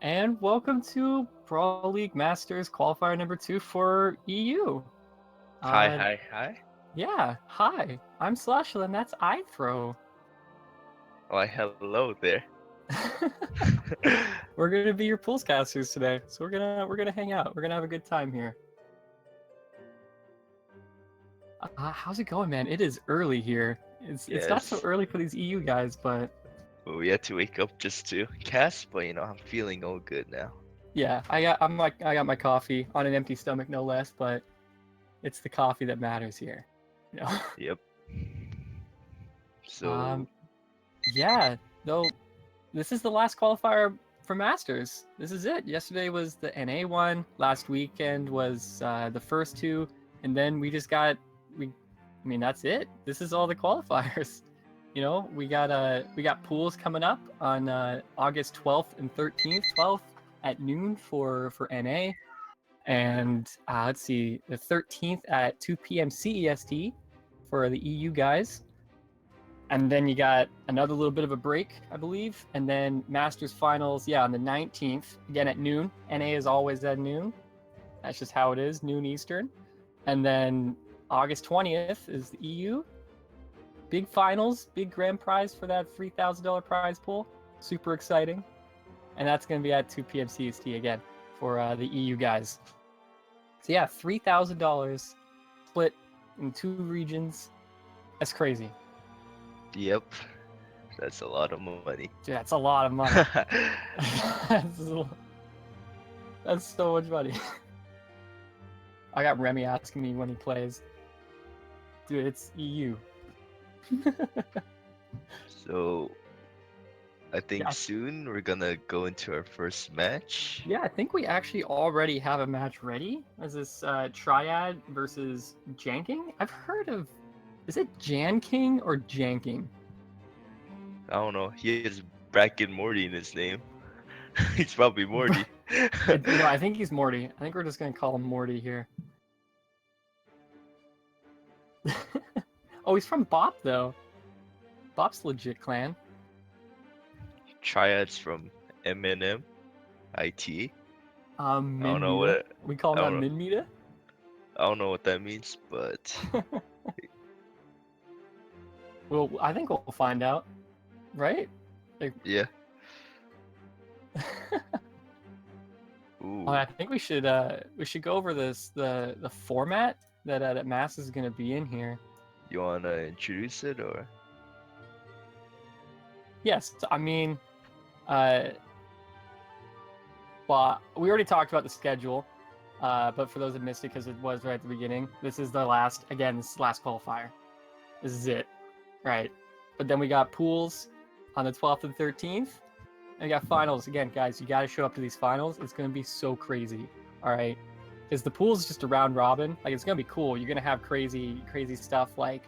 And welcome to Brawl League Masters qualifier number 2 for EU. Hi, Uh, hi, hi. yeah, hi, I'm Slashel and that's iThrow. Why, hello there. We're gonna be your pools casters today, so we're gonna hang out. We're gonna have a good time here. How's it going, man? It is early here. It's not so Yes. early for these EU guys, but Well, we had to wake up just to cast, but I'm feeling all good now. yeah, I got my coffee on an empty stomach, no less. But it's the coffee that matters here, you know. Yep. So, Um, yeah, though. This is the last qualifier for Masters. This is it. Yesterday was the NA one. Last weekend was the first two, and then we just got I mean, that's it. This is all the qualifiers. You know, we got pools coming up on August 12th and 13th. 12th at noon for NA, and let's see, the 13th at 2 p.m. CEST for the EU guys. And then you got another little bit of a break, I believe. And then Masters Finals, yeah, on the 19th, again at noon. NA is always at noon. That's just how it is, noon Eastern. And then August 20th is the EU. Big finals, big grand prize for that $3,000 prize pool. Super exciting. And that's going to be at 2 p.m. CST again for the EU guys. So yeah, $3,000 split in 2 regions. That's crazy. yep. That's a lot of money. Dude, that's a lot of money. That's so much money. I got Remy asking me when he plays. Dude, it's EU. So, I think Yeah. soon we're gonna go into our first match. Yeah, I think we actually already have a match ready. Is this Triad versus JANKING? I've heard of... Is it JANKING or JANKING? I don't know. He has Bracket Morty in his name. He's probably Morty. I think he's Morty. I think we're just going to call him Morty here. Oh, he's from Bop, though. Bop's legit clan. Triads from MNM, IT. I don't know Minmita. what We call I him don't that know. Minmita? I don't know what that means, but Well, I think we'll find out, right? Like, yeah. Ooh. I think we should go over the format that Mass is gonna be in here. You wanna introduce it or? Yes, I mean, well, we already talked about the schedule, but for those that missed it, because it was right at the beginning, this is the last. Again, this is the last qualifier. This is it, right? But then we got pools on the 12th and 13th. And we got finals. Again, guys, you got to show up to these finals. It's going to be so crazy, all right? Because the pool is just a round robin. Like, it's going to be cool. You're going to have crazy stuff like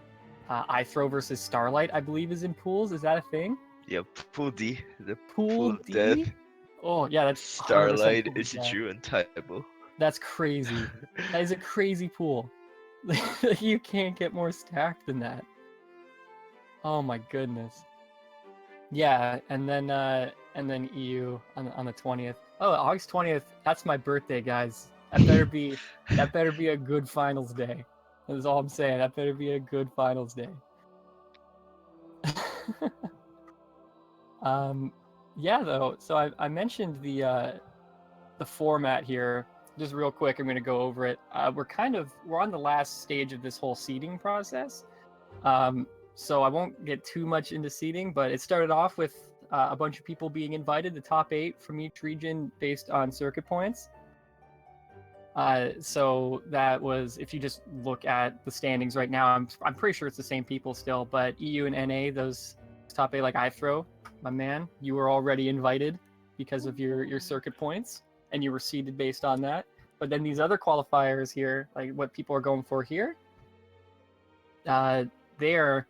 iThrow versus Starlight, I believe, is in pools. Is that a thing? Yeah, Pool D, the Pool of D? death. Oh, yeah, that's 100% Starlight Pool is D a death. true Untitled. That's crazy. That is a crazy pool. You can't get more stacked than that. Oh my goodness. Yeah, and then EU on the 20th. Oh, August 20th. That's my birthday, guys. That better be a good finals day. That's all I'm saying. That better be a good finals day. Yeah, though. So I mentioned the format here just real quick. I'm going to go over it. We're on the last stage of this whole seeding process. So I won't get too much into seeding, but it started off with a bunch of people being invited, the top 8 from each region based on circuit points. So that was, if you just look at the standings right now, I'm pretty sure it's the same people still, but EU and NA, those top 8, like iThrow, my man, you were already invited because of your circuit points, and you were seeded based on that. But then these other qualifiers here, like what people are going for here, they're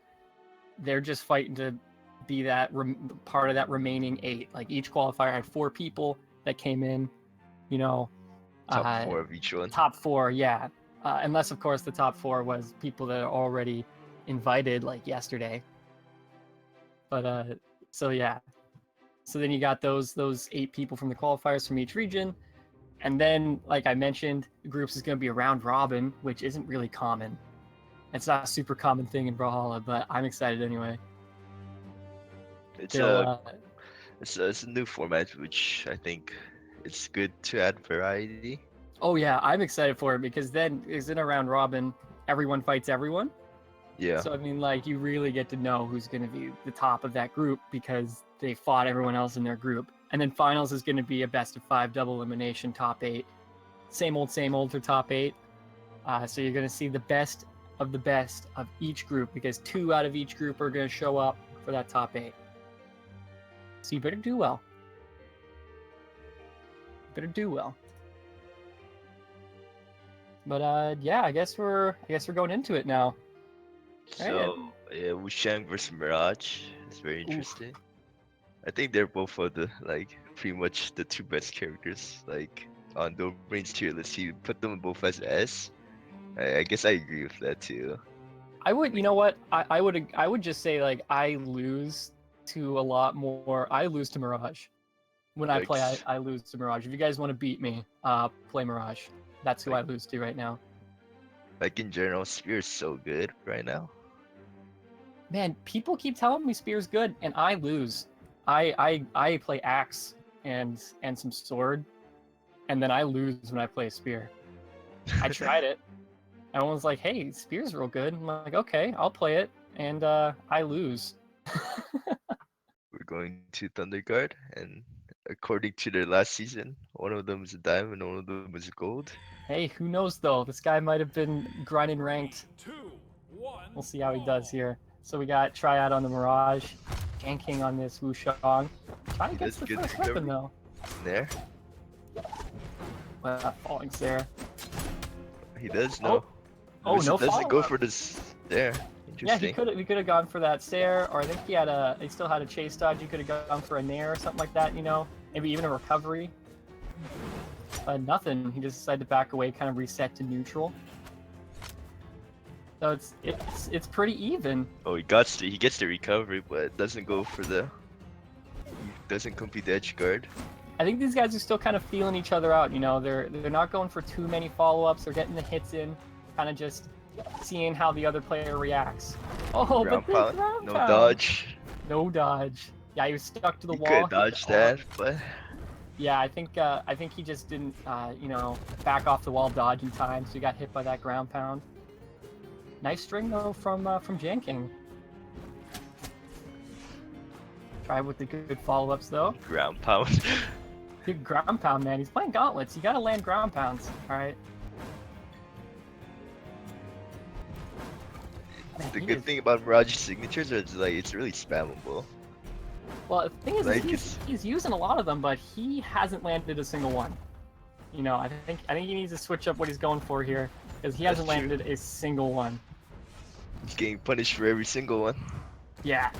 just fighting to be that part of that remaining 8. Like each qualifier had 4 people that came in, you know. Top 4 of each one. Top 4, yeah. Unless, of course, the top 4 was people that are already invited, like yesterday. But, so yeah. So then you got those 8 people from the qualifiers from each region. And then, like I mentioned, the groups is going to be a round robin, which isn't really common. It's not a super common thing in Brawlhalla, but I'm excited anyway. It's They'll, it's a new format, which I think it's good to add variety. oh yeah, I'm excited for it because then is in a round robin, everyone fights everyone. Yeah. So I mean, like, you really get to know who's going to be the top of that group because they fought everyone else in their group. And then finals is going to be a best of 5 double elimination top 8. Same old for top 8. So you're going to see the best of each group because 2 out of each group are going to show up for that top 8. So you better do well. Better do well. But yeah, I guess we're going into it now. So yeah, Wushang versus Mirage is very interesting. I think they're both of the like pretty much the 2 best characters like on Dobrein's tier list. You put them both as S. I guess I agree with that too. I would, you know what? I would just say like I lose to a lot more. I lose to Mirage. When I Like, play, I lose to Mirage. If you guys want to beat me, play Mirage. That's who I lose to right now. like in general, Spear's so good right now. Man, people keep telling me Spear's good, and I lose. I play Axe and some Sword, and then I lose when I play Spear. I tried it. Everyone's like, "Hey, Spear's real good." I'm like, "Okay, I'll play it," and I lose. We're going to Thunder Guard, and according to their last season, one of them is a diamond, one of them is gold. Hey, who knows though? This guy might have been grinding ranked. We'll see how he does here. So we got Triad on the Mirage, JANKIng on this Wushang. Trying to get the first weapon though. There. Well, falling Sarah. He does know. Oh, no doesn't go for this there. Yeah, he could have gone for that Sair, or I think he still had a chase dodge. He could have gone for a nair or something like that, you know, maybe even a recovery. But nothing. He just decided to back away, kind of reset to neutral. So it's pretty even. Oh, he gets the recovery, but doesn't go for the. He doesn't complete the edge guard. I think these guys are still kind of feeling each other out. You know, they're not going for too many follow-ups. They're getting the hits in, kind of just seeing how the other player reacts. Oh, but ground pound. No dodge. No dodge. Yeah, he was stuck to the wall. He could dodge that, but. Yeah, I think he just didn't, you know, back off the wall dodge in time, so he got hit by that ground pound. Nice string though from JANKIng. Try with the good follow-ups though. Ground pound. Good ground pound, man. He's playing gauntlets. You gotta land ground pounds. All right. The good thing about Mirage's signatures is like it's really spammable. Well, the thing is, like he's using a lot of them, but he hasn't landed a single one. You know, I think he needs to switch up what he's going for here, because he hasn't landed a single one. He's getting punished for every single one. Yeah.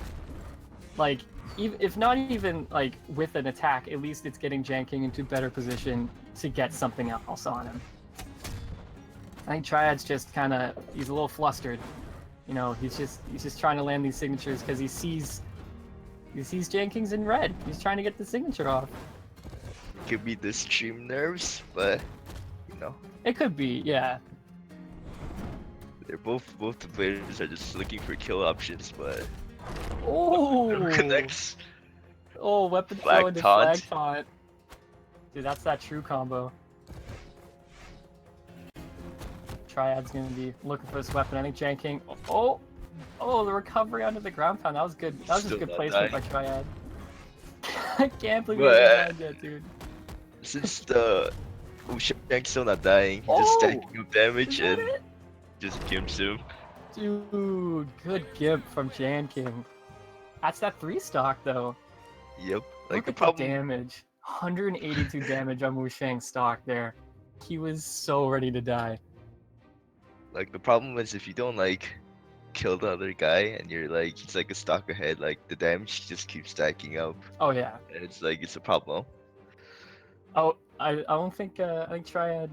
Like, if not even like with an attack, at least it's getting JANKIng into better position to get something else on him. I think Triad's just kind of, he's a little flustered. You know, he's just trying to land these signatures because he sees JANKIng's in red. He's trying to get the signature off. Could be the stream nerves, but you know. It could be, yeah. They're both the players are just looking for kill options, but oh, connects. Oh, weapon flag throw into taunt. flag taunt. Dude, that's that true combo. Triad's gonna be looking for this weapon. I think JANKIng. Oh, the recovery onto the ground pound. That was good. That was just good placement by Triad. I can't believe he hasn't died yet, dude. Since the Wushang's still not dying, he just stacking up damage and just gimps him. Dude, good gimp from JANKIng. That's that 3-stock though. Yep. Like the damage. 182 damage on Wushang's stock there. He was so ready to die. Like the problem is if you don't like kill the other guy and you're like he's like a stock ahead, like the damage just keeps stacking up. Oh yeah. And it's like it's a problem. Oh, I don't think I think Triad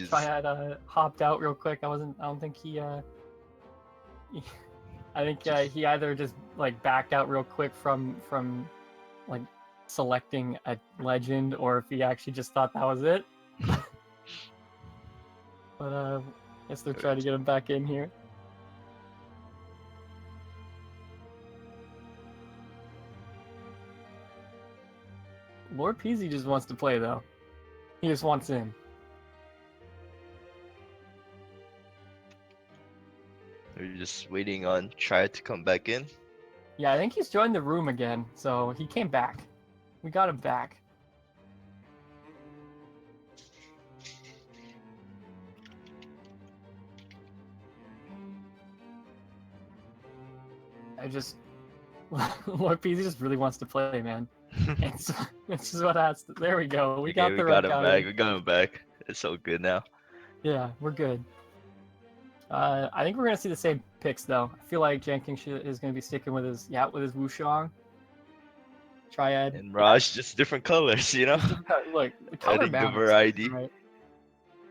Triad hopped out real quick. I don't think he I think he either just like backed out real quick from like selecting a legend or if he actually just thought that was it. But I guess they're trying to get him back in here. LordPezy just wants to play though. He just wants in. We're just waiting on Triad to come back in. Yeah, I think he's joined the room again, so he came back. We got him back. LordPezy just really wants to play, man. It's just what has to, there we go. We got the got him back. We got him back. It's so good now. Yeah, we're good. I think we're gonna see the same picks though. I feel like JANKING is gonna be sticking with his Wushang, Triad, and Raj, just different colors, you know. Look, the color adding the balance, variety. right?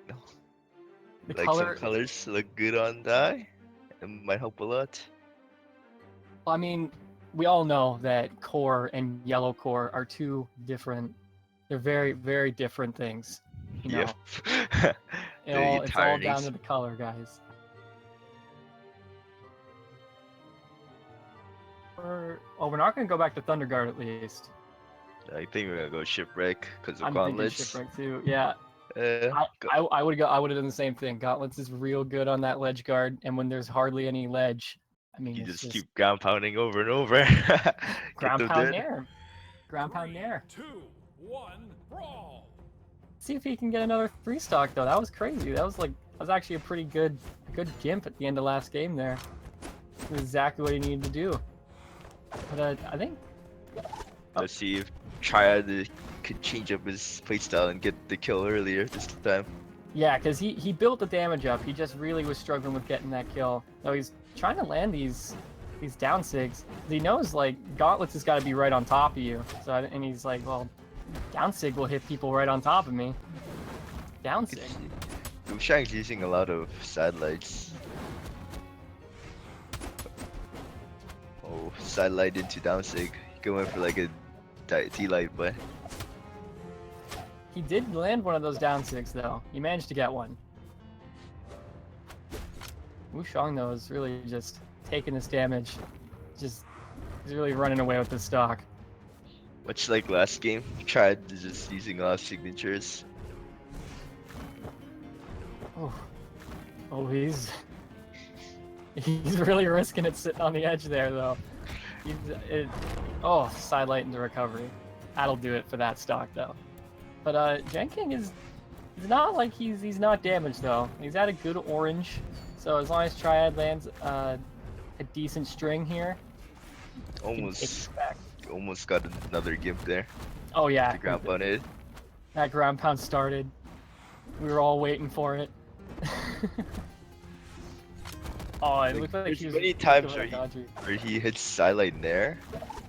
The Like color, some colors look good on the eye. It might help a lot. I mean, we all know that core and yellow core are two different. They're very, very different things. You know, Yep. it's all down to the color, guys. We're not gonna go back to Thunderguard at least. I think we're gonna go shipwreck because of I'm thinking gauntlets. shipwreck too. Yeah. I I would have done the same thing. Gauntlets is real good on that ledge guard, and when there's hardly any ledge, I mean, you it's just keep ground pounding over and over. Get ground them pound dead. nair. Ground pound nair. 2, 1, brawl. See if he can get another 3-stock though. That was crazy. That was actually a pretty good gimp at the end of last game there. It was exactly what he needed to do. But I think. Let's see if Triad could change up his playstyle and get the kill earlier this time. Yeah, because he built the damage up. He just really was struggling with getting that kill. So he's trying to land these down sigs. He knows like gauntlets has got to be right on top of you. So and he's like, well, down sig will hit people right on top of me. Down sig. Wushang's using a lot of satellites. Oh, satellite into down sig. Going for like a T-light, but He did land one of those down sigs though. He managed to get one. Wushang though is really just taking this damage. He's really running away with the stock. much like last game, Triad is just using a lot of signatures. Oh, he's really risking it sitting on the edge there though. Sidelight into recovery. That'll do it for that stock though. But JANKING is not like he's not damaged though. He's at a good orange, so as long as Triad lands a decent string here, Almost got another gimp there. Oh yeah, The ground pound it. that ground pound started. We were all waiting for it. Oh, it looked like There's he was many times doing where he hits silent nair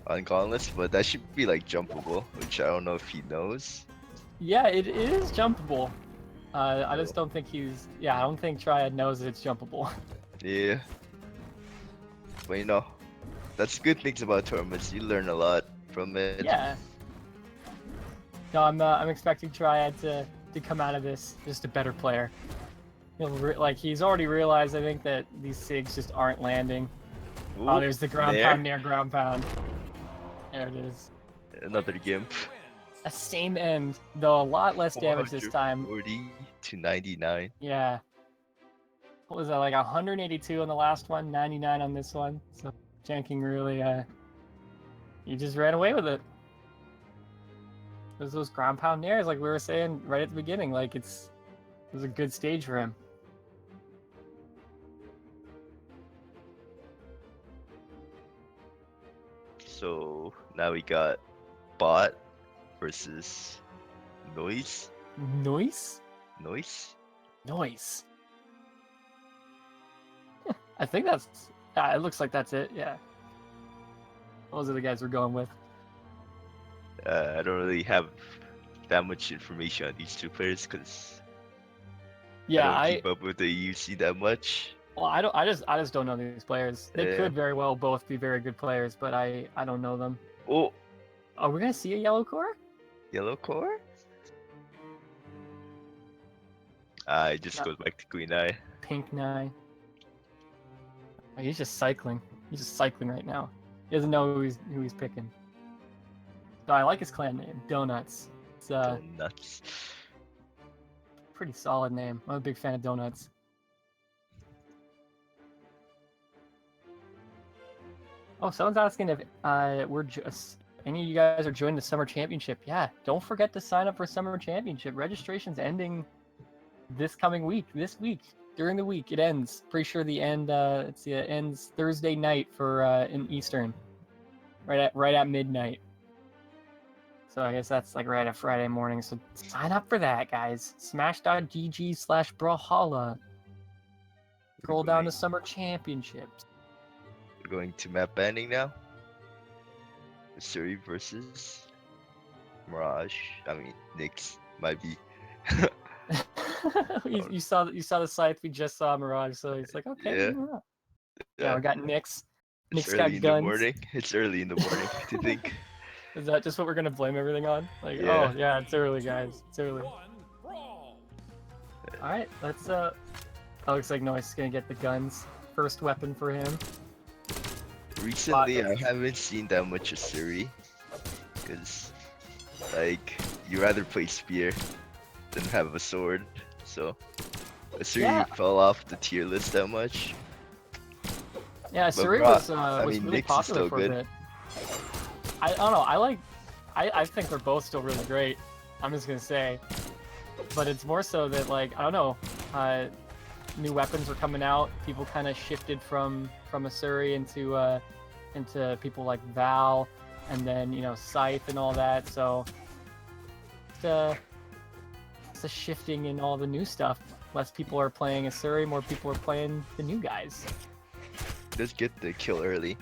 on gauntlets, but that should be like jumpable, which I don't know if he knows. Yeah, it is jumpable. I just don't think I don't think Triad knows that it's jumpable. Yeah. But you know, that's good things about tournaments. You learn a lot from it. Yeah. No, I'm expecting Triad to come out of this just a better player. He's already realized, I think, that these SIGs just aren't landing. Ooh, Oh, there's the ground nair. pound near ground pound. There it is. Another gimp. A same end, though a lot less damage this time. 40 to 99. Yeah. What was that, like 182 on the last one, 99 on this one? So JANKING really, he just ran away with it. There's those ground pound nairs, like we were saying right at the beginning, like it was a good stage for him. So now we got bot versus noise. Noise? Noise? Noise. I think that's. It looks like that's it. Yeah. Those are the guys we're going with. I don't really have that much information on these two players because Yeah, I don't keep up with the UC that much. Well, I just don't know these players. They Yeah. could very well both be very good players, but I don't know them. Oh, Are we gonna see a yellow core? Yellow core? I just No. goes back to Queen Eye. Pink Nye. Oh, he's just cycling. He's just cycling right now. He doesn't know who he's picking. So I like his clan name, Donuts. It's a Nuts. pretty solid name. I'm a big fan of donuts. Oh, someone's asking if we're just any of you guys are joining the summer championship. Yeah, don't forget to sign up for summer championship. Registration's ending this coming week. This week, during the week, it ends. Pretty sure the end. It ends Thursday night for in Eastern, right at midnight. So I guess that's like right at Friday morning. So sign up for that, guys. Smash.gg/Brawlhalla. Scroll down to summer championships. We're going to map banning now. Missouri versus Mirage. I mean, Nyx might be. you saw the scythe. We just saw Mirage, so he's like, okay. Yeah. Yeah, we got Nyx. It's Nyx early got in guns. the morning. It's early in the morning to think. Is that just what we're gonna blame everything on? Like, Yeah. oh yeah, it's early, guys. It's early. One brawl. All right, let's. Oh, looks like Noise is gonna get the guns. First weapon for him. Recently, I haven't seen that much of Suri. Because, like, you rather play Spear than have a sword. So, Suri Yeah. fell off the tier list that much. Yeah, But Suri Bra- was I was mean, really Nyx is popular still for good. a bit. I don't know. I think they're both still really great. I'm just gonna say, but it's more so that like I don't know. New weapons were coming out. People kind of shifted from Asuri into people like Val, and then Scythe and all that. So it's a shifting in all the new stuff. Less people are playing Asuri, more people are playing the new guys. Just get the kill early.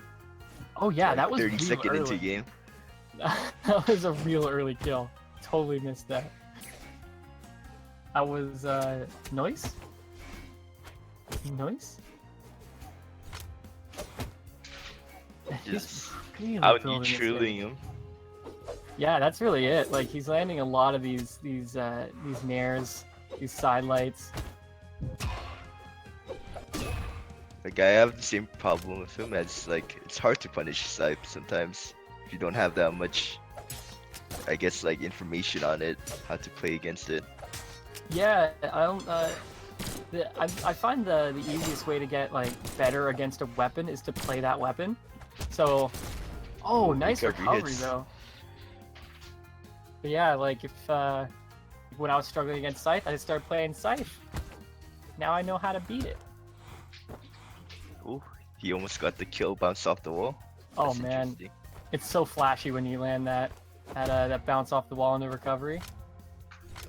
Oh yeah, like that was 30 real seconds early. into game. That was a real early kill. Totally missed that. That was Noise? Noise? He's Just really out building this neutraling game. him. Yeah, that's really it. Like he's landing a lot of these nairs, these sidelights. Like, I have the same problem with him as, like, it's hard to punish Scythe sometimes. If you don't have that much, I guess, like, information on it, how to play against it. Yeah, I don't. I find the easiest way to get like better against a weapon is to play that weapon. So, oh, Ooh, nice recovery hits. though. But yeah, like if when I was struggling against Scythe, I just started playing Scythe. Now I know how to beat it. Ooh, he almost got the kill, bounced off the wall. Oh That's man, interesting. it's so flashy when you land that bounce off the wall in the recovery.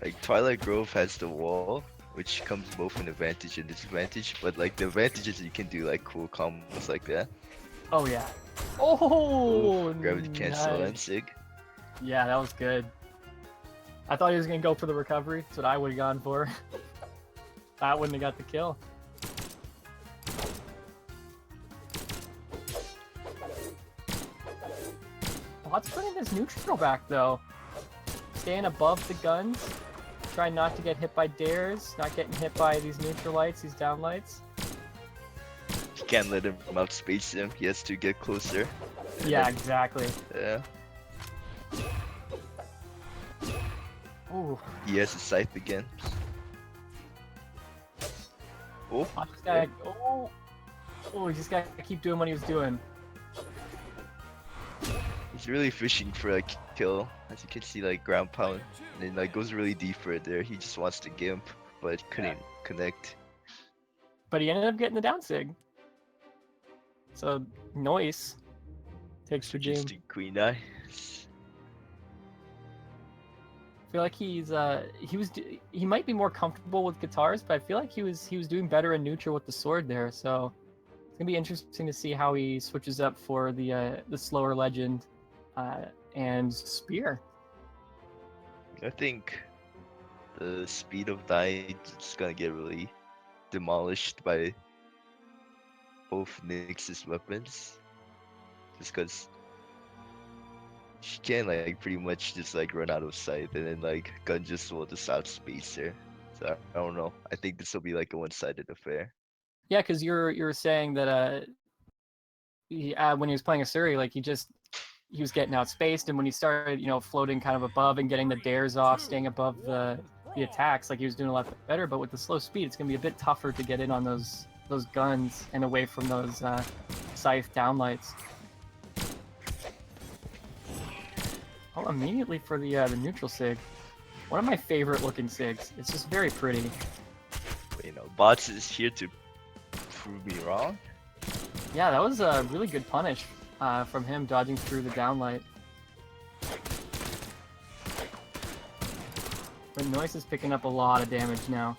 Like, Twilight Grove has the wall, which comes both an advantage and disadvantage, but like the advantage is you can do like cool combos like that. Oh yeah. Oh, Ooh, gravity cancel and nice. sig. Yeah, that was good. I thought he was gonna go for the recovery. That's what I would have gone for. I wouldn't have got the kill. What's putting this neutral back though? Staying above the guns. Trying not to get hit by dares. Not getting hit by these neutral lights, these down lights. You can't let him outspace him, he has to get closer. Yeah, exactly. Yeah. Ooh. He has a scythe again. Oh, I just gotta, oh, he just gotta keep doing what he was doing. he's really fishing for a kill. As you can see, like ground pound, and then like goes really deep right there. He just wants to gimp, but couldn't connect. But he ended up getting the down sig. So, Noise takes the game. Just to Queen Eye. I feel like he might be more comfortable with guitars, but I feel like he was doing better in neutral with the sword there. So it's gonna be interesting to see how he switches up for the slower legend and spear. I think the speed of dying is gonna get really demolished by both Nyx's weapons. Just because She can like pretty much just like run out of sight, and then like gun just will just outspace her. So I don't know. I think this will be like a one-sided affair. Yeah, because you're saying that when he was playing a Suri, like he was getting outspaced, and when he started, floating kind of above and getting the dares off, staying above the attacks, like he was doing a lot better. But with the slow speed, it's gonna be a bit tougher to get in on those guns and away from those scythe downlights. Oh, immediately for the neutral sig. One of my favorite looking sigs. It's just very pretty. But, bots is here to prove me wrong. Yeah, that was a really good punish from him dodging through the downlight. But Noise is picking up a lot of damage now.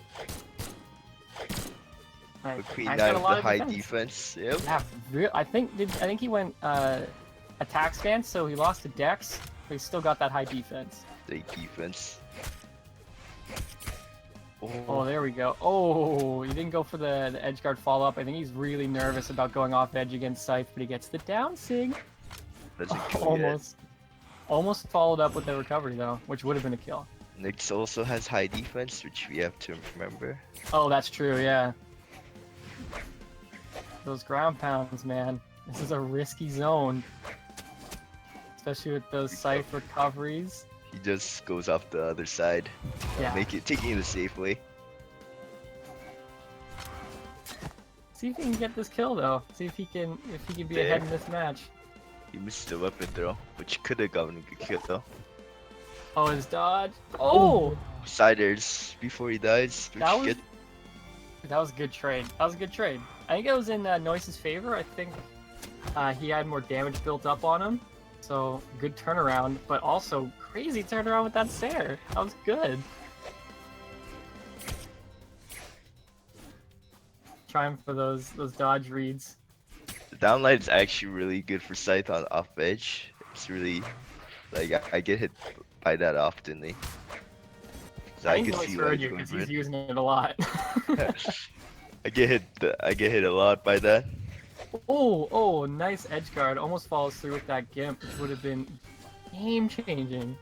Right, Queen nice, Knight got a with lot the of high defense. defense. Yep. Yeah, I think he went attack stance, so he lost to Dex, but he still got that high defense. The defense. Oh, there we go. Oh, he didn't go for the edge guard follow up. I think he's really nervous about going off edge against Scythe, but he gets the down sig. Doesn't kill yet. Almost followed up with the recovery though, which would have been a kill. Nyx also has high defense, which we have to remember. Oh, that's true, yeah. Those ground pounds, man. This is a risky zone. Especially with those Scythe recoveries. He just goes off the other side. Yeah. Taking it the safe way. See if he can get this kill though. See if he can be ahead in this match. He missed the weapon throw, which could have gotten a good kill though. Oh, his dodge. Oh! Siders before he dies. That was a good trade. That was a good trade. I think it was in Noise's favor. I think he had more damage built up on him. So, good turnaround, but also crazy turnaround with that Sair. That was good. Trying for those dodge reads. The downlight is actually really good for Scythe on off edge. It's really like I get hit by that oftenly. So I can see where you because he's using it a lot. I get hit a lot by that. Oh, nice edge guard. Almost follows through with that gimp, which would have been game changing.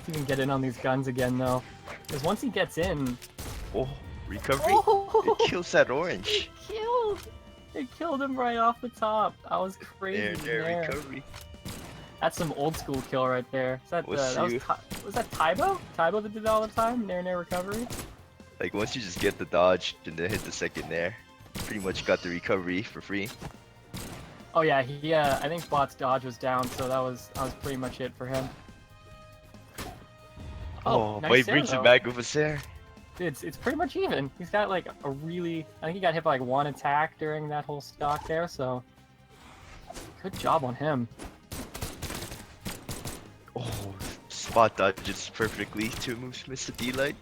He can get in on these guns again though, because once he gets in, oh, recovery! It kills that orange. It killed him right off the top. That was crazy. There, recovery. That's some old school kill right there. Is that was that Tybo? Tybo that did that all the time? Nair recovery? Like once you just get the dodge and then hit the second Nair, pretty much got the recovery for free. Oh yeah, I think Bot's dodge was down, so that was pretty much it for him. Oh, nice but he Sair, brings though. it back with a Sair. It's pretty much even. He's got like I think he got hit by like one attack during that whole stock there, so good job on him. Oh, spot dodges perfectly. 2 moves miss the D-light.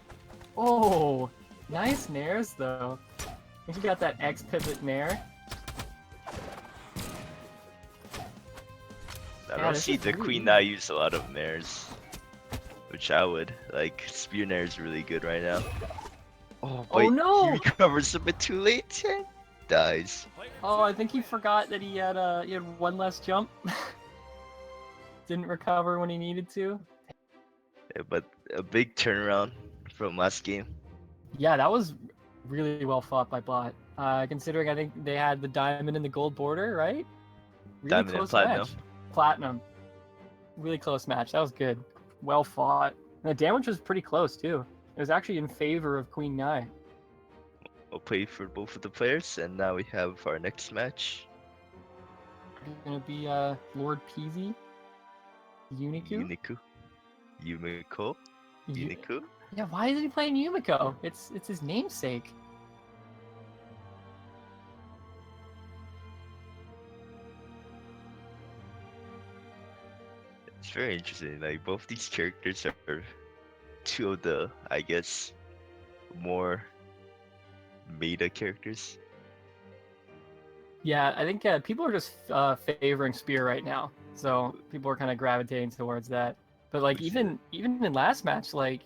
Oh, nice Nairs though. I think he got that X pivot Nair. I don't see the Queen now use a lot of Nairs. Which I would. Like, Spear Nair is really good right now. Oh, but no! He recovers a bit too late and dies. Oh, I think he forgot that he had one less jump. Didn't recover when he needed to. Yeah, but a big turnaround from last game. Yeah, that was really well fought by Bot. Considering I think they had the diamond and the gold border, right? Really Diamond and close platinum. match. Platinum. Really close match. That was good. Well fought. And the damage was pretty close too. It was actually in favor of Queen Nai. We'll play for both of the players, and now we have our next match. It's gonna be LordPezy, Yuniku. Yuniku. Yeah, why is he playing Yumiko? It's his namesake. It's very interesting. Like both these characters are 2 of the, I guess, more meta characters. Yeah, I think people are just favoring Spear right now, so people are kind of gravitating towards that. But like even in last match, like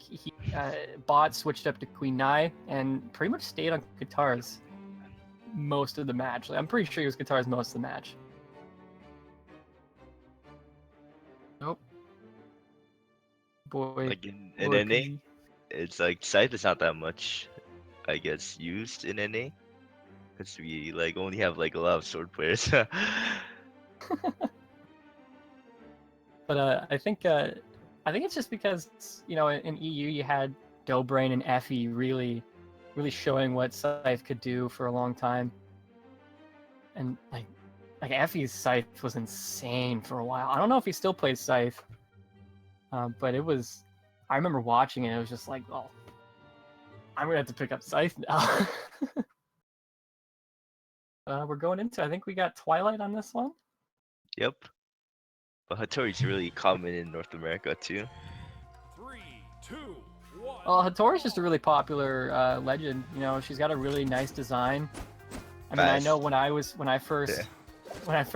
Bot switched up to Queen Nai and pretty much stayed on guitars. most of the match. Like, I'm pretty sure he was guitars most of the match. Nope. Boy. Like in Lord NA, Pezy. it's like Scythe is not that much, I guess, used in NA. Because we like only have like a lot of sword players. But I think it's just because in EU you had Dobrein and Effie really showing what Scythe could do for a long time, and like Effie's Scythe was insane for a while. I don't know if he still plays Scythe, but it was. I remember watching it. It was just like, oh, I'm gonna have to pick up Scythe now. We're going into. I think we got Twilight on this one. Yep. But Hattori's really common in North America too. 3, 2, 1. Well, Hattori's just a really popular legend. She's got a really nice design. I mean, I know when I first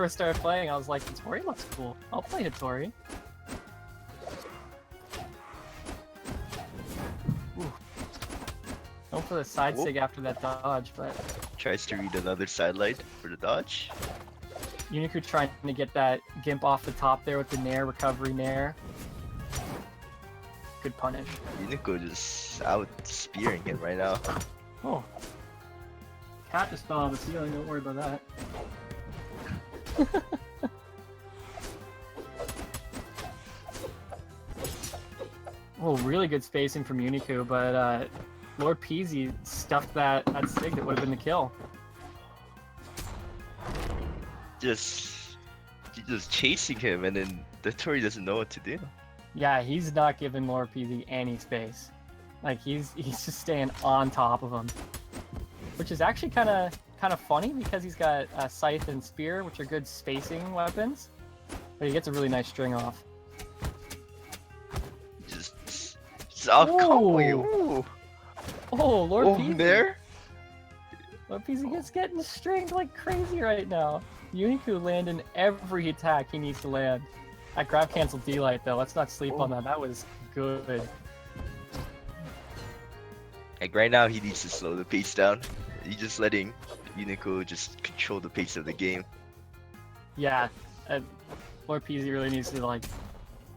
started playing, I was like, Hattori looks cool. I'll play Hattori. Ooh. Going for the side sig after that dodge, but Tries to read another sidelight for the dodge. Yuniku trying to get that Gimp off the top there with the Nair, recovery Nair. Good punish. Yuniku just out spearing him right now. Oh. Cat just fell on the ceiling, don't worry about that. Oh, really good spacing from Yuniku, but LordPezy stuffed that sig that would have been the kill. Just chasing him, and then the Tori doesn't know what to do. Yeah, he's not giving LordPezy any space. Like he's just staying on top of him, which is actually kind of funny because he's got Scythe and Spear, which are good spacing weapons, but he gets a really nice string off. Just off combo. Ooh. Oh, LordPezy. There. LordPezy is getting stringed like crazy right now. Yuniku landing every attack he needs to land. That grab cancel D-Light though, let's not sleep on that. That was good. Like right now he needs to slow the pace down. He's just letting Yuniku just control the pace of the game. Yeah, LordPezy really needs to like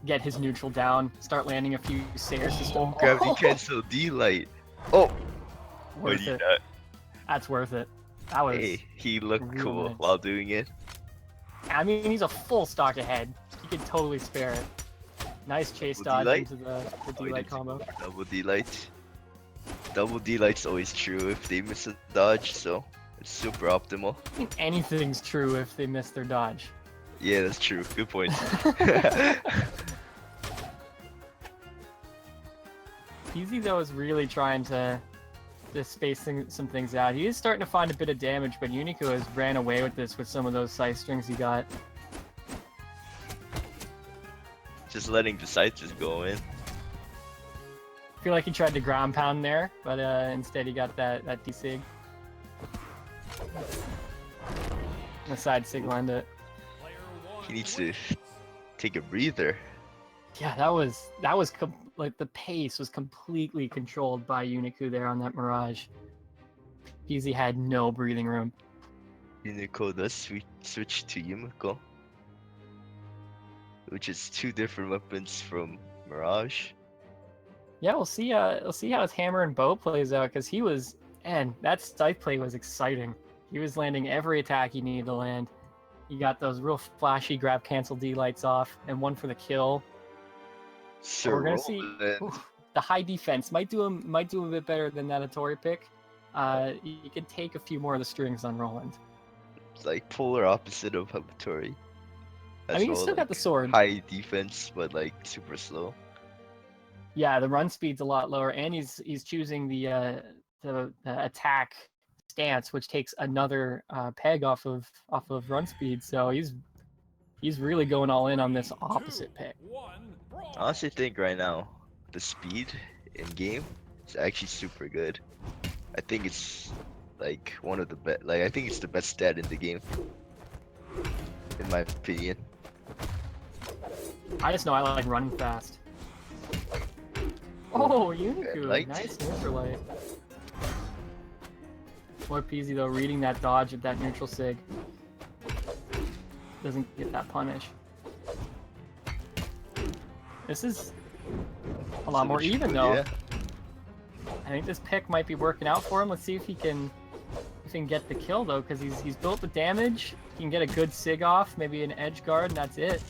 get his neutral down, start landing a few Sayer systems. Gravity cancel D-Light. Oh! Worth it. That's worth it. That was. Hey, he looked really cool nice. while doing it. I mean, he's a full stock ahead. He can totally spare it. Nice chase Double dodge D-Light? into the D-Light combo. Double D-Light. Double D-Light's always true if they miss a dodge, so it's super optimal. I think anything's true if they miss their dodge. Yeah, that's true. Good point. Pezy though is really trying to space some things out. He is starting to find a bit of damage, but Yuniku has ran away with this with some of those scythe strings he got. Just letting the scythe just go in. I feel like he tried to ground pound there, but instead he got that D-Sig. The side sig land it. He needs to take a breather. Yeah, that was like the pace was completely controlled by Yuniku there on that Mirage. Pezy had no breathing room. Yuniku does switch to Yumiko, which is two different weapons from Mirage. Yeah, we'll see how his hammer and bow plays out, because that scythe play was exciting. He was landing every attack he needed to land. He got those real flashy grab cancel D-Lights off, and one for the kill. So we're gonna see the high defense might do him a bit better than that Hattori pick. You could take a few more of the strings on Roland. It's like polar opposite of Hattori. I mean, he's still got the sword. High defense, but like super slow. Yeah, the run speed's a lot lower, and he's choosing the attack stance, which takes another peg off of run speed. So he's really going all in on this opposite pick. I honestly think right now the speed in game is actually super good. I think it's like one of the best. Like I think it's the best stat in the game, in my opinion. I just know I like running fast. Oh, Yuniku, Light. nice neutral light. LordPezy though, reading that dodge of that neutral sig. Doesn't get that punish. This is a lot more even though. Yeah. I think this pick might be working out for him. Let's see if he can get the kill though, because he's built the damage. He can get a good sig off, maybe an edge guard, and that's it.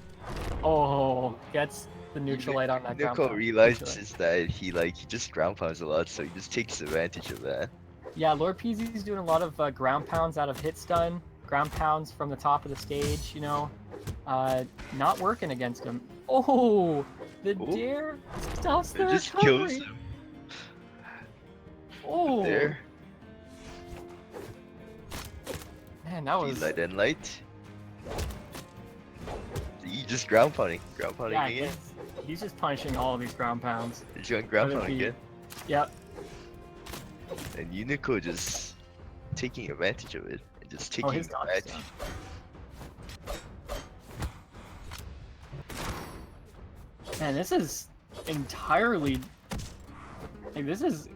Oh, gets the neutral light on that ground Yuniku pound. realizes that he just ground pounds a lot, so he just takes advantage of that. Yeah, LordPezy's doing a lot of ground pounds out of hit stun, ground pounds from the top of the stage, you know. Not working against him. Oh, the dare stops the It just recovery. kills him. Oh, There. man, that was Light and light. He just ground pounding yeah. again. He's just punishing all of these ground pounds. He's going ground Let it pounding be. again. Yep. And Yuniku just taking advantage of it and just taking his the dodge match. stuff. Man, this is entirely. Like, this is.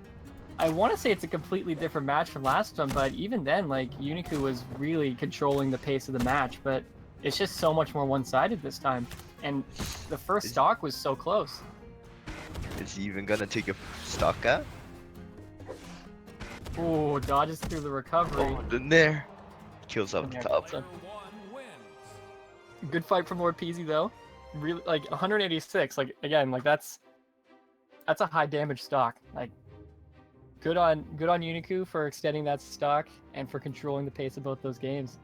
I want to say it's a completely different match from last time, but even then, like, Yuniku was really controlling the pace of the match, but it's just so much more one-sided this time. And the first stock was so close. Is he even gonna take a stock out? Oh, dodges through the recovery. Oh, then there. Kills off the There. top. So, One wins. good fight from LordPezy though. Really, like 186. Like again, like that's a high damage stock. Like good on Yuniku for extending that stock and for controlling the pace of both those games.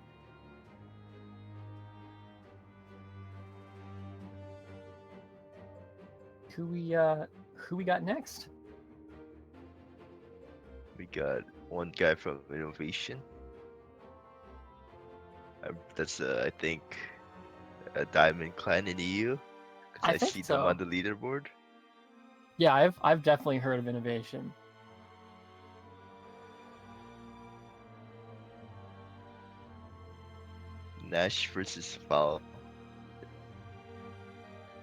Who we got next? We got one guy from Innovation. That's I think a Diamond Clan in EU. 'Cause I I think see so. them on the leaderboard. Yeah, I've definitely heard of Innovation. Nash versus Foul.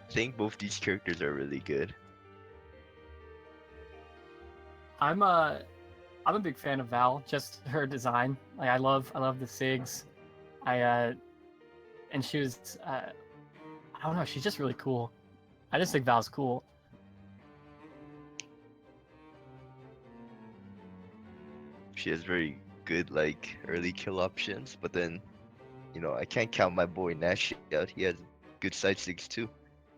I think both these characters are really good. I'm a big fan of Val, just her design. Like I love the SIGs. And she was I don't know, she's just really cool. I just think Val's cool. She has very good early kill options, but then I can't count my boy Nash out. He has good side sticks too.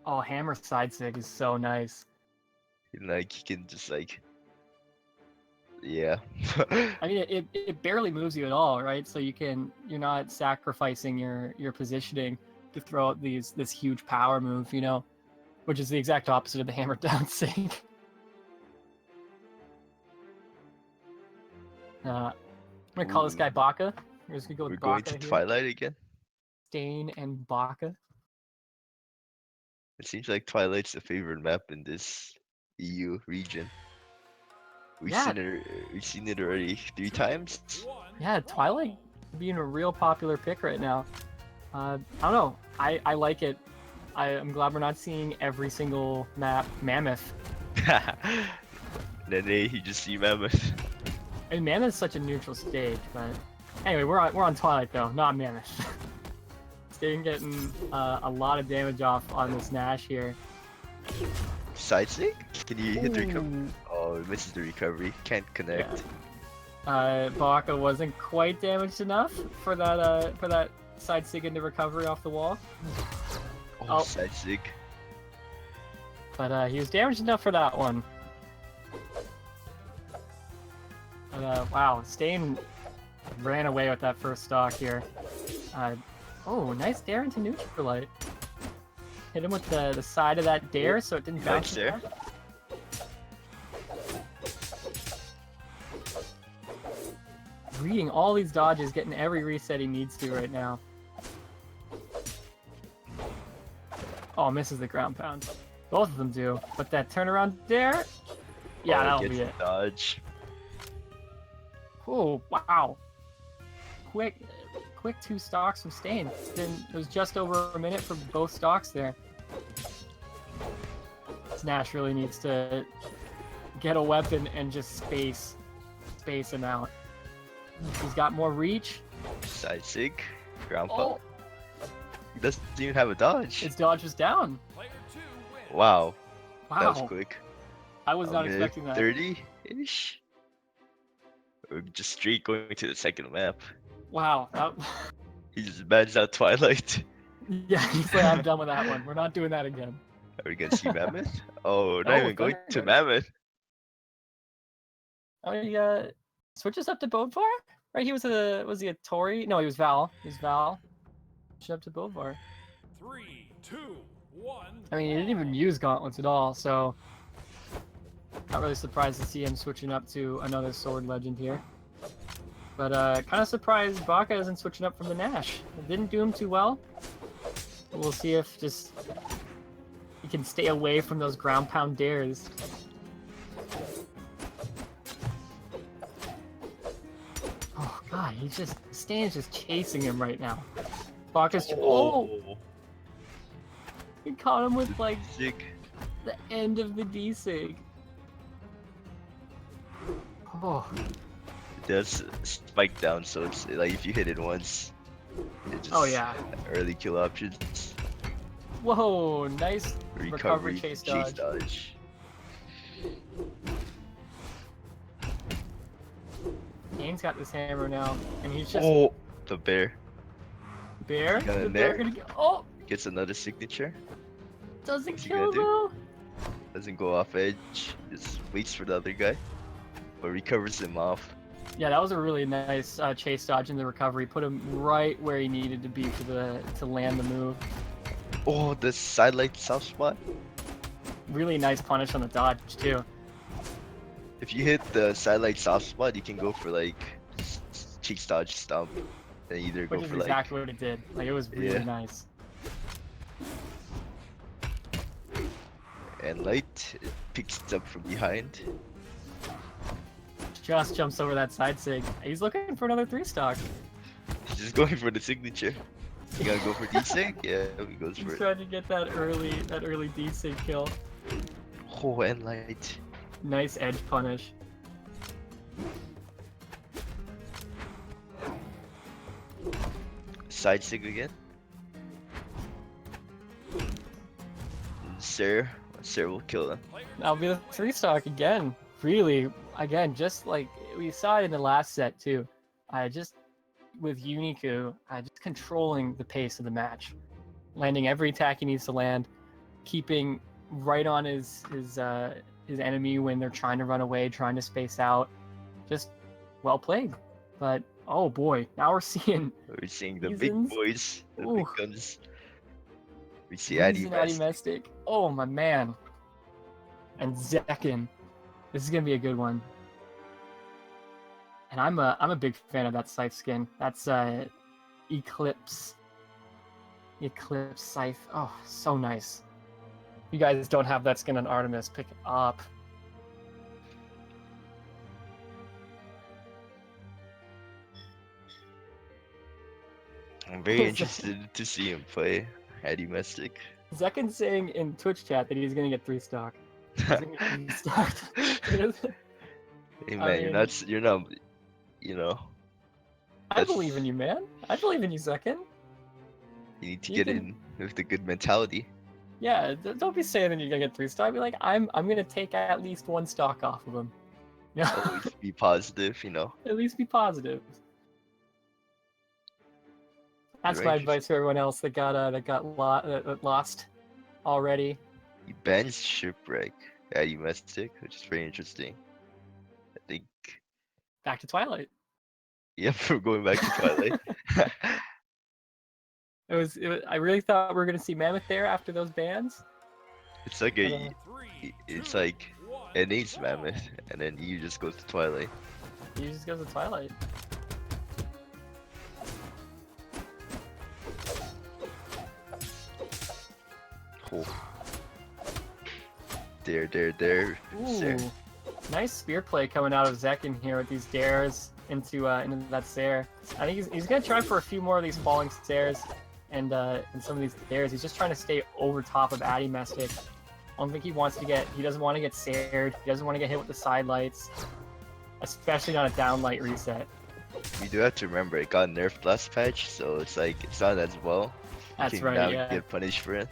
Oh, Hammer side sig is so nice. And, he can just yeah. I mean, it barely moves you at all, right? So you're not sacrificing your positioning to throw out this huge power move, which is the exact opposite of the hammer down sig. I'm gonna call this guy Bacca. We're just gonna go with We're going Bacca to here. Twilight again. Stayn and Bacca. It seems like Twilight's the favorite map in this EU region. We've Yeah. seen it already 3 times. Yeah, Twilight being a real popular pick right now. I don't know. I like it. I'm glad we're not seeing every single map Mammoth. Then you just see Mammoth. I mean, Mammoth's such a neutral stage, but anyway, we're on Twilight though, not Mammoth. Stayn getting a lot of damage off on this Nash here. Side stick? Can you hit the recovery? Ooh. Oh, it misses the recovery. Can't connect. Bacca wasn't quite damaged enough for that side sig into recovery off the wall. Oh. Side stick. But he was damaged enough for that one. But, wow, Stayn ran away with that first stock here. Oh, nice dare into Neutralite. Hit him with the side of that dare so it didn't bounce. Nice there. Reading all these dodges, getting every reset he needs to right now. Oh, misses the ground pound. Both of them do. But that turnaround dare? Yeah, that'll gets be it. Dodge. Oh, wow. Quick 2 stocks from Stayn. It was just over a minute for both stocks there. This Nash really needs to get a weapon and just space him out. He's got more reach. Side sig. Ground Oh, pop. He doesn't even have a dodge. his dodge was down. Player 2 wins. Wow. That Wow. was quick. I was not expecting that. 30-ish? Or just straight going to the second map. Wow. He just bans out Twilight. Yeah, he's like, I'm done with that one. We're not doing that again. Are we gonna see Mammoth? Oh, not Oh, even going to Thunder. Mammoth. Oh, he switches up to Bodvar? Right, was he a Tory? No, he was Val. He was Val. Switched up to Bodvar. 3, 2, 1. I mean, he didn't even use gauntlets at all, so not really surprised to see him switching up to another sword legend here. But kind of surprised JewBacca isn't switching up from the Nash. It didn't do him too well. We'll see if just he can stay away from those ground pound dares. Oh god, Stayn's just chasing him right now. JewBacca's he caught him with like Sick. the end of the D-Sig. Oh, It does spike down, so it's like if you hit it once, it just oh yeah. early kill options. Whoa, nice recovery chase dodge. Kane's got this hammer now, and he's just Oh, the bear bear. got The in bear there. gonna get, oh, gets another signature. doesn't What's he kill gonna do? though. Doesn't go off edge. Just waits for the other guy, but recovers him off. Yeah, that was a really nice chase dodge in the recovery. Put him right where he needed to be to land the move. Oh, the sidelight soft spot. Really nice punish on the dodge too. If you hit the sidelight soft spot, you can go for like cheeks dodge stomp, and either go Which is for like exactly what it did. Like it was really Yeah. nice. and light. It picks it up from behind. Just jumps over that side sig. He's looking for another 3-stock. He's just going for the signature. You gotta go for D-Sig? Yeah, he goes He's for it. trying to get that early D-Sig kill. Oh, and light. Nice edge punish. Side sig again. Sir will kill him. That'll be the 3-stock again. Really, again, just like we saw it in the last set too. Just with Yuniku, just controlling the pace of the match, landing every attack he needs to land, keeping right on his enemy when they're trying to run away, trying to space out. Just well played. But oh boy, now we're seeing We're seeing the big Easons. boys, the Ooh. big guns. We see Eason Addymestic. Addymestic. Oh my man. And Zekken. This is gonna be a good one. And I'm a big fan of that scythe skin. That's Eclipse scythe. Oh, so nice. If you guys don't have that skin on Artemis, pick it up. I'm very interested to see him play Addymestic. Zekken's saying in Twitch chat that he's gonna get 3-stock. He's gonna get 3-stocked. Hey I man, mean- you're not, you know, I believe in you, man. I believe in you, Zekken. you need to You get can- in with the good mentality. Yeah, don't be saying that you're gonna get 3-stock. Be like, I'm gonna take at least 1 stock off of him. Yeah, Always be positive, you know. at least be positive. That's Very my advice for everyone else that got lost already. He bans Shipwreck Addymestic, which is very interesting. I think, Back to Twilight. yep, we're going back to Twilight. It was. I really thought we were gonna see Mammoth there after those bans. It's like Uh, a, 3, it's 2, like 1, an ace mammoth, and then you just goes to Twilight. He just goes to Twilight. Oh. There. Sir. Ooh, nice spear play coming out of Zekken here with these dares into that Sair. I think he's gonna try for a few more of these falling stairs and some of these dares. He's just trying to stay over top of Addymestic. I don't think he wants to get. He doesn't want to get Saired. He doesn't want to get hit with the side lights, especially on a down light reset. we do have to remember it got nerfed last patch, so it's like it's not as well. That's You can right, now yeah. get punished for it.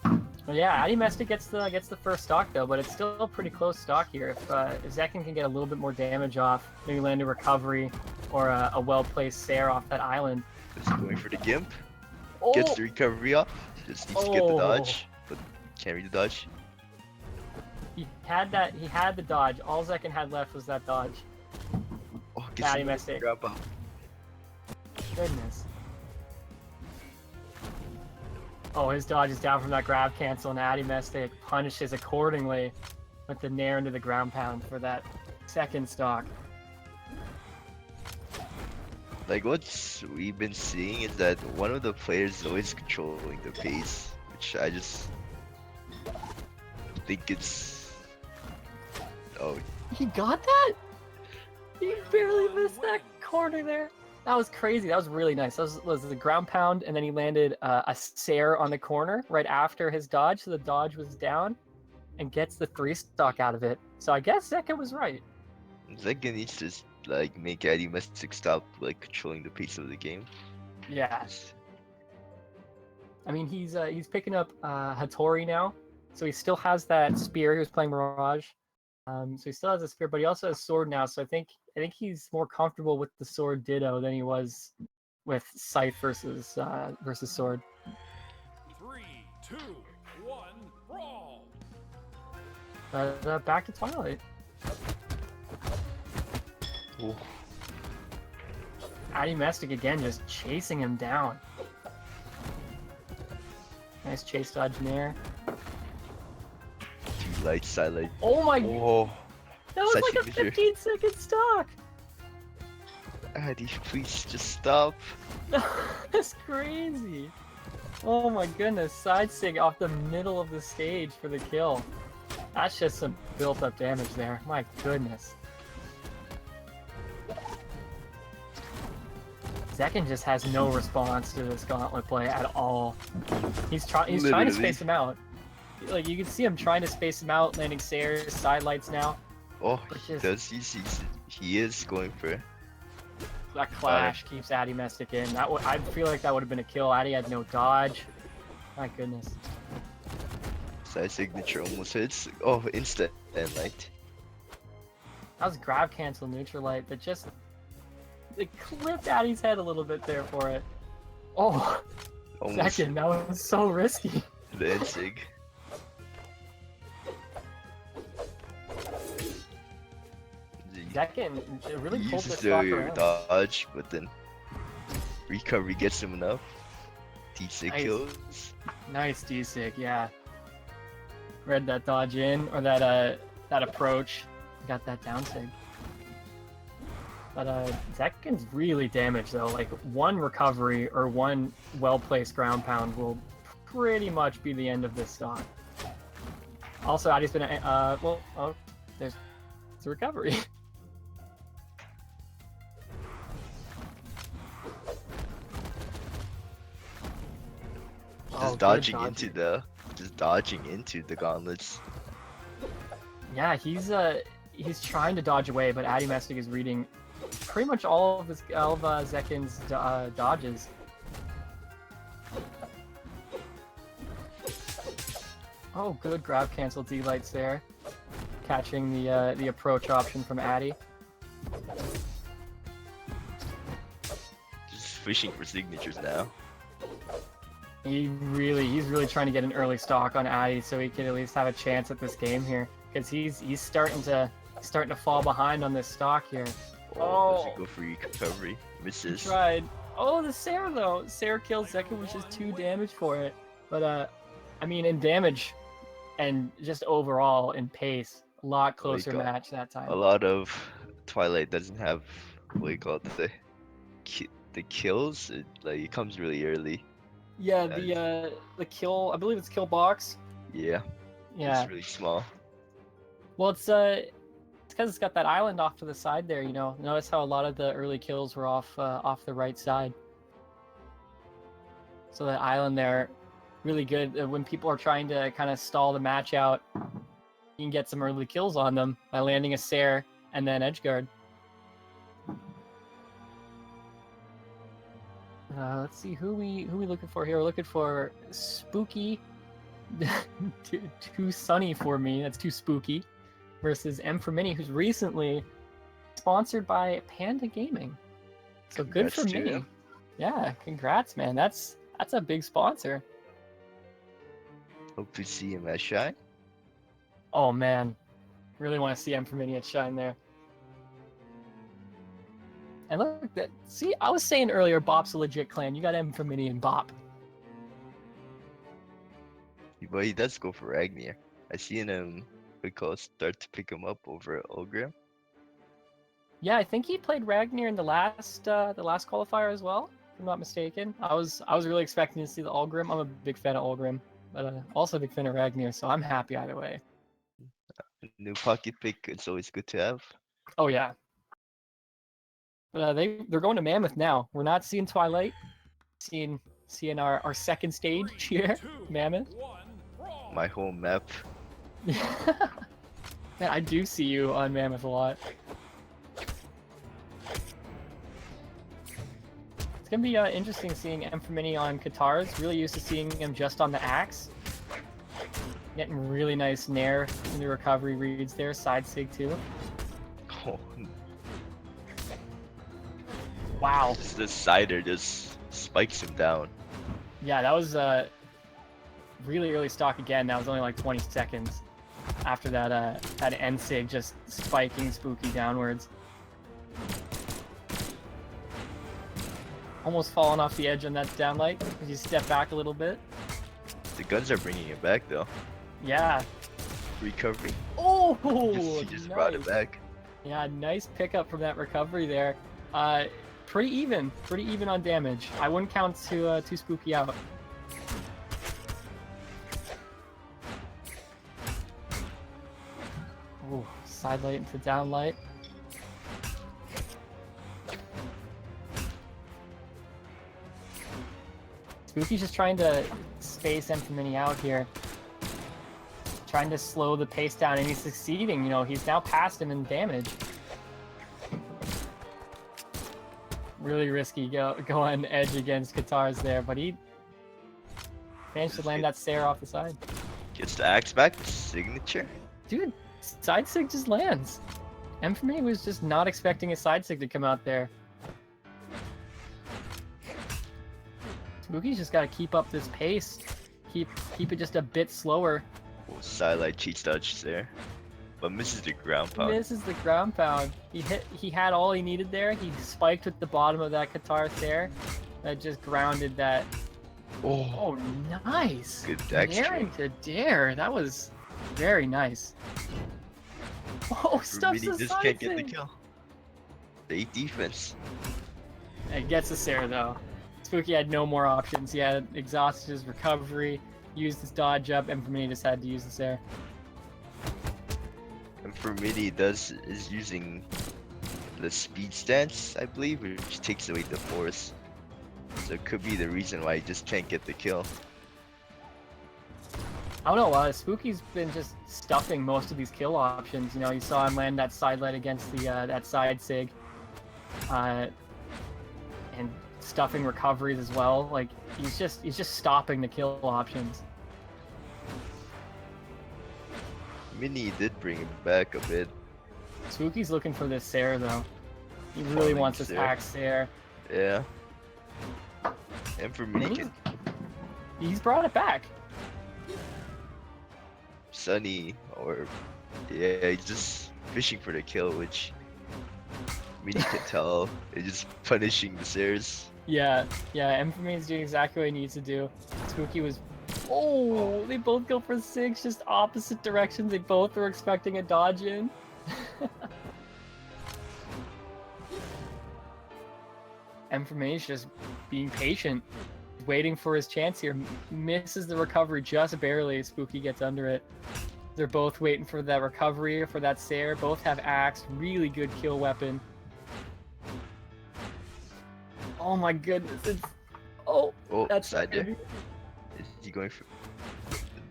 Well, yeah, Addymestic gets the first stock though, but it's still a pretty close stock here. If Zekken can get a little bit more damage off, maybe land a recovery or a well-placed Sair off that island. Just going for the gimp. Oh! Gets the recovery off. Just needs to get the Oh. dodge, but can't read the dodge. He had that. He had the dodge. All Zekken had left was that dodge. Oh, gets the Addymestic. grab up. Goodness. Oh, his dodge is down from that grab cancel, and Addymestic punishes accordingly with the nair into the ground pound for that second stock. Like what's we've been seeing is that one of the players is always controlling the pace, which I just think it's. Oh, He got that? He barely missed that corner there. That was crazy. That was really nice. That was the ground pound, and then he landed a Sair on the corner right after his dodge, so the dodge was down, and gets the 3-stock out of it. So I guess Zekken was right. Zekken needs to like make Addymestic stop like controlling the pace of the game. Yeah. I mean, he's picking up Hattori now, so he still has that spear. He was playing Mirage, so he still has a spear, but he also has sword now. So I think he's more comfortable with the sword Ditto than he was with Scythe versus sword. 3, 2, 1, brawl! Back to Twilight. Oh, Addymestic again, just chasing him down. Nice chase dodge in there. two light, side light. Oh my! Oh, That was such like a signature. 15-second stock. Addy, please just stop. That's crazy. Oh my goodness, side sig off the middle of the stage for the kill. That's just some built up damage there. My goodness. Zekken just has no response to this gauntlet play at all. He's trying to Literally. space him out. Like you can see him trying to space him out, landing Sairs, side lights now. Oh, Which he is- does. He is going for it. That clash keeps Addymestic in. I feel like that would have been a kill. Addy had no dodge. My goodness. Side signature almost hits. Oh, instant and light. That was grab cancel neutral light, but just it clipped Addy's head a little bit there for it. Oh, Almost Zekken, that was so risky. the end sig. Zekken really He pulled uses this stock the around. dodge, but then recovery gets him enough. D6 Nice. kills. Nice D-Sig, yeah. Read that dodge in, or that approach. Got that down sig. But Zekken's really damaged though. Like one recovery or one well-placed ground pound will pretty much be the end of this stock. Also, Addy's been there's a recovery. Oh, good Just dodging into the gauntlets. Yeah, he's trying to dodge away, but Addymestic is reading pretty much all of Zekken's dodges. Oh, good grab cancel D-lights there, catching the approach option from Addy. Just fishing for signatures now. He's really trying to get an early stock on Addy so he can at least have a chance at this game here, because he's starting to fall behind on this stock here. Oh, does he go for recovery? Misses. Tried. Oh, the Sair though. Sair kills Zekken, which is 2 damage for it. But I mean, in damage and just overall in pace, a lot closer Like, match that time. A lot of Twilight doesn't have what do you call it, the kills. It comes really early. Yeah, the kill. I believe it's kill box. Yeah. Yeah. It's really small. Well, it's because it's got that island off to the side there. You know, notice how a lot of the early kills were off the right side. So that island there, really good when people are trying to kind of stall the match out. You can get some early kills on them by landing a Sair and then edgeguard. Let's see who we looking for here. We're looking for Spooky. too sunny for me. That's too spooky. Versus M for Mini, who's recently sponsored by Pnda Gaming. So good for Congrats to me. him. Yeah, congrats, man. That's a big sponsor. Hope to see him at Shine. Oh man, really want to see M for Mini at Shine there. And look, see, I was saying earlier, Bop's a legit clan. You got M for Mini and Bop. But he does go for Ragnar. I seen him start to pick him up over at Ulgrim. Yeah, I think he played Ragnar in the last qualifier as well, if I'm not mistaken. I was really expecting to see the Ulgrim. I'm a big fan of Ulgrim, but also a big fan of Ragnar, so I'm happy either way. New pocket pick, it's always good to have. Oh yeah. But they're going to Mammoth now. We're not seeing Twilight. Seeing our second stage here, Mammoth. My home map. Man, I do see you on Mammoth a lot. It's gonna be interesting seeing M for Mini on Katars. Really used to seeing him just on the axe. Getting really nice nair in the recovery reads there. Side sig too. Oh, Wow. the cider just spikes him down. Yeah, that was really early stock again. That was only like 20 seconds after that that end sig just spiking Spooky downwards. Almost falling off the edge on that downlight. As you step back a little bit. The guns are bringing it back though. Yeah. Recovery. Oh, He just brought it nice. back. Yeah, nice pickup from that recovery there. Pretty even on damage. I wouldn't count too Spooky out. Ooh, side light into down light. Spooky's just trying to space M for Mini out here. Trying to slow the pace down, and he's succeeding. You know, he's now past him in damage. Really risky go on edge against Katars there, but he managed to land that Sarah off the side. Gets the axe back, signature. Dude, side sig just lands. M for Mini was just not expecting a side sig to come out there. Spooky's just got to keep up this pace. Keep it just a bit slower. Oh, sidelight cheats dodge there, but misses the ground pound. Misses the ground pound. He had all he needed there. He spiked with the bottom of that Qatar there. That just grounded that. Oh, nice. Good deck Daring to dare. That was very nice. Oh, stuffs the just side can't get the sig. kill. The 8 defense. It gets the Sarah though. Spooky had no more options. He had exhausted his recovery, used his dodge up, and for me just had to use the Sarah. And for Midi is using the speed stance, I believe, which takes away the force. So it could be the reason why he just can't get the kill. I don't know, Spooky's been just stuffing most of these kill options. You know, you saw him land that side light against the that side sig. And stuffing recoveries as well. Like he's just stopping the kill options. Mini did bring him back a bit. Spooky's looking for this Sarah though. He really Falling wants this Sarah. axe there. Yeah. And for Mini can He's brought it back. Sunny or yeah, he's just fishing for the kill, which Mini can tell. It's just punishing the Sares. Yeah, M for me is doing exactly what he needs to do. Spooky was... Oh, they both go for 6, just opposite directions. They both were expecting a dodge in. M for me is just being patient, waiting for his chance here. Misses the recovery just barely. Spooky gets under it. They're both waiting for that recovery, for that Sarah. Both have axe, really good kill weapon. Oh my goodness, it's... Oh, that's side there. Is he going for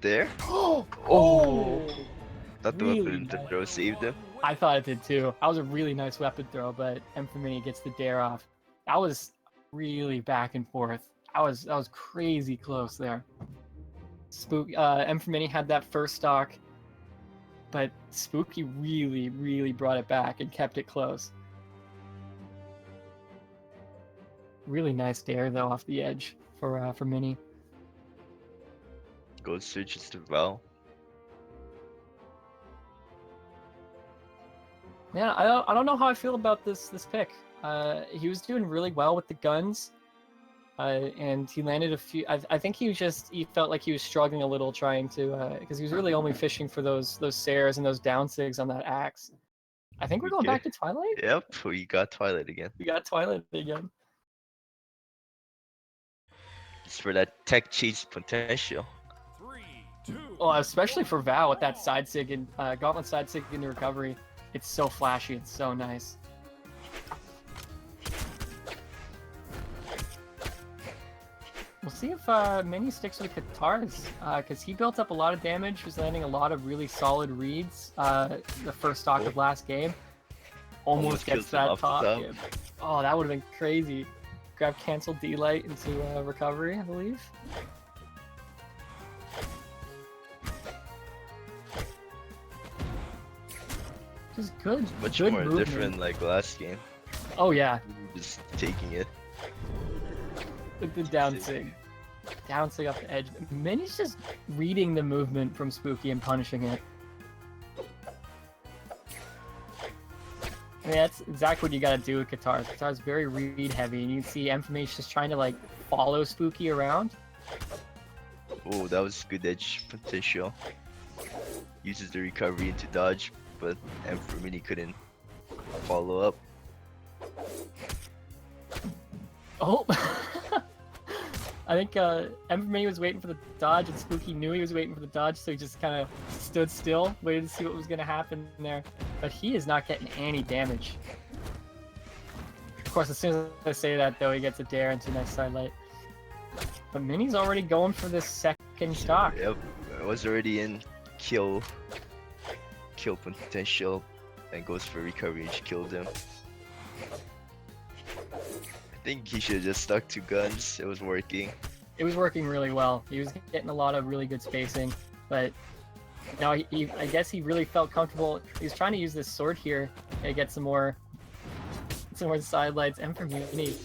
there? Oh! Thought the Really weapon to nice. throw saved him. I thought it did too. That was a really nice weapon throw, but M for Mini gets the dare off. That was really back and forth. That was crazy close there. M for Mini had that first stock, but Spooky really brought it back and kept it close. Really nice dare though off the edge for Mini. Goes searches to Val. Yeah, I don't know how I feel about this pick. He was doing really well with the guns, and he landed a few. I think he felt like he was struggling a little trying to because he was really only fishing for those Sares and those down sigs on that axe. I think we're going back to Twilight. Yep, we got Twilight again. We got Twilight again. It's for that tech chase potential. 3, 2. Oh, especially for Val with that side sig and Gauntlet side sig into recovery. It's so flashy. It's so nice. We'll see if Mini sticks with Katars, because he built up a lot of damage, was landing a lot of really solid reads the first stock of last game. Almost gets that top. Oh, that would have been crazy. Grab cancel D-Light into recovery, I believe. Just good. Much good more movement. different like last game. Oh yeah. Just taking it. With the down sig. Down sig off the edge. Mini's just reading the movement from Spooky and punishing it. I mean, that's exactly what you gotta do with Katars. Katar's very read heavy, and you can see Infamation just trying to like follow Spooky around. Oh, that was good edge potential. Uses the recovery into dodge, but M for Mini couldn't follow up. Oh! I think M for Mini was waiting for the dodge, and Spooky knew he was waiting for the dodge, so he just kind of stood still, waited to see what was going to happen there. But he is not getting any damage. Of course, as soon as I say that, though, he gets a dare into a nice sidelight. But Mini's already going for this second stock. Yep, I was already in kill potential, and goes for recovery and she killed him. I think he should have just stuck to guns. It was working. It was working really well. He was getting a lot of really good spacing, but now I guess he really felt comfortable. He was trying to use this sword here and get some more sidelights. And for Mini,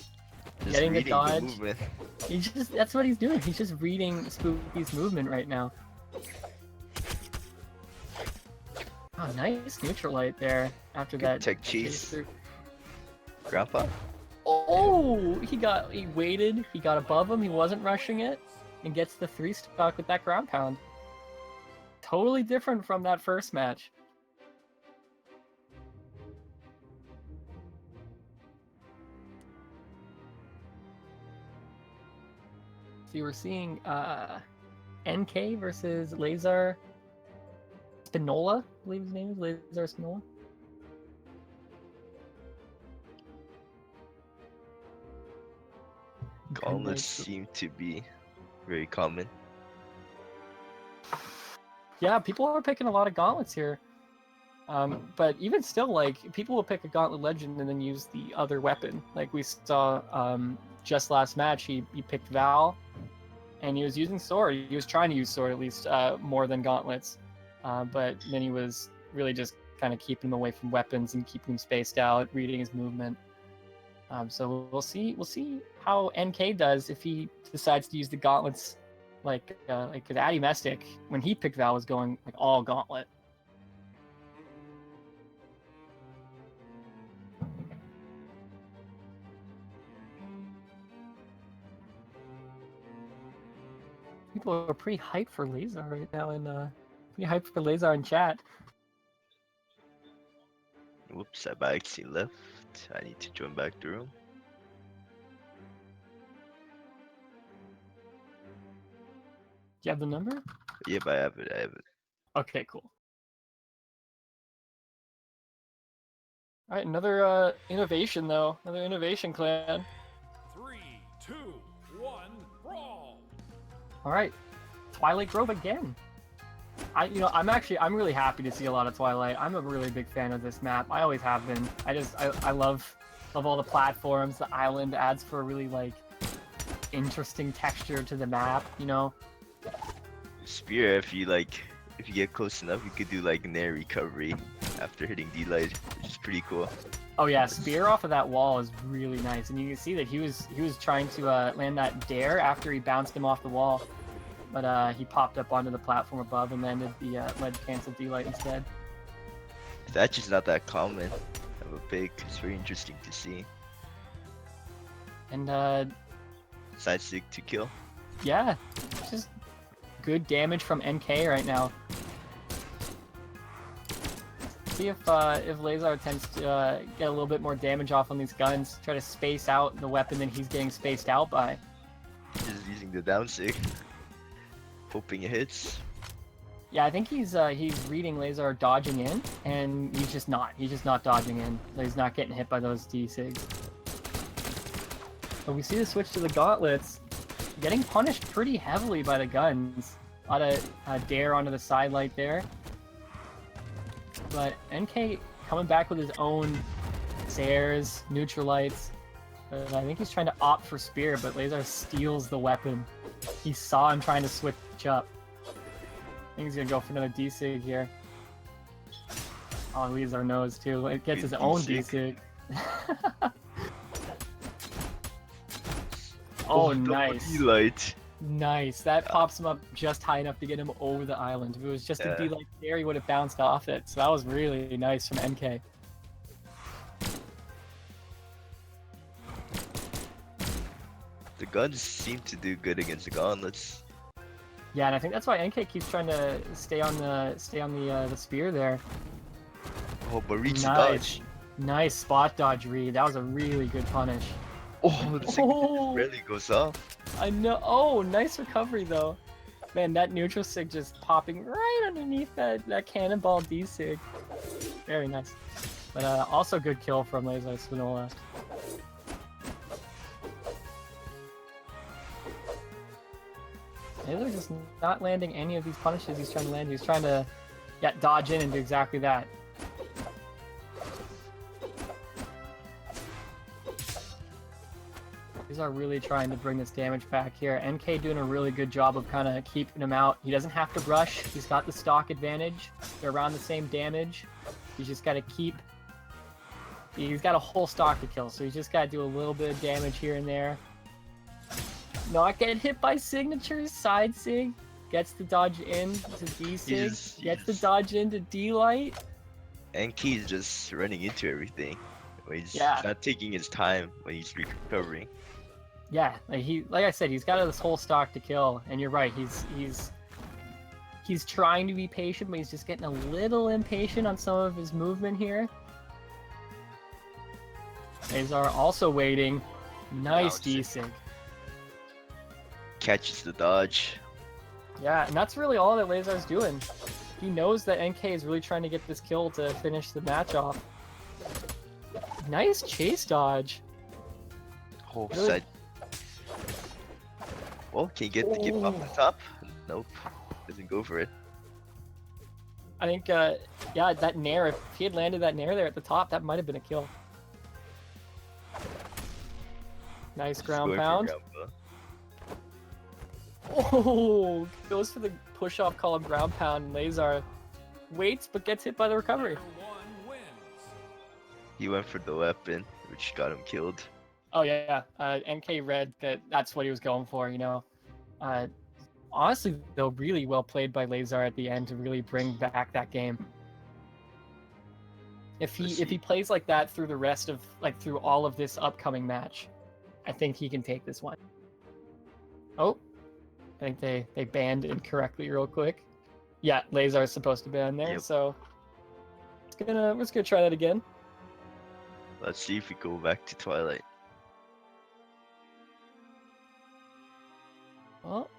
getting the dodge. That's what he's doing. He's just reading Spooky's movement right now. Oh, nice neutral light there after Good that. tech chase. Grandpa? Oh, he waited, he got above him, he wasn't rushing it, and gets the 3 stock with that ground pound. Totally different from that first match. So you were seeing NK versus Lazar Spinola, I believe his name is Lazar Spinola. Gauntlets seem to be very common. Yeah, people are picking a lot of gauntlets here. But even still, like, people will pick a gauntlet legend and then use the other weapon. Like we saw just last match, he picked Val, and he was using sword. He was trying to use sword at least more than gauntlets. But then he was really just kind of keeping him away from weapons and keeping him spaced out, reading his movement. So we'll see how NK does if he decides to use the gauntlets, like because Addymestic, when he picked Val, was going like all gauntlet. People are pretty hyped for Lazar right now, and pretty hyped for Lazar in chat. Whoops, I by accident left. I need to join back the room. Do you have the number? Yep, I have it. Okay, cool. All right, another innovation though. Another innovation clan. 3, 2, 1, brawl! All right, Twilight Grove again. I'm really happy to see a lot of Twilight. I'm a really big fan of this map. I always have been. I love Love all the platforms. The island adds for a really like interesting texture to the map. You know. Spear, if you get close enough, you could do like nair recovery after hitting D-Light, which is pretty cool. Oh yeah, spear off of that wall is really nice, and you can see that he was trying to land that dare after he bounced him off the wall, but he popped up onto the platform above and landed the lead cancel D-Light instead. It's actually not that common of a pick. It's very interesting to see. And Side stick to kill. yeah, just good damage from NK right now. See if Lazar tends to get a little bit more damage off on these guns, try to space out the weapon that he's getting spaced out by. Just using the down stick, hoping it hits. Yeah, I think he's reading Lazar dodging in, and he's just not dodging in. He's not getting hit by those D-Sigs. But we see the switch to the gauntlets, getting punished pretty heavily by the guns. A lot of dare onto the sidelight there. But NK coming back with his own Sares, Neutralites. But I think he's trying to opt for Spear, but Lazar steals the weapon. He saw him trying to switch up. I think he's gonna go for another D-Sig here. Oh, Lazar knows too. It gets his own D-Sig. Oh, nice. D-Light. Nice. That pops him up just high enough to get him over the island. If it was just a D-Light there, he would have bounced off it. So that was really nice from NK. The guns seem to do good against the gauntlets. Yeah, and I think that's why NK keeps trying to stay on the spear there. Oh, but reach the Nice. dodge. Nice spot dodge read. That was a really good punish. Oh, the signature rarely goes off. I know. Oh, nice recovery though. Man, that neutral sig just popping right underneath that cannonball D-Sig. Very nice. But also good kill from Lazar Spinola. Lazar just not landing any of these punishes he's trying to land. He's trying to dodge in and do exactly that. These are really trying to bring this damage back here. NK doing a really good job of kind of keeping him out. He doesn't have to rush. He's got the stock advantage. They're around the same damage. He's just got to keep... He's got a whole stock to kill, so he's just got to do a little bit of damage here and there. Not getting hit by signatures. Side sig. Gets the dodge in to D-Sig. Gets the dodge into D-Light. NK's just running into everything. He's Yeah. not taking his time when he's recovering. Yeah, like I said, he's got this whole stock to kill, and you're right. He's trying to be patient, but he's just getting a little impatient on some of his movement here. Lazar also waiting. Nice D-Sig. Catches the dodge. Yeah, and that's really all that Lazar's doing. He knows that NK is really trying to get this kill to finish the match off. Nice chase dodge. Oh, Really? side. Well, can you get the gift off the top? Nope. Doesn't go for it. I think, yeah, that nair, if he had landed that nair there at the top, that might have been a kill. Nice Just ground going for pound. ground pound. Oh, goes for the push-off column ground pound. Lazar waits, but gets hit by the recovery. One wins. He went for the weapon, which got him killed. Oh yeah, NK read that's what he was going for, you know. Honestly, though, really well played by Lazar at the end to really bring back that game. If he plays like that through the rest of through all of this upcoming match, I think he can take this one. Oh, I think they banned incorrectly real quick. Yeah, Lazar is supposed to ban there, Yep. so we're just gonna try that again. Let's see if we go back to Twilight. Well,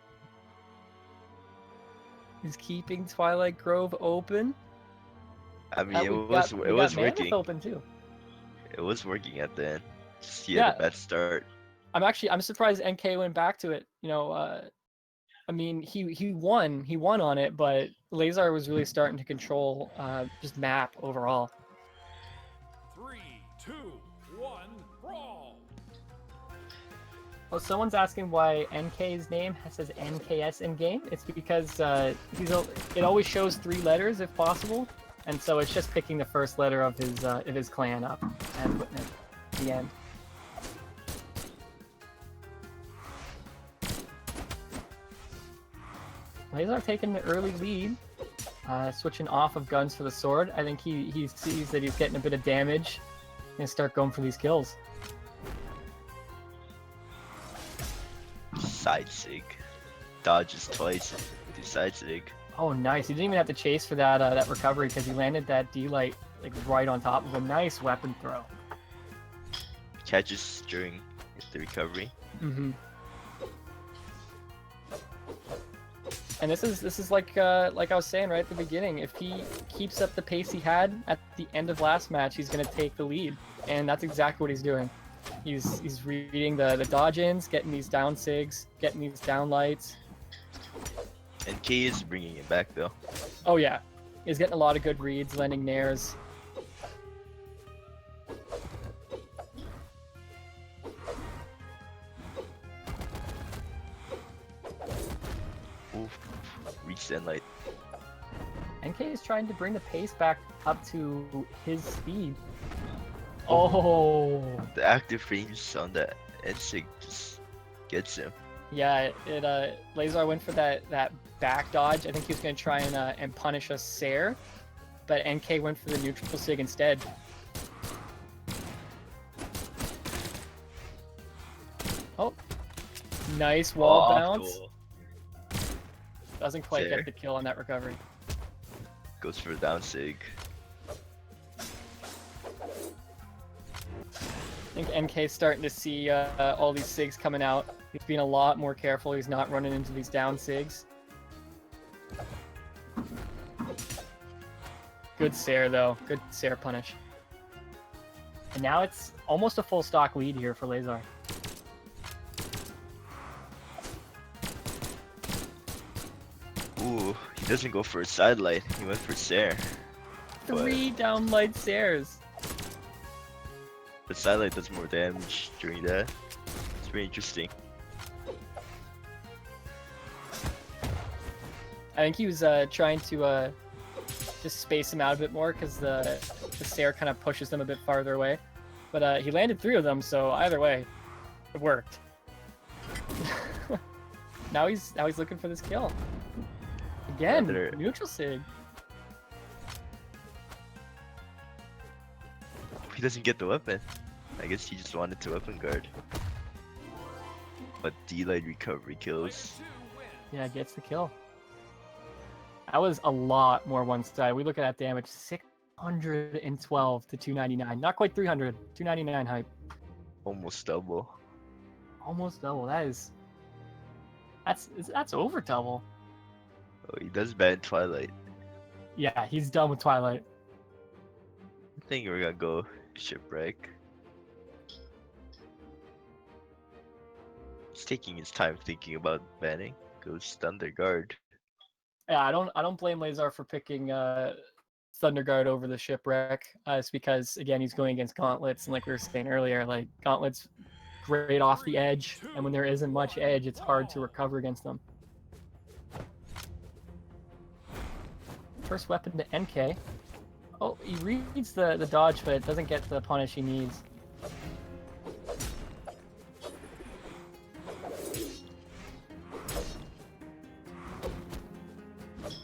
he's keeping Twilight Grove open. I mean, it We was got Mammoth working. open too. It was working at the end. Just he Yeah. had a bad start. I'm surprised NK went back to it. You know, I mean, he won on it, but Lazar was really starting to control just map overall. 3, 2, 1, Oh, someone's asking why NK's name says NKS in game. It's because it always shows 3 letters if possible, and so it's just picking the first letter of his clan up and putting it at the end. Lazar taking the early lead, switching off of guns for the sword. I think he sees that he's getting a bit of damage and start going for these kills. Side sig. Dodges twice with his side sig. Oh, nice. He didn't even have to chase for that that recovery because he landed that D-light like right on top of a nice weapon throw. Catches during the recovery. Mm-hmm. And this is like I was saying right at the beginning. If he keeps up the pace he had at the end of last match, he's gonna take the lead, and that's exactly what he's doing. He's reading the dodge-ins, getting these down sigs, getting these down lights. And K is bringing it back though. Oh yeah, he's getting a lot of good reads, landing nairs. Oof. Reach that light. NK is trying to bring the pace back up to his speed. Oh. The active frames on that N-Sig just gets him. Yeah, Lazar went for that back dodge. I think he was going to try and punish a Sair, but NK went for the neutral sig instead. Oh, nice wall bounce. Cool. Doesn't quite Sair get the kill on that recovery. Goes for a down sig. I think NK's starting to see all these sigs coming out. He's being a lot more careful. He's not running into these down sigs. Good Sair though. Good Sair punish. And now it's almost a full stock lead here for Lazar. Ooh, he doesn't go for a side light. He went for Sair. 3 down light Sairs. The side light does more damage during that. It's very interesting. I think he was trying to just space him out a bit more because the Sair kind of pushes them a bit farther away. But he landed 3 of them, so either way, it worked. now he's looking for this kill. Again, neutral sig. He doesn't get the weapon. I guess he just wanted to weapon guard. But D-light recovery kills. Yeah, gets the kill. That was a lot more one-sided. We look at that damage, 612 to 299. Not quite 300, 299 hype. Almost double. Almost double. That's over double. Oh, he does ban Twilight. Yeah, he's done with Twilight. I think we're gonna go Shipwreck. He's taking his time thinking about banning. Goes Thunder Guard. Yeah, I don't blame Lazar for picking Thunder Guard over the Shipwreck. It's because again he's going against Gauntlets, and like we were saying earlier, like Gauntlets great off the edge, and when there isn't much edge, it's hard to recover against them. First weapon to NK. Oh, he reads the dodge, but it doesn't get the punish he needs.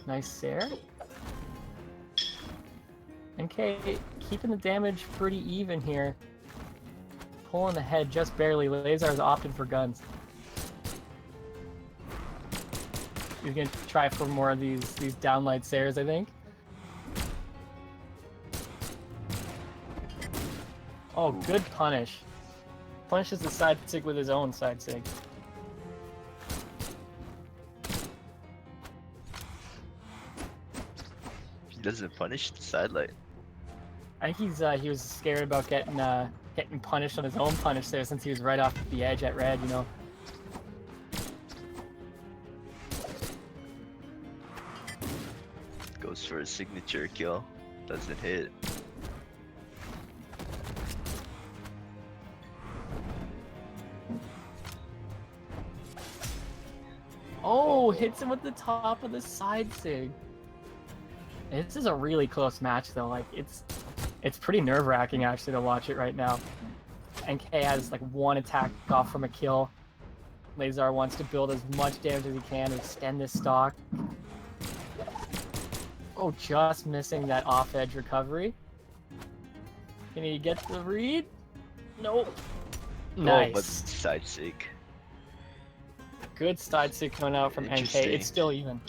Nice Sair. NK keeping the damage pretty even here. Pulling ahead just barely. Lazar's opting for guns. He's gonna try for more of these downlight Sairs, I think. Oh, good punish. Punishes the side sig with his own side sig. He doesn't punish the side light. I think he was scared about getting punished on his own punish there since he was right off the edge at red, you know. Goes for a signature kill. Doesn't hit. hits him with the top of the side sig. This is a really close match though. Like it's pretty nerve-wracking actually to watch it right now. NK has like one attack off from a kill. Lazar wants to build as much damage as he can to extend this stock. Oh, just missing that off-edge recovery. Can he get the read? Nope. Nice. Oh, but side sig. Good side sig coming out from NK. It's still even.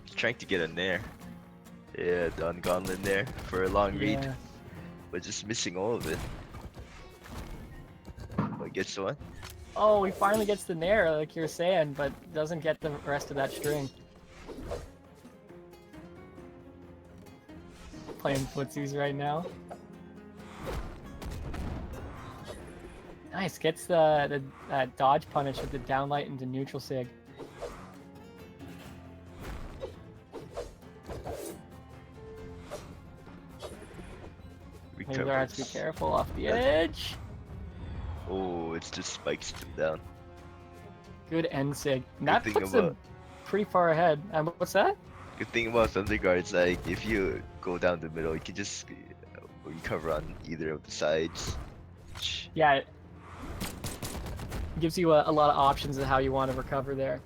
He's trying to get in there. Yeah, the ungauntlet there for a long read, but just missing all of it. But gets the one. Oh, he finally gets the nair, like you're saying, but doesn't get the rest of that string. Playing footsies right now. Nice, gets the dodge punish with the downlight into neutral sig. Maybe has to be careful off the edge. Oh, it's just spikes him down. Good end sig. That puts him pretty far ahead. What's that? Good thing about Thunder Guard's like if you go down the middle, you can just recover on either of the sides. Yeah, it gives you a lot of options of how you want to recover there.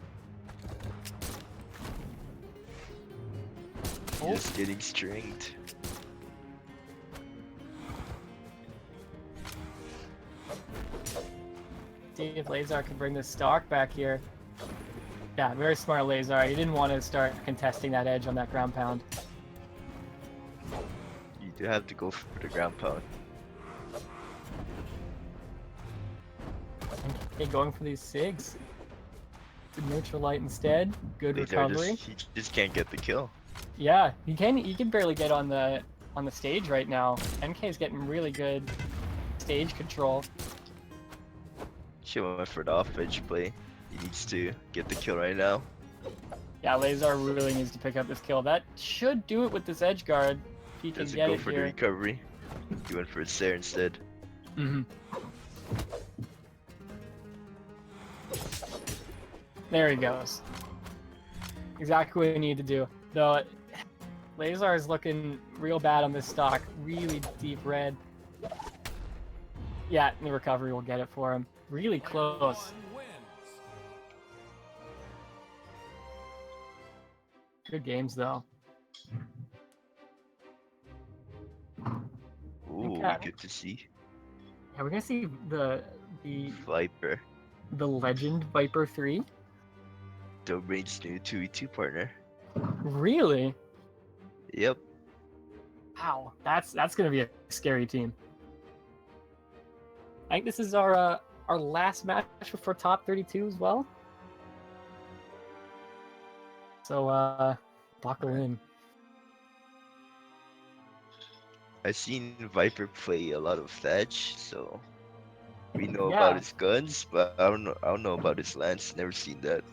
Just getting stringed. See if Lazar can bring this stock back here. Yeah, very smart Lazar. He didn't want to start contesting that edge on that ground pound. You do have to go for the ground pound. Okay, going for these sigs. To neutral light instead. Good recovery. He just can't get the kill. Yeah, he can barely get on the stage right now. MK is getting really good stage control. She went for the off-edge play. He needs to get the kill right now. Yeah, Lazar really needs to pick up this kill. That should do it with this edge guard. If he can Doesn't get go it for here. the recovery. He went for a Stayn instead. There he goes. Exactly what we need to do. Though, Lazar is looking real bad on this stock. Really deep red. Yeah, the recovery will get it for him. Really close. Good games though. Ooh, good to see. Yeah, we're gonna see the Viper. The Legend Viper 3. Dobrein's new 2v2 partner. Really? Yep. Wow, that's gonna be a scary team. I think this is our last match before top 32 as well. So buckle in. I've seen Viper play a lot of Thatch, so we know about his guns, but I don't know about his lance. Never seen that.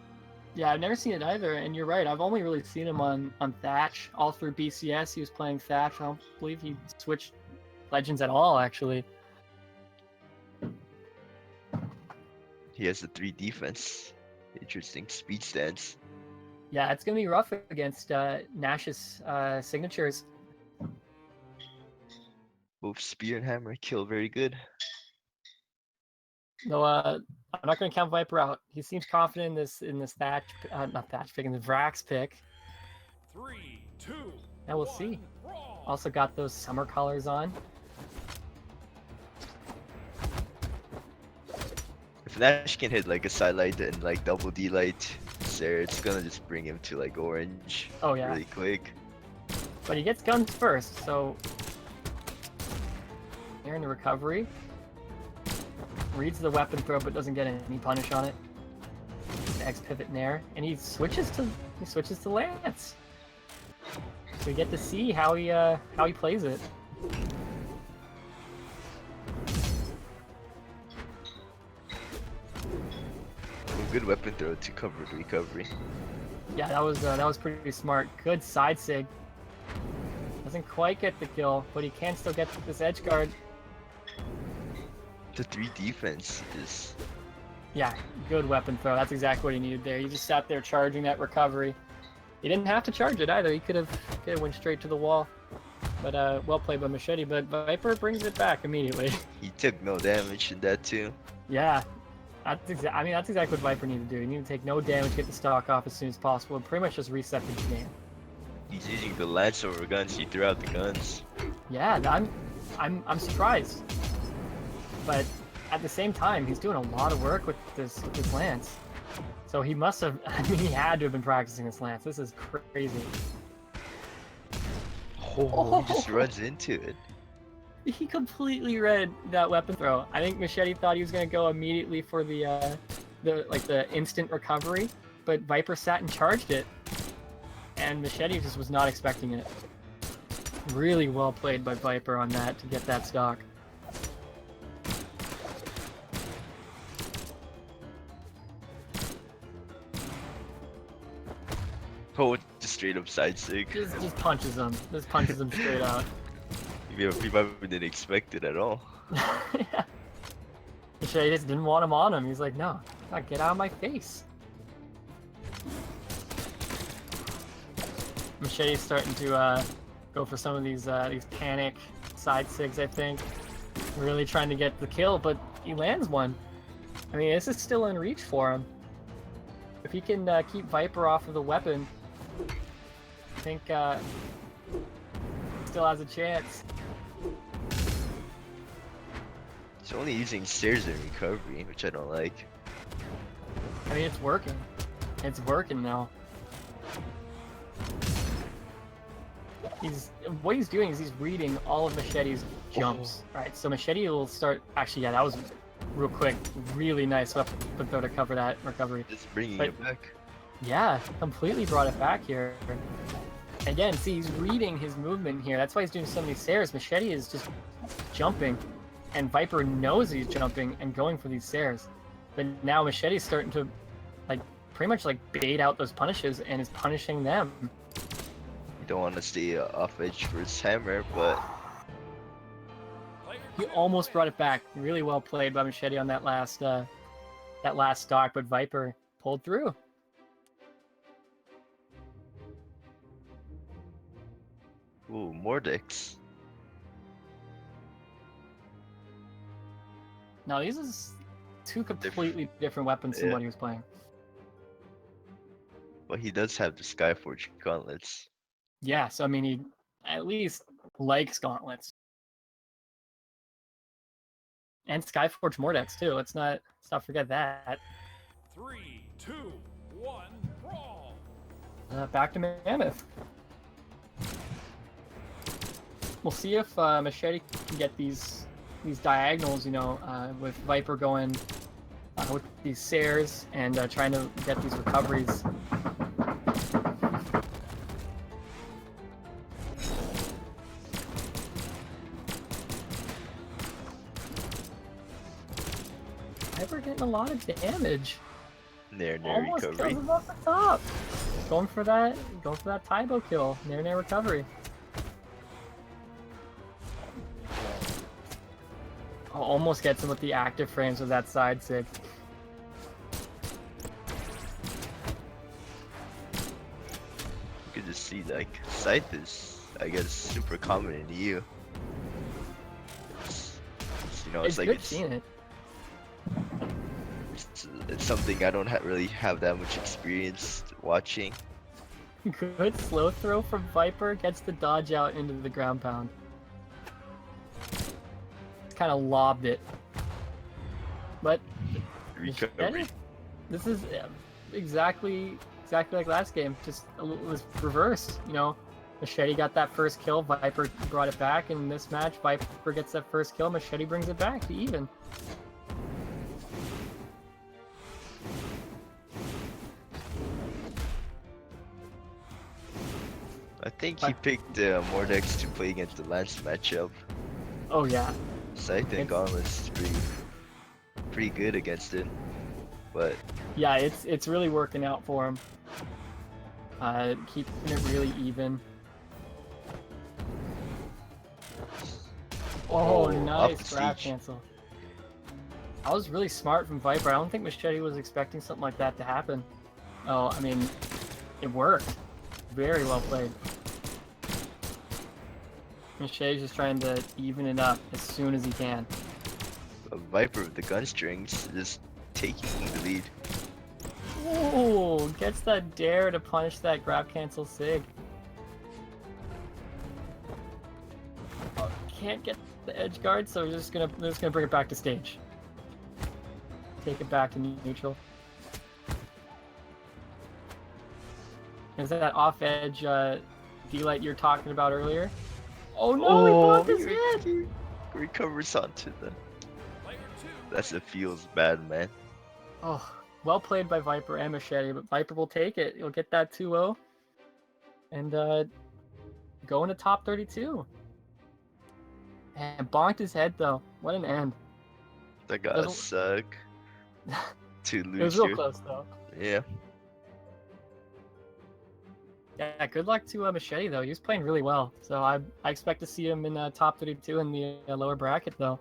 Yeah, I've never seen it either, and you're right. I've only really seen him on Thatch. All through BCS, he was playing Thatch. I don't believe he switched Legends at all, actually. He has a 3 defense. Interesting speed stance. Yeah, it's gonna be rough against Nash's signatures. Both spear and hammer kill very good. Though I'm not gonna count Viper out. He seems confident in this Thatch, not Thatch pick, in the Vrax pick. 3, 2, now we'll see. Also got those summer colors on. If Nash can hit like a side light and like double D light, it's gonna just bring him to like orange. Oh yeah. Really quick. But he gets guns first, so here in the recovery. Reads the weapon throw but doesn't get any punish on it. X pivot nair, and he switches to Lance. So we get to see how he plays it. Good weapon throw to cover the recovery. Yeah, that was pretty smart. Good side sig. Doesn't quite get the kill, but he can still get this edge guard. The 3 defense is... Yeah, good weapon throw. That's exactly what he needed there. He just sat there charging that recovery. He didn't have to charge it either. He could have went straight to the wall. But well played by Machèèèèté. But Viper brings it back immediately. He took no damage in that too. Yeah, that's exactly what Viper needed to do. He needed to take no damage, get the stock off as soon as possible, and pretty much just reset the game. He's using the lance over guns. He threw out the guns. Yeah, I'm surprised. But at the same time, he's doing a lot of work with this lance. So he must have. I mean, he had to have been practicing this lance. This is crazy. Oh, he just runs into it. He completely read that weapon throw. I think Machèèèèté thought he was gonna go immediately for the instant recovery, but Viper sat and charged it, and Machèèèèté just was not expecting it. Really well played by Viper on that to get that stock. Oh, just straight up side sig. Just punches him. Just punches him straight out. He probably didn't expect it at all. Yeah. Machèèèèté just didn't want him on him. He's like, no, get out of my face. Machèèèèté's starting to go for some of these panic side sigs, I think. Really trying to get the kill, but he lands one. I mean, this is still in reach for him. If he can keep Viper off of the weapon, I think still has a chance. He's only using stairs in recovery, which I don't like. I mean, it's working. It's working now. What he's doing is he's reading all of Machèèèté's jumps. Right, so Machèèèèté will start. Actually, yeah, that was real quick. Really nice weapon throw to cover that recovery. Just bringing it back. Yeah, completely brought it back here. Again, see, he's reading his movement here. That's why he's doing so many stairs. Machèèèèté is just jumping, and Viper knows he's jumping and going for these stairs. But now Machèèèté's starting to, pretty much bait out those punishes and is punishing them. You don't want to stay off edge for his hammer, but he almost brought it back. Really well played by Machèèèèté on that last stock, but Viper pulled through. Ooh, Mordex. Now these is 2 completely different weapons than what he was playing. But he does have the Skyforge gauntlets. Yeah, so I mean, he at least likes gauntlets. And Skyforge Mordex too. Let's not forget that. 3, 2, 1, brawl! Back to Mammoth. We'll see if Machèèèèté can get these diagonals, with Viper going with these stairs and trying to get these recoveries. Viper getting a lot of damage. Near Almost recovery. kills him off the top. Going for that Taibo kill. Near recovery. Almost gets him with the active frames with that side sig. You can just see Scythe is, I guess, super common in EU. It's good seeing it. It's something I don't really have that much experience watching. Good slow throw from Viper, gets the dodge out into the ground pound. Kind of lobbed it. But Recovery. This is exactly like last game. Just it was reversed. Machèèèèté got that first kill. Viper brought it back. In this match, Viper gets that first kill. Machèèèèté brings it back to even. I think he picked Mordex to play against the Lance matchup. Oh yeah. Scythe and Gauntlets is pretty good against it, but yeah, it's really working out for him. Keeping it really even. Oh, off nice the grab stage. cancel. That was really smart from Viper. I don't think Machèèèèté was expecting something like that to happen. Oh, I mean, it worked. Very well played. Machèèèété's just trying to even it up as soon as he can. A Viper with the gun strings just taking the lead. Ooh, gets that dare to punish that grab cancel sig. Oh, can't get the edge guard, so we're just gonna bring it back to stage. Take it back to neutral. Is that off edge D-light you're talking about earlier? Oh no, he bumped his head! He recovers onto the. Player 2. That's it feels bad, man. Oh, well played by Viper and Machèèèèté, but Viper will take it. He'll get that 2-0. And go into top 32. And bonked his head though. What an end. That gotta suck. To It was lose real here. close though. Yeah. Yeah, good luck to Machèèèèté though. He was playing really well, so I expect to see him in top 32 in the lower bracket though.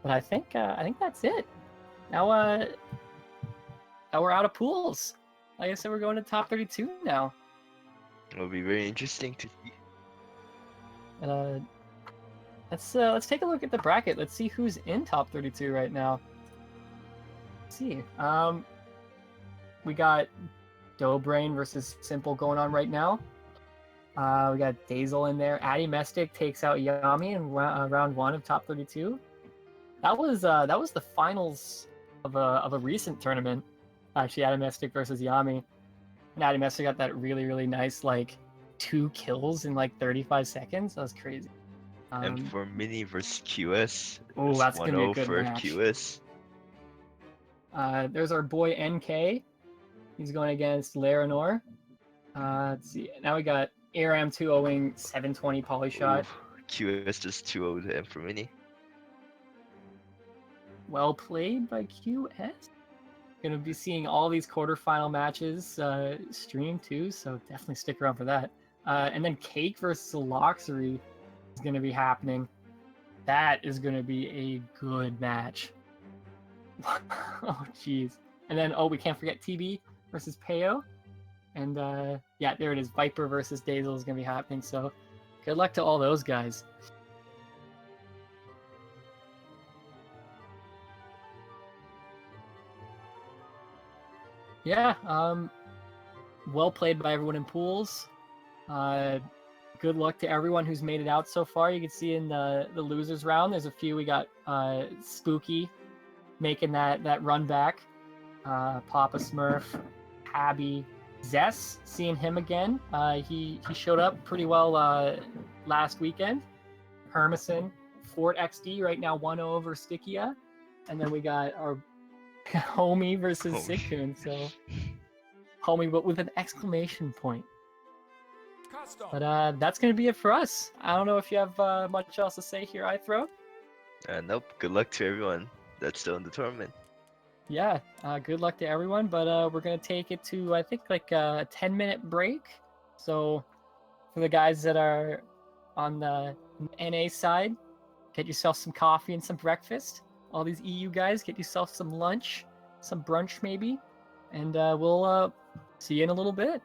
But I think that's it. Now now we're out of pools. Like I said, we're going to top 32 now. It'll be very interesting to see. Let's take a look at the bracket. Let's see who's in top 32 right now. Let's see. We got Dobrein versus Simple going on right now. We got Dazel in there. Addymestic takes out Yami in round 1 of top 32. That was the finals of a recent tournament. Actually, Addymestic versus Yami. And Addymestic got that really nice like 2 kills in like 35 seconds. That was crazy. And for Mini versus QS, Oh, it's that's gonna be a 1-0 good for match. QS. There's our boy NK. He's going against Laranor. Let's see. Now we got Eramm 2-0ing 720 poly shot. Oof, QS just 2-0 him for Mini. Well played by QS. Gonna be seeing all these quarterfinal matches streamed too, so definitely stick around for that. And then Cake versus Zeloxory is gonna be happening. That is gonna be a good match. Oh jeez. And then we can't forget TB versus Peyo. And yeah, there it is. Viper versus Dazel is gonna be happening. So good luck to all those guys. Yeah, well played by everyone in pools. Good luck to everyone who's made it out so far. You can see in the losers round, there's a few. We got Spooky making that run back. Papa Smurf, Abby, Zess, seeing him again. He showed up pretty well last weekend. Hermison, Fort XD right now 1-0 over Stickia. And then we got our Homie versus Sickun, so Homie, but with an exclamation point. Custom. But that's gonna be it for us. I don't know if you have much else to say here, iThrow. Nope. Good luck to everyone that's still in the tournament. Yeah, good luck to everyone. But we're gonna take it to I think like a 10-minute break. So for the guys that are on the NA side, get yourself some coffee and some breakfast. All these EU guys, get yourself some lunch, some brunch maybe, and we'll see you in a little bit.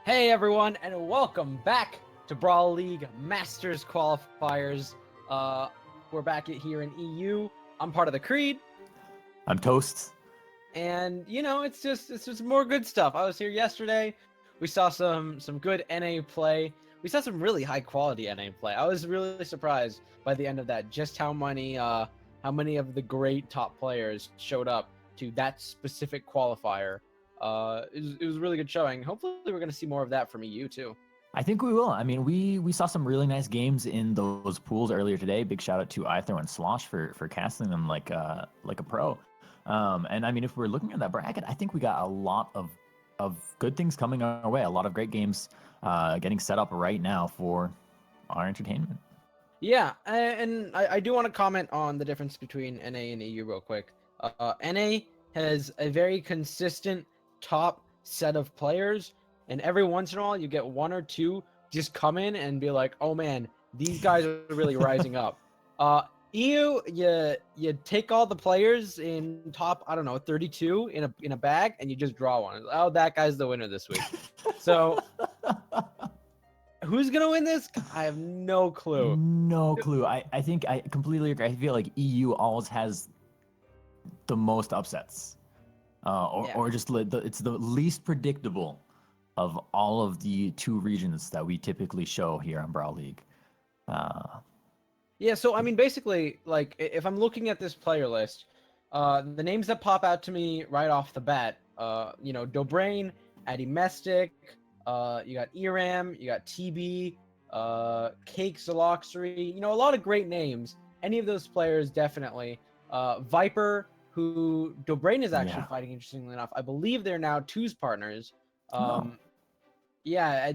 Hey everyone, and welcome back to Brawl League Masters qualifiers. We're back here in EU. I'm part of the Creed, I'm toast. and you know it's just more good stuff. I was here yesterday. We saw some good NA play. We saw some really high quality NA play. I was really surprised by the end of that, just how many of the great top players showed up to that specific qualifier. It was a really good showing. Hopefully, we're gonna see more of that from EU too. I think we will. I mean, we saw some really nice games in those pools earlier today. Big shout out to Ithro and Slosh for casting them like a pro. And I mean, if we're looking at that bracket, I think we got a lot of good things coming our way. A lot of great games getting set up right now for our entertainment. Yeah, and I do want to comment on the difference between NA and EU real quick. NA has a very consistent top set of players, and every once in a while you get one or two just come in and be like, oh man, these guys are really rising up. EU, you take all the players in top, I don't know, 32 in a bag, and you just draw one. Oh, that guy's the winner this week. So who's gonna win this? I have no clue. No clue. I think I completely agree. I feel like EU always has the most upsets, or just it's the least predictable of all of the two regions that we typically show here on Brawl League. Yeah, so I mean, basically, like if I'm looking at this player list, the names that pop out to me right off the bat, you know, Dobrein, Addymestic, you got Eramm, you got TB, Cake, Zeloxory, you know, a lot of great names. Any of those players, definitely. Viper, who Dobrein is actually fighting, interestingly enough. I believe they're now twos partners. Yeah,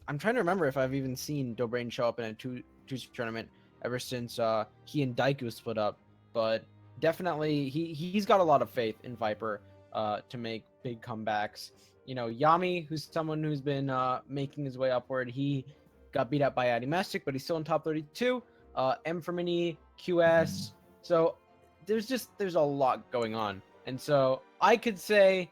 I'm trying to remember if I've even seen Dobrein show up in a twos tournament ever since he and Daiku split up. But definitely, he's got a lot of faith in Viper to make big comebacks. You know, Yami, who's someone who's been making his way upward. He got beat up by Addymestic, but he's still in top 32. M for Mini, QS. So there's a lot going on. And so I could say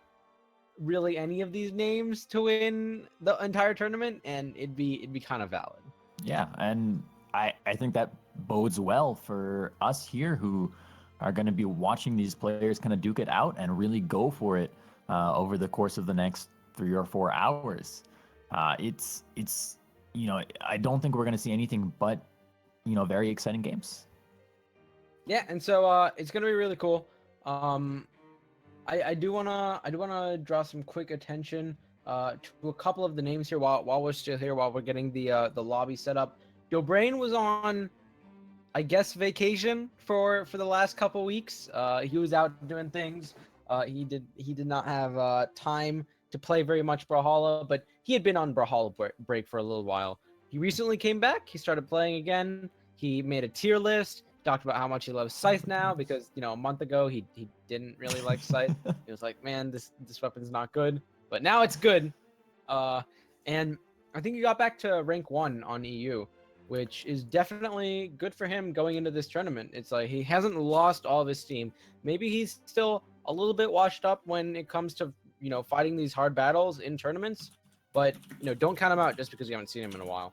really any of these names to win the entire tournament, and it'd be kind of valid. Yeah, and I think that bodes well for us here who are going to be watching these players kind of duke it out and really go for it over the course of the next 3 or 4 hours. It's you know, I don't think we're going to see anything but, you know, very exciting games. Yeah, and so it's gonna be really cool. I do wanna draw some quick attention to a couple of the names here while we're still here, while we're getting the lobby set up. Dobrein was on, I guess, vacation for the last couple weeks. He was out doing things. He did not have time to play very much Brawlhalla, but he had been on Brawlhalla break for a little while. He recently came back. He started playing again. He made a tier list. Talked about how much he loves Scythe now, because, you know, a month ago he didn't really like Scythe. He was like, man, this weapon's not good, but now it's good. And I think he got back to rank 1 on EU, which is definitely good for him going into this tournament. It's like he hasn't lost all of his steam. Maybe he's still a little bit washed up when it comes to, you know, fighting these hard battles in tournaments, but, you know, don't count him out just because you haven't seen him in a while.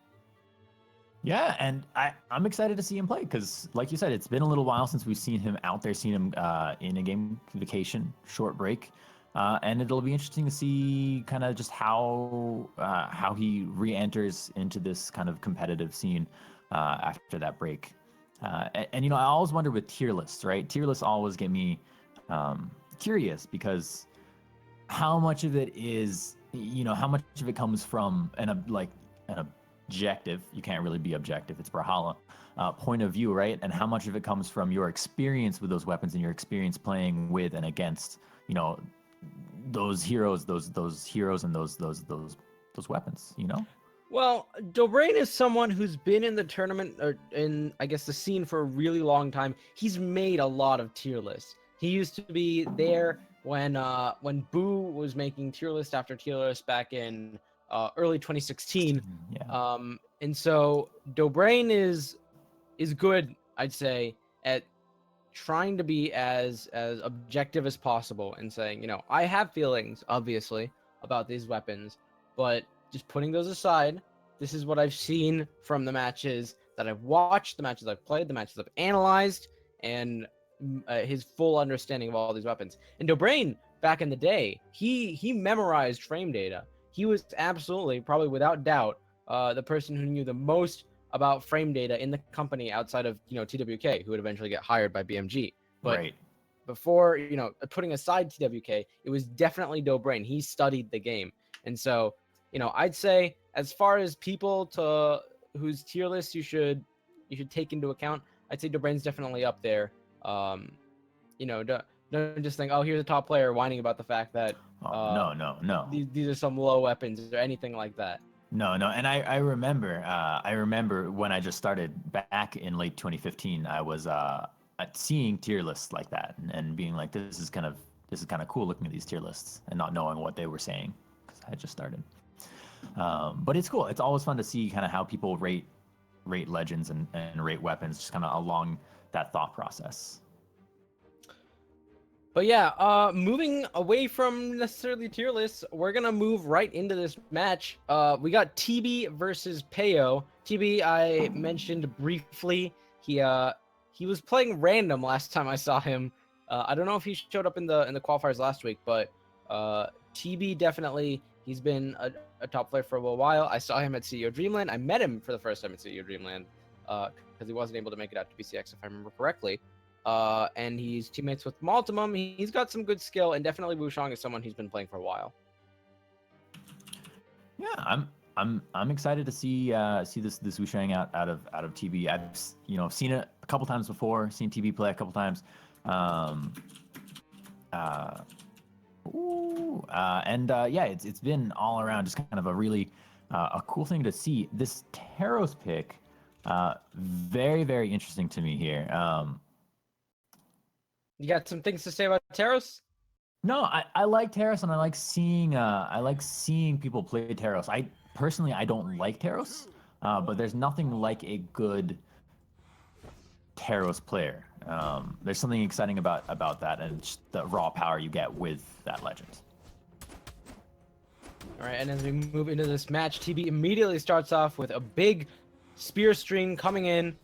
Yeah, and I'm excited to see him play because, like you said, it's been a little while since we've seen him out there, seen him in a game vacation, short break, and it'll be interesting to see kind of just how he re-enters into this kind of competitive scene after that break. And you know, I always wonder with tier lists, right? Tier lists always get me curious because how much of it is, you know, how much of it comes from an objective, you can't really be objective, it's Brawlhalla, point of view, right? And how much of it comes from your experience with those weapons and your experience playing with and against, you know, those heroes, those heroes and those weapons, you know? Well, Dobrein is someone who's been in the tournament, or in, I guess, the scene for a really long time. He's made a lot of tier lists. He used to be there when Boo was making tier list after tier list back in early 2016. Yeah. And so Dobrein is good, I'd say, at trying to be as objective as possible and saying, you know, I have feelings, obviously, about these weapons, but just putting those aside, this is what I've seen from the matches that I've watched, the matches I've played, the matches I've analyzed, and his full understanding of all these weapons. And Dobrein, back in the day, he memorized frame data. He was absolutely, probably without doubt, the person who knew the most about frame data in the company outside of, TWK, who would eventually get hired by BMG. But Right. before, putting aside TWK, it was definitely Dobrein. He studied the game. And so, I'd say as far as people whose tier list you should take into account, I'd say Dobrein's definitely up there. Don't just think, oh, here's a top player whining about the fact that No. these are some low weapons or anything like that. No, and I remember when I just started back in late 2015, I was seeing tier lists like that and being like, this is kind of cool looking at these tier lists and not knowing what they were saying because I just started. But it's cool. It's always fun to see kind of how people rate legends and rate weapons, just kind of along that thought process. But yeah, moving away from necessarily tier lists, we're gonna move right into this match. We got TB versus Peyo. TB, I mentioned briefly. He was playing random last time I saw him. I don't know if he showed up in the qualifiers last week, but TB definitely, he's been a top player for a little while. I saw him at CEO Dreamland. I met him for the first time at CEO Dreamland because he wasn't able to make it out to BCX, if I remember correctly. And he's teammates with Maltimum. He's got some good skill, and definitely Wushang is someone who's been playing for a while. Yeah, I'm excited to see this Wushang out of TB. I've seen it a couple times before, seen TB play a couple times. It's been all around just kind of a really a cool thing to see. This Taros pick, very, very interesting to me here. You got some things to say about Taros? No, I like Taros, and I like seeing people play Taros. I personally don't like Taros, but there's nothing like a good Taros player. There's something exciting about that, and just the raw power you get with that legend. All right, and as we move into this match, TB immediately starts off with a big spear string coming in.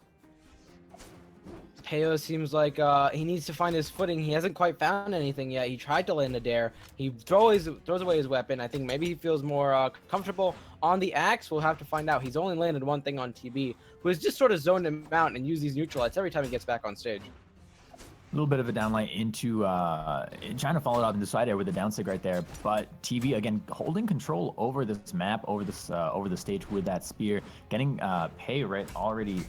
Peyo seems like he needs to find his footing. He hasn't quite found anything yet. He tried to land a dare. He throws away his weapon. I think maybe he feels more comfortable on the axe. We'll have to find out. He's only landed one thing on TB, who has just sort of zoned him out and used these neutral lights every time he gets back on stage. A little bit of a downlight into trying to follow it up into side air with the down sig right there, but TB again holding control over this map, over the stage with that spear, getting Peyo right already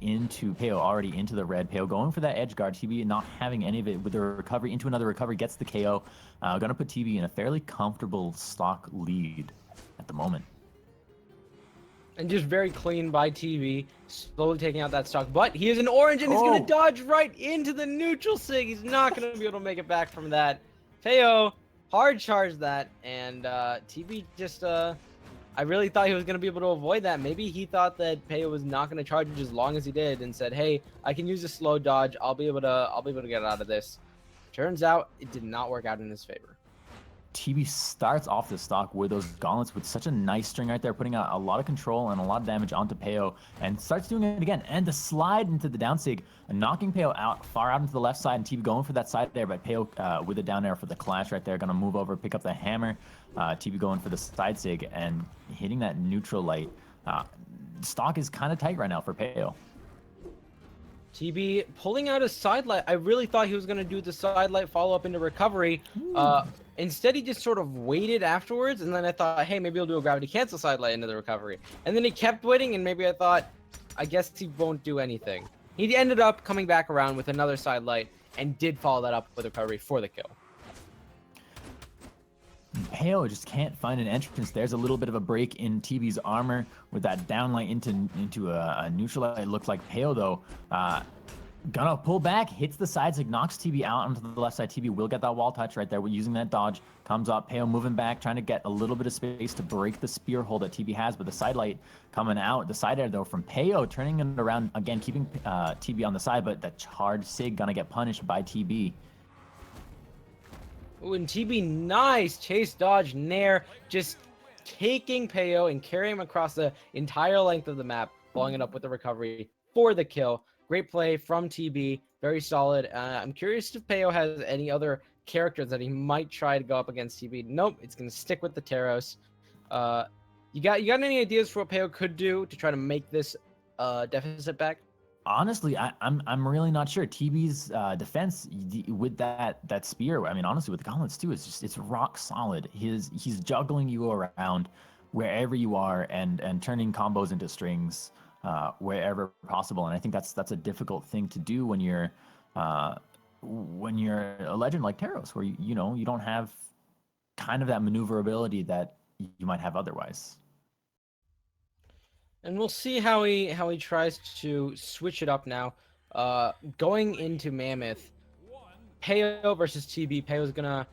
into the red. Peyo going for that edge guard. TB not having any of it with the recovery into another recovery, gets the KO. Gonna put TB in a fairly comfortable stock lead at the moment. And just very clean by TB, slowly taking out that stock. But he is an orange, and he's going to dodge right into the neutral sig. He's not going to be able to make it back from that. Peyo hard charged that, and TB just, I really thought he was going to be able to avoid that. Maybe he thought that Peyo was not going to charge as long as he did, and said, "Hey, I can use a slow dodge. I'll be able to get out of this." Turns out it did not work out in his favor. TB starts off the stock with those gauntlets with such a nice string right there, putting out a lot of control and a lot of damage onto Peyo, and starts doing it again. And the slide into the down sig, knocking Peyo out, far out into the left side, and TB going for that side there, but Peyo with the down air for the clash right there, gonna move over, pick up the hammer. TB going for the side sig and hitting that neutral light. Stock is kind of tight right now for Peyo. TB pulling out a side light. I really thought he was going to do the side light follow up into recovery. Instead, he just sort of waited afterwards, and then I thought, hey, maybe he'll do a gravity cancel side light into the recovery. And then he kept waiting, and maybe I thought, I guess he won't do anything. He ended up coming back around with another side light and did follow that up with recovery for the kill. Peyo just can't find an entrance. There's a little bit of a break in TB's armor with that downlight into a neutral light. It looked like Peyo, though, gonna pull back, hits the sides, like knocks TB out onto the left side. TB will get that wall touch right there. We're using that dodge. Comes up, Peyo moving back, trying to get a little bit of space to break the spear hold that TB has, but the side light coming out. The side air, though, from Peyo, turning it around again, keeping TB on the side, but the charged sig gonna get punished by TB. Ooh, and TB, nice chase dodge nair, just taking Peyo and carrying him across the entire length of the map, following it up with the recovery for the kill. Great play from TB, very solid. I'm curious if Peyo has any other characters that he might try to go up against TB. Nope, it's gonna stick with the Taros. You got any ideas for what Peyo could do to try to make this deficit back? Honestly, I'm really not sure. TB's defense with that spear, I mean, honestly, with the gauntlets too, it's rock solid. He's juggling you around wherever you are and turning combos into strings wherever possible. And I think that's a difficult thing to do when you're a legend like Taros, where you don't have kind of that maneuverability that you might have otherwise. And we'll see how he tries to switch it up now. Going into Mammoth, Peyo versus TB. Peyo's gonna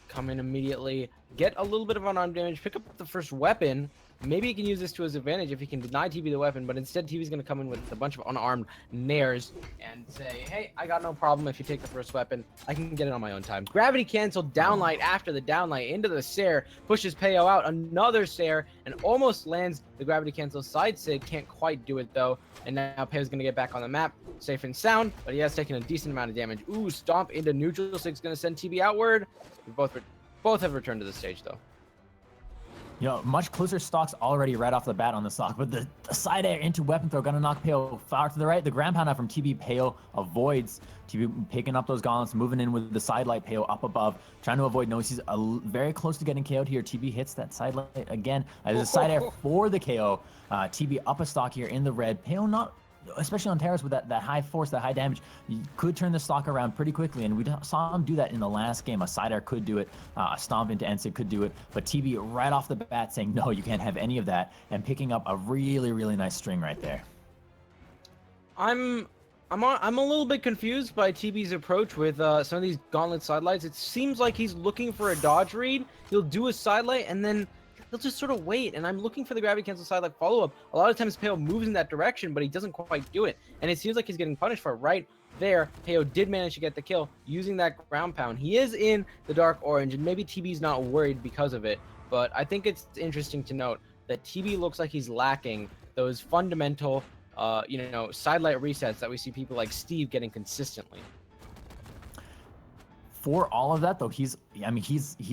come in immediately, get a little bit of unarmed damage, pick up the first weapon. Maybe he can use this to his advantage if he can deny TB the weapon, but instead TB's going to come in with a bunch of unarmed nairs and say, hey, I got no problem if you take the first weapon. I can get it on my own time. Gravity cancel, downlight after the downlight into the Sair, pushes Peyo out, another Sair, and almost lands the gravity cancel side sig. Can't quite do it though, and now Peyo's going to get back on the map, safe and sound, but he has taken a decent amount of damage. Ooh, stomp into neutral, sig's going to send TB outward. Both have returned to the stage though. Much closer stocks already right off the bat on the stock, but the side air into weapon throw gonna knock Peyo far to the right. The ground pound out from TB. Peyo avoids. TB picking up those gauntlets, moving in with the side light. Peyo up above, trying to avoid. No, he's very close to getting KO'd here. TB hits that side light again. There's a side air for the KO. TB up a stock here in the red. Peyo not, especially on Taros with that high force, that high damage, you could turn the stock around pretty quickly, and we saw him do that in the last game. A side air could do it, a stomp into Ensig could do it, but TB right off the bat saying, no, you can't have any of that, and picking up a really, really nice string right there. I'm a little bit confused by TB's approach with some of these gauntlet sidelights. It seems like he's looking for a dodge read. He'll do a sidelight, and then he'll just sort of wait, and I'm looking for the gravity cancel side like follow-up. A lot of times Peyo moves in that direction, but he doesn't quite do it, and it seems like he's getting punished for it. Right there, Peyo did manage to get the kill using that ground pound. He is in the dark orange, and maybe TB's not worried because of it, but I think it's interesting to note that TB looks like he's lacking those fundamental sidelight resets that we see people like Steve getting consistently. For all of that, though, he's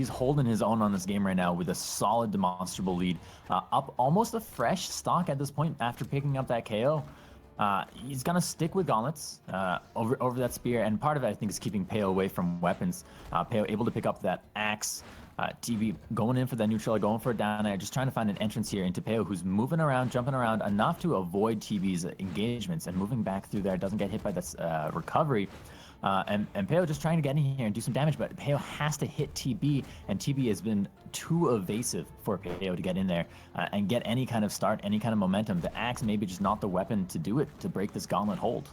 holding his own on this game right now with a solid demonstrable lead. Up almost a fresh stock at this point after picking up that KO. He's going to stick with gauntlets over that spear, and part of it, I think, is keeping Peyo away from weapons. Peyo able to pick up that axe. TB going in for that neutral, going for a down air, just trying to find an entrance here into Peyo, who's moving around, jumping around enough to avoid TB's engagements and moving back through there. Doesn't get hit by this recovery. And Peyo just trying to get in here and do some damage, but Peyo has to hit TB, and TB has been too evasive for Peyo to get in there and get any kind of start, any kind of momentum. The axe maybe just not the weapon to do it, to break this gauntlet hold.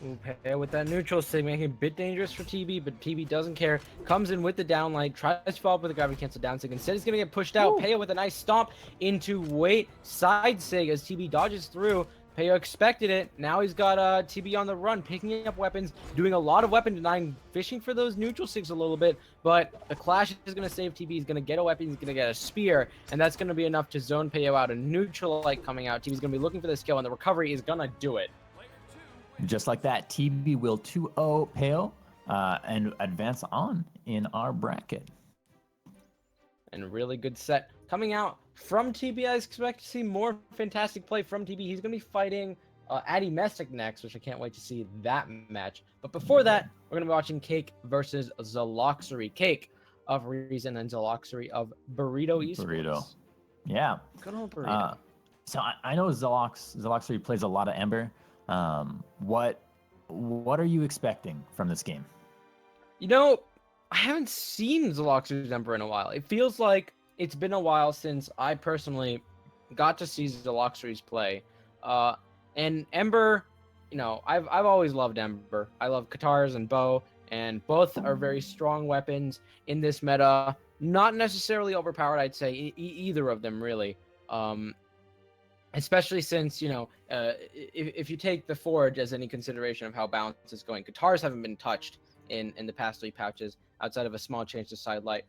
Ooh, Peyo with that neutral sig making it a bit dangerous for TB, but TB doesn't care. Comes in with the downlight, tries to follow up with a gravity cancel down sig. Instead, he's going to get pushed out. Ooh. Peyo with a nice stomp into weight side sig as TB dodges through. Peyo expected it. Now he's got TB on the run, picking up weapons, doing a lot of weapon denying, fishing for those neutral sigs a little bit, but the clash is going to save TB. He's going to get a weapon, he's going to get a spear, and that's going to be enough to zone Peyo out. A neutral light coming out. TB's going to be looking for this kill, and the recovery is going to do it. Just like that, TB will 2-0 Peyo and advance on in our bracket. And a really good set coming out from TB. I expect to see more fantastic play from TB. He's going to be fighting Addymestic next, which I can't wait to see that match. But before that, we're going to be watching Cake versus Zeloxory. Cake of Reason and Zeloxory of Burrito Esports. Burrito. Yeah. Good old Burrito. So I know Zeloxory plays a lot of Ember. What are you expecting from this game? I haven't seen Zeloxory's Ember in a while. It feels like it's been a while since I personally got to see Zeloxory's play. And Ember, I've always loved Ember. I love Katars and Bow, and both are very strong weapons in this meta. Not necessarily overpowered, I'd say, either of them, really. Especially since, if you take the Forge as any consideration of how balance is going, Katars haven't been touched in the past 3 pouches, outside of a small change to sidelight.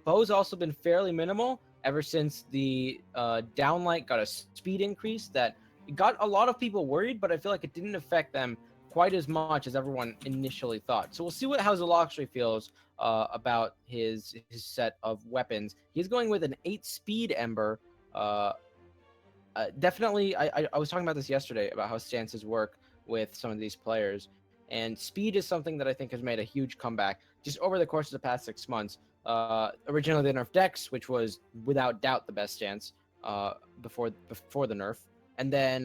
Bow's also been fairly minimal ever since the downlight got a speed increase that got a lot of people worried, but I feel like it didn't affect them quite as much as everyone initially thought. So we'll see how Zeloxory feels about his set of weapons. He's going with an 8-speed Ember. Definitely, I was talking about this yesterday about how stances work with some of these players, and speed is something that I think has made a huge comeback just over the course of the past 6 months. Originally they nerfed Dex, which was without doubt the best stance before the nerf, and then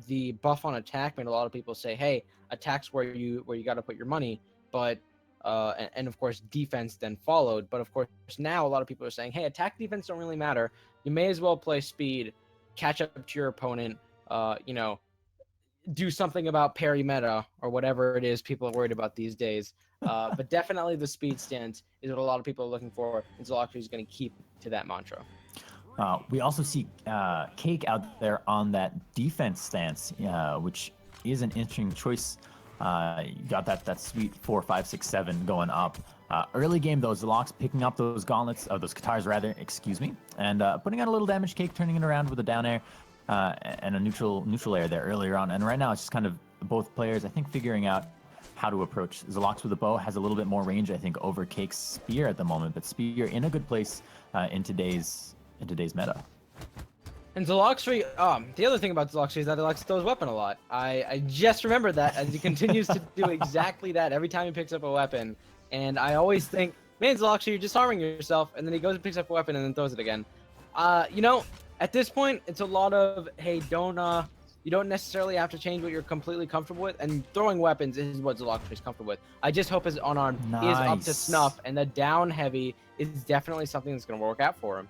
the buff on attack made a lot of people say, hey, attack's where you got to put your money, but and of course defense then followed. But of course now a lot of people are saying, hey, attack defense don't really matter, you may as well play speed, catch up to your opponent, you know, do something about parry meta or whatever it is people are worried about these days. But definitely the speed stance is what a lot of people are looking for, and Zeloxory is going to keep to that mantra. We also see Cake out there on that defense stance, which is an interesting choice. You got that sweet 4, 5, 6, 7 going up. Early game though, Zelox picking up those gauntlets, or those katars rather, excuse me, and putting out a little damage. Cake turning it around with a down air and a neutral air there earlier on. And right now it's just kind of both players, I think, figuring out how to approach. Zelox with a bow has a little bit more range, I think, over Cake's spear at the moment, but spear in a good place in today's meta. And Zeloxory, the other thing about Zeloxory is that he likes to throw his weapon a lot. I just remembered that as he continues to do exactly that every time he picks up a weapon. And I always think, man, Zeloxory, you're disarming yourself. And then he goes and picks up a weapon and then throws it again. You know, at this point, it's a lot of, hey, you don't necessarily have to change what you're completely comfortable with. And throwing weapons is what Zeloxory is comfortable with. I just hope his unarmed is up to snuff. And the down heavy is definitely something that's going to work out for him.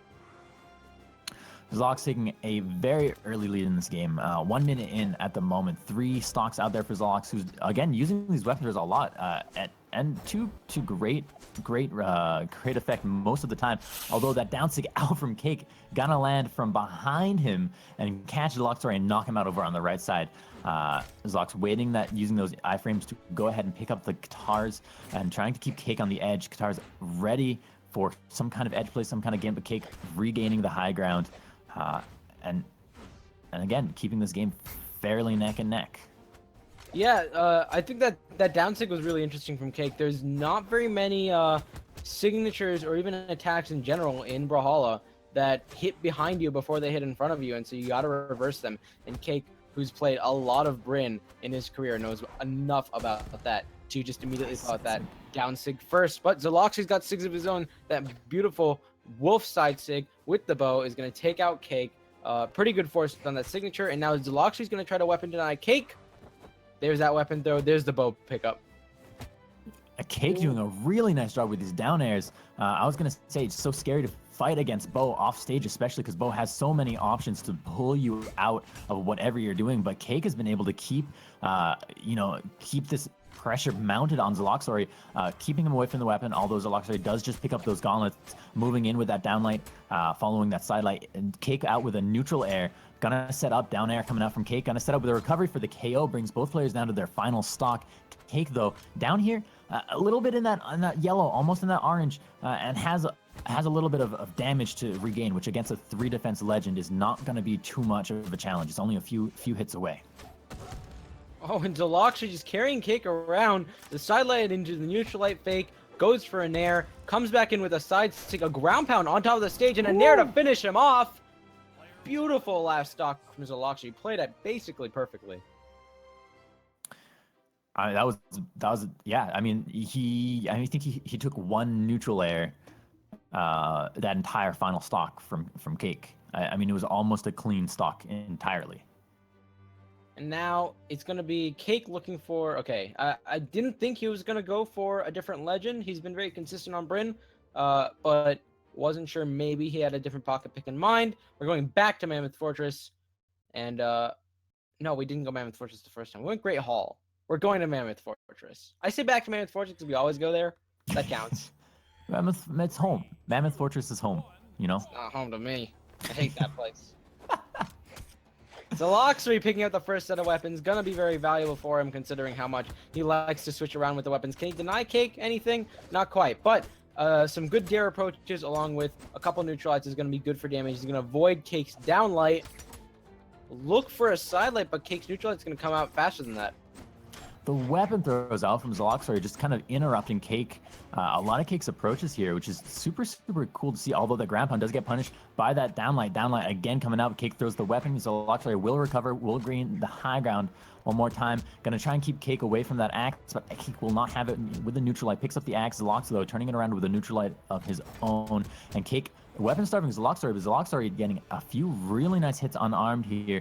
Zelox taking a very early lead in this game. 1 minute in at the moment. 3 stocks out there for Zelox, who's again using these weapons a lot, and to great effect most of the time. Although that down stick out from Cake gonna land from behind him and catch Zeloxory and knock him out over on the right side. Zelox waiting using those iframes to go ahead and pick up the katars and trying to keep Cake on the edge. Katars ready for some kind of edge play, some kind of game, but Cake regaining the high ground. And again, keeping this game fairly neck and neck. Yeah, I think that down sig was really interesting from Cake. There's not very many signatures or even attacks in general in Brawlhalla that hit behind you before they hit in front of you, and so you got to reverse them. And Cake, who's played a lot of Bryn in his career, knows enough about that to just immediately thought that down sig first. But Zeloxory's got sigs of his own. That beautiful wolf side sig with the bow is going to take out Cake. Pretty good force on that signature, and now Zeloxory's going to try to weapon deny Cake. There's that weapon throw. There's the bow pickup. Cake doing a really nice job with these down airs. I was going to say, it's so scary to fight against Bow off stage, especially because Bow has so many options to pull you out of whatever you're doing. But Cake has been able to keep this pressure mounted on Zeloxory, keeping him away from the weapon, although Zeloxory does just pick up those gauntlets, moving in with that downlight, following that sidelight, and Cake out with a neutral air. Gonna set up down air coming out from Cake, gonna set up with a recovery for the KO, brings both players down to their final stock. Cake, though, down here, a little bit in that yellow, almost in that orange, and has a little bit of damage to regain, which against a 3 defense legend is not gonna be too much of a challenge. It's only a few hits away. Oh, and Zeloxory just carrying Cake around, the sidelight into the neutral light fake, goes for a nair, comes back in with a side stick, a ground pound on top of the stage, and a nair to finish him off. Beautiful last stock from Zeloxory. Played it basically perfectly. That was yeah. I mean, I think he took 1 neutral air that entire final stock from Cake. I mean, it was almost a clean stock entirely. And now it's going to be Cake looking for... Okay, I didn't think he was going to go for a different legend. He's been very consistent on Bryn, but wasn't sure maybe he had a different pocket pick in mind. We're going back to Mammoth Fortress. And no, we didn't go Mammoth Fortress the first time. We went Great Hall. We're going to Mammoth Fortress. I say back to Mammoth Fortress because we always go there. That counts. It's home. Mammoth Fortress is home, you know? It's not home to me. I hate that place. Zeloxory picking up the first set of weapons, gonna be very valuable for him considering how much he likes to switch around with the weapons. Can he deny Cake anything? Not quite, but Some good dare approaches along with a couple neutralites is going to be good for damage. He's going to avoid Cake's downlight. Look for a side light, but Cake's neutralite's going to come out faster than that. The weapon throws out from Zeloxory just kind of interrupting Cake. A lot of Cake's approaches here, which is super cool to see, although the ground pound does get punished by that downlight. Downlight again coming out. Cake throws the weapon. Zeloxory will recover, will gain the high ground one more time. Gonna try and keep Cake away from that axe, but Cake will not have it with the neutralite. Picks up the axe. Zeloxory, though, turning it around with a neutralite of his own. And Cake weapon starving Zeloxory, but Zeloxory getting a few really nice hits unarmed here,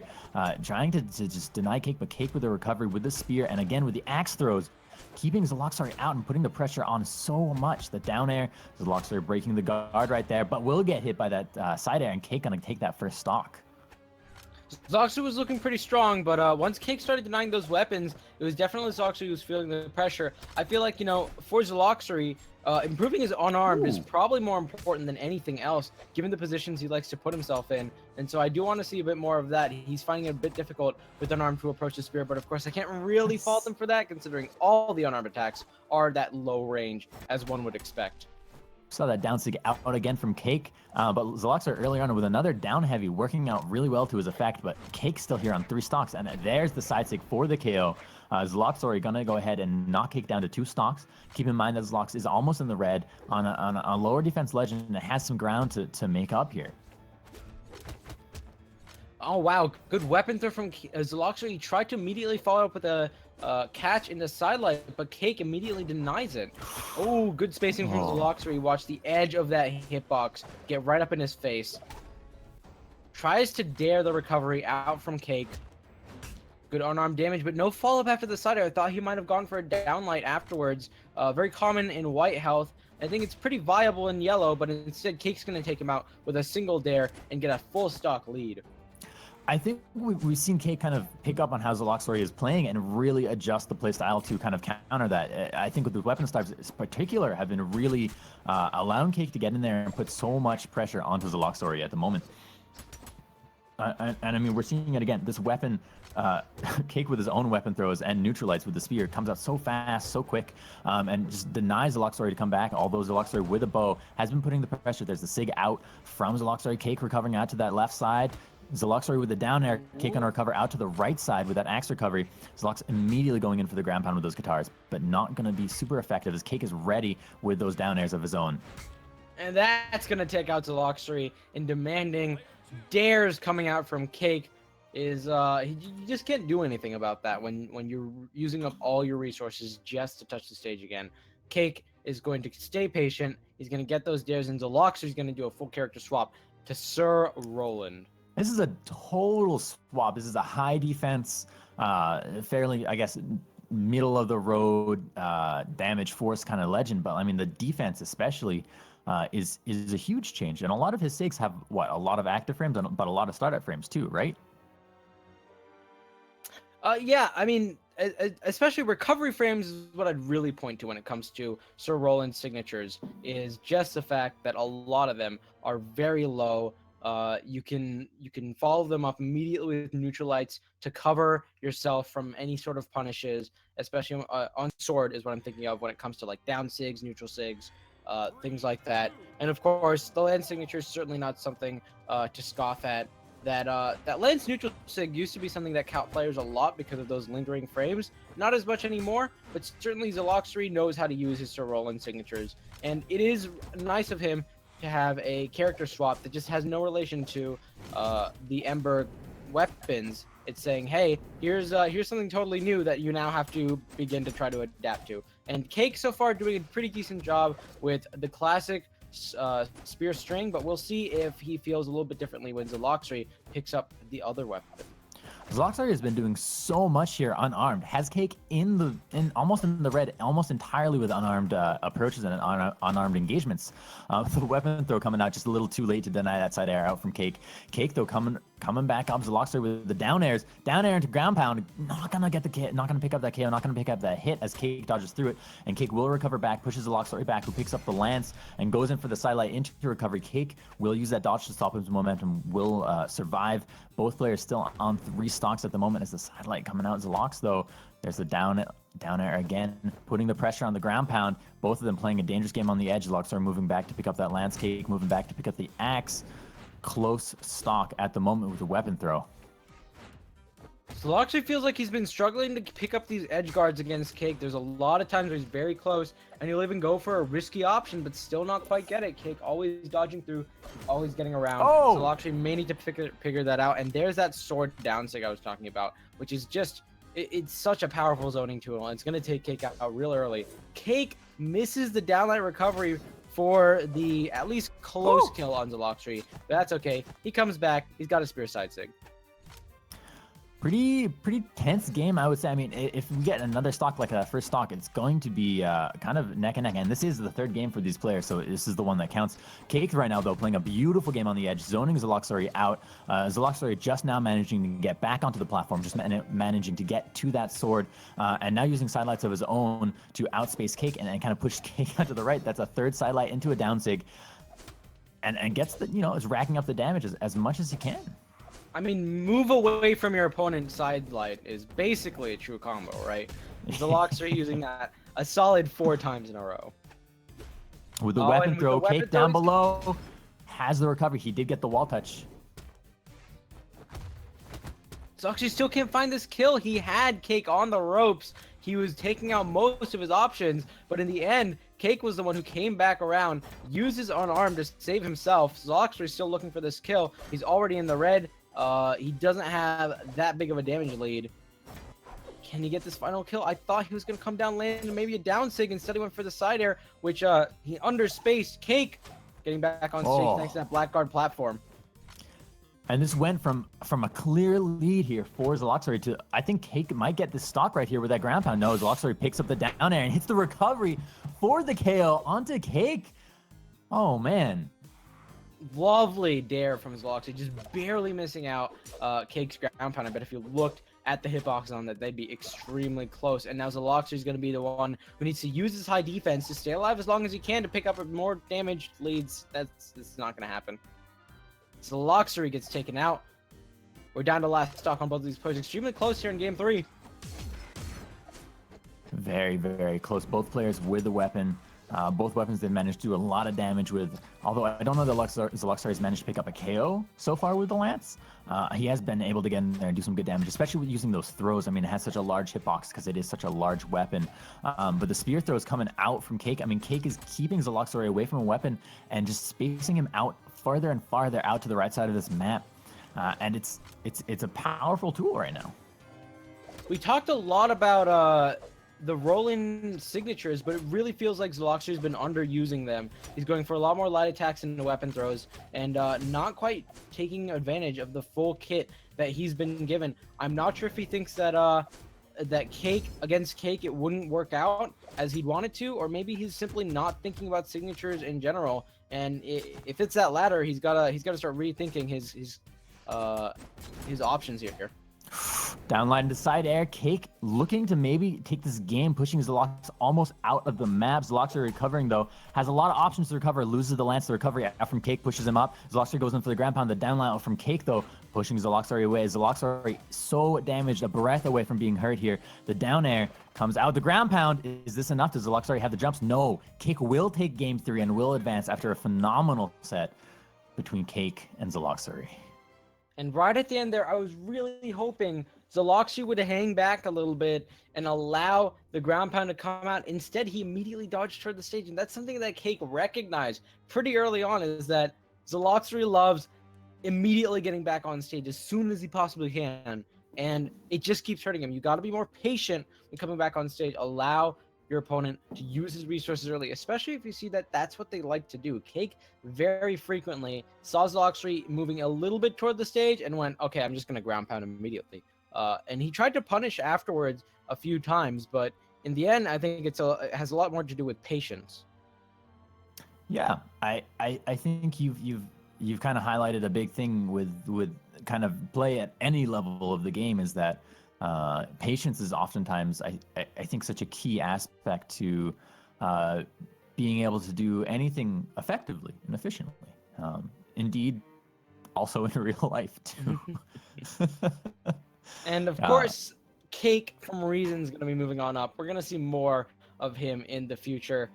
trying to just deny Cake, but Cake with the recovery with the spear, and again with the axe throws, keeping Zeloxory out and putting the pressure on so much. The down air, Zeloxory breaking the guard right there, but will get hit by that side air, and Cake gonna take that first stock. Zeloxory was looking pretty strong, but once Cake started denying those weapons, it was definitely Zeloxory who was feeling the pressure. I feel like, for Zeloxory, improving his unarmed is probably more important than anything else, given the positions he likes to put himself in. And so I do want to see a bit more of that. He's finding it a bit difficult with unarmed to approach the spear, but of course I can't really fault him for that, considering all the unarmed attacks are that low range, as one would expect. Saw that down sig out again from Cake, but Zeloxory earlier on with another down heavy working out really well to his effect, but Cake's still here on 3 stocks, and there's the side sig for the KO. Zeloxory gonna go ahead and knock Cake down to 2 stocks. Keep in mind that Zelox is almost in the red on a lower defense legend and has some ground to make up here. Oh wow, good weapon throw from Zeloxory. He tried to immediately follow up with a catch in the sidelight, but Cake immediately denies it. Oh, good spacing from Zeloxory. Watch the edge of that hitbox get right up in his face. Tries to dare the recovery out from Cake. Good unarmed damage, but no follow-up after the side air. I thought he might have gone for a downlight afterwards. Very common in white health. I think it's pretty viable in yellow, but instead Cake's going to take him out with a single dare and get a full stock lead. I think we've seen Cake kind of pick up on how Zeloxory is playing and really adjust the playstyle to kind of counter that. I think with the weapon styles in particular have been really allowing Cake to get in there and put so much pressure onto Zeloxory at the moment. And I mean, we're seeing it again. This weapon, Cake with his own weapon throws and neutralites with the spear comes out so fast, so quick, and just denies Zeloxory to come back. Although Zeloxory with a bow has been putting the pressure. There's the sig out from Zeloxory. Cake recovering out to that left side. Zeloxory with the down air, Cake on recover out to the right side with that axe recovery. Zelox immediately going in for the ground pound with those guitars, but not going to be super effective as Cake is ready with those down airs of his own. And that's going to take out Zeloxory in demanding dares coming out from Cake. You just can't do anything about that when you're using up all your resources just to touch the stage again. Cake is going to stay patient. He's going to get those dares, and Zeloxory's going to do a full character swap to Sir Roland. This is a total swap. This is a high defense, fairly, I guess, middle of the road damage force kind of legend. But I mean, the defense especially is a huge change. And a lot of his SIGs have a lot of active frames, but a lot of startup frames too, right? Yeah, I mean, especially recovery frames is what I'd really point to when it comes to Sir Roland's signatures, is just the fact that a lot of them are very low. You can follow them up immediately with neutralites to cover yourself from any sort of punishes, especially on sword is what I'm thinking of when it comes to like down sigs, neutral sigs, things like that. And of course, the land signature is certainly not something to scoff at. That lance neutral sig used to be something that caught players a lot because of those lingering frames. Not as much anymore, but certainly Zeloxory knows how to use his Sir Roland signatures, and it is nice of him to have a character swap that just has no relation to the Ember weapons. It's saying, hey, here's something totally new that you now have to begin to try to adapt to. And Cake so far doing a pretty decent job with the classic spear string, but we'll see if he feels a little bit differently when Zeloxory picks up the other weapon. Zeloxory has been doing so much here unarmed. Has Cake almost in the red, almost entirely with unarmed approaches and unarmed engagements. The weapon throw coming out just a little too late to deny that side air out from Cake. Cake though coming back up Zeloxory with the down air into ground pound. Not gonna get the KO, not gonna pick up that KO, not gonna pick up that hit as Cake dodges through it, and Cake will recover back, pushes Zeloxory back, who picks up the lance and goes in for the sidelight into recovery. Cake will use that dodge to stop his momentum, will survive. Both players still on 3 stocks at the moment as the sidelight coming out. Zelox though, there's the down Down air again, putting the pressure on the ground pound. Both of them playing a dangerous game on the edge. Zeloxory moving back to pick up that landscape, moving back to pick up the axe. Close stock at the moment with the weapon throw. Zeloxory feels like he's been struggling to pick up these edge guards against Cake. There's a lot of times where he's very close, and he'll even go for a risky option, but still not quite get it. Cake always dodging through, always getting around. Oh! Zeloxory may need to figure that out, and there's that sword down sig I was talking about, which is just, it's such a powerful zoning tool, and it's going to take Cake out real early. Cake misses the downlight recovery for the at least close kill on Zeloxory, but that's okay. He comes back, he's got a spear side sig. Pretty tense game, I would say. I mean, if we get another stock like that first stock, it's going to be kind of neck and neck. And this is the third game for these players, so this is the one that counts. Cake right now, though, playing a beautiful game on the edge, zoning Zeloxory out. Zeloxory just now managing to get back onto the platform, just managing to get to that sword, and now using sidelights of his own to outspace Cake and kind of push Cake out to the right. That's a third sidelight into a down sig, and gets the, is racking up the damage as much as he can. I mean, move away from your opponent's side light is basically a true combo, right? Zeloxory using that a solid 4 times in a row. With the weapon throw, Cake down below has the recovery. He did get the wall touch. Zeloxory still can't find this kill. He had Cake on the ropes. He was taking out most of his options, but in the end, Cake was the one who came back around, used his unarmed to save himself. Zeloxory still looking for this kill. He's already in the red. He doesn't have that big of a damage lead. Can he get this final kill? I thought he was going to come down, land maybe a down sig. Instead, he went for the side air, which he underspaced. Cake getting back on stage next to that blackguard platform. And this went from a clear lead here for Zeloxory to, I think Cake might get this stock right here with that ground pound. No, Zeloxory picks up the down air and hits the recovery for the KO onto Cake. Oh, man. Lovely dare from Zeloxory, just barely missing out Cake's ground pound. I bet if you looked at the hitbox on that, they'd be extremely close. And now Zeloxory is going to be the one who needs to use his high defense to stay alive as long as he can to pick up more damage leads. That's not going to happen. Zeloxory gets taken out. We're down to last stock on both of these players. Extremely close here in game 3. Very, very close. Both players with the weapon. Both weapons they've managed to do a lot of damage with. Although I don't know that Zeloxory has managed to pick up a KO so far with the lance. He has been able to get in there and do some good damage, especially with using those throws. I mean, it has such a large hitbox because it is such a large weapon. But the spear throw is coming out from Cake. I mean, Cake is keeping Zeloxory away from a weapon and just spacing him out farther and farther out to the right side of this map. And it's a powerful tool right now. We talked a lot about the rolling signatures, but it really feels like Zeloxory's been underusing them. He's going for a lot more light attacks and weapon throws, and not quite taking advantage of the full kit that he's been given. I'm not sure if he thinks that that Cake against Cake it wouldn't work out as he'd want it to, or maybe he's simply not thinking about signatures in general. And if it's that latter, he's gotta start rethinking his options here. Downline to side air. Cake looking to maybe take this game, pushing Zelox almost out of the map. Zeloxory recovering, though. Has a lot of options to recover. Loses the lance. The recovery out from Cake pushes him up. Zeloxory goes in for the ground pound. The downline from Cake, though, pushing Zeloxory away. Zeloxory so damaged, a breath away from being hurt here. The down air comes out. The ground pound. Is this enough? Does Zeloxory have the jumps? No. Cake will take game 3 and will advance after a phenomenal set between Cake and Zeloxory. And right at the end there, I was really hoping Zeloxory would hang back a little bit and allow the ground pound to come out. Instead, he immediately dodged toward the stage. And that's something that Cake recognized pretty early on, is that Zeloxory loves immediately getting back on stage as soon as he possibly can. And it just keeps hurting him. You got to be more patient when coming back on stage. Allow your opponent to use his resources early, especially if you see that that's what they like to do. Cake very frequently saw Zeloxory moving a little bit toward the stage and went, okay, I'm just going to ground pound him immediately. And he tried to punish afterwards a few times, but in the end, I think it has a lot more to do with patience. Yeah, I think you've kind of highlighted a big thing with kind of play at any level of the game, is that patience is oftentimes, I think, such a key aspect to being able to do anything effectively and efficiently. Indeed, also in real life too. And of course, Cake from Reason's going to be moving on up. We're going to see more of him in the future.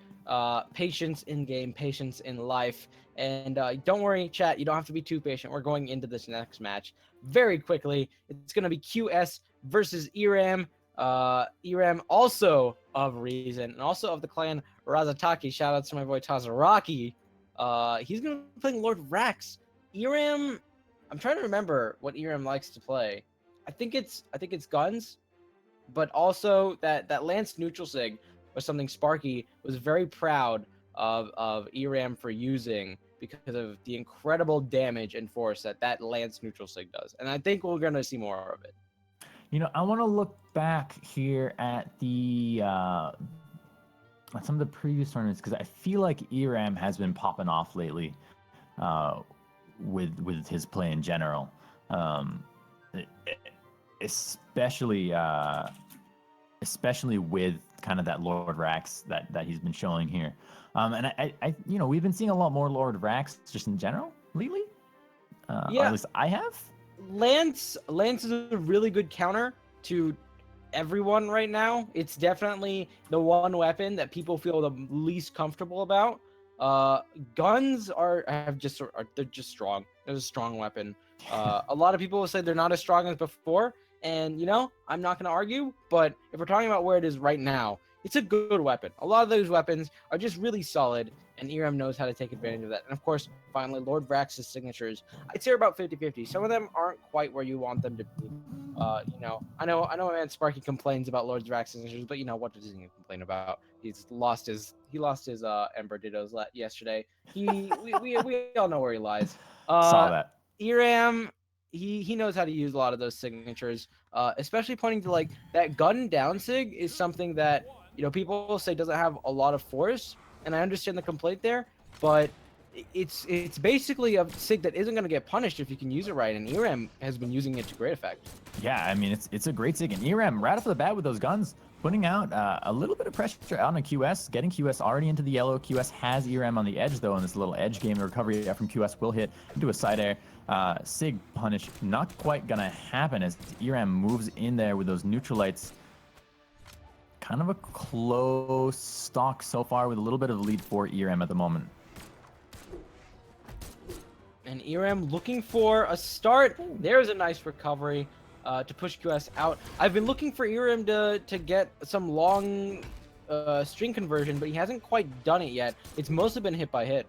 Patience in game, patience in life. And don't worry, chat, you don't have to be too patient. We're going into this next match very quickly. It's going to be QS versus Eramm. Eramm also of Reason and also of the clan Razataki. Shout out to my boy Tazaraki. He's going to be playing Lord Rax. Eramm, I'm trying to remember what Eramm likes to play. I think it's guns, but also that Lance neutral sig was something Sparky was very proud of Eramm for using because of the incredible damage and force that Lance neutral sig does. And I think we're going to see more of it. You know, I want to look back here at the at some of the previous tournaments because I feel like Eramm has been popping off lately with his play in general, especially with kind of that Lord Rax that he's been showing here. And I you know, we've been seeing a lot more Lord Rax just in general lately. Or at least I have. Lance is a really good counter to everyone right now. It's definitely the one weapon that people feel the least comfortable about. Guns they're just strong. They're a strong weapon. A lot of people will say they're not as strong as before, and you know, I'm not going to argue, but if we're talking about where it is right now, it's a good weapon. A lot of those weapons are just really solid, and Eramm knows how to take advantage of that. And of course, finally, Lord Vrax's signatures, I'd say are about 50-50. Some of them aren't quite where you want them to be. You know, I know my man Sparky complains about Lord Vrax's signatures, but you know, what does he complain about? He lost his Ember Dittos yesterday. We all know where he lies. Saw that. Eramm, he knows how to use a lot of those signatures, especially pointing to like that gun down sig is something that, you know, people say doesn't have a lot of force, and I understand the complaint there, but it's basically a sig that isn't going to get punished if you can use it right, and Eramm has been using it to great effect. Yeah, I mean, it's a great sig, and Eramm right off the bat with those guns, putting out a little bit of pressure out on QS, getting QS already into the yellow. QS has Eramm on the edge, though, in this little edge game. The recovery from QS will hit into a side air. Sig punish not quite going to happen as Eramm moves in there with those neutralites. Kind of a close stock so far with a little bit of a lead for Eramm at the moment. And Eramm looking for a start. There's a nice recovery to push QS out. I've been looking for Eramm to get some long string conversion, but he hasn't quite done it yet. It's mostly been hit by hit.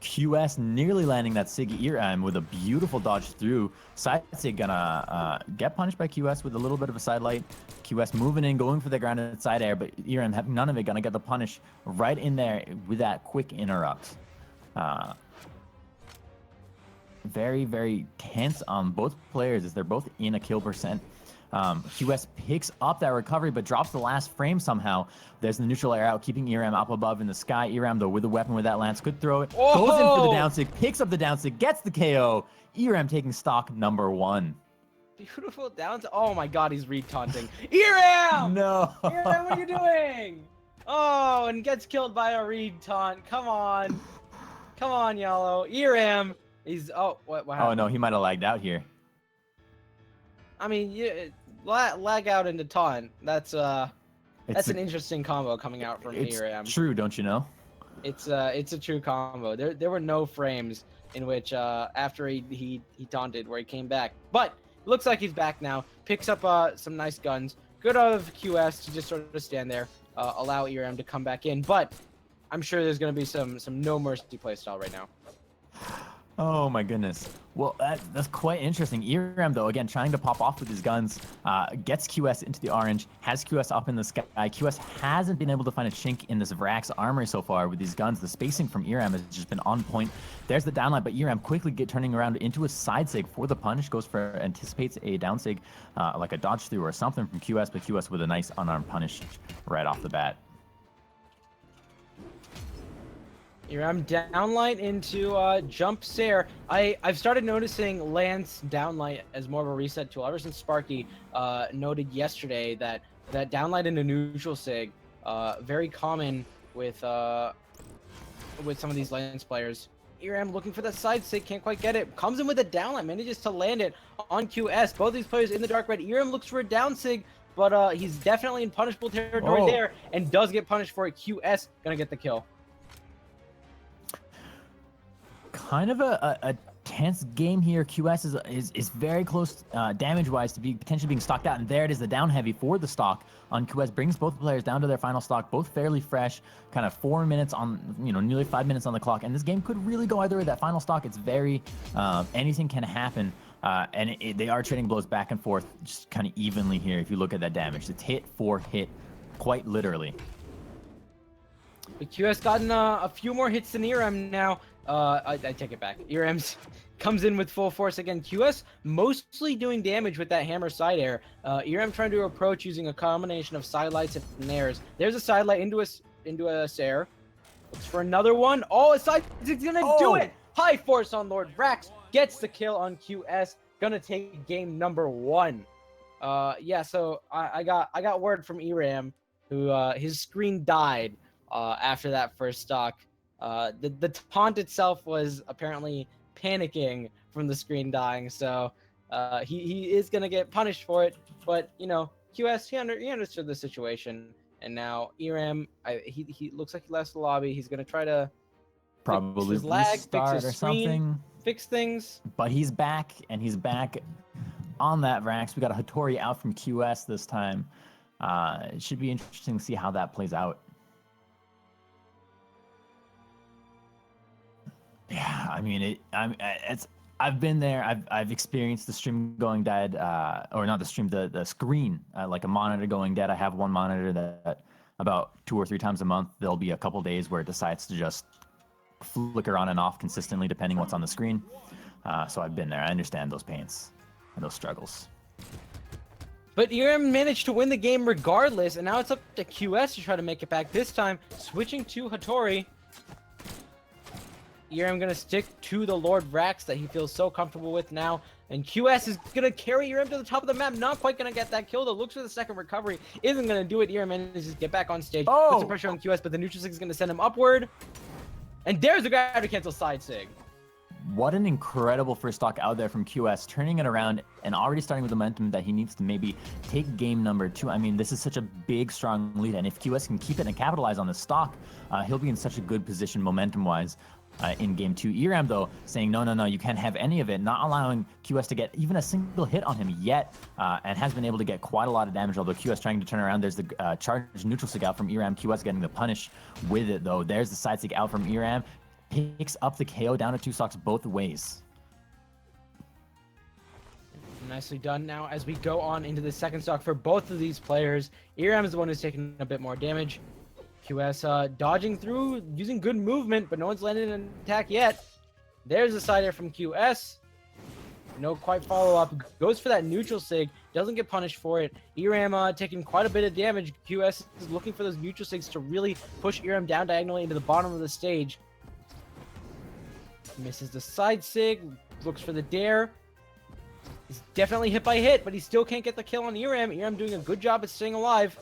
QS nearly landing that Sig Eramm with a beautiful dodge through. Side Sig gonna get punished by QS with a little bit of a side light. QS moving in, going for the grounded side air, but Eramm having none of it, gonna get the punish right in there with that quick interrupt. Very, very tense on both players as they're both in a kill percent. QS picks up that recovery, but drops the last frame somehow. There's the neutral air out, keeping Eramm up above in the sky. Eramm, though, with a weapon with that lance, could throw it. Oh! Goes in for the down sig, picks up the down sig, gets the KO. Eramm taking stock number 1. Beautiful down. Oh my god, he's re-taunting. Eramm! No. Eramm, what are you doing? Oh, and gets killed by a re-taunt. Come on. Come on, Yellow. Eramm. He's... Oh, what happened? Oh, no, he might have lagged out here. I mean, lag out into taunt. That's an interesting combo coming out from Eramm. It's true, don't you know? It's a true combo. There were no frames in which after he taunted where he came back, but it looks like he's back now. Picks up some nice guns. Good of QS to just sort of stand there, allow Eramm to come back in. But I'm sure there's going to be some no mercy playstyle right now. Oh my goodness. Well, that's quite interesting. Eramm, though, again, trying to pop off with his guns, gets QS into the orange, has QS up in the sky. QS hasn't been able to find a chink in this Vrax armor so far with these guns. The spacing from Eramm has just been on point. There's the downline, but Eramm quickly turning around into a side sig for the punish. Goes for, anticipates a down sig, like a dodge through or something from QS, but QS with a nice unarmed punish right off the bat. Eramm downlight into jump Sair. I've started noticing Lance downlight as more of a reset tool ever since Sparky noted yesterday that downlight into neutral sig very common with some of these Lance players. Eramm looking for that side sig, can't quite get it. Comes in with a downlight, manages to land it on QS. Both these players in the dark red. Eramm looks for a down sig, but he's definitely in punishable territory there and does get punished for it. QS gonna get the kill. Kind of a tense game here. QS is very close damage-wise to be potentially being stocked out, and there it is, the down heavy for the stock on QS brings both players down to their final stock, both fairly fresh, kind of 4 minutes on, nearly 5 minutes on the clock, and this game could really go either way. That final stock, it's very, anything can happen, and they are trading blows back and forth just kind of evenly here. If you look at that damage, it's hit for hit, quite literally. But QS gotten a few more hits than Eramm now. I take it back. Eramm comes in with full force again. QS mostly doing damage with that hammer side air. Eramm trying to approach using a combination of side lights and nares. There's a side light into a Sair. Looks for another one. Oh, a side is gonna do it. High force on Lord Rax gets the kill on QS. Gonna take game number 1. Yeah. So I got word from Eramm, who his screen died after that first stock. The taunt itself was apparently panicking from the screen dying, so he is gonna get punished for it. But QS he understood the situation, and now Eramm he looks like he left the lobby. He's gonna try to Probably fix his lag, fix restart his or screen, something. fix things. But he's back, and he's back on that Rax. We got a Hattori out from QS this time. It should be interesting to see how that plays out. Yeah, I mean, I've been there. I've experienced the stream going dead, or not the stream, the screen, like a monitor going dead. I have one monitor that about 2 or 3 times a month, there'll be a couple days where it decides to just flicker on and off consistently depending what's on the screen. So I've been there. I understand those pains and those struggles. But Eramm managed to win the game regardless, and now it's up to QS to try to make it back. This time, switching to Hattori. Eramm gonna stick to the Lord Rax that he feels so comfortable with now, and QS is gonna carry Eramm to the top of the map. Not quite gonna get that kill though. Looks for the second recovery, isn't gonna do it. Eramm manages to get back on stage, put some pressure on QS, but the neutral sig is gonna send him upward, and there's the gravity cancel side sig. What an incredible first stock out there from QS, turning it around and already starting with the momentum that he needs to maybe take game number 2. I mean, this is such a big, strong lead, and if QS can keep it and capitalize on the stock, he'll be in such a good position momentum-wise. In game 2. Eramm, though, saying, no, you can't have any of it, not allowing QS to get even a single hit on him yet, and has been able to get quite a lot of damage, although QS trying to turn around. There's the charged neutral sig out from Eramm. QS getting the punish with it, though. There's the side sig out from Eramm. Picks up the KO down to 2 stocks both ways. Nicely done. Now, as we go on into the second stock for both of these players, Eramm is the one who's taking a bit more damage. QS dodging through, using good movement, but no one's landed an attack yet. There's a side air from QS. No quite follow-up. Goes for that neutral sig. Doesn't get punished for it. Eramm taking quite a bit of damage. QS is looking for those neutral sigs to really push Eramm down diagonally into the bottom of the stage. Misses the side sig. Looks for the dare. He's definitely hit by hit, but he still can't get the kill on Eramm. Eramm doing a good job at staying alive.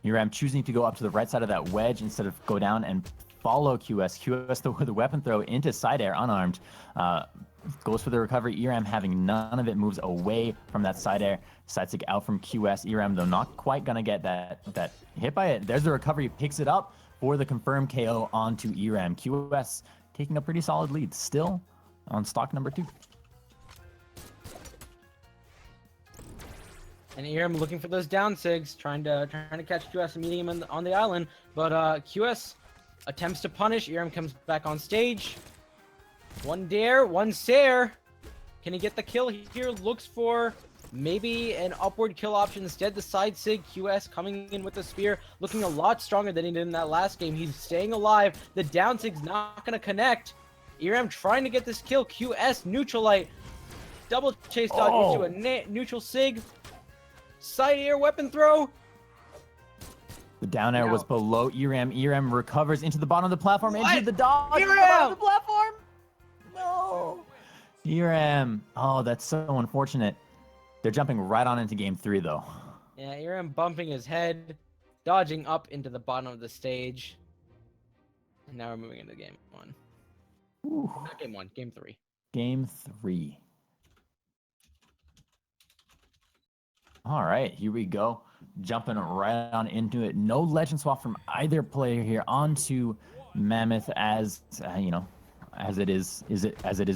Eramm choosing to go up to the right side of that wedge instead of go down and follow QS. QS with the weapon throw into side air unarmed. Goes for the recovery. Eramm having none of it, moves away from that side air. Side sig out from QS. Eramm, though, not quite going to get that hit by it. There's the recovery. Picks it up for the confirmed KO onto Eramm. QS taking a pretty solid lead. Still on stock number 2. And Eramm looking for those down sigs, trying to catch QS and meeting him on the island. But QS attempts to punish. Eramm comes back on stage. One dare, one Sair. Can he get the kill here? Looks for maybe an upward kill option. Instead, the side sig. QS coming in with the spear, looking a lot stronger than he did in that last game. He's staying alive. The down sig's not going to connect. Eramm trying to get this kill. QS neutralite. Double chase dodge into a neutral sig. Side air weapon throw. The down air was below Eramm. Eramm recovers into the bottom of the platform. Into the dodge. Eramm! Into the bottom of the platform. No. Eramm. Oh, that's so unfortunate. They're jumping right on into game 3, though. Yeah, Eramm bumping his head, dodging up into the bottom of the stage. And now we're moving into game 1. Ooh. Not game 1, game 3. Game 3. All right, here we go. Jumping right on into it. No legend swap from either player here onto Mammoth, as you know, as it is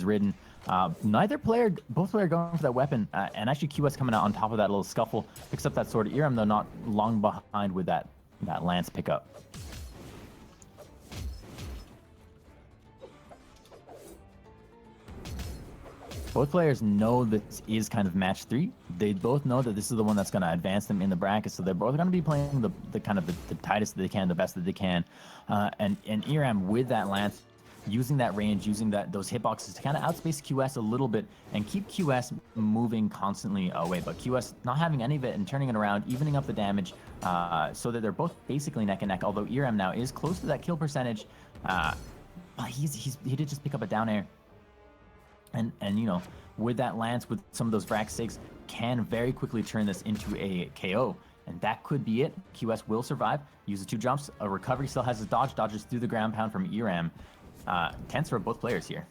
written. Both players going for that weapon, and actually QS coming out on top of that little scuffle, picks up that sword. Eramm though not long behind with that lance pickup. Both players know this is kind of match 3. They both know that this is the one that's going to advance them in the bracket, so they're both going to be playing the kind of the tightest that they can, the best that they can. And Eramm with that lance, using that range, using those hitboxes to kind of outspace QS a little bit and keep QS moving constantly away. But QS not having any of it and turning it around, evening up the damage, so that they're both basically neck and neck. Although Eramm now is close to that kill percentage, but he did just pick up a down air. And you know, with that lance, with some of those frac sigs, can very quickly turn this into a KO. And that could be it. QS will survive. Uses 2 jumps. A recovery still has his dodge. Dodges through the ground pound from Eramm. Tense for both players here.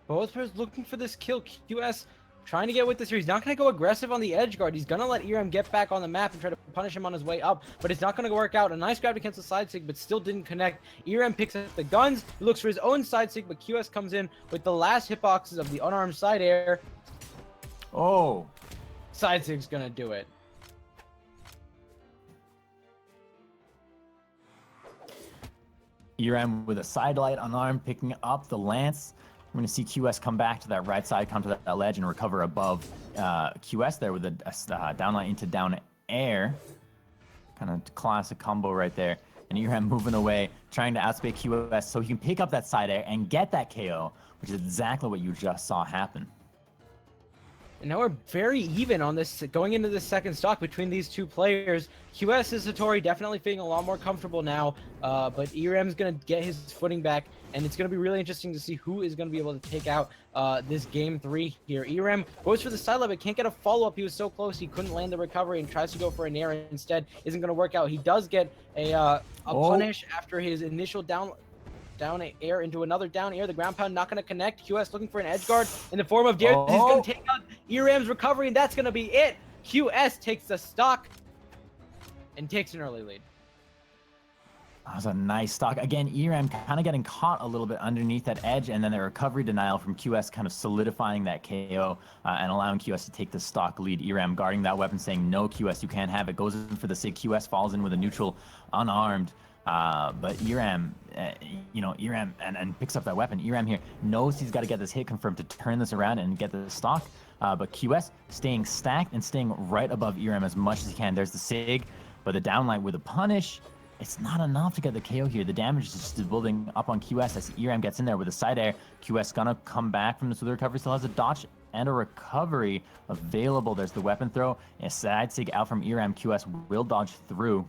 Both players looking for this kill. QS trying to get with this here. He's not going to go aggressive on the edge guard. He's going to let Eramm get back on the map and try to punish him on his way up, but it's not going to work out. A nice grab to cancel side sig, but still didn't connect. Eramm picks up the guns. He looks for his own side sig, but QS comes in with the last hitboxes of the unarmed side air. Oh. Side sig's going to do it. Eramm with a side light unarmed, picking up the lance. We're going to see QS come back to that right side, come to that ledge, and recover above QS there with a downlight into down air. Kind of classic combo right there. And Eramm moving away, trying to outspace QS so he can pick up that side air and get that KO, which is exactly what you just saw happen. And now we're very even on this, going into the second stock between these two players. QS and Satori definitely feeling a lot more comfortable now, but Eramm's going to get his footing back, and it's going to be really interesting to see who is going to be able to take out this game 3 here. Eramm goes for the side but can't get a follow-up. He was so close, he couldn't land the recovery and tries to go for an air instead. Isn't going to work out. He does get a punish after his initial down air into another down air. The ground pound not going to connect. QS looking for an edge guard in the form of Darius. He's going to take out Eramm's recovery, and that's going to be it. QS takes the stock and takes an early lead. That was a nice stock. Again, Eramm kind of getting caught a little bit underneath that edge, and then the recovery denial from QS kind of solidifying that KO and allowing QS to take the stock lead. Eramm guarding that weapon, saying, no, QS, you can't have it. Goes in for the sig. QS falls in with a neutral, unarmed. But Eramm, Eramm and picks up that weapon. Eramm here knows he's got to get this hit confirmed to turn this around and get the stock. But QS staying stacked and staying right above Eramm as much as he can. There's the sig, but the downlight with a punish. It's not enough to get the KO here. The damage is just building up on QS as Eramm gets in there with a side air. QS gonna come back from this with a recovery. Still has a dodge and a recovery available. There's the weapon throw. A side sig out from Eramm. QS will dodge through.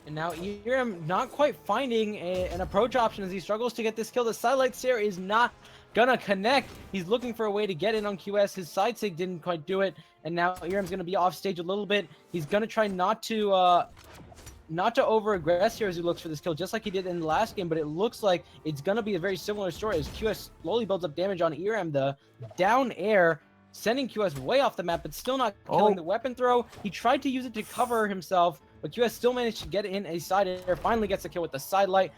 And now Eramm not quite finding an approach option as he struggles to get this kill. The sidelight stare is not gonna connect. He's looking for a way to get in on QS. His side sig didn't quite do it, and now Eramm's gonna be off stage a little bit. He's gonna try not to over aggress here as he looks for this kill, just like he did in the last game. But it looks like it's gonna be a very similar story as QS slowly builds up damage on Eramm. The down air sending QS way off the map, but still not killing. The weapon throw, he tried to use it to cover himself, but QS still managed to get in a side air. Finally gets a kill with the side light.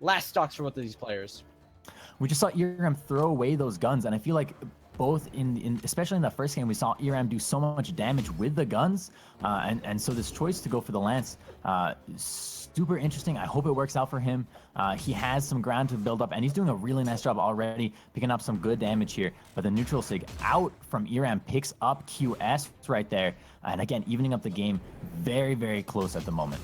Last stocks for both of these players. We just saw Eramm throw away those guns, and I feel like both especially in the first game, we saw Eramm do so much damage with the guns, and so this choice to go for the lance, super interesting. I hope it works out for him. He has some ground to build up, and he's doing a really nice job already, picking up some good damage here. But the neutral sig out from Eramm picks up QS right there, and again, evening up the game. Very, very close at the moment.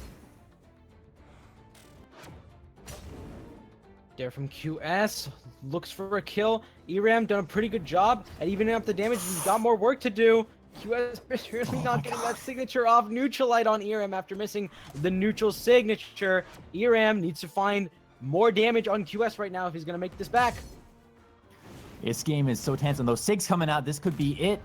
There from QS, looks for a kill. Eramm done a pretty good job at evening up the damage. He's got more work to do. QS is really not getting that signature off. Neutral light on Eramm after missing the neutral signature. Eramm needs to find more damage on QS right now if he's going to make this back. This game is so tense, and those sigs coming out, this could be it.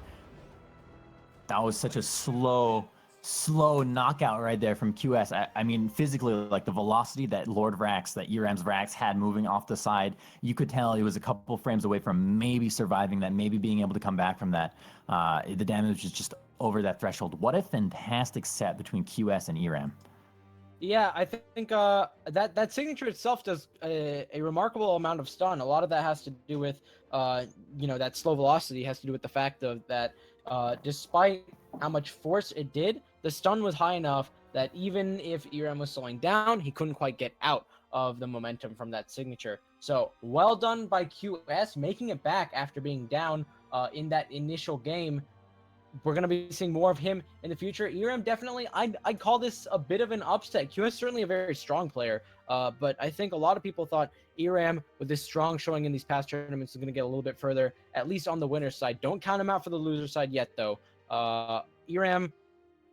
That was such a slow slow knockout right there from QS. I mean, physically, like the velocity that Lord Vrax, that Eramm's Vrax had moving off the side, you could tell he was a couple frames away from maybe surviving that, maybe being able to come back from that. The damage is just over that threshold. What a fantastic set between QS and Eramm. Yeah, I think that signature itself does a remarkable amount of stun. A lot of that has to do with, that slow velocity has to do with the fact of that despite how much force it did, the stun was high enough that even if Eramm was slowing down, he couldn't quite get out of the momentum from that signature. So well done by QS, making it back after being down in that initial game. We're going to be seeing more of him in the future. Eramm definitely, I'd call this a bit of an upset. Q is certainly a very strong player, but I think a lot of people thought Eramm, with this strong showing in these past tournaments, is going to get a little bit further, at least on the winner's side. Don't count him out for the loser side yet, though. Eramm,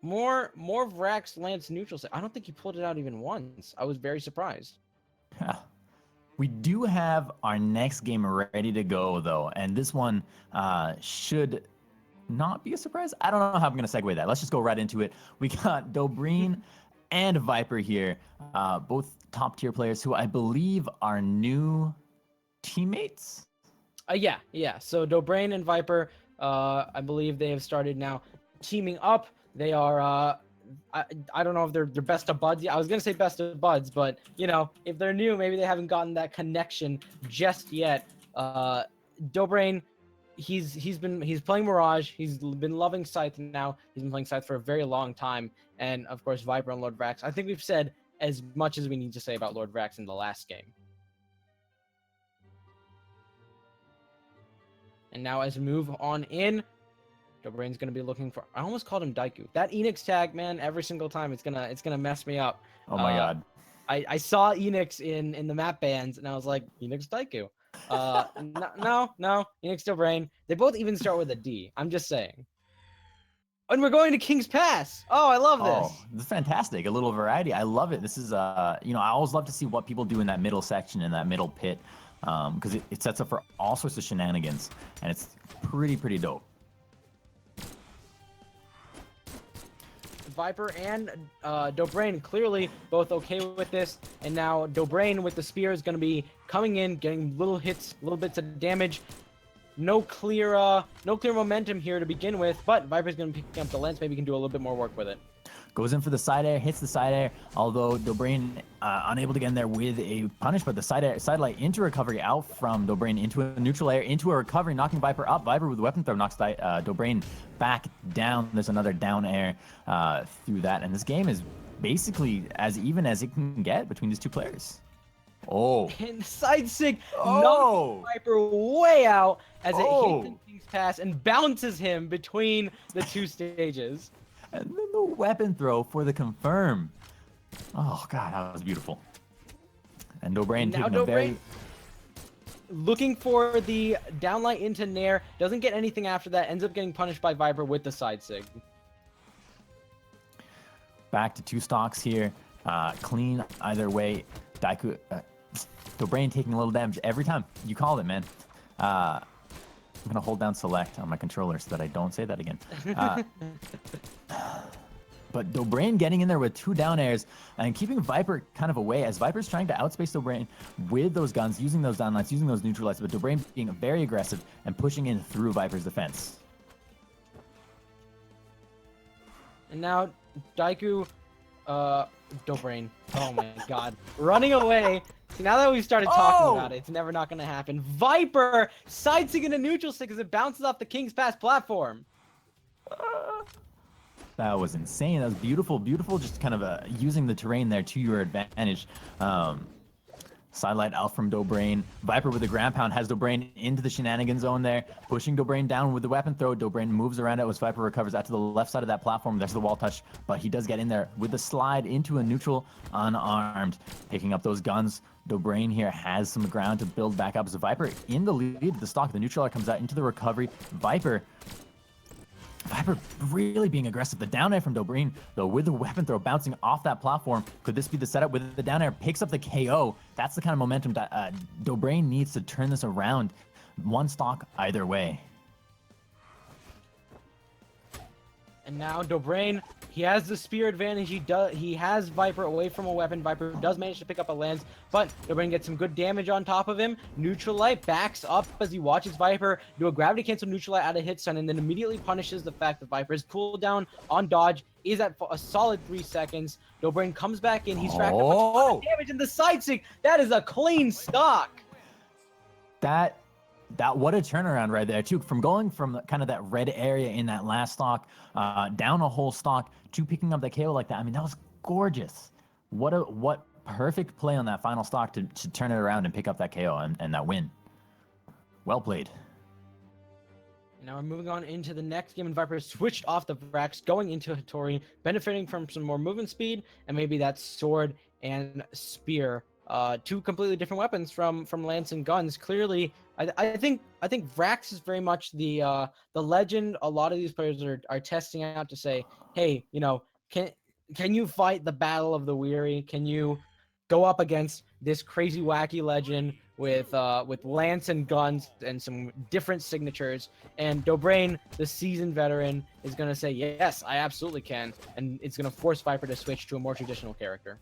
more Vrax Lance neutral side. I don't think he pulled it out even once. I was very surprised. We do have our next game ready to go, though, and this one should not be a surprise. I don't know how I'm going to segue that. Let's just go right into it. We got Dobrein and Viper here, both top tier players who I believe are new teammates. Yeah. So Dobrein and Viper, I believe they have started now teaming up. They are, I don't know if they're best of buds. I was gonna say best of buds, but if they're new, maybe they haven't gotten that connection just yet. Dobrein, he's playing Mirage. He's been loving Scythe now. He's been playing Scythe for a very long time, and of course Viper and Lord Vrax. I think we've said as much as we need to say about Lord Vrax in the last game. And now as we move on in, Dobrein's gonna be looking for. I almost called him Daiku. That Enix tag, man, every single time it's gonna mess me up. Oh my god. I saw Enix in the map bans, and I was like, Enix Daiku. No, Enix Dobrein. They both even start with a D. I'm just saying. And we're going to King's Pass. Oh, I love this. Oh, this is fantastic. A little variety. I love it. This is, I always love to see what people do in that middle section, in that middle pit, because it sets up for all sorts of shenanigans, and it's pretty dope. Viper and Dobrein clearly both okay with this, and now Dobrein with the spear is going to be coming in, getting little hits, little bits of damage. No clear momentum here to begin with, but Viper's going to pick up the lens. Maybe he can do a little bit more work with it. Goes in for the side air, hits the side air, although Dobrein unable to get in there with a punish, but the side light into recovery out from Dobrein into a neutral air, into a recovery, knocking Viper up. Viper with a weapon throw knocks Dobrein back down. There's another down air through that, and this game is basically as even as it can get between these two players. Oh. And side sig knocks Viper way out as it hits the King's Pass and bounces him between the two stages. And then the weapon throw for the confirm. Oh god, that was beautiful. And Dobrein taking a very... looking for the downlight into Nair, doesn't get anything after that, ends up getting punished by Viper with the side sig. Back to two stocks here. Clean either way. Daiku, Dobrein taking a little damage every time. You called it, man. I'm going to hold down select on my controller so that I don't say that again. But Dobrein getting in there with two down airs and keeping Viper kind of away as Viper's trying to outspace Dobrein with those guns, using those downlights, using those neutralites, but Dobrein being very aggressive and pushing in through Viper's defense. And now Daiku, Dobrein, oh my god, running away. See, now that we've started talking about it, it's never not going to happen. Viper side-sig into neutral stick as it bounces off the King's Pass platform. That was insane. That was beautiful, just kind of using the terrain there to your advantage. Sidelight out from Dobrein. Viper with the ground pound has Dobrein into the shenanigan zone there, pushing Dobrein down with the weapon throw. Dobrein moves around it as Viper recovers out to the left side of that platform. There's the wall touch, but he does get in there with the slide into a neutral, unarmed. Picking up those guns. Dobrein here has some ground to build back up. So Viper in the lead, the stock, the neutral comes out into the recovery. Viper really being aggressive. The down air from Dobrein, though, with the weapon throw bouncing off that platform. Could this be the setup with the down air? Picks up the KO. That's the kind of momentum that Dobrein needs to turn this around. One stock either way. And now Dobrein, he has the spear advantage. He has Viper away from a weapon. Viper does manage to pick up a lance, but Dobrein gets some good damage on top of him. Neutral Light backs up as he watches Viper do a gravity cancel neutral light out of hit stun, and then immediately punishes the fact that Viper's cooldown on dodge is at a solid 3 seconds. Dobrein comes back in. He's racked up a ton of damage in the side sig. That is a clean stock. That what a turnaround right there too, from going from kind of that red area in that last stock down a whole stock to picking up the KO like that. I mean, that was gorgeous. What perfect play on that final stock to turn it around and pick up that KO and that win. Well played. Now we're moving on into the next game, and Viper switched off the Vrax, going into Hattori, benefiting from some more movement speed, and maybe that sword and spear. Two completely different weapons from lance and guns. Clearly, I think Vrax is very much the legend. A lot of these players are testing out to say, hey, you know, can you fight the battle of the weary? Can you go up against this crazy wacky legend with lance and guns and some different signatures? And Dobrein, the seasoned veteran, is gonna say, yes, I absolutely can, and it's gonna force Viper to switch to a more traditional character.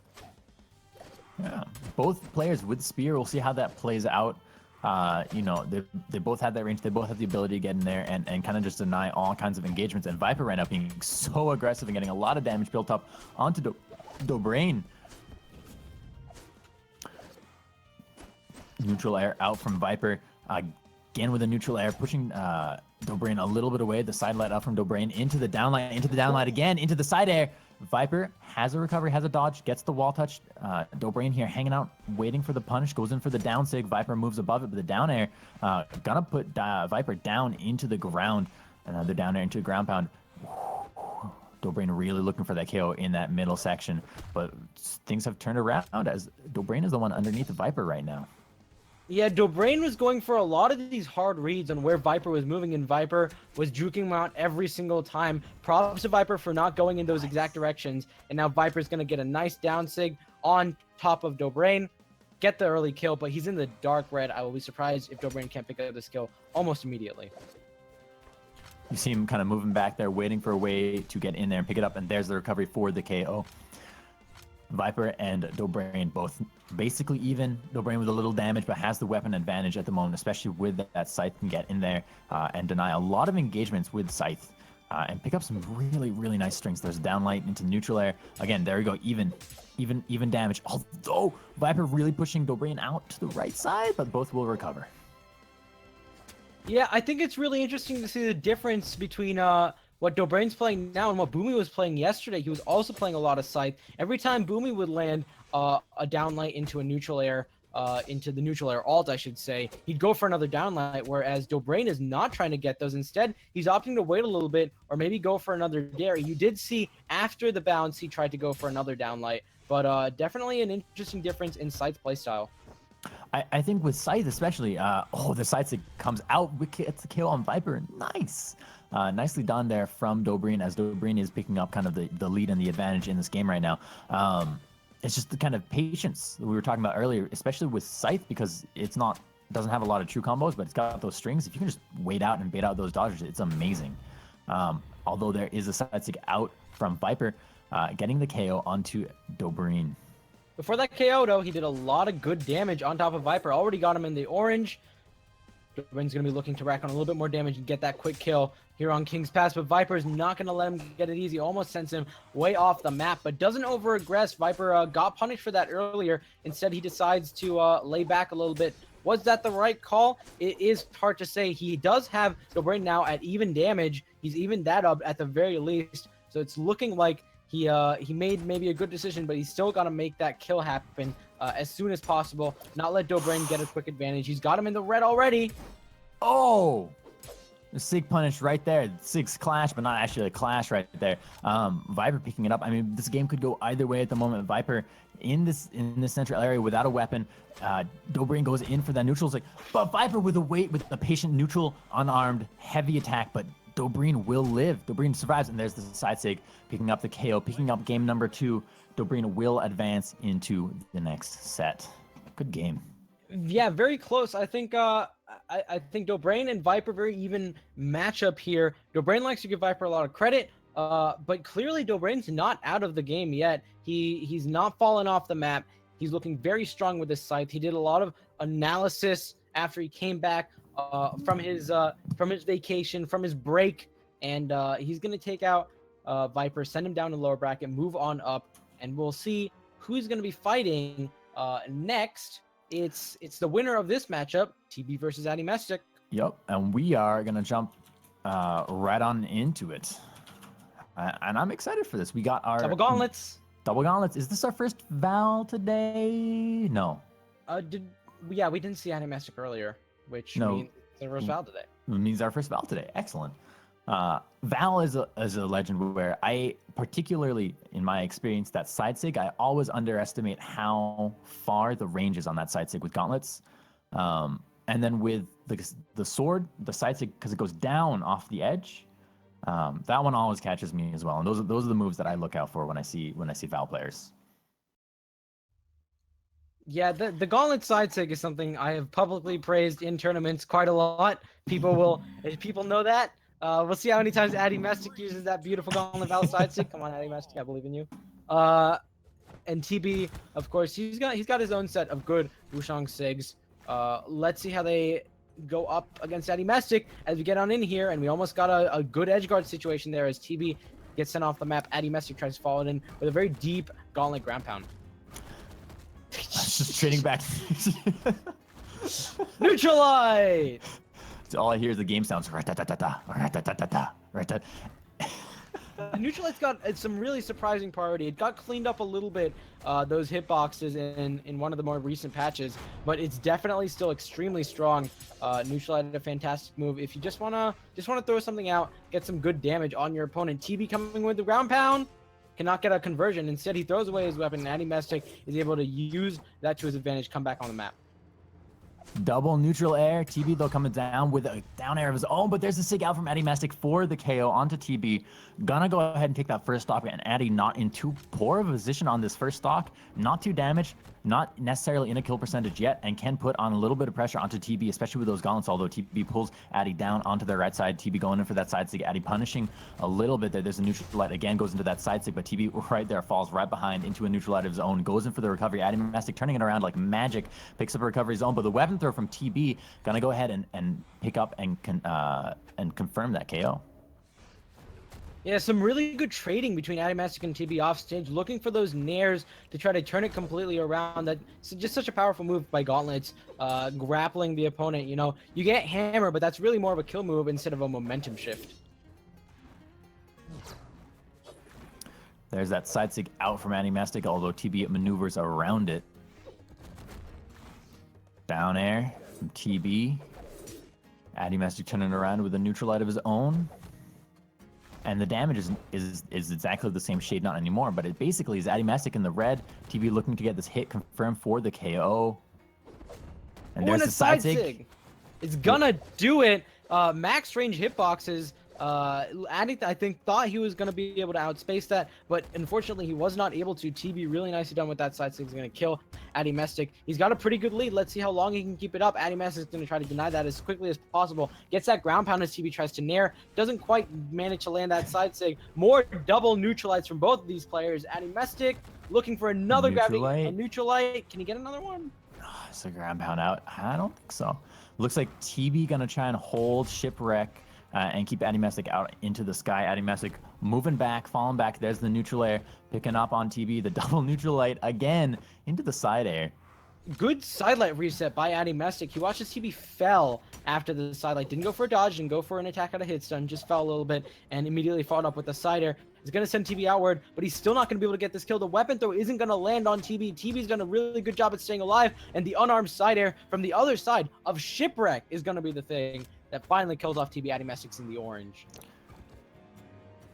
Yeah, both players with spear. We'll see how that plays out. You know, they both had that range. They both have the ability to get in there and kind of just deny all kinds of engagements. And Viper ran up being so aggressive and getting a lot of damage built up onto Dobrein. Neutral air out from Viper. Again with a neutral air, pushing Dobrein a little bit away. The side light up from Dobrein into the downlight again, into the side air. Viper has a recovery, has a dodge, gets the wall touch. Dobrein here hanging out, waiting for the punish, goes in for the down sig. Viper moves above it, but the down air gonna put Viper down into the ground. Another down air into the ground pound. Dobrein really looking for that KO in that middle section, but things have turned around as Dobrein is the one underneath the Viper right now. Yeah, Dobrein was going for a lot of these hard reads on where Viper was moving, and Viper was juking him out every single time. Props to Viper for not going in those exact directions, and now Viper's going to get a nice down sig on top of Dobrein, get the early kill, but he's in the dark red. I will be surprised if Dobrein can't pick up this kill almost immediately. You see him kind of moving back there, waiting for a way to get in there and pick it up, and there's the recovery for the KO. Viper and Dobrein both basically even. Dobrein with a little damage, but has the weapon advantage at the moment, especially with that Scythe can get in there and deny a lot of engagements with Scythe and pick up some really, really nice strings. There's downlight into neutral air. Again, there we go, even damage. Although Viper really pushing Dobrein out to the right side, but both will recover. Yeah, I think it's really interesting to see the difference between what Dobrein's playing now and what Boomy was playing yesterday. He was also playing a lot of Scythe. Every time Boomy would land a downlight into a neutral air, into the neutral air alt, I should say, he'd go for another downlight, whereas Dobrein is not trying to get those. Instead, he's opting to wait a little bit or maybe go for another dare. You did see after the bounce, he tried to go for another downlight, but definitely an interesting difference in Scythe's playstyle. I think with Scythe especially, the Scythe comes out, gets the kill on Viper. Nice. Nicely done there from Dobrein, as Dobrein is picking up kind of the lead and the advantage in this game right now. It's just the kind of patience that we were talking about earlier, especially with Scythe, because doesn't have a lot of true combos, but it's got those strings. If you can just wait out and bait out those dodgers, it's amazing. Although there is a side stick out from Viper, getting the KO onto Dobrein. Before that KO, though, he did a lot of good damage on top of Viper. Already got him in the orange. Dobrein's going to be looking to rack on a little bit more damage and get that quick kill here on King's Pass, but Viper's not going to let him get it easy. Almost sends him way off the map, but doesn't over-aggress. Viper got punished for that earlier. Instead, he decides to lay back a little bit. Was that the right call? It is hard to say. He does have Dobrein now at even damage. He's evened that up at the very least, so it's looking like he made maybe a good decision, but he's still got to make that kill happen as soon as possible. Not let Dobrein get a quick advantage. He's got him in the red already. Oh! The Sig punish right there. Sig's clash, but not actually a clash right there. Viper picking it up. I mean, this game could go either way at the moment. Viper in this central area without a weapon. Dobrein goes in for that neutral. But Viper with the patient neutral, unarmed, heavy attack, but Dobrein will live. Dobrein survives, and there's the side sig picking up the KO, picking up game number 2. Dobrein will advance into the next set. Good game. Yeah, very close. I think I think Dobrein and Viper very even matchup here. Dobrein likes to give Viper a lot of credit, But clearly Dobrein's not out of the game yet. He's not fallen off the map. He's looking very strong with his scythe. He did a lot of analysis after he came back from his vacation, from his break, and he's gonna take out Viper, send him down to lower bracket, move on up, and we'll see who's gonna be fighting next. It's the winner of this matchup, TB versus Addymestic. Yep, and we are gonna jump right on into it, and I'm excited for this. We got our Double gauntlets. Double gauntlets. Is this our first Val today? No. We didn't see Addymestic earlier, which means it's our first Val today. It means our first Val today. Excellent. Val is a legend where I, particularly in my experience, that side sig, I always underestimate how far the range is on that side sig with gauntlets. And then with the sword, the side sig, because it goes down off the edge, that one always catches me as well. And those are the moves that I look out for when I see Val players. Yeah, the gauntlet side sig is something I have publicly praised in tournaments quite a lot. People know that. We'll see how many times Addymestic uses that beautiful gauntlet Val side sig. Come on, Addymestic, I believe in you. And TB, of course, he's got his own set of good Wushang sigs. Let's see how they go up against Addymestic as we get on in here, and we almost got a good edgeguard situation there as TB gets sent off the map. Addymestic tries to follow it in with a very deep gauntlet ground pound. Just trading back. Neutralite! All I hear is the game sounds. Neutralite's got some really surprising priority. It got cleaned up a little bit, those hitboxes in one of the more recent patches, but it's definitely still extremely strong. Neutralite, a fantastic move. If you just wanna throw something out, get some good damage on your opponent. TB coming with the ground pound, cannot get a conversion. Instead, he throws away his weapon, and Addymestic is able to use that to his advantage, come back on the map. Double neutral air. TB, though, coming down with a down air of his own, but there's a sig out from Addymestic for the KO onto TB. Gonna go ahead and take that first stock, and Addy not in too poor of a position on this first stock. Not too damaged, not necessarily in a kill percentage yet, and can put on a little bit of pressure onto TB, especially with those gauntlets, although TB pulls Addy down onto the right side. TB going in for that side sig. Addy punishing a little bit there. There's a neutral light, again, goes into that side sig, but TB right there falls right behind into a neutral light of his own, goes in for the recovery. Addymestic turning it around like magic, picks up a recovery zone, but the weapon throw from TB gonna go ahead and pick up and confirm that KO. Yeah, some really good trading between Addymestic and TB off stage, looking for those nairs to try to turn it completely around. That's just such a powerful move by gauntlets, grappling the opponent. You know, you get hammer, but that's really more of a kill move instead of a momentum shift. There's that side sig out from Addymestic, although TB maneuvers around it. Down air from TB. Addymestic turning around with a neutral light of his own. And the damage is exactly the same shade, not anymore, but it basically is Addymestic in the red. TB looking to get this hit confirmed for the KO. And there's the side sig. It's gonna do it. Max range hitboxes. Addy, I think, thought he was gonna be able to outspace that, but unfortunately he was not able to. TB really nicely done with that side sig. He's gonna kill Addymestic. He's got a pretty good lead. Let's see how long he can keep it up. Addymestic is gonna try to deny that as quickly as possible. Gets that ground pound as TB tries to nair. Doesn't quite manage to land that side sig. More double neutralites from both of these players. Addymestic looking for another grabbing a neutralite. Can he get another one? Oh, is the ground pound out? I don't think so. Looks like TB gonna try and hold Shipwreck and keep Addymestic out into the sky. Addymestic moving back, falling back. There's the neutral air, picking up on TB. The double neutral light again into the side air. Good sidelight reset by Addymestic. He watches TB fell after the sidelight. Didn't go for a dodge, didn't go for an attack out of hit stun, just fell a little bit and immediately followed up with the side air. He's going to send TB outward, but he's still not going to be able to get this kill. The weapon throw isn't going to land on TB. TB's done a really good job at staying alive, and the unarmed side air from the other side of Shipwreck is going to be the thing that finally kills off TB. Addymestic's in the orange.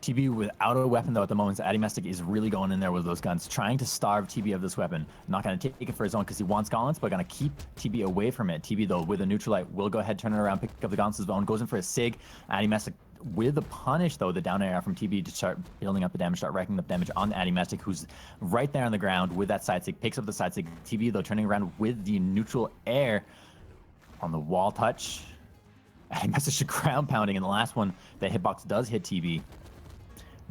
TB without a weapon, though, at the moment. Addymestic is really going in there with those guns, trying to starve TB of this weapon. Not going to take it for his own because he wants gauntlets, but going to keep TB away from it. TB, though, with a neutralite, will go ahead, turn it around, pick up the gauntlets of his own, goes in for a sig. Addymestic with the punish, though, the down air from TB to start building up the damage, start racking up damage on Addymestic, who's right there on the ground with that side sig, picks up the side sig. TB, though, turning around with the neutral air on the wall touch. Addymestic ground pounding in the last one. That hitbox does hit TB.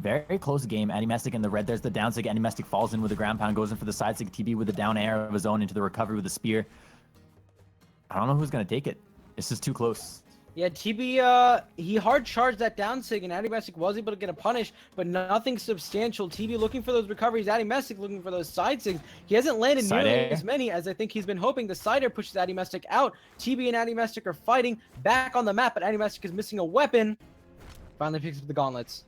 Very close game. Addymestic in the red. There's the down sig. Addymestic falls in with the ground pound, goes in for the side sig. TB with the down air of his own into the recovery with the spear. I don't know who's going to take it. This is too close. Yeah, TB, he hard charged that down sig, and Addymestic was able to get a punish, but nothing substantial. TB looking for those recoveries, Addymestic looking for those side sigs. He hasn't landed Side nearly air. as many as I think he's been hoping. The side air pushes Addymestic out. TB and Addymestic are fighting back on the map, but Addymestic is missing a weapon. Finally picks up the gauntlets.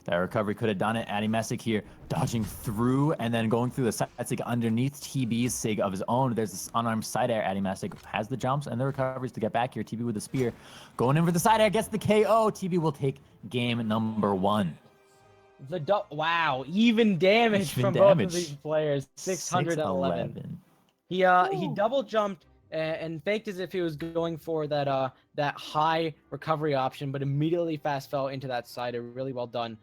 That recovery could have done it. Addymestic here dodging through and then going through the side sig underneath TB's sig of his own. There's this unarmed side air. Addymestic has the jumps and the recoveries to get back here. TB with the spear. Going in for the side air. Gets the KO. TB will take game number 1. Wow, even damage from both of these players. 611. He double jumped and faked as if he was going for that that high recovery option, but immediately fast fell into that side air. Really well done.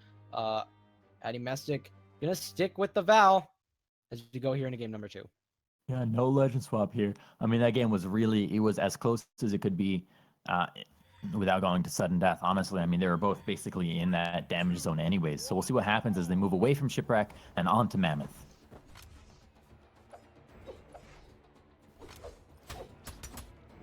Addymestic gonna stick with the Val as you go here into game number 2. Yeah, no legend swap here. I mean, that game was really, it was as close as it could be without going to sudden death. Honestly, I mean, they were both basically in that damage zone anyways. So we'll see what happens as they move away from Shipwreck and on to Mammoth.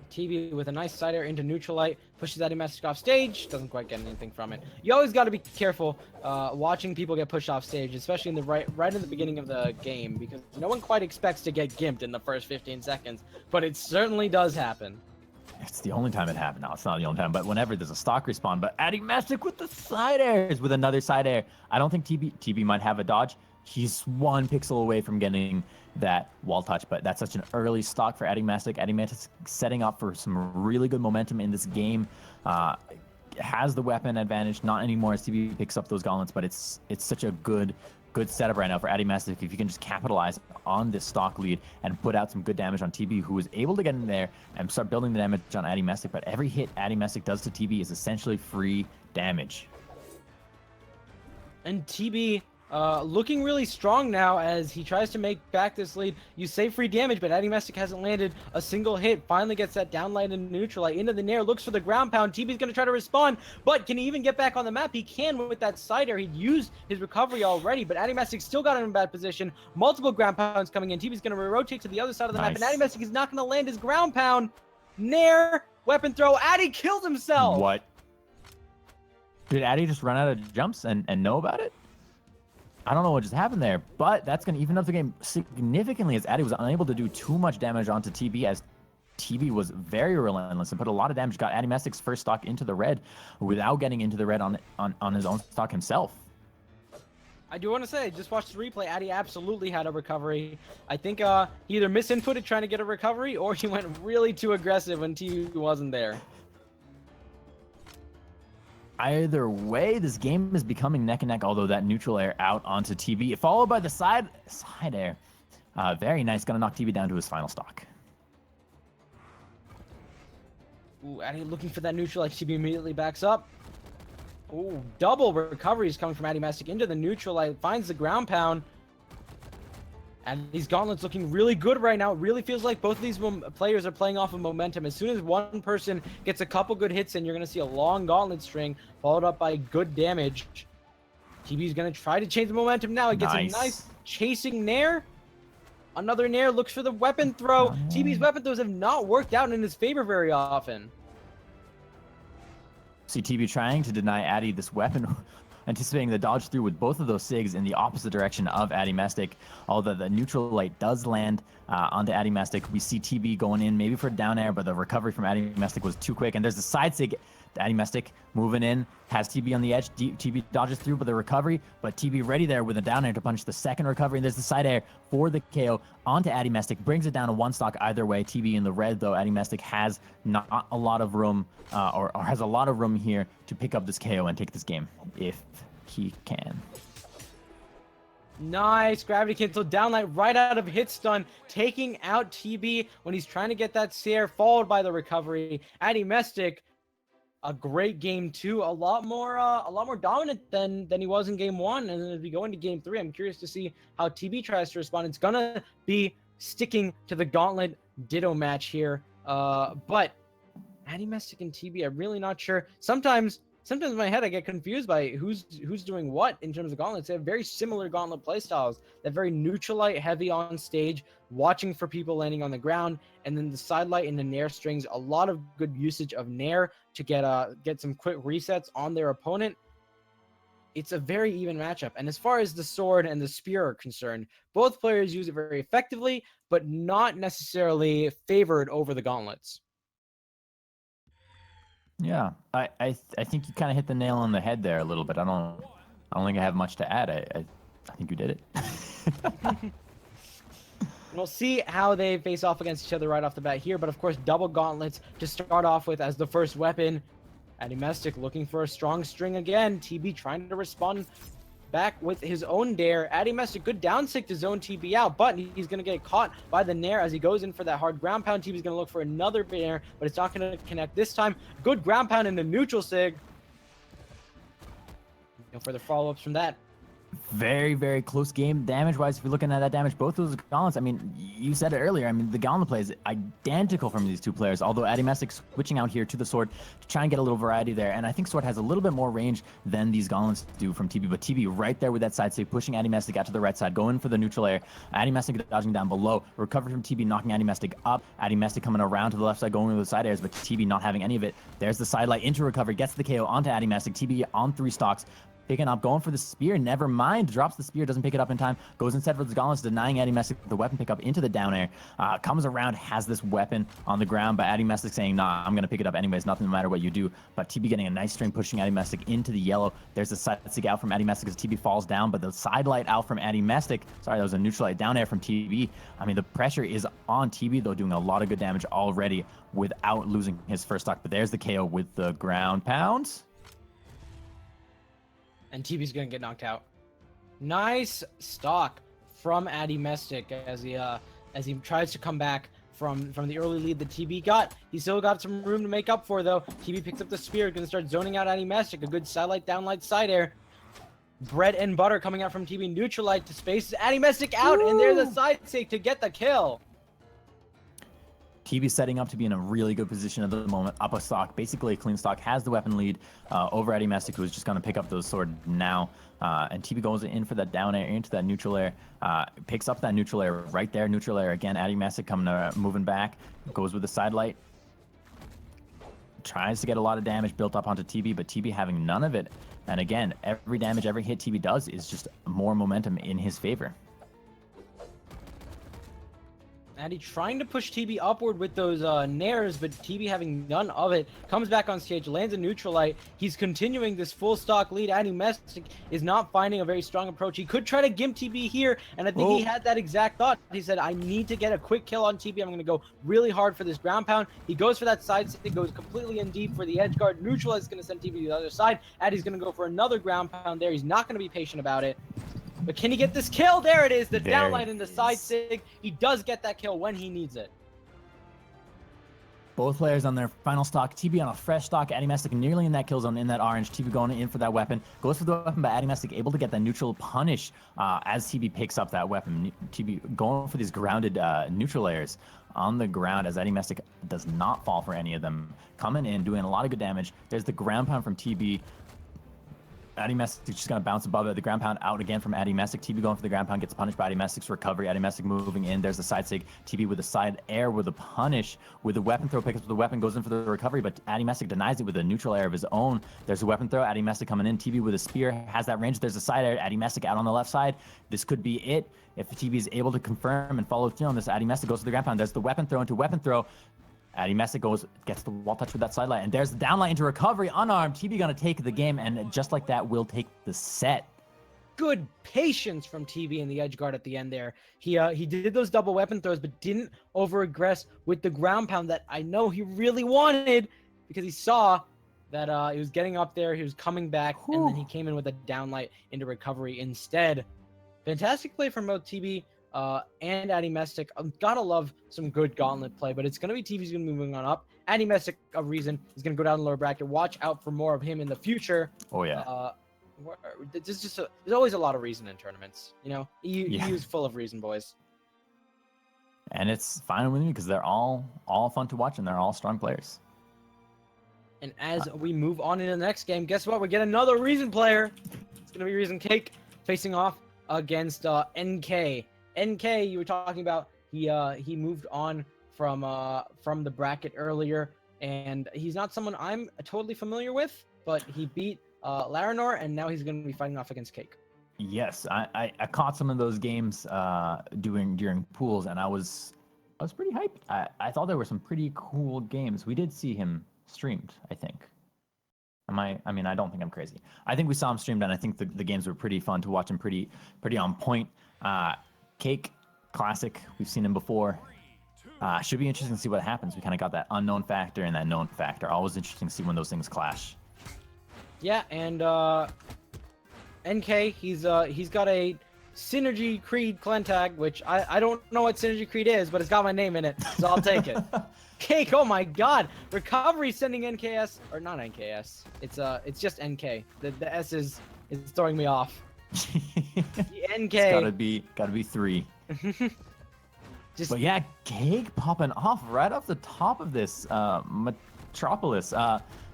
TB with a nice side air into Neutralite, pushes Addymestic off stage, doesn't quite get anything from it. You always got to be careful watching people get pushed off stage, especially in the right in the beginning of the game, because no one quite expects to get gimped in the first 15 seconds, but it certainly does happen. It's the only time it happened. No, it's not the only time, but whenever there's a stock respawn. But Addymestic with the side airs, with another side air. I don't think TB might have a dodge. He's 1 pixel away from getting that wall touch, but that's such an early stock for Addymestic. Addymestic setting up for some really good momentum in this game. Has the weapon advantage, not anymore as TB picks up those gauntlets, but it's such a good setup right now for Addymestic. If you can just capitalize on this stock lead and put out some good damage on TB, who was able to get in there and start building the damage on Addymestic. But every hit Addymestic does to TB is essentially free damage. And TB looking really strong now as he tries to make back this lead. You save free damage, but Addymestic hasn't landed a single hit. Finally gets that downlight and Neutralite into the nair, looks for the ground pound. TB's going to try to respond, but can he even get back on the map? He can with that side air. He'd used his recovery already, but Addymestic still got him in bad position. Multiple ground pounds coming in. TB's going to rotate to the other side of the map, and Addymestic is not going to land his ground pound. Nair, weapon throw. Addy killed himself. What? Did Addy just run out of jumps and know about it? I don't know what just happened there, but that's going to even up the game significantly as Addy was unable to do too much damage onto TB as TB was very relentless and put a lot of damage, got Addymestic's first stock into the red without getting into the red on his own stock himself. I do want to say, just watched the replay, Addy absolutely had a recovery. I think he either misinputted trying to get a recovery or he went really too aggressive when TB wasn't there. Either way, this game is becoming neck and neck, although that neutral air out onto TB, followed by the side air. Very nice, gonna knock TB down to his final stock. Ooh, Addy looking for that neutral, like TB immediately backs up. Ooh, double recoveries coming from Addymestic into the neutral, like finds the ground pound. And these gauntlets looking really good right now. It really feels like both of these players are playing off of momentum. As soon as one person gets a couple good hits in, you're going to see a long gauntlet string followed up by good damage. TB's going to try to change the momentum now. He gets a nice chasing nair. Another nair, looks for the weapon throw. TB's weapon throws have not worked out in his favor very often. See TB trying to deny Addy this weapon, anticipating the dodge through with both of those SIGs in the opposite direction of Addymestic. Although the neutral light does land onto Addymestic, we see TB going in maybe for a down air, but the recovery from Addymestic was too quick. And there's the side SIG. Addymestic moving in, has TB on the edge. TB dodges through with the recovery, but TB ready there with a down air to punch the second recovery. And there's the side air for the KO onto Addymestic. Brings it down to 1 stock either way. TB in the red, though. Addymestic has not a lot of room, or has a lot of room here to pick up this KO and take this game if he can. Nice gravity cancel downlight right out of hit stun, taking out TB when he's trying to get that CR, followed by the recovery. Addymestic, a great game 2, a lot more dominant than he was in game 1. And then as we go into game 3, I'm curious to see how TB tries to respond. It's gonna be sticking to the gauntlet ditto match here, but Addymestic and TB, I'm really not sure. Sometimes sometimes in my head I get confused by who's doing what in terms of gauntlets. They have very similar gauntlet playstyles. They're very neutralite heavy on stage, watching for people landing on the ground, and then the sidelight and the nair strings. A lot of good usage of nair to get some quick resets on their opponent. It's a very even matchup. And as far as the sword and the spear are concerned, both players use it very effectively, but not necessarily favored over the gauntlets. Yeah, I think you kind of hit the nail on the head there a little bit. I don't think I have much to add. I think you did it. We'll see how they face off against each other right off the bat here, but of course double gauntlets to start off with as the first weapon. Addymestic looking for a strong string again. TB trying to respond back with his own dare. Addymestic, good down sick to zone TB out, but he's going to get caught by the nair as he goes in for that hard ground pound. TB's going to look for another nair, but it's not going to connect this time. Good ground pound in the neutral sig. No further follow-ups from that. Very, very close game damage-wise. If you're looking at that damage, both those gauntlets, I mean, you said it earlier. I mean, the gauntlet play is identical from these two players, although Addymestic switching out here to the sword to try and get a little variety there. And I think sword has a little bit more range than these gauntlets do from TB, but TB right there with that side save, pushing Addymestic out to the right side, going for the neutral air. Addymestic dodging down below, recovery from TB, knocking Addymestic up. Addymestic coming around to the left side, going with the side airs, but TB not having any of it. There's the sidelight into recovery, gets the KO onto Addymestic. TB on 3 stocks. Picking up, going for the spear, never mind. Drops the spear, doesn't pick it up in time. Goes instead for the gauntlets, denying Addymestic the weapon pickup into the down air. Comes around, has this weapon on the ground, but Addymestic saying, nah, I'm going to pick it up anyways, nothing no matter what you do. But TB getting a nice string, pushing Addymestic into the yellow. There's the side sig out from Addymestic as TB falls down, but the side light out from Addymestic. Sorry, that was a neutral light down air from TB. I mean, the pressure is on TB, though, doing a lot of good damage already without losing his first stock. But there's the KO with the ground pounds. And TB's gonna get knocked out. Nice stock from Addymestic as he tries to come back from the early lead that TB got. He still got some room to make up for, though. TB picks up the spear, gonna start zoning out Addymestic. A good sidelight, downlight, side air. Bread and butter coming out from TB. Neutral light to space. Addymestic out, and there's a side save to get the kill. TB setting up to be in a really good position at the moment. Up a stock, basically a clean stock, has the weapon lead over Addymestic, who is just going to pick up those sword now. And TB goes in for that down air into that neutral air. Picks up that neutral air right there. Neutral air again. Addymestic moving back. Goes with the side light. Tries to get a lot of damage built up onto TB, but TB having none of it. And again, every damage, every hit TB does is just more momentum in his favor. Addy trying to push TB upward with those nairs, but TB having none of it. Comes back on stage, lands a neutral light. He's continuing this full stock lead. Addymestic is not finding a very strong approach. He could try to gimp TB here, and I think he had that exact thought. He said, I need to get a quick kill on TB. I'm going to go really hard for this ground pound. He goes for that side stick, goes completely in deep for the edge guard. Neutral is going to send TB to the other side. Addy's going to go for another ground pound there. He's not going to be patient about it. But can he get this kill? There it is, the downlight and the side sig. He does get that kill when he needs it. Both players on their final stock. TB on a fresh stock. Addymestic nearly in that kill zone in that orange. TB going in for that weapon. Goes for the weapon, but Addymestic able to get that neutral punish as TB picks up that weapon. TB going for these grounded neutral layers on the ground as Addymestic does not fall for any of them. Coming in, doing a lot of good damage. There's the ground pound from TB. Addymestic just going to bounce above it. The ground pound out again from Addymestic. TB going for the ground pound, gets punished by Addymestic's recovery. Addymestic moving in. There's the side sig. TB with the side air with a punish. With the weapon throw, picks up the weapon, goes in for the recovery, but Addymestic denies it with a neutral air of his own. There's a weapon throw. Addymestic coming in. TB with a spear, has that range. There's a side air. Addymestic out on the left side. This could be it. If TB is able to confirm and follow through on this, Addymestic goes to the ground pound. There's the weapon throw into weapon throw. Addymestic gets the wall touch with that sidelight, and there's the downlight into recovery, unarmed. TB gonna take the game, and just like that, will take the set. Good patience from TB in the edge guard at the end there. He did those double weapon throws, but didn't over-aggress with the ground pound that I know he really wanted, because he saw that he was getting up there, he was coming back, and then he came in with a downlight into recovery instead. Fantastic play from both TB and Addymestic. Gotta love some good gauntlet play, but it's going to be TV's going to be moving on up. Addymestic, a reason, is going to go down the lower bracket. Watch out for more of him in the future. Oh, yeah. There's always a lot of reason in tournaments. You know, EU is full of reason, boys. And it's fine with me because they're all fun to watch and they're all strong players. And And as we move on into the next game, guess what? We get another Reason player. It's gonna be Reason Cake facing off against NK. NK, you were talking about. He moved on from the bracket earlier, and he's not someone I'm totally familiar with, but he beat Larinor, and now he's gonna be fighting off against Cake. Yes, I caught some of those games during pools, and I was pretty hyped. I thought there were some pretty cool games. We did see him streamed, I think. I mean, I don't think I'm crazy. I think we saw him streamed, and I think the games were pretty fun to watch and pretty on point. Cake, classic. We've seen him before. Should be interesting to see what happens. We kind of got that unknown factor and that known factor. Always interesting to see when those things clash. Yeah, and NK, he's got a Synergy Creed clan tag, which I don't know what Synergy Creed is, but it's got my name in it, so I'll take it. Cake, oh my god! Recovery sending NKS, or not NKS. It's just NK. The S is throwing me off. NK. It's gotta be 3. But yeah, Cake popping off right off the top of this Metropolis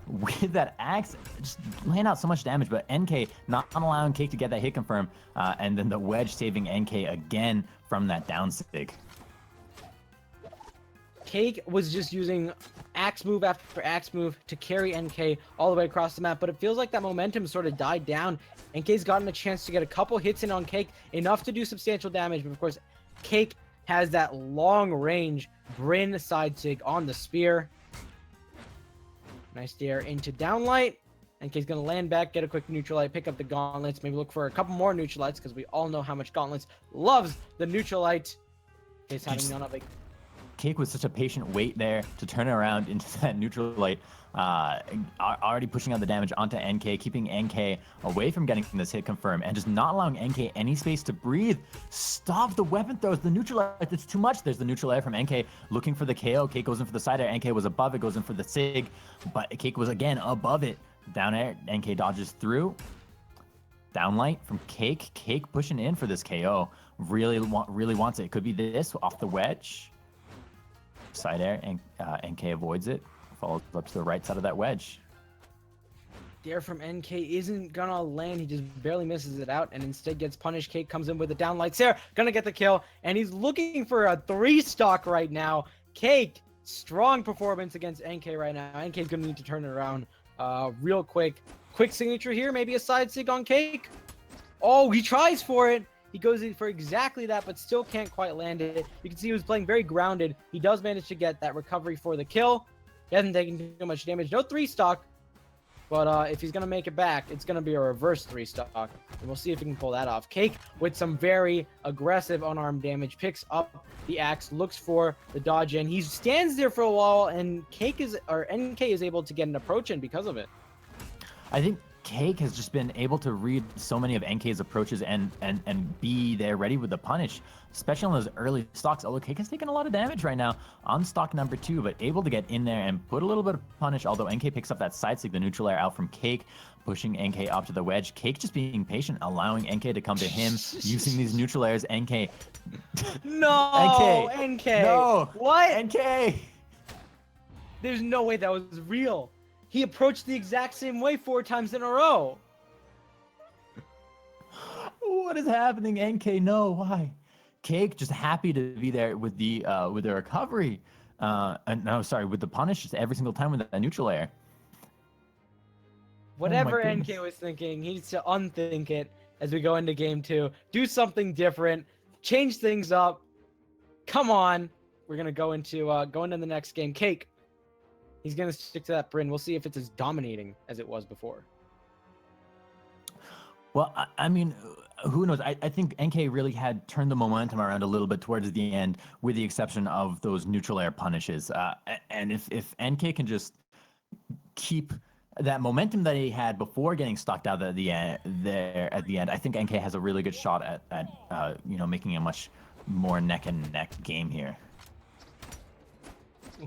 with that axe, just laying out so much damage. But NK not allowing Cake to get that hit confirm, and then the wedge saving NK again from that down sig. Cake was just using axe move after axe move to carry NK all the way across the map, but it feels like that momentum sort of died down. NK's gotten a chance to get a couple hits in on Cake, enough to do substantial damage, but of course, Cake has that long range Bryn side sig on the spear. Nice dare into downlight. NK's gonna land back, get a quick neutralite, pick up the gauntlets, maybe look for a couple more neutralites, because we all know how much gauntlets loves the neutralite. He's having none of it. Cake with such a patient wait there to turn around into that neutralite, already pushing out the damage onto NK, keeping NK away from getting this hit confirmed, and just not allowing NK any space to breathe. Stop the weapon throws, the neutralite, it's too much. There's the neutral air from NK, looking for the KO. Cake goes in for the side air, NK was above it, goes in for the sig, but Cake was again above it. Down air, NK dodges through. Downlight from Cake, Cake pushing in for this KO. Really wants it. Could be this off the wedge. Side air, and NK avoids it. Follows up to the right side of that wedge. Dare from NK isn't gonna land. He just barely misses it out and instead gets punished. Cake comes in with a downlight there, gonna get the kill, and he's looking for a 3-stock right now. Cake, strong performance against NK right now. NK's gonna need to turn it around real quick. Quick signature here, maybe a side sig on Cake. Oh, he tries for it. He goes in for exactly that, but still can't quite land it. You can see he was playing very grounded. He does manage to get that recovery for the kill. He hasn't taken too much damage. No 3-stock, but if he's going to make it back, it's going to be a reverse 3-stock. And we'll see if he can pull that off. Cake with some very aggressive unarmed damage. Picks up the axe, looks for the dodge in. He stands there for a while, and NK is able to get an approach in because of it. I think Cake has just been able to read so many of NK's approaches and be there ready with the punish, especially on those early stocks. Although Cake has taken a lot of damage right now on stock number 2, but able to get in there and put a little bit of punish, although NK picks up that side sig, the neutral air out from Cake, pushing NK up to the wedge. Cake just being patient, allowing NK to come to him, using these neutral airs. NK. No! NK! No! What? NK! There's no way that was real. He approached the exact same way 4 times in a row. What is happening, NK? No, why? Cake just happy to be there with the recovery. No, sorry, with the punish just every single time with that neutral air. Whatever Oh my NK was thinking, he needs to unthink it as we go into game 2. Do something different. Change things up. Come on. We're gonna go into the next game. Cake. He's going to stick to that Bryn. We'll see if it's as dominating as it was before. Well, I mean, who knows? I think NK really had turned the momentum around a little bit towards the end, with the exception of those neutral air punishes. And if NK can just keep that momentum that he had before getting stocked out at the end, I think NK has a really good shot at making a much more neck and neck game here.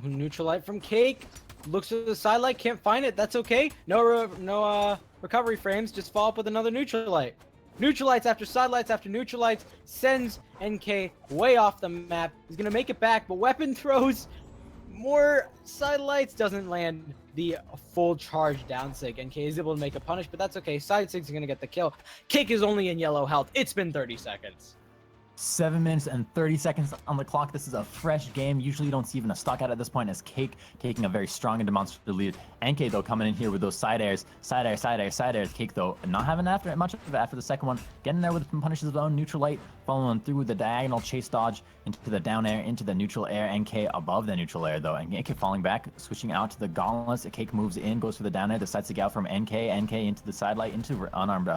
Neutralite from Cake. Looks to the sidelight, can't find it. That's okay. No recovery frames. Just follow up with another neutralite. Neutralites after sidelights after neutralites sends NK way off the map. He's gonna make it back, but weapon throws more sidelights, doesn't land. the full charge down sig. NK is able to make a punish, but that's okay. Side sig's gonna get the kill. Cake is only in yellow health. It's been 30 seconds. 7 minutes and 30 seconds on the clock. This is a fresh game. Usually you don't see even a stock out at this point as Cake taking a very strong and demonstrative lead. NK though coming in here with those side airs. Side air, side air, side airs. Cake though not having much of it after the second one. Getting there with some punishes of his own. Neutral light following through the diagonal chase dodge into the down air, into the neutral air. NK above the neutral air though. And NK falling back, switching out to the gauntlets. Cake moves in, goes for the down air. Decides to get out from NK. NK into the side light, into unarmed,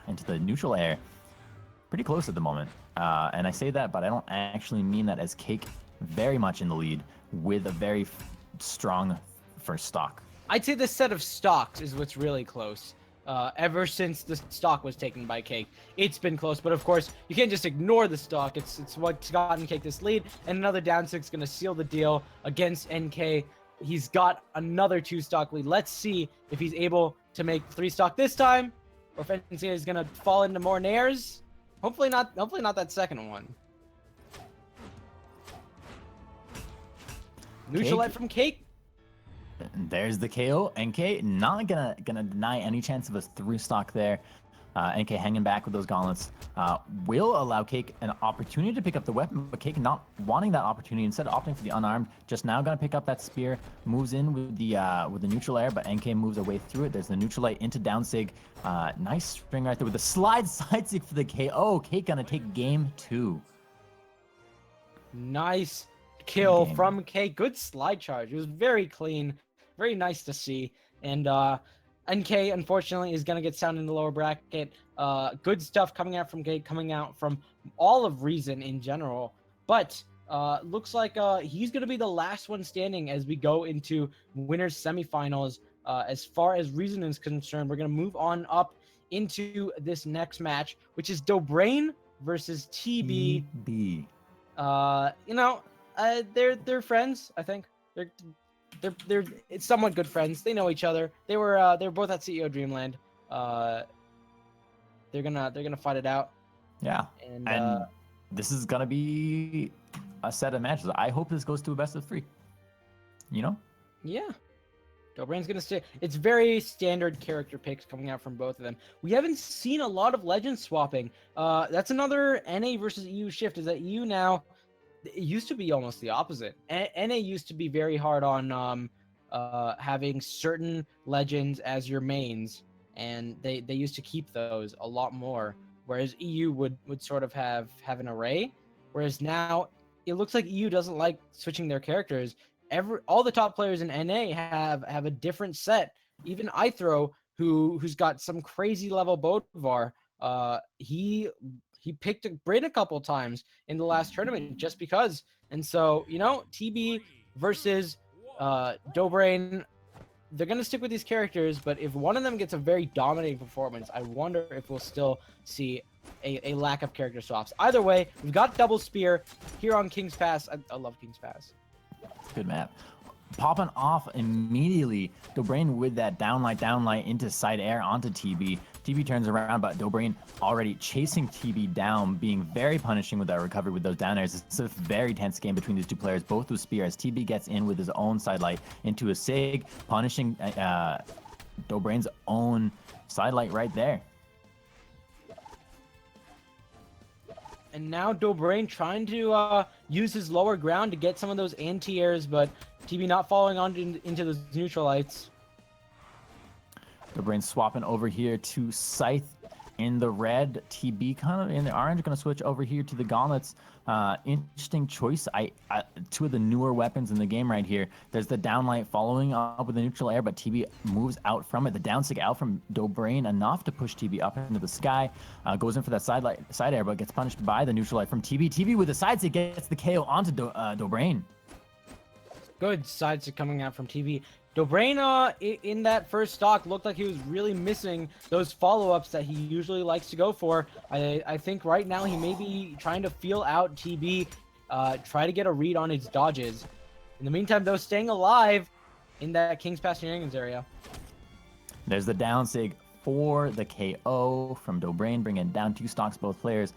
into the neutral air. Pretty close at the moment. And I say that, but I don't actually mean that, as Cake very much in the lead with a very strong first stock. I'd say this set of stocks is what's really close. Ever since the stock was taken by Cake, it's been close. But of course, you can't just ignore the stock. It's what's gotten Cake this lead, and another down six going to seal the deal against NK. He's got another 2-stock lead. Let's see if he's able to make 3-stock this time, or if NK is going to fall into more nairs. Hopefully not that second one. Neutral light from Cake. There's the KO. NK not gonna deny any chance of a 3-stock there. NK hanging back with those gauntlets will allow Cake an opportunity to pick up the weapon, but Cake not wanting that opportunity, instead opting for the unarmed. Just now gonna pick up that spear, moves in with the neutral air, but NK moves away through it. There's the neutral light into down sig. Nice string right there with the slide side sig for the KO. Cake gonna take game 2. Nice kill from Cake. Good slide charge. It was very clean, very nice to see. And NK, unfortunately, is going to get sound in the lower bracket. Good stuff coming out from Cake, coming out from all of Reason in general. But looks like he's going to be the last one standing as we go into winners semifinals. As far as Reason is concerned, we're going to move on up into this next match, which is Dobrein versus TB. They're friends, I think. They're somewhat good friends. They know each other. They were both at CEO Dreamland. They're gonna fight it out. Yeah. And this is gonna be a set of matches. I hope this goes to a best of 3. You know? Yeah. Dobrein's gonna stay. It's very standard character picks coming out from both of them. We haven't seen a lot of legend swapping. That's another NA versus EU shift. Is that EU now? It used to be almost the opposite. NA used to be very hard on having certain legends as your mains, and they used to keep those a lot more, whereas EU would sort of have an array, whereas now it looks like EU doesn't like switching their characters. All the top players in NA have a different set. Even Ithro, who's got some crazy level Bodvar, he picked Brain a couple times in the last tournament just because. And so, TB versus Dobrein, they're going to stick with these characters, but if one of them gets a very dominating performance, I wonder if we'll still see a lack of character swaps. Either way, we've got Double Spear here on King's Pass. I love King's Pass. Good map. Popping off immediately. Dobrein with that downlight into side air onto TB. TB turns around, but Dobrein already chasing TB down, being very punishing with that recovery with those down airs. It's a very tense game between these two players, both with spear, as TB gets in with his own side light into a sig, punishing Dobrein's own side light right there. And now Dobrein trying to use his lower ground to get some of those anti-airs, but TB not falling on into those neutral lights. Dobrein swapping over here to Scythe in the red. TB kind of in the orange, going to switch over here to the gauntlets. Interesting choice. Two of the newer weapons in the game right here. There's the downlight following up with the neutral air, but TB moves out from it. The down sig out from Dobrein enough to push TB up into the sky. Goes in for that side air, but gets punished by the neutral light from TB. TB with the side sig gets the KO onto Dobrein. Good side sig coming out from TB. Dobrein, in that first stock, looked like he was really missing those follow-ups that he usually likes to go for. I think right now he may be trying to feel out TB, try to get a read on his dodges. In the meantime, though, staying alive in that King's Pass shenanigans area. There's the down sig for the KO from Dobrein, bringing down 2 stocks, both players.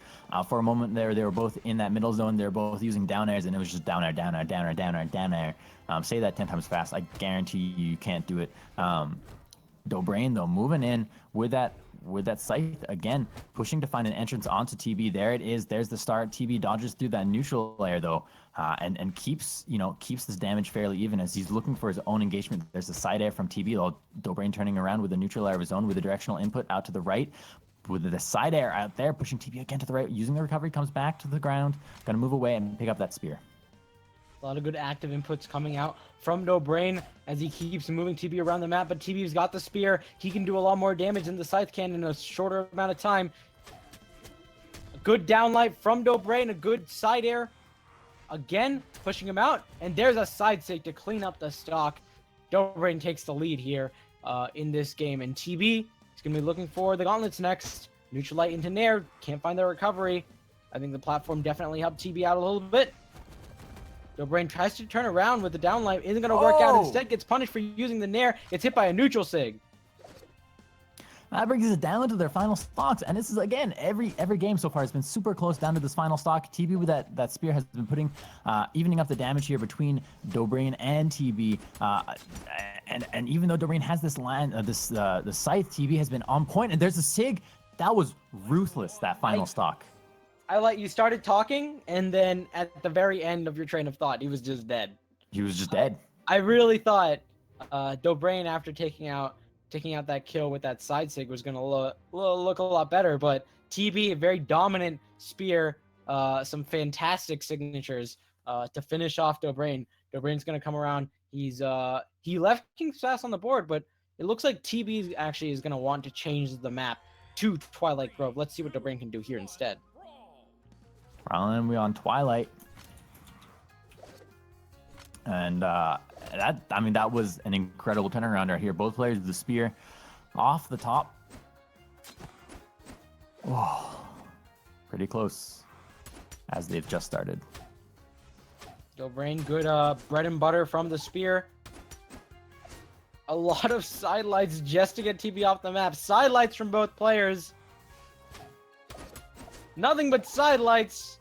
For a moment there, they were both in that middle zone. They were both using down airs, and it was just down air, down air, down air, down air, down air. Say that 10 times fast. I guarantee you can't do it. Dobrein, though, moving in with that scythe again, pushing to find an entrance onto TB. There it is. There's the start. TB dodges through that neutral layer though, and keeps this damage fairly even as he's looking for his own engagement. There's a side air from TB. Though Dobrein turning around with a neutral layer of his own with a directional input out to the right. With the side air out there, pushing TB again to the right, using the recovery, comes back to the ground, gonna move away and pick up that spear. A lot of good active inputs coming out from Dobrein as he keeps moving TB around the map, but TB's got the spear. He can do a lot more damage than the Scythe can in a shorter amount of time. A good downlight from Dobrein, a good side air. Again, pushing him out, and there's a side sig to clean up the stock. Dobrein takes the lead here in this game, and TB is going to be looking for the gauntlets next. Neutral light into Nair, can't find the recovery. I think the platform definitely helped TB out a little bit. Dobrein tries to turn around with the downlight, isn't going to work out. Instead, gets punished for using the Nair. Gets hit by a neutral sig. That brings us down to their final stocks, and this is again every game so far has been super close down to this final stock. TB with that spear has been putting evening up the damage here between Dobrein and TB, and even though Dobrein has this the scythe, TB has been on point, and there's a sig that was ruthless. That final stock. You started talking, and then at the very end of your train of thought, he was just dead. He was just dead. I really thought Dobrein, after taking out that kill with that side sig, was going to look a lot better, but TB, a very dominant spear, some fantastic signatures to finish off Dobrein. Dobrein's going to come around. He left King's Fast on the board, but it looks like TB actually is going to want to change the map to Twilight Grove. Let's see what Dobrein can do here instead. And we on Twilight, and that was an incredible turnaround right here. Both players with the spear off the top. Oh, pretty close as they've just started. Dobrein, good bread and butter from the spear. A lot of sidelights just to get TB off the map. Sidelights from both players. Nothing but sidelights,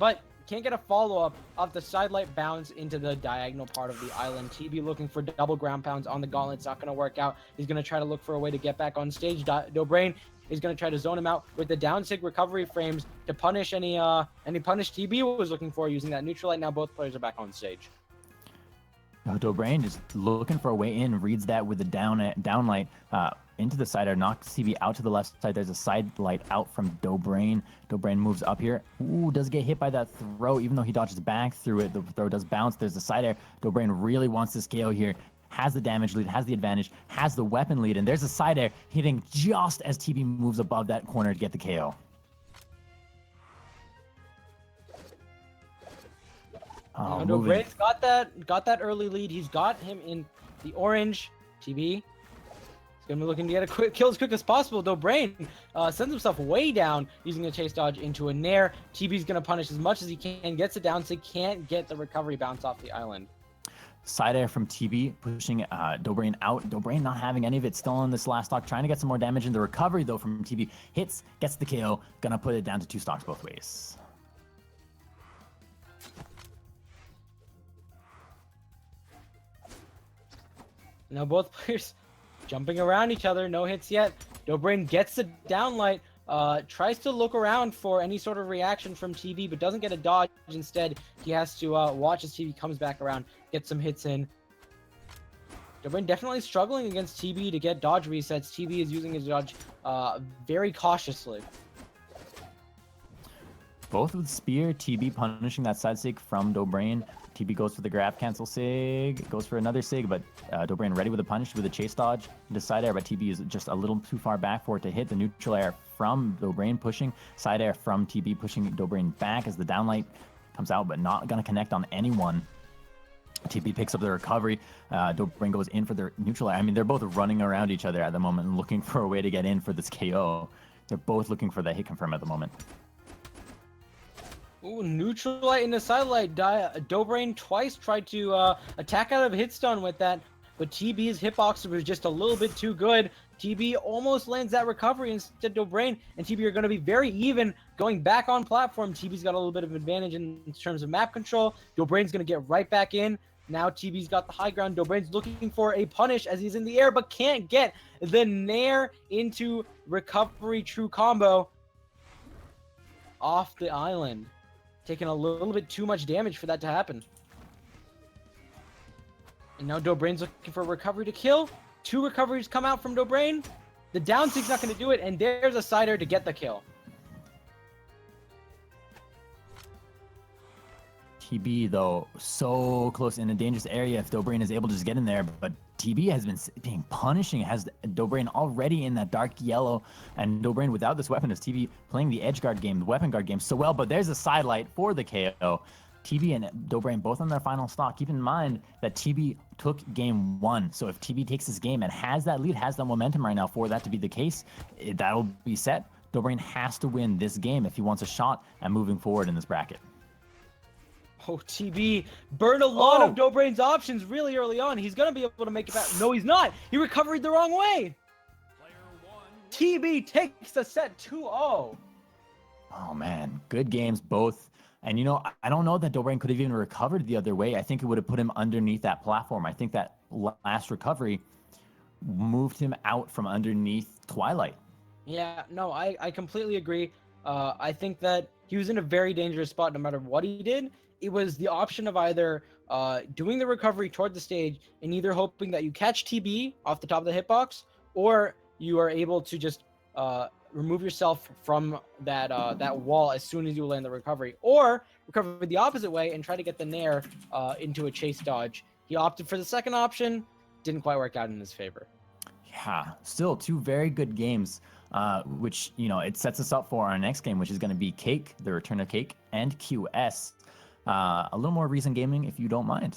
but can't get a follow-up of the sidelight bounce into the diagonal part of the island. TB looking for double ground pounds on the gauntlet. It's not going to work out. He's going to try to look for a way to get back on stage. Dobrein is going to try to zone him out with the down sig recovery frames to punish any punish TB was looking for using that neutral light. Now both players are back on stage. Dobrein just looking for a way in, reads that with the downlight into the side air, knocks TB out to the left side. There's a side light out from Dobrein. Dobrein moves up here. Ooh, does get hit by that throw, even though he dodges back through it. The throw does bounce. There's the side air. Dobrein really wants this KO here. Has the damage lead, has the advantage, has the weapon lead, and there's a side air hitting just as TB moves above that corner to get the KO. Dobrein's got that early lead. He's got him in the orange. TB is gonna be looking to get a quick kill as quick as possible. Dobrein sends himself way down using a chase dodge into a nair. TB's gonna punish as much as he can, gets it down, so he can't get the recovery bounce off the island. Side air from TB, pushing Dobrein out. Dobrein not having any of it, still on this last stock, trying to get some more damage in the recovery though from TB. Hits, gets the KO, gonna put it down to 2 stocks both ways. Now both players jumping around each other, no hits yet. Dobrein gets the downlight, tries to look around for any sort of reaction from TB, but doesn't get a dodge. Instead, he has to watch as TB comes back around, get some hits in. Dobrein definitely struggling against TB to get dodge resets. TB is using his dodge very cautiously. Both with spear, TB punishing that side sig from Dobrein. TB goes for the grab cancel sig, goes for another sig, but Dobrein ready with a punish with a chase dodge into side air, but TB is just a little too far back for it to hit. The neutral air from Dobrein pushing, side air from TB pushing Dobrein back as the downlight comes out, but not going to connect on anyone. TB picks up the recovery. Dobrein goes in for the neutral air. I mean, they're both running around each other at the moment and looking for a way to get in for this KO. They're both looking for the hit confirm at the moment. Ooh, neutral light into sidelight. Dobrein twice tried to attack out of hitstun with that, but TB's hitbox was just a little bit too good. TB almost lands that recovery instead of Dobrein, and TB are going to be very even going back on platform. TB's got a little bit of advantage in terms of map control. Dobrein's going to get right back in. Now TB's got the high ground. Dobrein's looking for a punish as he's in the air, but can't get the nair into recovery true combo off the island. Taking a little bit too much damage for that to happen. And now Dobrein's looking for a recovery to kill. 2 recoveries come out from Dobrein. The down sig's not going to do it, and there's a side air to get the kill. TB, though, so close in a dangerous area if Dobrein is able to just get in there, but TB has been being punishing, has Dobrein already in that dark yellow, and Dobrein without this weapon is TB playing the edge guard game, the weapon guard game so well, but there's a sidelight for the KO. TB and Dobrein both on their final stock. Keep in mind that TB took game 1, so if TB takes this game and has that lead, has that momentum right now for that to be the case, that'll be set. Dobrein has to win this game if he wants a shot at moving forward in this bracket. Oh, TB burned a lot of Dobrein's options really early on. He's going to be able to make it back. No, he's not. He recovered the wrong way. TB takes the set 2-0. Oh, man. Good games, both. And, you know, I don't know that Dobrein could have even recovered the other way. I think it would have put him underneath that platform. I think that last recovery moved him out from underneath Twilight. Yeah, no, I completely agree. I think that he was in a very dangerous spot no matter what he did. It was the option of either doing the recovery toward the stage and either hoping that you catch TB off the top of the hitbox, or you are able to just remove yourself from that that wall as soon as you land the recovery, or recover the opposite way and try to get the nair into a chase dodge. He opted for the second option, didn't quite work out in his favor. Yeah, still 2 very good games, which, you know, it sets us up for our next game, which is going to be Cake, the return of Cake, and QS. A little more Reason Gaming, if you don't mind.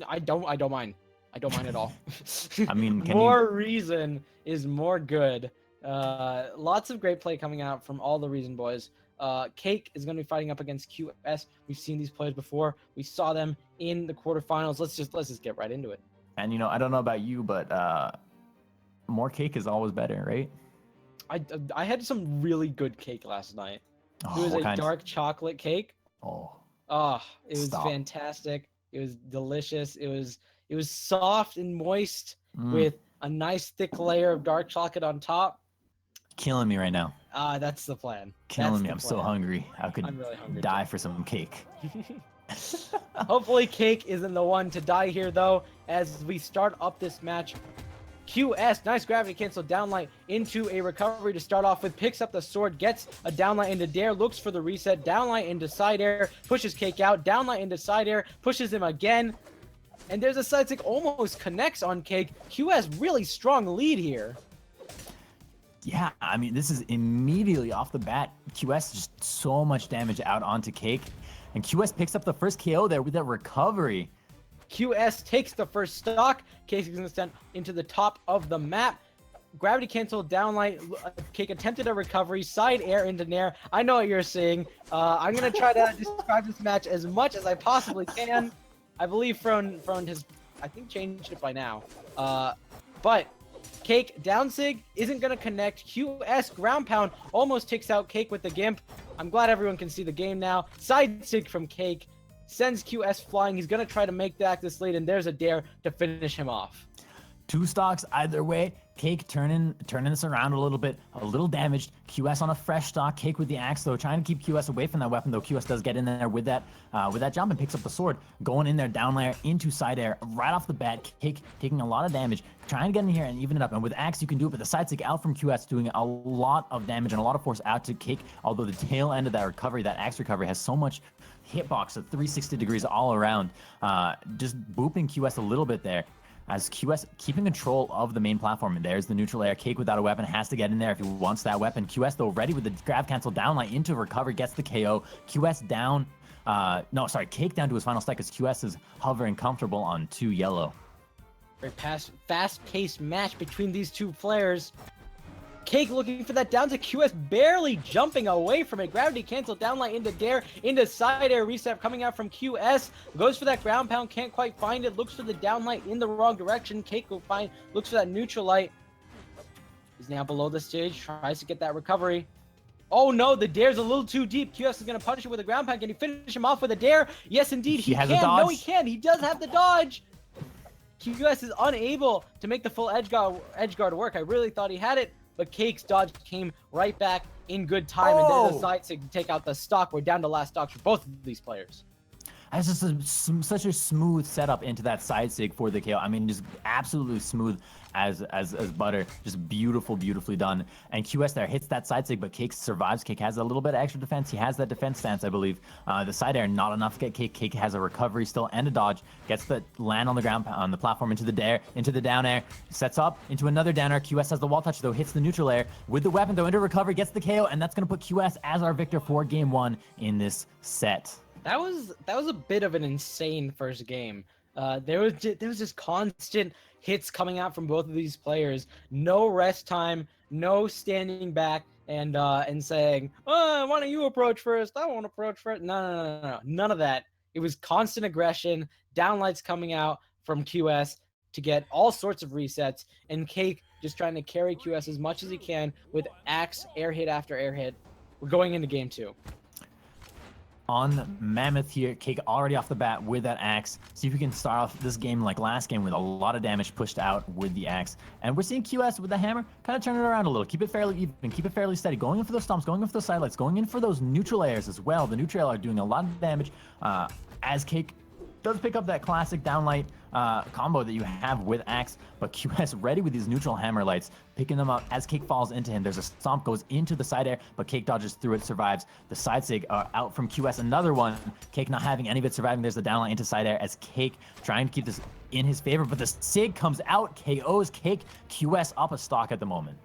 I don't mind. I don't mind at all. I mean, more Reason is more good. Lots of great play coming out from all the Reason boys. Cake is going to be fighting up against QS. We've seen these players before. We saw them in the quarterfinals. Let's just get right into it. And, you know, I don't know about you, but more Cake is always better, right? I had some really good cake last night. Oh, It was a dark chocolate cake. Oh, It was fantastic. It was delicious. It was soft and moist with a nice thick layer of dark chocolate on top. Killing me right now. That's the plan. Killing me. I'm so hungry. I could I'm really hungry die for some cake. Hopefully Cake isn't the one to die here, though, as we start up this match. QS, nice gravity cancel downlight into a recovery to start off with, picks up the sword, gets a downlight into dare, looks for the reset, downlight into side air, pushes Cake out, downlight into side air, pushes him again, and there's a side stick, almost connects on Cake. QS really strong lead here. Yeah, I mean, this is immediately off the bat. QS just so much damage out onto Cake, and QS picks up the first KO there with that recovery. QS takes the first stock. Cake is going to send into the top of the map. Gravity cancel downlight. Cake attempted a recovery. Side air into nair. I know what you're saying. I'm going to try to describe this match as much as I possibly can. I believe Frone has, I think, changed it by now. But Cake down sig isn't going to connect. QS ground pound almost takes out Cake with the gimp. I'm glad everyone can see the game now. Side sig from Cake sends QS flying. He's going to try to make back this lead, and there's a dare to finish him off. 2 stocks either way. Cake turning this around a little bit, a little damaged. QS on a fresh stock. Cake with the axe, though, trying to keep QS away from that weapon, though. QS does get in there with that jump and picks up the sword. Going in there, down layer into side air right off the bat. Cake taking a lot of damage, trying to get in here and even it up. And with axe, you can do it, but the side stick out from QS doing a lot of damage and a lot of force out to Cake. Although the tail end of that recovery, that axe recovery, has so much hitbox at 360 degrees all around, just booping QS a little bit there, as QS keeping control of the main platform. And there's the neutral air. Cake without a weapon has to get in there if he wants that weapon. QS, though, ready with the grab cancel downlight into recovery, gets the KO. QS down, Cake down to his final stack as QS is hovering comfortable on 2 yellow. Very fast-paced match between these two players. Cake looking for that down to QS, barely jumping away from it. Gravity cancel downlight into dare, into side air reset coming out from QS. Goes for that ground pound, can't quite find it. Looks for the downlight in the wrong direction. Cake will looks for that neutral light. He's now below the stage, tries to get that recovery. Oh no, the dare's a little too deep. QS is going to punish it with a ground pound. Can he finish him off with a dare? Yes, indeed, he has can. a dodge. No, he can. He does have the dodge. QS is unable to make the full edge guard work. I really thought he had it, but Cake's dodge came right back in good time, and then the side sig to take out the stock. We're down to last stocks for both of these players. That's just such a smooth setup into that side sig for the KO. I mean, just absolutely smooth as butter. Just beautifully done. And QS there hits that side sig, but Cake survives. Cake has a little bit of extra defense. He has that defense stance, I believe. The side air, not enough to get Cake. Cake has a recovery still and a dodge. Gets the land on the ground, on the platform, into the dare, into the down air. Sets up into another down air. QS has the wall touch, though. Hits the neutral air with the weapon, though, into recovery. Gets the KO, and that's going to put QS as our victor for game 1 in this set. That was a bit of an insane first game. There was just constant hits coming out from both of these players. No rest time, no standing back and saying, "Oh, why don't you approach first? I won't approach first." No, none of that. It was constant aggression, downlights coming out from QS to get all sorts of resets, and Cake just trying to carry QS as much as he can with axe air hit after air hit. We're going into game 2. On Mammoth here, Cake already off the bat with that axe. See if we can start off this game like last game with a lot of damage pushed out with the axe. And we're seeing QS with the hammer kind of turn it around a little. Keep it fairly even, keep it fairly steady. Going in for those stomps, going in for those sidelights, going in for those neutral airs as well. The neutral air are doing a lot of damage as Cake does pick up that classic downlight combo that you have with axe, but QS ready with these neutral hammer lights, picking them up as Cake falls into him. There's a stomp, goes into the side air, but Cake dodges through it, survives. The side sig out from QS, another one. Cake not having any of it surviving. There's the downlight into side air as Cake trying to keep this in his favor, but the sig comes out, KOs Cake. QS up a stock at the moment.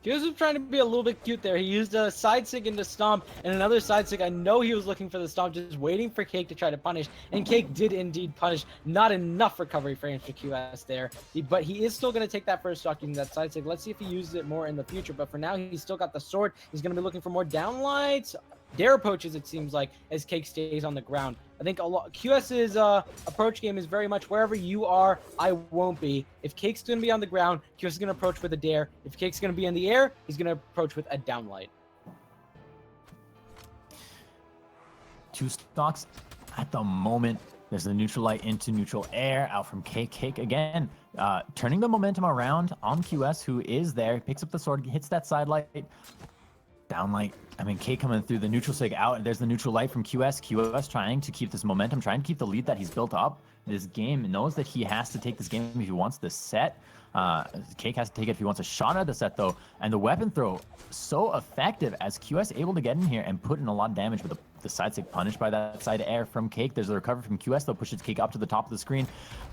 He was trying to be a little bit cute there. He used a side sig into stomp and another side sig. I know he was looking for the stomp, just waiting for Cake to try to punish. And Cake did indeed punish. Not enough recovery frames for QS there. But he is still going to take that first stock using that side sig. Let's see if he uses it more in the future. But for now, he's still got the sword. He's going to be looking for more downlights. Dare approaches, it seems like, as Cake stays on the ground. I think a lot QS's approach game is very much wherever you are, I won't be. If Cake's going to be on the ground, QS is going to approach with a dare. If Cake's going to be in the air, he's going to approach with a downlight. 2 stocks at the moment. There's the neutral light into neutral air out from Cake. Cake again, turning the momentum around on QS, who is there. Picks up the sword, hits that side light. Downlight. I mean, Cake coming through the neutral sig out. There's the neutral light from QS. QS trying to keep this momentum, trying to keep the lead that he's built up. This game knows that he has to take this game if he wants this set. Cake has to take it if he wants a shot at the set, though. And the weapon throw, so effective as QS able to get in here and put in a lot of damage with the side sig punished by that side air from Cake. There's a recovery from QS, though, pushes Cake up to the top of the screen.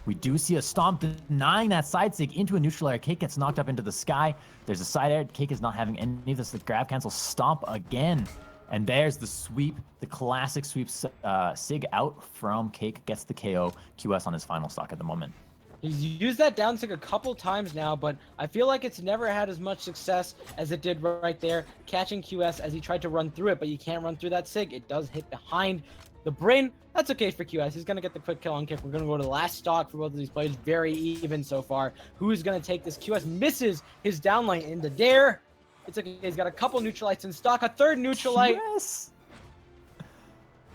We do see a stomp denying that side sig into a neutral air. Cake gets knocked up into the sky. There's a side air. Cake is not having any of this. The grab cancel stomp again. And there's the sweep, the classic sweep sig out from Cake. Gets the KO. QS on his final stock at the moment. He's used that down sig a couple times now, but I feel like it's never had as much success as it did right there, catching QS as he tried to run through it, but you can't run through that sig. It does hit behind the brain. That's okay for QS. He's going to get the quick kill on Kick. We're going to go to the last stock for both of these players. Very even so far. Who's going to take this? QS misses his downlight in the dare. It's okay. He's got a couple neutral lights in stock. A third neutral light. Yes.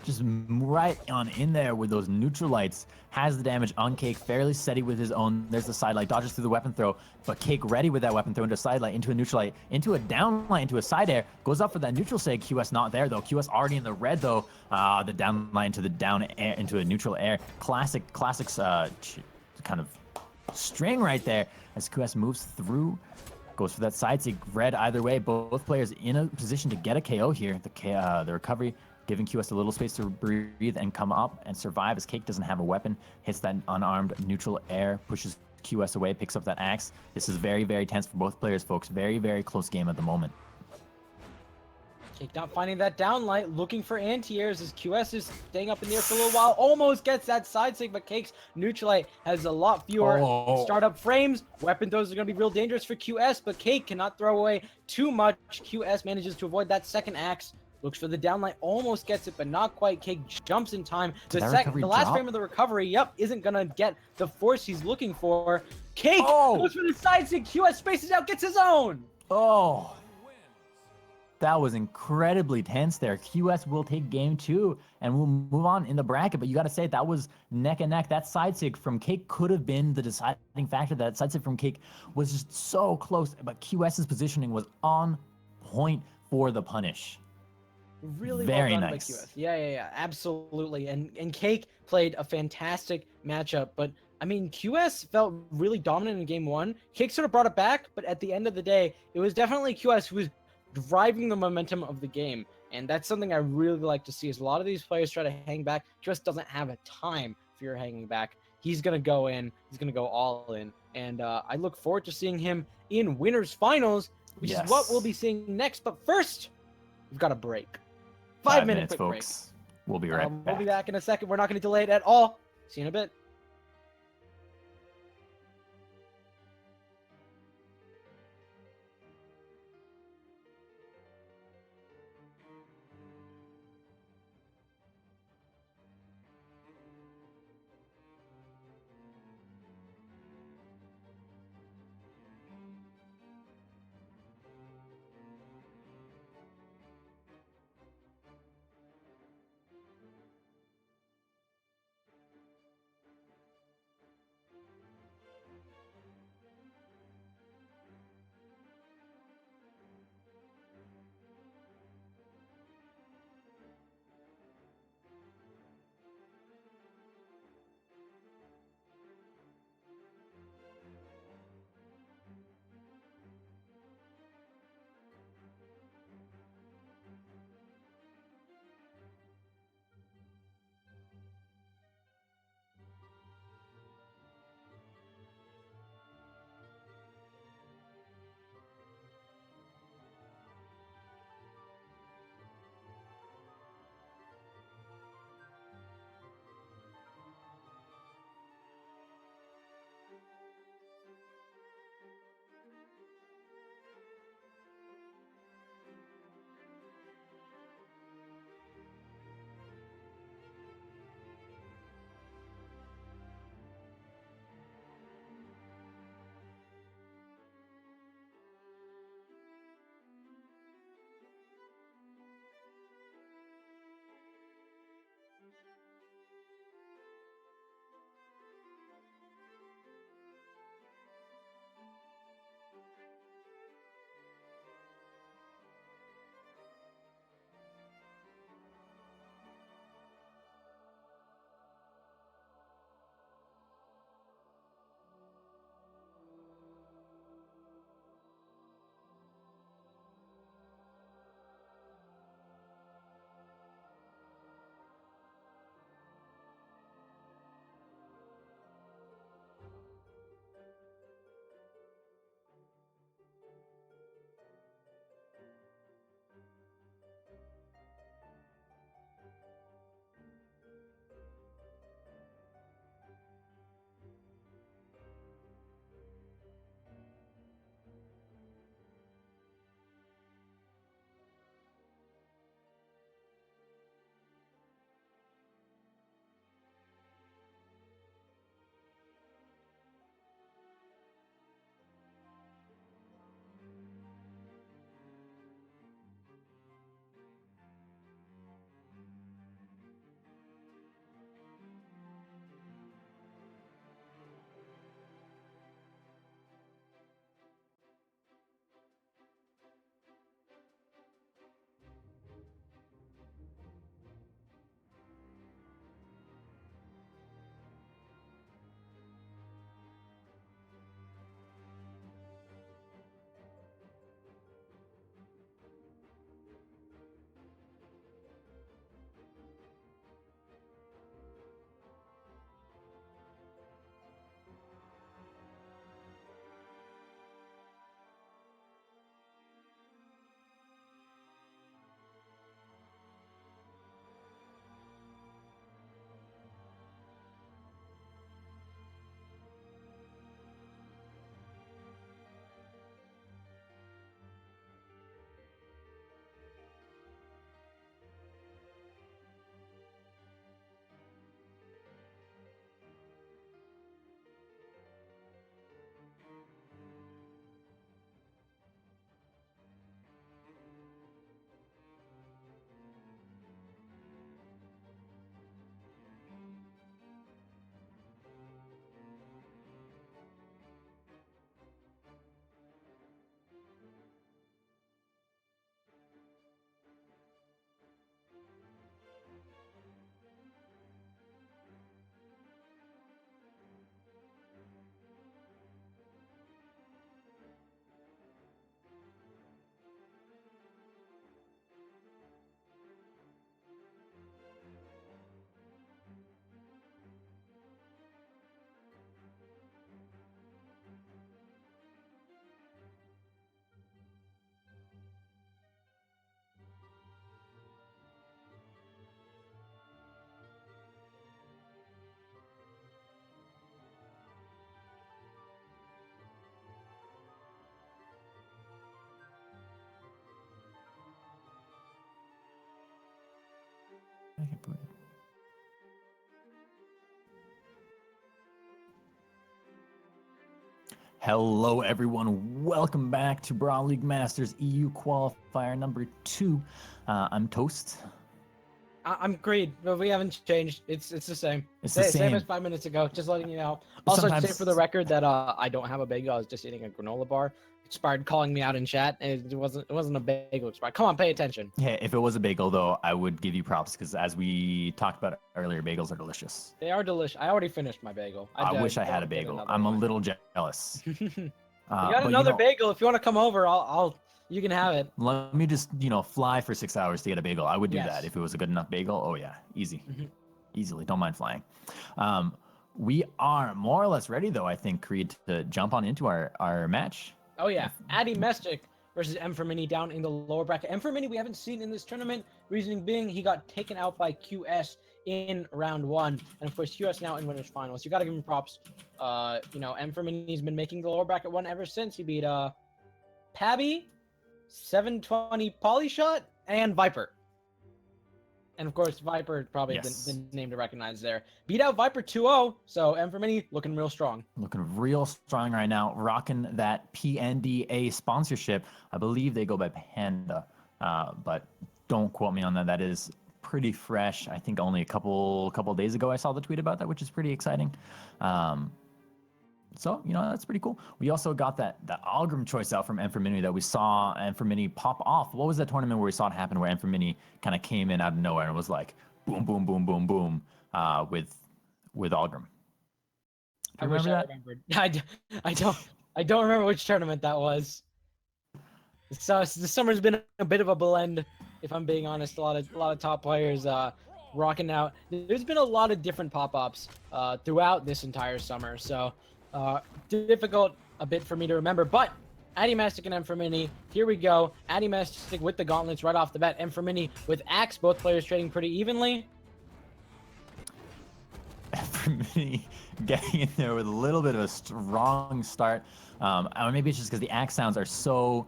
Just right on in there with those neutral lights. Has the damage on Cake, fairly steady with his own. There's the side light, dodges through the weapon throw, but Cake ready with that weapon throw into a side light, into a neutral light, into a down light, into a side air. Goes up for that neutral sig. QS not there though. QS already in the red though. The down line into the down air, into a neutral air. Classics kind of string right there as QS moves through. Goes for that side sig. Red either way. Both players in a position to get a KO here. The recovery giving QS a little space to breathe and come up and survive as Cake doesn't have a weapon. Hits that unarmed neutral air, pushes QS away, picks up that axe. This is very, very tense for both players, folks. Very, very close game at the moment. Cake not finding that downlight, looking for anti-airs as QS is staying up in the air for a little while. Almost gets that side sig, but Cake's neutral light has a lot fewer startup frames. Weapon throws are going to be real dangerous for QS, but Cake cannot throw away too much. QS manages to avoid that second axe. Looks for the downlight, almost gets it, but not quite. Cake jumps in time. The last frame of the recovery, isn't gonna get the force he's looking for. Cake goes for the side sig. QS spaces out, gets his own. Oh, that was incredibly tense there. QS will take game 2 and we'll move on in the bracket, but you got to say that was neck and neck. That side sig from Cake could have been the deciding factor. That side sig from Cake was just so close, but QS's positioning was on point for the punish. Really Very well done nice. by QS. Yeah, absolutely. And Cake played a fantastic matchup, but I mean, QS felt really dominant in game 1. Cake sort of brought it back, but at the end of the day, it was definitely QS who was driving the momentum of the game. And that's something I really like to see, is a lot of these players try to hang back. QS doesn't have a time for your hanging back. He's going to go in. He's going to go all in. And I look forward to seeing him in winners finals, which is what we'll be seeing next. But first, we've got a break. 5 minute minutes, quick break. folks. We'll be right back. We'll be back in a second. We're not going to delay it at all. See you in a bit. Hello, everyone. Welcome back to Brawl League Masters EU Qualifier number 2. I'm Toast. I'm Creed, but we haven't changed. It's the same. It's the Same same. as 5 minutes ago. Just letting you know. Also, Sometimes- say for the record that I don't have a bagel. I was just eating a granola bar. Expired calling me out in chat, and it wasn't a bagel expired. Come on, pay attention. Yeah, if it was a bagel, though, I would give you props because, as we talked about earlier, bagels are delicious. They are delicious. I already finished my bagel. I wish I had a don't get bagel. another I'm a one. little jealous. You But, got another know, bagel. If you want to come over, you can have it. Let me just, fly for 6 hours to get a bagel. I would do Yes. that if it was a good enough bagel. Oh, yeah. Easy. Mhm. Easily. Don't mind flying. We are more or less ready, though, I think, Creed, to jump on into our match. Oh yeah, Addymestic versus M for Mini down in the lower bracket. M for Mini we haven't seen in this tournament. Reasoning being he got taken out by QS in round 1, and of course QS now in winners finals. You gotta give him props. M for Mini's been making the lower bracket one ever since. He beat Pabby, 720 Polyshot, and Viper. And of course, Viper probably Yes. the name to recognize there. Beat out Viper 2-0, so M for Mini looking real strong. Looking real strong right now, rocking that Pnda sponsorship. I believe they go by Pnda, but don't quote me on that. That is pretty fresh. I think only a couple days ago I saw the tweet about that, which is pretty exciting. So, that's pretty cool. We also got that Algrim choice out from M for Mini that we saw M for Mini pop off. What was that tournament where we saw it happen where M for Mini kind of came in out of nowhere and was like, boom, boom, boom, boom, boom, with Algrim? I Do you wish remember I that? remembered. I don't remember which tournament that was. So the summer's been a bit of a blend, if I'm being honest. A lot of top players rocking out. There's been a lot of different pop-ups throughout this entire summer, so difficult a bit for me to remember. But Addymestic and M for Mini, here we go. Addymestic with the gauntlets right off the bat. M for Mini with Axe, both players trading pretty evenly. For me, getting in there with a little bit of a strong start. Or maybe it's just because the axe sounds are so,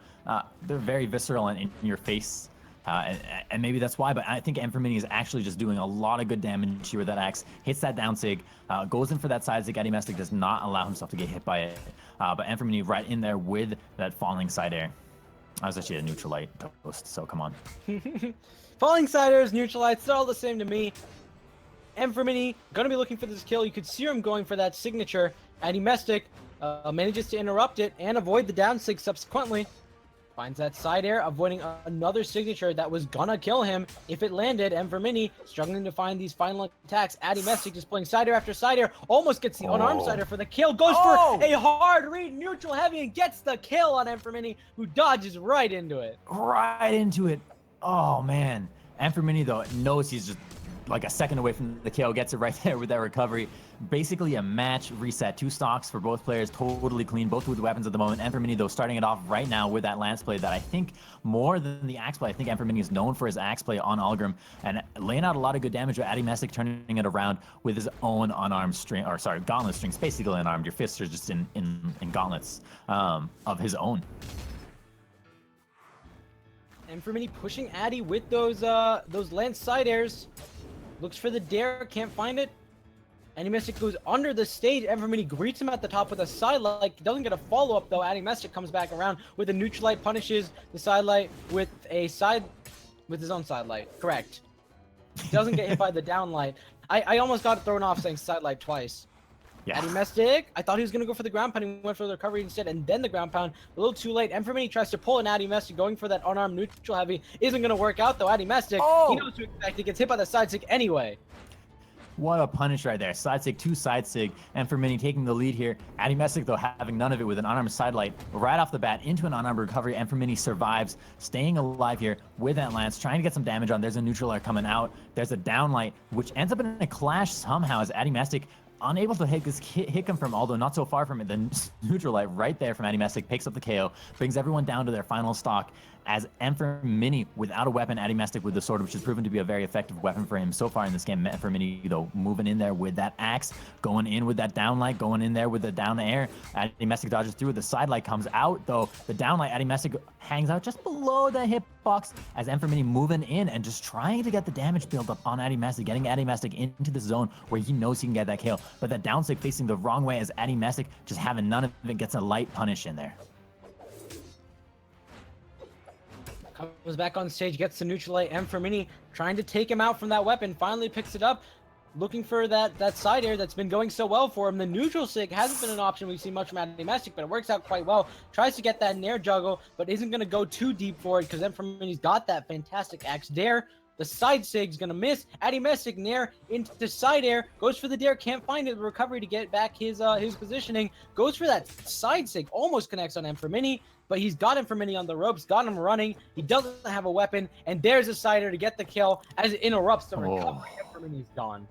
they're very visceral and in your face. And maybe that's why, but I think M for Mini is actually just doing a lot of good damage here with that axe. Hits that down sig, goes in for that side sig. Addymestic does not allow himself to get hit by it. But M for Mini right in there with that falling side air. I was actually a neutral light Toast, so come on. Falling siders, neutralites, they're all the same to me. M for Mini gonna be looking for this kill. You could see him going for that signature. Addymestic manages to interrupt it and avoid the down sig subsequently. Finds that side air, avoiding another signature that was gonna kill him if it landed. M for Mini struggling to find these final attacks. Addymestic just playing side air after side air, almost gets the unarmed side air for the kill. Goes for a hard read, neutral heavy, and gets the kill on M for Mini, who dodges right into it. Right into it. Oh, man. M for Mini, though, knows he's just like a second away from the KO, gets it right there with that recovery. Basically a match reset. 2 stocks for both players, totally clean, both with weapons at the moment. M for Mini, though, starting it off right now with that lance play that I think more than the axe play. I think M for Mini is known for his axe play on Algrim and laying out a lot of good damage, but Addymestic turning it around with his own unarmed string, or sorry, gauntlet strings, basically unarmed. Your fists are just in gauntlets of his own. M for Mini pushing Addy with those lance side airs. Looks for the dare, can't find it. Addymestic goes under the stage. M for Mini greets him at the top with a sidelight. Doesn't get a follow-up though. Addymestic comes back around with a neutral light, punishes the sidelight with his own sidelight. Correct. Doesn't get hit by the downlight. I almost got thrown off saying sidelight twice. Yeah. Addymestic, I thought he was going to go for the ground pound. He went for the recovery instead, and then the ground pound. A little too late. M for Mini tries to pull an Addymestic, going for that unarmed neutral heavy. Isn't going to work out, though. Addymestic, he knows to expect. He gets hit by the side stick anyway. What a punish right there. Side sig, 2 side sig, and for Mini taking the lead here. Addymestic, though, having none of it with an unarmed sidelight right off the bat into an unarmed recovery. And for Mini survives, staying alive here with that lance, trying to get some damage on. There's a neutral air coming out. There's a downlight, which ends up in a clash somehow as Addymestic unable to hit him from, although not so far from it. The neutral light right there from Addymestic picks up the KO, brings everyone down to their final stock. as Mini without a weapon, Addymestic with the sword, which has proven to be a very effective weapon for him so far in this game. Mini, though, moving in there with that axe, going in with that downlight, going in there with the down air. Addymestic dodges through. The sidelight comes out, though. The downlight, Addymestic hangs out just below the hitbox as Mini moving in and just trying to get the damage build up on Addymestic, getting Addymestic into the zone where he knows he can get that kill. But that down stick facing the wrong way as Addymestic just having none of it, gets a light punish in there. Comes back on stage, gets the neutral light. Mini trying to take him out from that weapon, finally picks it up, looking for that side air that's been going so well for him. The neutral sig hasn't been an option we've seen much from Addymestic, but it works out quite well. Tries to get that nair juggle, but isn't going to go too deep for it because Mini's got that fantastic axe dare. The side sig's going to miss. Addymestic nair into side air, goes for the dare, can't find it. The recovery to get back his positioning, goes for that side sig, almost connects on Mini, but he's got Mini on the ropes, got him running. He doesn't have a weapon, and there's a side air to get the kill as it interrupts the recovery. Mini's gone.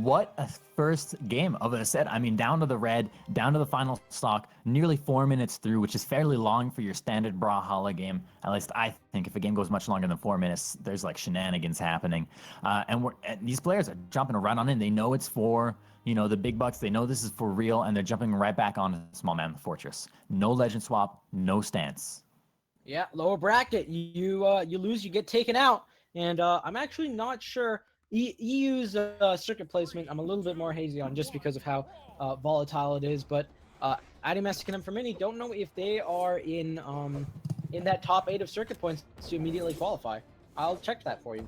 What a first game of a set. I mean, down to the red, down to the final stock, nearly 4 minutes through, which is fairly long for your standard Brawlhalla game. At least I think if a game goes much longer than 4 minutes, there's like shenanigans happening. And these players are jumping right on in. They know it's for, you know, the big bucks. They know this is for real, and they're jumping right back on Small Man Fortress. No legend swap, no stance. Yeah, lower bracket. You lose, you get taken out. And I'm actually not sure. EU's circuit placement, I'm a little bit more hazy on just because of how volatile it is. But Addymestic and Mini don't know if they are in that top 8 of circuit points to immediately qualify. I'll check that for you.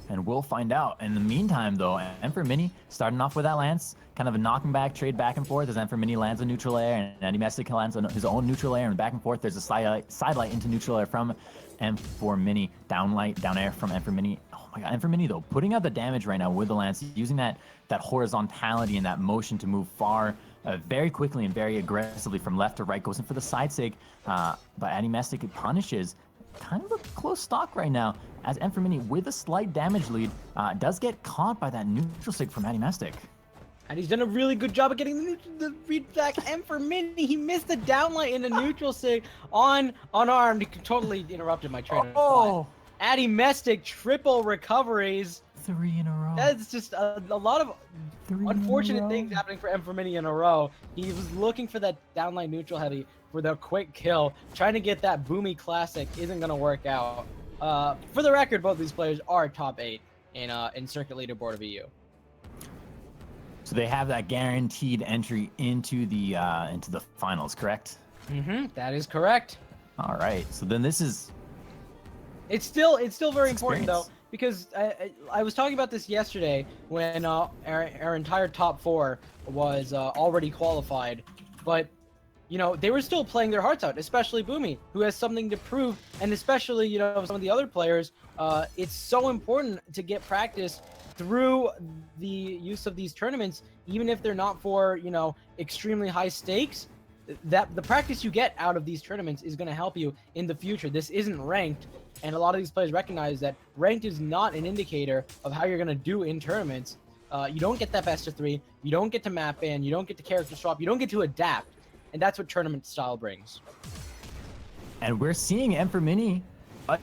And we'll find out. In the meantime, though, Mini starting off with that lance, kind of a knocking back, trade back and forth as Mini lands a neutral air, and Addymestic lands his own neutral air, and back and forth. There's a sidelight into neutral air from Mini, downlight, down air from Mini. Oh my god, Mini, though, putting out the damage right now with the lance, using that horizontality and that motion to move far, very quickly and very aggressively from left to right, goes in for the side sig, but Addymestic punishes. Kind of a close stock right now, as Mini, with a slight damage lead, does get caught by that neutral sig from Addymestic. And he's done a really good job of getting the read back. Mini, he missed the downlight in the neutral sig on unarmed. He totally interrupted my train of thought. Addymestic triple recoveries. 3 in a row. That's just a lot of unfortunate things happening for Mini in a row. He was looking for that downlight neutral heavy for the quick kill. Trying to get that boomy classic isn't going to work out. For the record, both these players are top 8 in circuit leaderboard of EU. So they have that guaranteed entry into the finals, correct? That is correct. All right. So then this is. It's still very important though, because I was talking about this yesterday when our entire top 4 was already qualified, but you know they were still playing their hearts out, especially Boomy, who has something to prove, and especially, you know, some of the other players. It's so important to get practice through the use of these tournaments, even if they're not for, you know, extremely high stakes. That the practice you get out of these tournaments is going to help you in the future. This isn't ranked, and a lot of these players recognize that ranked is not an indicator of how you're going to do in tournaments. You don't get that best of 3, you don't get to map ban, you don't get to character swap, you don't get to adapt, and that's what tournament style brings. And we're seeing Mini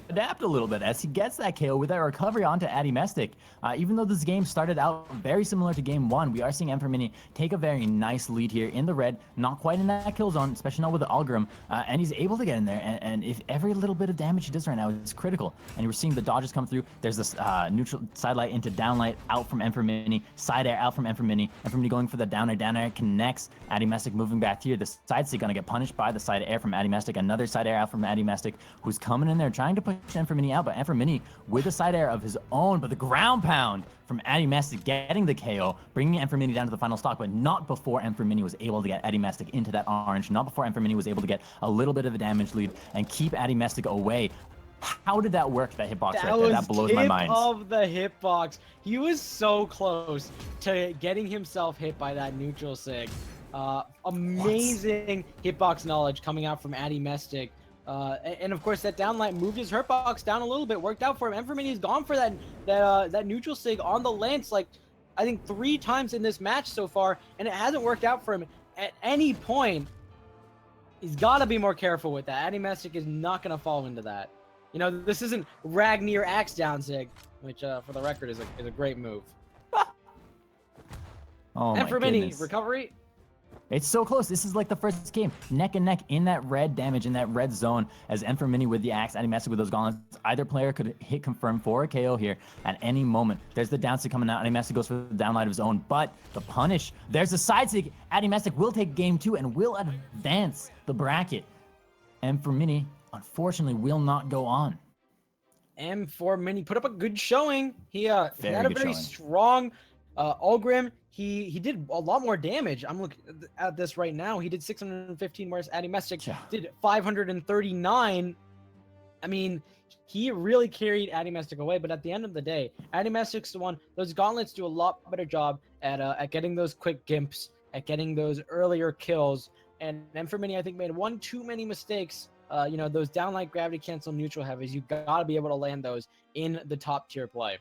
adapt a little bit as he gets that KO with that recovery onto Addymestic. Even though this game started out very similar to game 1, we are seeing Mini take a very nice lead here in the red, not quite in that kill zone, especially not with the Algorithm, and he's able to get in there, and if every little bit of damage he does right now is critical. And we're seeing the dodges come through. There's this neutral sidelight into downlight out from Mini, side air out from Mini going for the down air connects. Addymestic moving back here. The side stick gonna get punished by the side air from Addymestic. Another side air out from Addymestic, who's coming in there trying to push Mini out, but Mini with a side air of his own, but the ground pound from Addymestic getting the KO, bringing Mini down to the final stock, but not before Mini was able to get Addymestic into that orange, not before Mini was able to get a little bit of a damage lead and keep Addymestic away. How did that work, that hitbox right there? That blows my mind. Of the hitbox. He was so close to getting himself hit by that neutral sig. Amazing hitbox knowledge coming out from Addymestic. And of course that downlight moved his hurtbox down a little bit, worked out for him. Mini's gone for that neutral sig on the lance like I think 3 times in this match so far, and it hasn't worked out for him at any point. He's got to be more careful with that. Addymestic is not going to fall into that. You know, this isn't Ragnar Axe down Sig, which, for the record, is a great move. Oh And my for Mini, goodness. recovery. It's so close. This is like the first game, neck and neck in that red damage, in that red zone, as Mini with the axe, Addymestic with those gauntlets. Either player could hit confirm for a KO here at any moment. There's the down stick coming out. Addymestic goes for the downlight of his own, but the punish. There's a side stick. Addymestic will take game 2 and will advance the bracket. Mini, unfortunately, will not go on. M4 Mini put up a good showing. He had a good very showing. strong Ulgrim. He did a lot more damage. I'm looking at this right now. He did 615, whereas Addymestic Yeah. did 539. I mean, he really carried Addymestic away. But at the end of the day, Addymestic's the one. Those gauntlets do a lot better job at getting those quick gimps, at getting those earlier kills. And M4 Mini, I think, made one too many mistakes. You know, those downlight gravity cancel neutral heavies, you gotta be able to land those in the top tier play.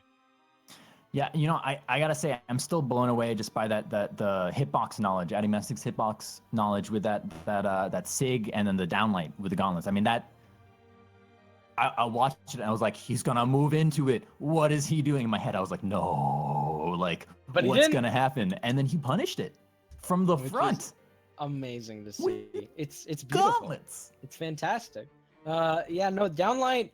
Yeah, you know, I gotta say, I'm still blown away just by the hitbox knowledge, Addymestic's hitbox knowledge with that Sig and then the downlight with the gauntlets. I mean, that I watched it and I was like, he's gonna move into it. What is he doing? In my head, I was like, no, like, But he what's didn't. gonna happen? And then he punished it from the Which front. is amazing to With see. It's beautiful. Gauntlets. It's fantastic. Yeah, no, downlight,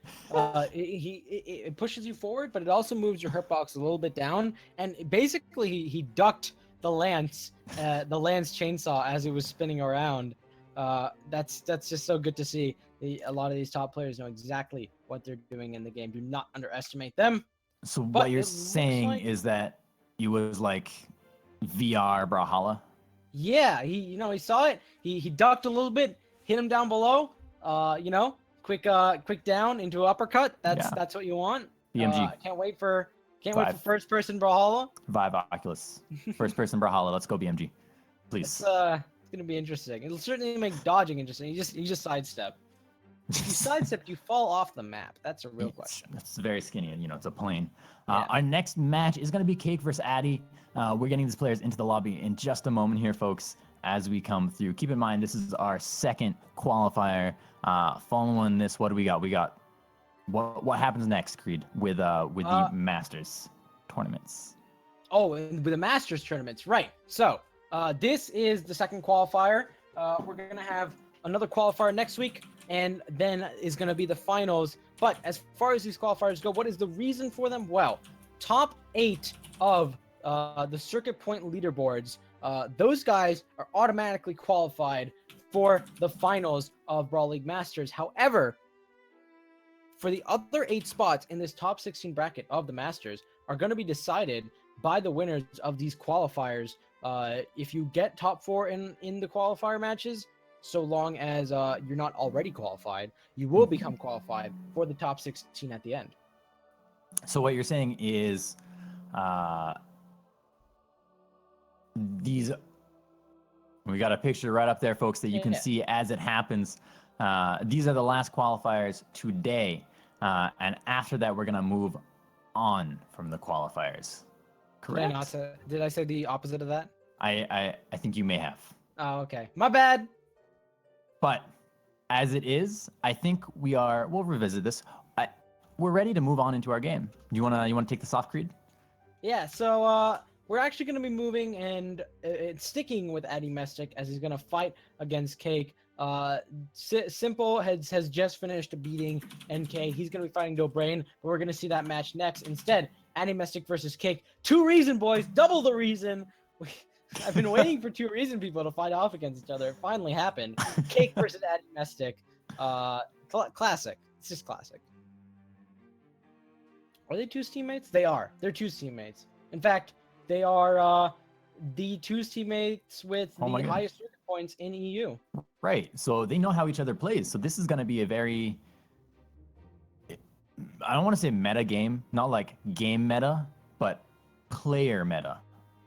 it pushes you forward, but it also moves your hitbox a little bit down. And basically, he ducked the lance chainsaw as it was spinning around. That's just so good to see. A lot of these top players know exactly what they're doing in the game. Do not underestimate them. So But what you're it looks saying like- is that he was like VR Brawlhalla? Yeah, he saw it. He ducked a little bit, hit him down below. You know, quick down into uppercut. That's what you want. BMG. Can't wait for Vive. first person Brawlhalla. Vive Oculus. First person Brawlhalla. Let's go BMG. Please. It's gonna be interesting. It'll certainly make dodging interesting. You just sidestep. If you sidestep, you fall off the map. That's a real question. It's very skinny, and you know it's a plane. Yeah. Our next match is going to be Cake versus Addy. We're getting these players into the lobby in just a moment here, folks. As we come through, keep in mind this is our second qualifier. Following this, what do we got? We got what happens next, Creed, with the Masters tournaments. Oh, and with the Masters tournaments, right? So this is the second qualifier. We're gonna have another qualifier next week, and then is gonna be the finals. But as far as these qualifiers go, what is the reason for them? Well, top 8 of the circuit point leaderboards, those guys are automatically qualified for the finals of Brawl League Masters. However, for the other 8 spots in this top 16 bracket of the Masters are going to be decided by the winners of these qualifiers. If you get top 4 in the qualifier matches, so long as you're not already qualified, you will become qualified for the top 16 at the end. So what you're saying is, we got a picture right up there, folks, that you can Yeah. see as it happens. These are the last qualifiers today, and after that, we're gonna move on from the qualifiers. Correct? Did I say the opposite of that? I think you may have, Oh, okay. My bad. but as it is, I think we'll revisit this. We're ready to move on into our game. You wanna take this off, Creed? Yeah, so we're actually going to be moving and sticking with Addymestic as he's going to fight against Cake. Simple has just finished beating NK. He's going to be fighting Dobrein, but we're going to see that match next. Instead, Addymestic versus Cake. 2 reason, boys. Double the reason. I've been waiting for 2 reason people to fight off against each other. It finally happened. Cake versus Addymestic. Classic. It's just classic. Are they 2's teammates? They are. They're 2's teammates. In fact, they are the 2's teammates with Oh my the goodness. highest circuit points in EU. Right. So they know how each other plays. So this is going to be a very, I don't want to say meta game, not like game meta, but player meta.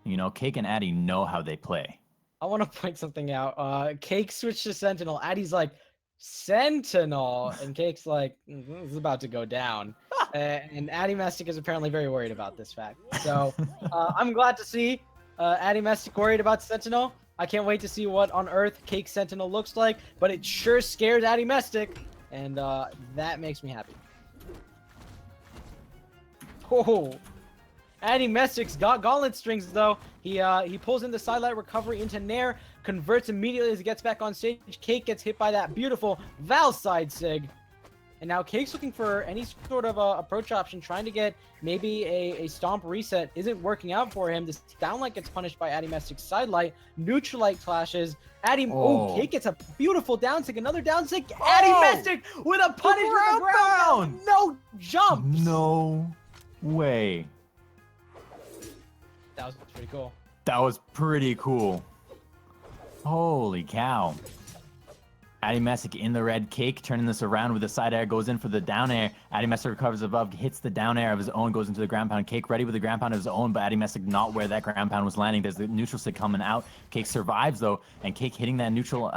You know, Cake and Addy know how they play. I want to point something out. Cake switched to Sentinel. Addy's like, Sentinel. And Cake's like, this is about to go down. And Addymestic is apparently very worried about this fact. So I'm glad to see Addymestic worried about Sentinel. I can't wait to see what on earth Cake Sentinel looks like, but it sure scares Addymestic, and that makes me happy. Oh, Addymestic's got gauntlet strings though. He pulls in the sidelight recovery into Nair, converts immediately as he gets back on stage. Cake gets hit by that beautiful Val side sig. And now Cake's looking for any sort of approach option, trying to get maybe a stomp reset. Isn't working out for him. This downlight gets punished by Addymestic's sidelight. Neutralite clashes. Cake gets a beautiful down sig. Another down sig. Addymestic with a punish with the ground. No jump. No way. That was pretty cool. That was pretty cool. Holy cow. Addymestic in the red. Cake turning this around with the side air, goes in for the down air. Addymestic recovers above, hits the down air of his own, goes into the ground pound. Cake ready with the ground pound of his own, but Addymestic not where that ground pound was landing. There's the neutral stick coming out. Cake survives though, and Cake hitting that neutral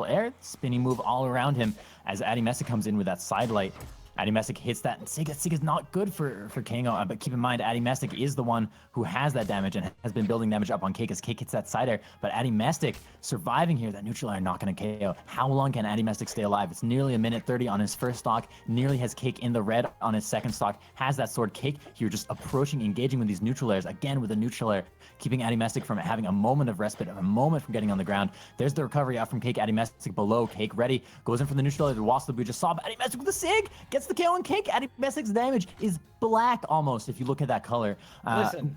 air, spinning move all around him as Addymestic comes in with that side light. Addymestic hits that sig. That sig is not good for Kango, but keep in mind, Addymestic is the one who has that damage and has been building damage up on Cake as Cake hits that side air. But Addymestic surviving here, that neutral air not going to KO. How long can Addymestic stay alive? It's nearly 1:30 on his first stock, nearly has Cake in the red on his second stock, has that sword. Cake here just approaching, engaging with these neutral airs, again with a neutral air, keeping Addymestic from having a moment of respite, a moment from getting on the ground. There's the recovery out from Cake. Addymestic below. Cake ready, goes in for the neutral air, the wasp that we just saw, but Addymestic with the sig, gets the KO on Cake. Addymestic's damage is black almost if you look at that color. Listen,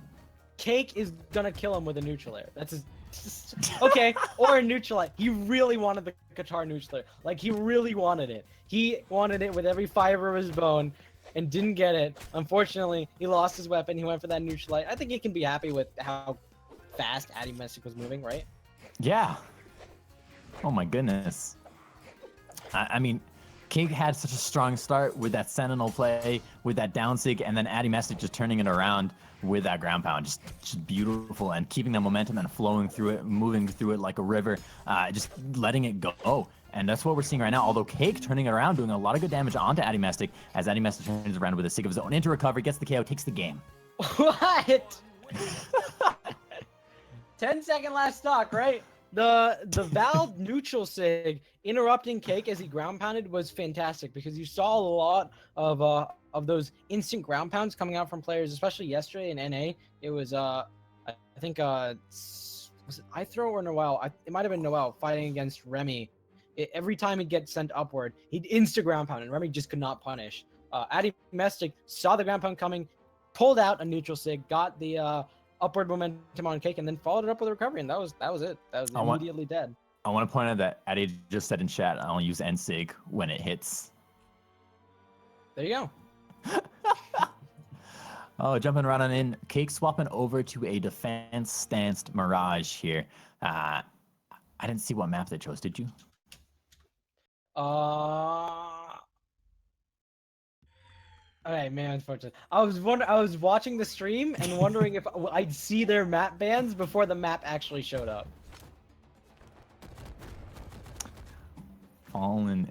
Cake is gonna kill him with a neutral air. That's his... Okay, or a neutralite. He really wanted the Qatar neutral air. Like, he really wanted it. He wanted it with every fiber of his bone and didn't get it. Unfortunately, he lost his weapon. He went for that neutralite. I think he can be happy with how fast Addymestic was moving, right? Yeah. Oh my goodness. I mean, Cake had such a strong start with that Sentinel play, with that down sig, and then Addymestic just turning it around with that ground pound. Just beautiful, and keeping that momentum and flowing through it, moving through it like a river, just letting it go. And that's what we're seeing right now. Although Cake turning it around, doing a lot of good damage onto Addymestic, as Addymestic turns around with a sig of his own into recovery, gets the KO, takes the game. What? 10-second last stock, right? The Val neutral sig interrupting Cake as he ground pounded was fantastic, because you saw a lot of those instant ground pounds coming out from players, especially yesterday in NA. It was I think was it iThrow or Noel? It might have been Noel fighting against Remy. Every time he'd get sent upward, he'd insta ground pound, and Remy just could not punish. Addymestic saw the ground pound coming, pulled out a neutral sig, got the upward momentum on Cake, and then followed it up with a recovery, and that was it. That was immediately dead. I want to point out that Addy just said in chat, I'll use NSIG when it hits. There you go. Oh, jumping right on in. Cake swapping over to a defense stanced Mirage here. I didn't see what map they chose, did you? Okay, man, unfortunately. I was watching the stream and wondering if I'd see their map bans before the map actually showed up. Falling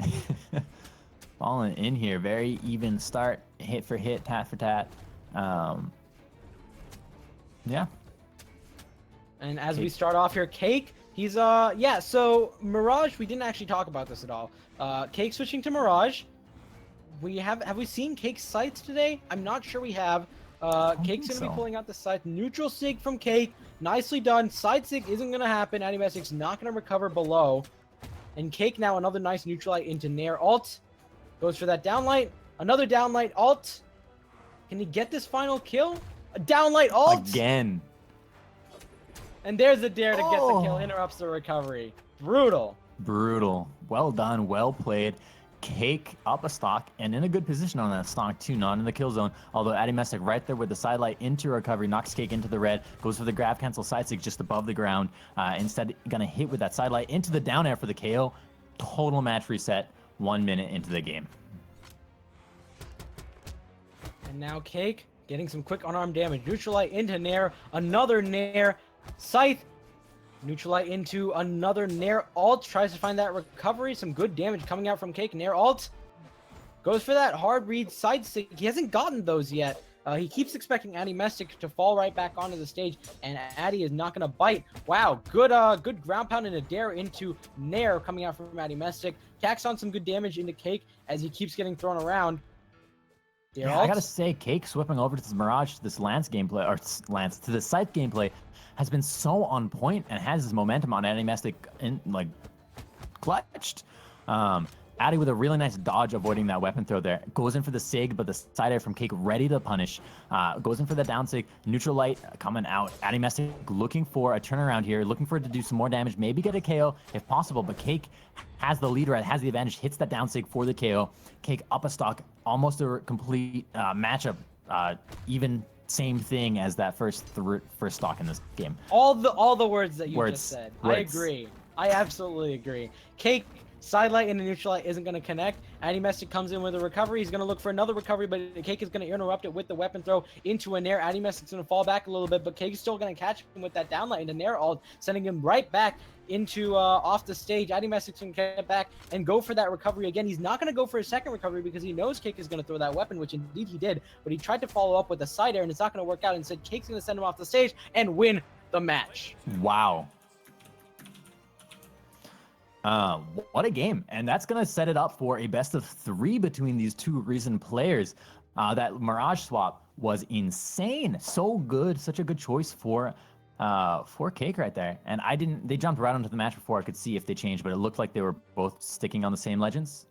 in here. Very even start. Hit for hit, tat for tat. Yeah. And as we start off here, Cake, he's yeah, so Mirage, we didn't actually talk about this at all. Cake switching to Mirage. Have we seen Cake's sights today? I'm not sure we have. Cake's gonna be pulling out the sight. Neutral sig from Cake. Nicely done. Side sig isn't gonna happen. Addymestic's not gonna recover below. And Cake now another nice neutralite into Nair alt. Goes for that downlight. Another downlight alt. Can he get this final kill? A downlight alt! Again. And there's the dare to get the kill. Interrupts the recovery. Brutal. Brutal. Well done. Well played. Cake up a stock and in a good position on that stock too, not in the kill zone. Although Addymestic right there with the sidelight into recovery, knocks Cake into the red, goes for the grab cancel side sig just above the ground. Instead, gonna hit with that sidelight into the down air for the KO. Total match reset 1 minute into the game. And now Cake getting some quick unarmed damage. Neutralite into Nair, another Nair, Scythe. Neutralite into another Nair alt, tries to find that recovery. Some good damage coming out from Cake. Nair alt goes for that hard read side stick. He hasn't gotten those yet. He keeps expecting Addymestic to fall right back onto the stage, and Addy is not going to bite. Wow, good ground pound and a dare into Nair coming out from Addymestic. Tacks on some good damage into Cake as he keeps getting thrown around. Yeah, I gotta say, Cake swapping over to this Mirage, to this Lance gameplay, or Lance, to the Scythe gameplay, has been so on point and has his momentum on Addymestic like clutched. Addy with a really nice dodge avoiding that weapon throw there. Goes in for the Sig, but the side air from Cake ready to punish. Goes in for the down Sig. Neutral light coming out. Addymestic looking for a turnaround here, looking for it to do some more damage, maybe get a KO if possible, but Cake has the lead right, has the advantage, hits that down Sig for the KO. Cake up a stock, almost a complete matchup. Even same thing as that first stock in this game. All the words that you just said. I agree. I absolutely agree. Cake side light and a neutral light isn't going to connect. Addymestic comes in with a recovery. He's going to look for another recovery, but Cake is going to interrupt it with the weapon throw into a Nair. Addymestic's going to fall back a little bit, but Cake's still going to catch him with that down light into Nair ult, sending him right back into off the stage. Addymestic's going to get back and go for that recovery again. He's not going to go for a second recovery because he knows Cake is going to throw that weapon, which indeed he did, but he tried to follow up with a side air, and it's not going to work out. Instead, Cake's going to send him off the stage and win the match. Wow. What a game. And that's going to set it up for a best of 3 between these two recent players. That Mirage swap was insane. So good. Such a good choice for Cake right there. And they jumped right onto the match before I could see if they changed, but it looked like they were both sticking on the same legends.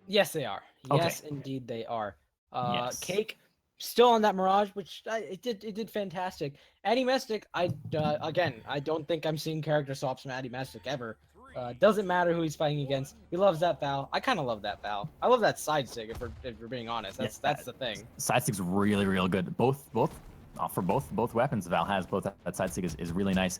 Yes, they are. Okay. Yes, indeed they are. Yes. Cake still on that Mirage, which it did fantastic. Addymestic, I don't think I'm seeing character swaps from Addymestic ever. Doesn't matter who he's fighting against. He loves that Val. I kind of love that Val. I love that side stick. If we're being honest, that's the thing. Side stick's really, real good. For both weapons Val has, both that side stick is really nice.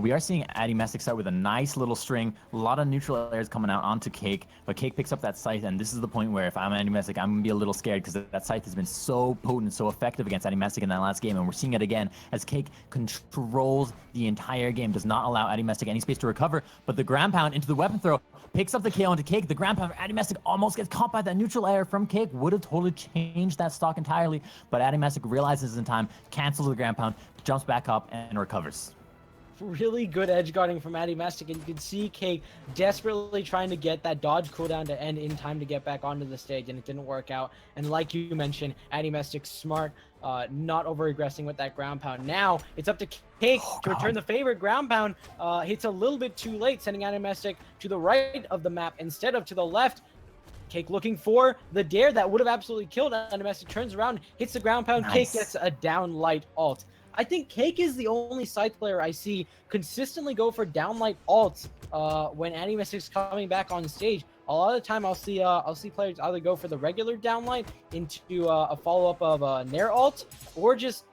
We are seeing Addymestic start with a nice little string, a lot of neutral airs coming out onto Cake, but Cake picks up that scythe, and this is the point where if I'm Addymestic, I'm gonna be a little scared because that scythe has been so potent, so effective against Addymestic in that last game, and we're seeing it again as Cake controls the entire game, does not allow Addymestic any space to recover, but the ground pound into the weapon throw picks up the KO into Cake. The ground pound for Addymestic almost gets caught by that neutral air from Cake. Would have totally changed that stock entirely, but Addymestic realizes in time, cancels the ground pound, jumps back up, and recovers. Really good edge guarding from Addymestic, and you can see Cake desperately trying to get that dodge cooldown to end in time to get back onto the stage, and it didn't work out. And like you mentioned, Addymestic's smart, not over-aggressing with that ground pound. Now, it's up to Cake to return the favorite. Ground pound hits a little bit too late, sending Addymestic to the right of the map instead of to the left. Cake looking for the dare that would have absolutely killed Addymestic, turns around, hits the ground pound. Nice. Cake gets a down light ult. I think Cake is the only side player I see consistently go for downlight ults when Addymestic's coming back on stage. A lot of the time I'll see players either go for the regular downlight into a follow-up of a Nair ult, or just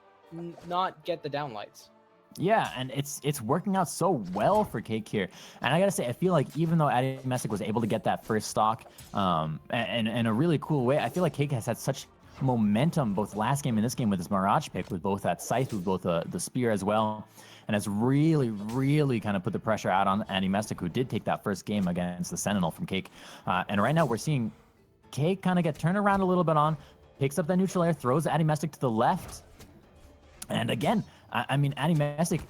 not get the downlights. Yeah, and it's working out so well for Cake here. And I gotta say, I feel like even though Addymestic was able to get that first stock in a really cool way, I feel like Cake has had such momentum both last game and this game with his Mirage pick, with both that scythe, with both the spear as well, and has really kind of put the pressure out on Addymestic, who did take that first game against the Sentinel from Cake. And right now we're seeing Cake kind of get turned around a little bit on, picks up that neutral air, throws Addymestic to the left, and again, I mean, Addymestic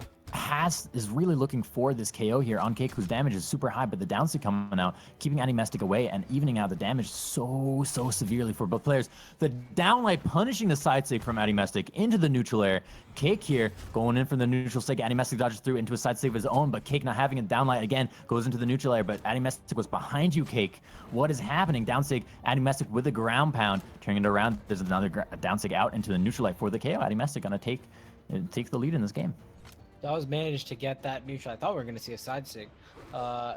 is really looking for this KO here on Cake, whose damage is super high, but the downstick coming out, keeping Addymestic away and evening out the damage so severely for both players. The downlight punishing the side stick from Addymestic into the neutral air. Cake here going in for the neutral stick. Addymestic dodges through into a side stick of his own, but Cake not having a downlight again, goes into the neutral air, but Addymestic was behind you, Cake. What is happening? Downstick, Addymestic with a ground pound, turning it around. There's another downstick out into the neutral light for the KO. Addymestic gonna take the lead in this game. Dawes managed to get that neutral. I thought we were going to see a side sig.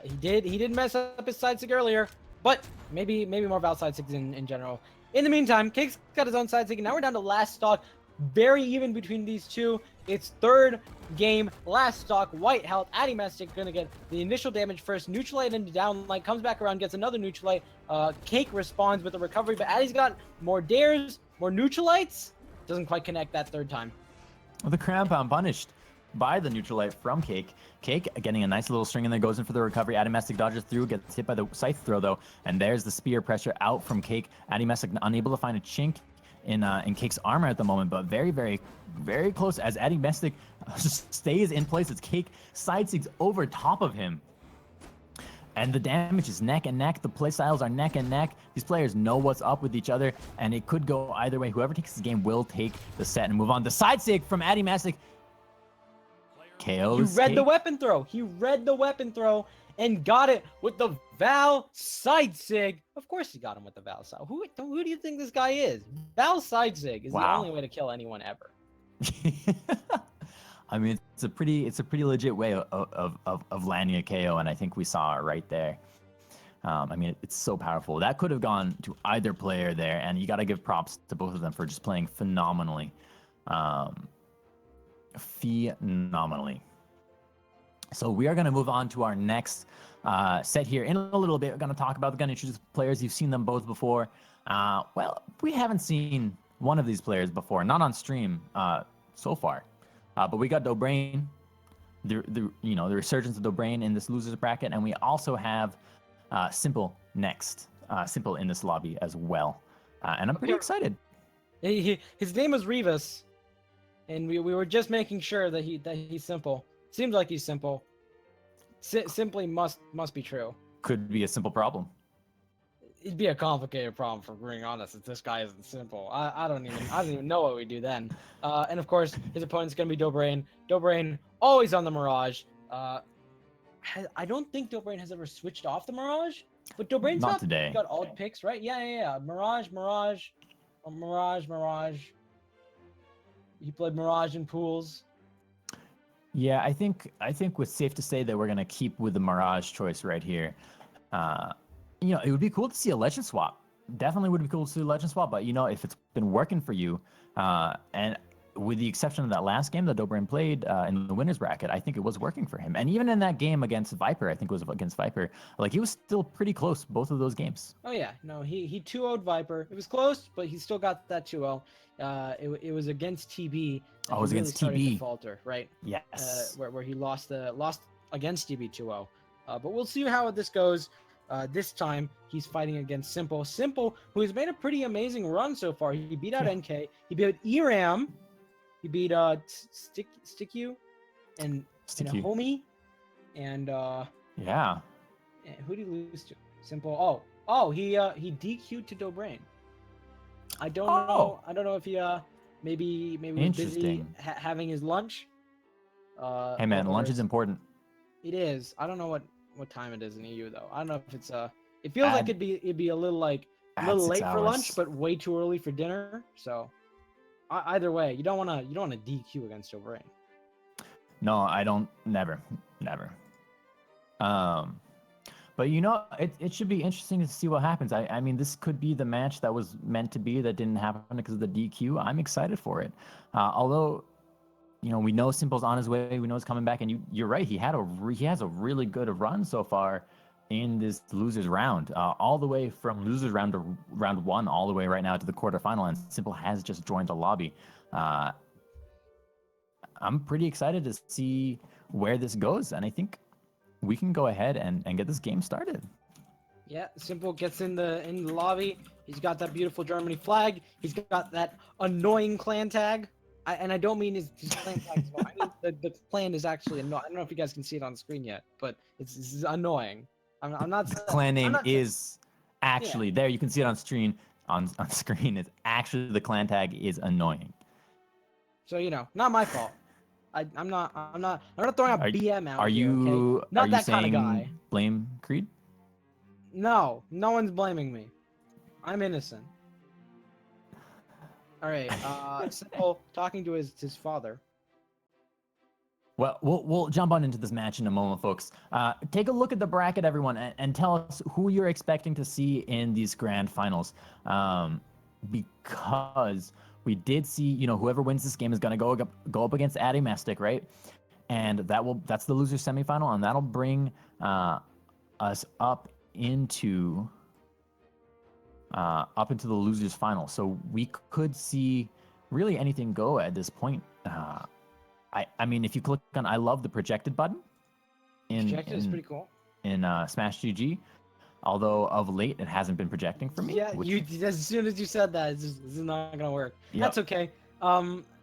He did mess up his side sig earlier, but maybe more about side sigs in general. In the meantime, Cake's got his own side sig, and now we're down to last stock. Very even between these two. It's third game, last stock, white health. Addymestic going to get the initial damage first. Neutral light into down light, comes back around, gets another neutral light. Cake responds with a recovery, but Addy's got more dares, more neutral lights. Doesn't quite connect that third time. Well, the crown pound punished by the neutral light from Cake. Cake getting a nice little string in there, goes in for the recovery. Addymestic dodges through, gets hit by the scythe throw though, and there's the spear pressure out from Cake. Addymestic unable to find a chink in Cake's armor at the moment, but very, very, very close as Addymestic just stays in place as Cake side sigs over top of him. And the damage is neck and neck. The playstyles are neck and neck. These players know what's up with each other, and it could go either way. Whoever takes this game will take the set and move on. The side sig from Addymestic KOs. He read the Cake. weapon throw. He read the weapon throw and got it with the Val side sig. Of course he got him with the Val side. Who do you think this guy is? Val side sig is the Wow. only way to kill anyone ever. I mean, it's a pretty legit way of landing a KO, and I think we saw it right there. I mean, it's so powerful. That could have gone to either player there, and you got to give props to both of them for just playing phenomenally. Phenomenally. So we are going to move on to our next set here in a little bit. We're going to talk about the gun introduce players. You've seen them both before. Well, we haven't seen one of these players before, not on stream so far. But we got Dobrein, the resurgence of Dobrein in this losers bracket, and we also have Simple next, Simple in this lobby as well. And I'm pretty excited. His name is Rivas, and we were just making sure that he's Simple. Seems like he's Simple. Simply must be true. Could be a simple problem. It'd be a complicated problem, for being honest, if this guy isn't Simple. I don't even know what we do then. And of course, his opponent's gonna be Dobrein. Dobrein always on the Mirage. I don't think Dobrein has ever switched off the Mirage, but Dobrein's Not today. got alt picks, right? Yeah. Mirage. He played Mirage in pools. Yeah, I think it's safe to say that we're gonna keep with the Mirage choice right here. It would be cool to see a legend swap. Definitely would be cool to see a legend swap, but if it's been working for you, and with the exception of that last game that Dobrein played in the winners bracket, I think it was working for him. And even in that game against Viper, I think it was against Viper, like he was still pretty close both of those games. Oh yeah, no, he 2-0'd Viper. It was close, but he still got that 2-0. It was against TB. Oh, it was against started TB. to falter, right? Yes. Where he lost against TB 2-0. But we'll see how this goes. This time he's fighting against Simple. Simple, who has made a pretty amazing run so far. He beat out NK. He beat Eramm. He beat Sticku and Homie. And yeah. Who did he lose to? Simple. Oh, he DQ'd to Dobrein. I don't know. I don't know if he maybe was busy having his lunch. Hey man, lunch is important. It is. I don't know what time it is in EU though. I don't know if it's it feels like it'd be a little late for lunch, but way too early for dinner. So either way, you don't want to DQ against Dobrein. No, I don't. Never. But it should be interesting to see what happens. I mean, this could be the match that was meant to be that didn't happen because of the DQ. I'm excited for it. Although, we know Simple's on his way. We know he's coming back, and you're right. He has a really good run so far in this losers round, all the way from losers round to round 1, all the way right now to the quarterfinal. And Simple has just joined the lobby. I'm pretty excited to see where this goes, and I think we can go ahead and get this game started. Yeah, Simple gets in the lobby. He's got that beautiful Germany flag. He's got that annoying clan tag. And I don't mean his clan tag. I mean the clan is actually annoying. I don't know if you guys can see it on screen yet, but it's annoying. I'm not. The clan name is actually there. You can see it on screen. On screen, it's actually the clan tag is annoying. So not my fault. I'm not throwing a BM out. Are you? Okay? Not are you that saying kind of guy. Blame Creed? No one's blaming me. I'm innocent. All right. Simple talking to his father. Well, we'll jump on into this match in a moment, folks. Take a look at the bracket, everyone, and tell us who you're expecting to see in these grand finals. Because we did see, whoever wins this game is going to go up against Addymestic, right? And that's the loser semifinal, and that'll bring us up into the losers final. So we could see really anything go at this point. I mean, if you click on, I love the projected button. Projected is pretty cool. In Smash GG. Although of late it hasn't been projecting for me. Yeah, which- you as soon as you said that, this is not gonna work. Yep. That's okay.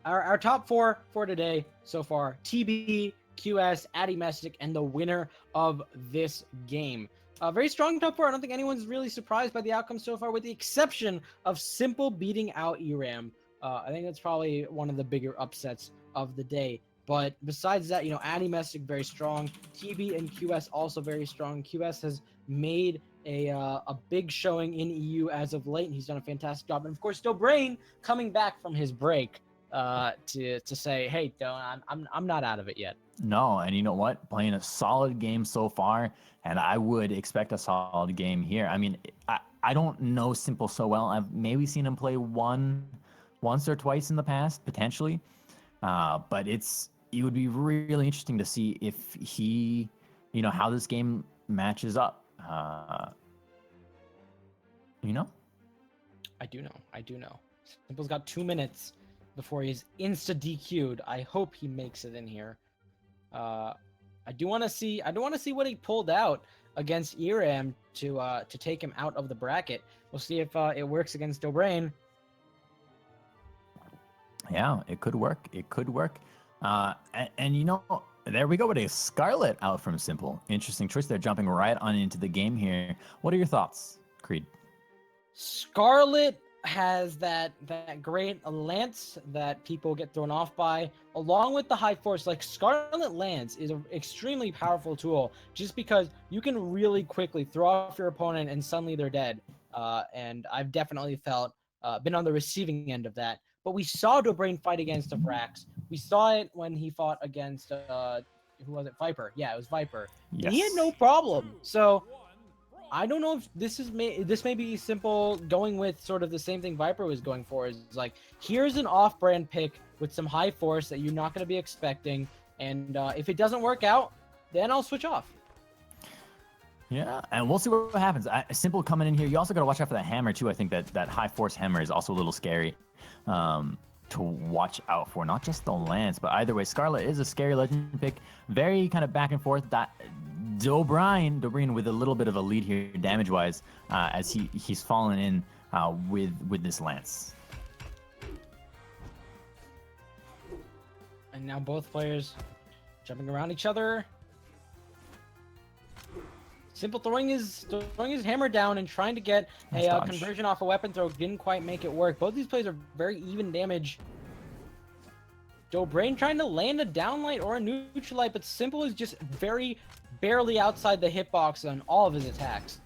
Our top 4 for today so far: TB, QS, Addymestic, and the winner of this game. A very strong top 4. I don't think anyone's really surprised by the outcome so far, with the exception of Simple beating out Eramm. I think that's probably one of the bigger upsets of the day. But besides that, Addymestic very strong. TB and QS also very strong. QS has made a big showing in EU as of late, and he's done a fantastic job. And of course, Dobrein coming back from his break to say, hey, I'm not out of it yet. No, and you know what? Playing a solid game so far, and I would expect a solid game here. I mean, I don't know Simple so well. I've maybe seen him play once or twice in the past, potentially. But it would be really interesting to see if he, how this game matches up. I do know. Simple's got 2 minutes before he's insta DQ'd. I hope he makes it in here. I do want to see what he pulled out against Eramm to take him out of the bracket. We'll see if it works against Dobrein. Yeah, it could work. And there we go with a Scarlet out from Simple. Interesting choice. They're jumping right on into the game here. What are your thoughts, Creed? Scarlet has that great lance that people get thrown off by, along with the high force. Like, Scarlet Lance is an extremely powerful tool, just because you can really quickly throw off your opponent and suddenly they're dead. And I've definitely been on the receiving end of that. But we saw Dobrein fight against a Vrax. We saw it when he fought against who was it? Viper. Yeah, it was Viper. Yes. And he had no problem. So I don't know if this may be Simple going with sort of the same thing Viper was going for. Is like, here's an off-brand pick with some high force that you're not going to be expecting, and if it doesn't work out, then I'll switch off. Yeah, and we'll see what happens. Simple coming in here. You also got to watch out for that hammer too. I think that high force hammer is also a little scary to watch out for. Not just the lance, but either way, Scarlet is a scary legend pick. Very kind of back and forth. That Dobrein with a little bit of a lead here damage-wise, as he's fallen in with this lance. And now both players jumping around each other. Simple throwing his hammer down and trying to get Nice a dodge. conversion off a weapon throw. Didn't quite make it work. Both these players are very even damage. Dobrein trying to land a downlight or a neutralite, but Simple is just very barely outside the hitbox on all of his attacks.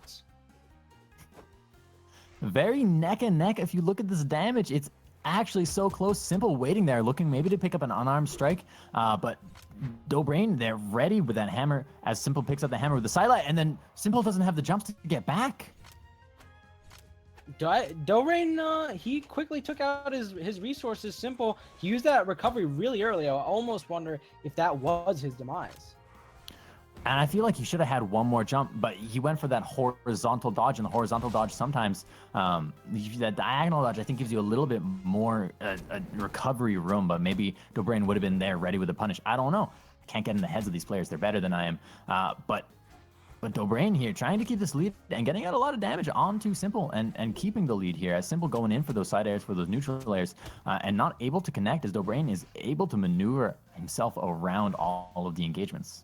Very neck and neck. If you look at this damage, it's actually so close. Simple waiting there, looking maybe to pick up an unarmed strike, but Dobrein, they're ready with that hammer as Simple picks up the hammer with the sidelight, and then Simple doesn't have the jumps to get back. Dobrein, he quickly took out his resources. Simple, he used that recovery really early. I almost wonder if that was his demise. And I feel like he should have had one more jump, but he went for that horizontal dodge, and the horizontal dodge sometimes, that diagonal dodge, I think, gives you a little bit more recovery room, but maybe Dobrein would have been there ready with a punish. I don't know. I can't get in the heads of these players. They're better than I am. But Dobrein here trying to keep this lead and getting out a lot of damage onto Simple and keeping the lead here, as Simple going in for those side airs, for those neutral airs, and not able to connect, as Dobrein is able to maneuver himself around all of the engagements.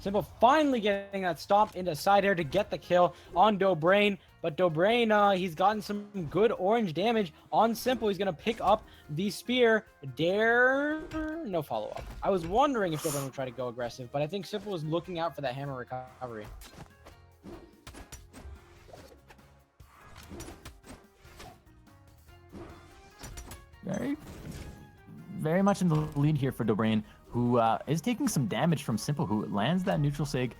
Simple finally getting that stomp into side air to get the kill on Dobrein. But Dobrein, he's gotten some good orange damage on Simple. He's going to pick up the spear. No follow-up. I was wondering if Dobrein would try to go aggressive, but I think Simple was looking out for that hammer recovery. Very much in the lead here for Dobrein, who is taking some damage from Simple, who lands that neutral sig.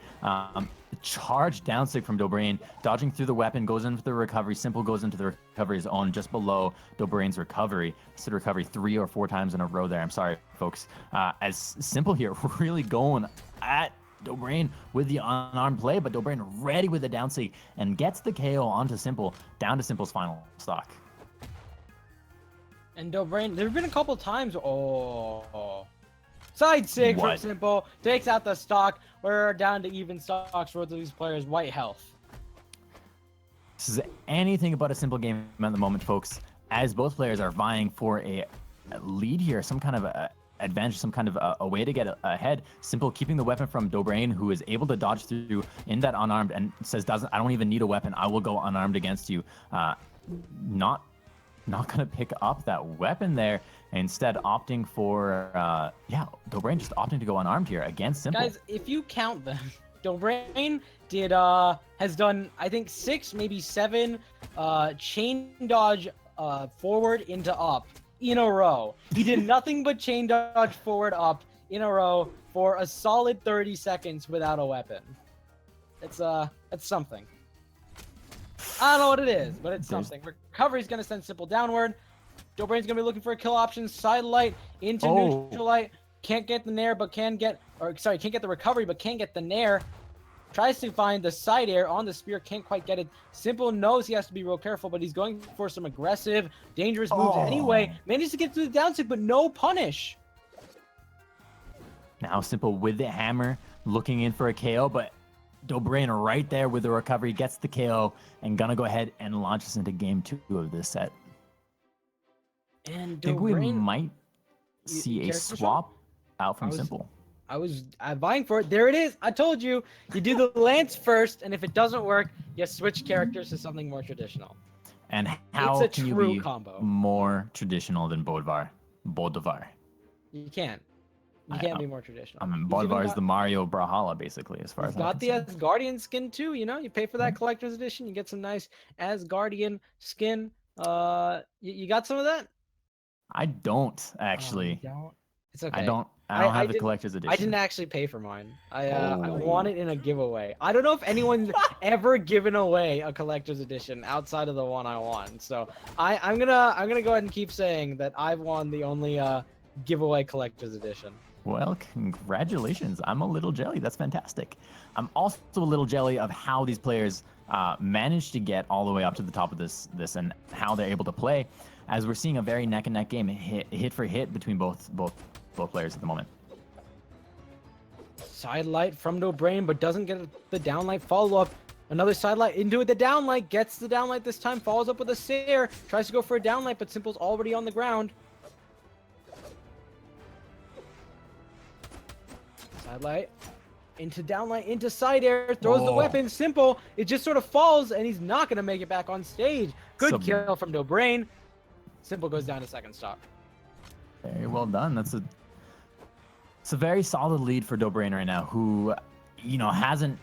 Charge down sig from Dobrein, dodging through the weapon, goes in for the recovery. Simple goes into the recovery zone just below Dobrein's recovery. I said recovery 3 or 4 times in a row there. I'm sorry, folks. As Simple here really going at Dobrein with the unarmed play, but Dobrein ready with the down sig and gets the KO onto Simple, down to Simple's final stock. And Dobrein, there have been a couple times. Oh, Side sig from What? Simple. Takes out the stock. We're down to even stocks for both of these players. White health. This is anything but a simple game at the moment, folks, as both players are vying for a lead here, some kind of a advantage, some kind of a way to get ahead. Simple keeping the weapon from Dobrein, who is able to dodge through in that unarmed and says, I don't even need a weapon. I will go unarmed against you. Not gonna pick up that weapon there. Instead, opting for Dobrein just opting to go unarmed here against Simple. Guys, if you count them, Dobrein has done, I think, 6, maybe 7 chain dodge forward into up in a row. He did nothing but chain dodge forward up in a row for a solid 30 seconds without a weapon. It's something. I don't know what it is, but it's something. Recovery's gonna send Simple downward. Dobrein's gonna be looking for a kill option. Side light into neutral light. Can't get the nair, but can't get the recovery, but can't get the nair. Tries to find the side air on the spear, can't quite get it. Simple knows he has to be real careful, but he's going for some aggressive, dangerous moves anyway. Manages to get through the downside, but no punish. Now Simple with the hammer, looking in for a KO, but Dobrein right there with the recovery, gets the KO, and gonna go ahead and launch us into game 2 of this set. And I think we Dobrein, might see a character swap out from I was- Simple. I'm vying for it. There it is. I told you. You do the lance first, and if it doesn't work, you switch characters to something more traditional. And how It's a can you true be combo. more traditional than Bolivar? You can't. You I- can't be more traditional. I mean, You've Bolivar even is got- the Mario Brawlhalla, basically, as far You've as I'm got the concerned. Asgardian skin too, you know. You pay for that collector's edition, you get some nice Asgardian skin. You got some of that? I don't Oh, actually. you don't? It's okay. I don't I have the didn't- collector's edition. I didn't actually pay for mine. I Oh. won it in a giveaway. I don't know if anyone's ever given away a collector's edition outside of the one I won. So I'm gonna go ahead and keep saying that I've won the only giveaway collector's edition. Well, congratulations. I'm a little jelly. That's fantastic. I'm also a little jelly of how these players managed to get all the way up to the top of this and how they're able to play, as we're seeing a very neck and neck game, hit for hit between both players at the moment. Side light from Dobrein, but doesn't get the downlight follow up. Another side light into it. The downlight gets the downlight this time. Follows up with a Sair. Tries to go for a downlight, but Simple's already on the ground. Side light into downlight into side air. Throws the weapon. Simple. It just sort of falls, and he's not going to make it back on stage. Good kill from Dobrein. Simple goes down to second stock. Very well done. It's a very solid lead for Dobrein right now, who, hasn't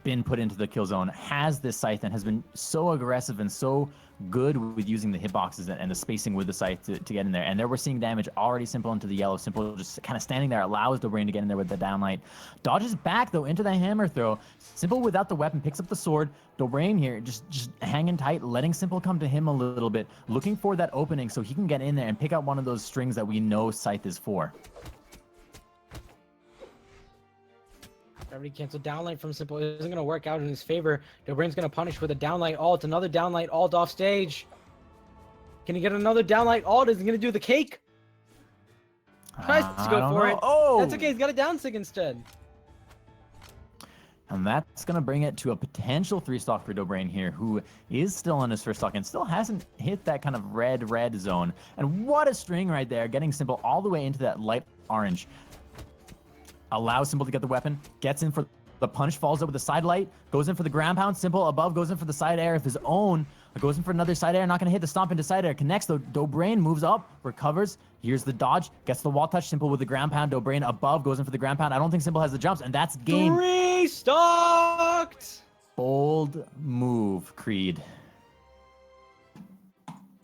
been put into the kill zone, has this scythe, and has been so aggressive and so good with using the hitboxes and the spacing with the scythe to get in there. And there we're seeing damage already Simple into the yellow. Simple just kind of standing there, allows Dobrein to get in there with the downlight. Dodges back, though, into the hammer throw. Simple without the weapon, picks up the sword. Dobrein here just hanging tight, letting Simple come to him a little bit, looking for that opening so he can get in there and pick out one of those strings that we know scythe is for. Already canceled downlight from Simple. It isn't going to work out in his favor. Dobrein's going to punish with a downlight alt. Another downlight alt off stage. Can he get another downlight alt? Is he going to do the cake? Tries to go for it. Oh! That's okay. He's got a down sig instead. And that's going to bring it to a potential 3-stock for Dobrein here, who is still on his first stock and still hasn't hit that kind of red zone. And what a string right there, getting Simple all the way into that light orange. Allows Simple to get the weapon, gets in for the punch, falls up with the side light, goes in for the ground pound. Simple above, goes in for the side air of his own, goes in for another side air, not going to hit the stomp into side air. Connects, though. Dobrein moves up, recovers. Here's the dodge, gets the wall touch. Simple with the ground pound. Dobrein above, goes in for the ground pound. I don't think Simple has the jumps, and that's game. 3-stocked! Bold move, Creed.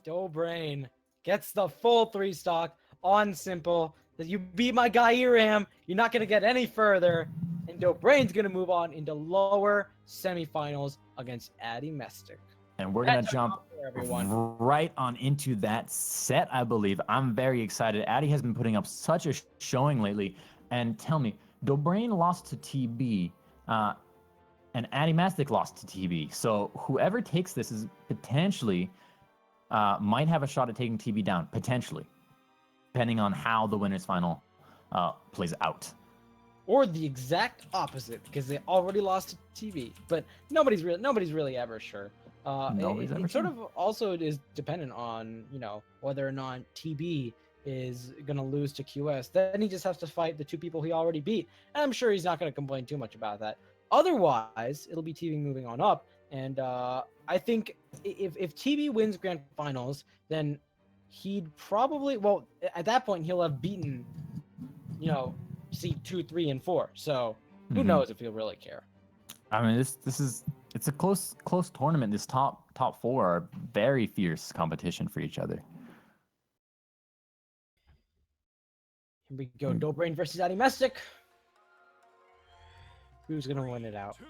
Dobrein gets the full 3-stock on Simple. That you beat my guy Eramm, you're not going to get any further. And Dobrein's going to move on into lower semifinals against Addymestic. And we're going to jump everyone. right on into that set, I believe. I'm very excited. Addy has been putting up such a showing lately. And tell me, Dobrein lost to TB, and Addymestic lost to TB. So whoever takes this is potentially might have a shot at taking TB down, potentially, depending on how the winners final plays out. Or the exact opposite, because they already lost to TB. But nobody's really ever sure. It sort of also is dependent on, you know, whether or not TB is gonna lose to QS. Then he just has to fight the two people he already beat, and I'm sure he's not gonna complain too much about that. Otherwise, it'll be TB moving on up, and I think if TB wins Grand Finals, then he'd probably, well, at that point he'll have beaten, you know, seed 2, 3, and 4. So who knows if he'll really care. I mean, it's a close tournament. This top 4 are very fierce competition for each other. Here we go, Dobrein versus Addymestic. Who's gonna win it out? 2,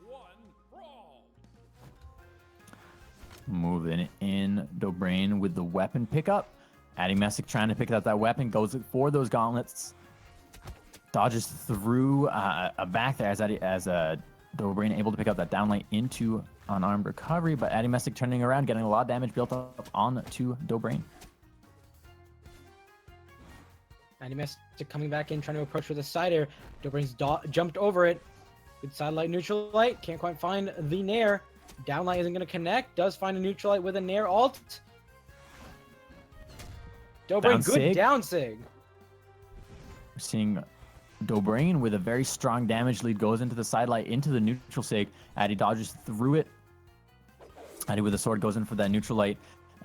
1, brawl. Moving in, Dobrein with the weapon pickup. Addymestic trying to pick up that weapon, goes for those gauntlets. Dodges through a back there as Dobrein able to pick up that downlight into unarmed recovery, but Addymestic turning around, getting a lot of damage built up onto Dobrein. Addymestic coming back in, trying to approach with a side air. Dobrein's jumped over it. Good side light, neutral light. Can't quite find the nair. Downlight isn't going to connect. Does find a neutral light with a nair alt. Dobrein, good down sig. We're seeing Dobrein with a very strong damage lead, goes into the side light, into the neutral sig. Addy dodges through it. Addy with a sword goes in for that neutral light.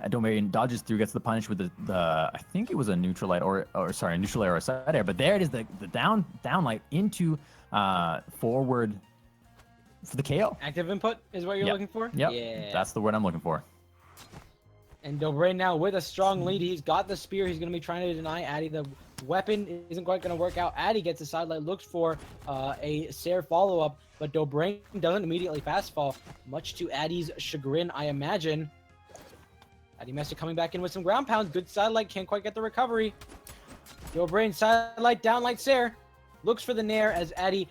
Dobrein dodges through, gets the punish with the I think it was a neutral light or sorry, a neutral air or a side air, but there it is, the down light into forward for the KO. Active input is what you're looking for? Yep. Yeah. That's the word I'm looking for. And Dobrein now with a strong lead. He's got the spear. He's going to be trying to deny Addy. The weapon isn't quite going to work out. Addy gets a side light, looks for a Sair follow-up, but Dobrein doesn't immediately fast fall, much to Addy's chagrin, I imagine. Addymestic coming back in with some ground pounds. Good side light, can't quite get the recovery. Dobrein side light, down light Sair. Looks for the nair as Addy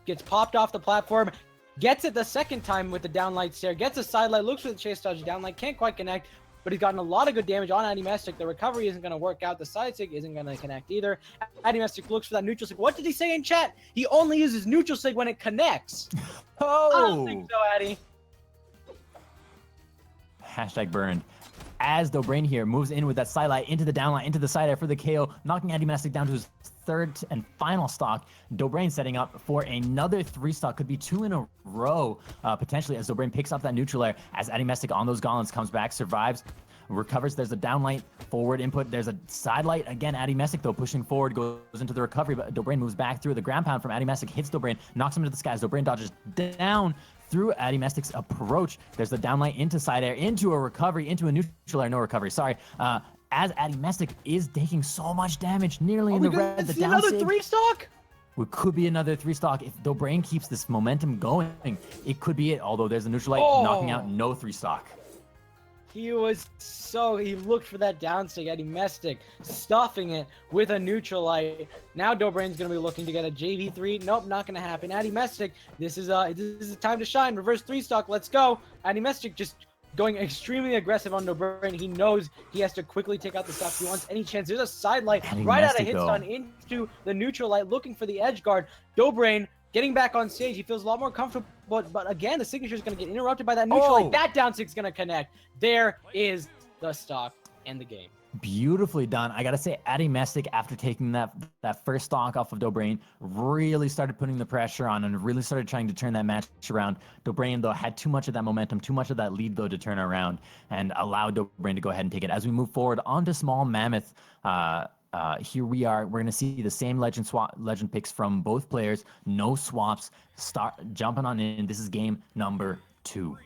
gets popped off the platform. Gets it the second time with the down light Sair. Gets a side light, looks for the chase dodge down light, can't quite connect. But he's gotten a lot of good damage on Addymestic. The recovery isn't going to work out. The side sig isn't going to connect either. Addymestic looks for that neutral sig. What did he say in chat? He only uses neutral sig when it connects. Oh! I don't think so, Addy. Hashtag burned. As Dobrein here moves in with that side light into the downlight, into the side air for the KO, knocking Addymestic down to his third and final stock. Dobrein setting up for another 3 stock, could be 2 in a row, potentially, as Dobrein picks up that neutral air, as Addymestic on those gauntlets comes back, survives, recovers. There's a downlight, forward input. There's a side light. Again, Addymestic, though, pushing forward, goes into the recovery, but Dobrein moves back through. The ground pound from Addymestic hits Dobrein, knocks him into the skies. Dobrein dodges down through Addymestic's approach. There's the downlight into side air, into a recovery, into a neutral air, no recovery, sorry. As Addymestic is taking so much damage, nearly in the red. The down another 3 stock? It could be another 3 stock. If Dobrein keeps this momentum going, it could be it, although there's a neutral light knocking out no 3 stock. He looked for that down stick, Addymestic, stuffing it with a neutral light. Now Dobrein's going to be looking to get a JV3. Nope, not going to happen. Addymestic, this is time to shine. Reverse 3 stock, let's go. Addymestic just going extremely aggressive on Dobrein. He knows he has to quickly take out the stock. He wants any chance. There's a side light right out of hit stun into the neutral light, looking for the edge guard. Dobrein getting back on stage. He feels a lot more comfortable, but again, the signature is going to get interrupted by that neutral light. That down six is going to connect. There is the stock and the game. Beautifully done. I gotta say, Addymestic, after taking that first stock off of Dobrein, really started putting the pressure on and really started trying to turn that match around. Dobrein, though, had too much of that momentum, too much of that lead, though, to turn around and allow Dobrein to go ahead and take it. As we move forward onto Small Mammoth, here we are. We're gonna see the same legend picks from both players. No swaps. Start jumping on in. This is game number 2.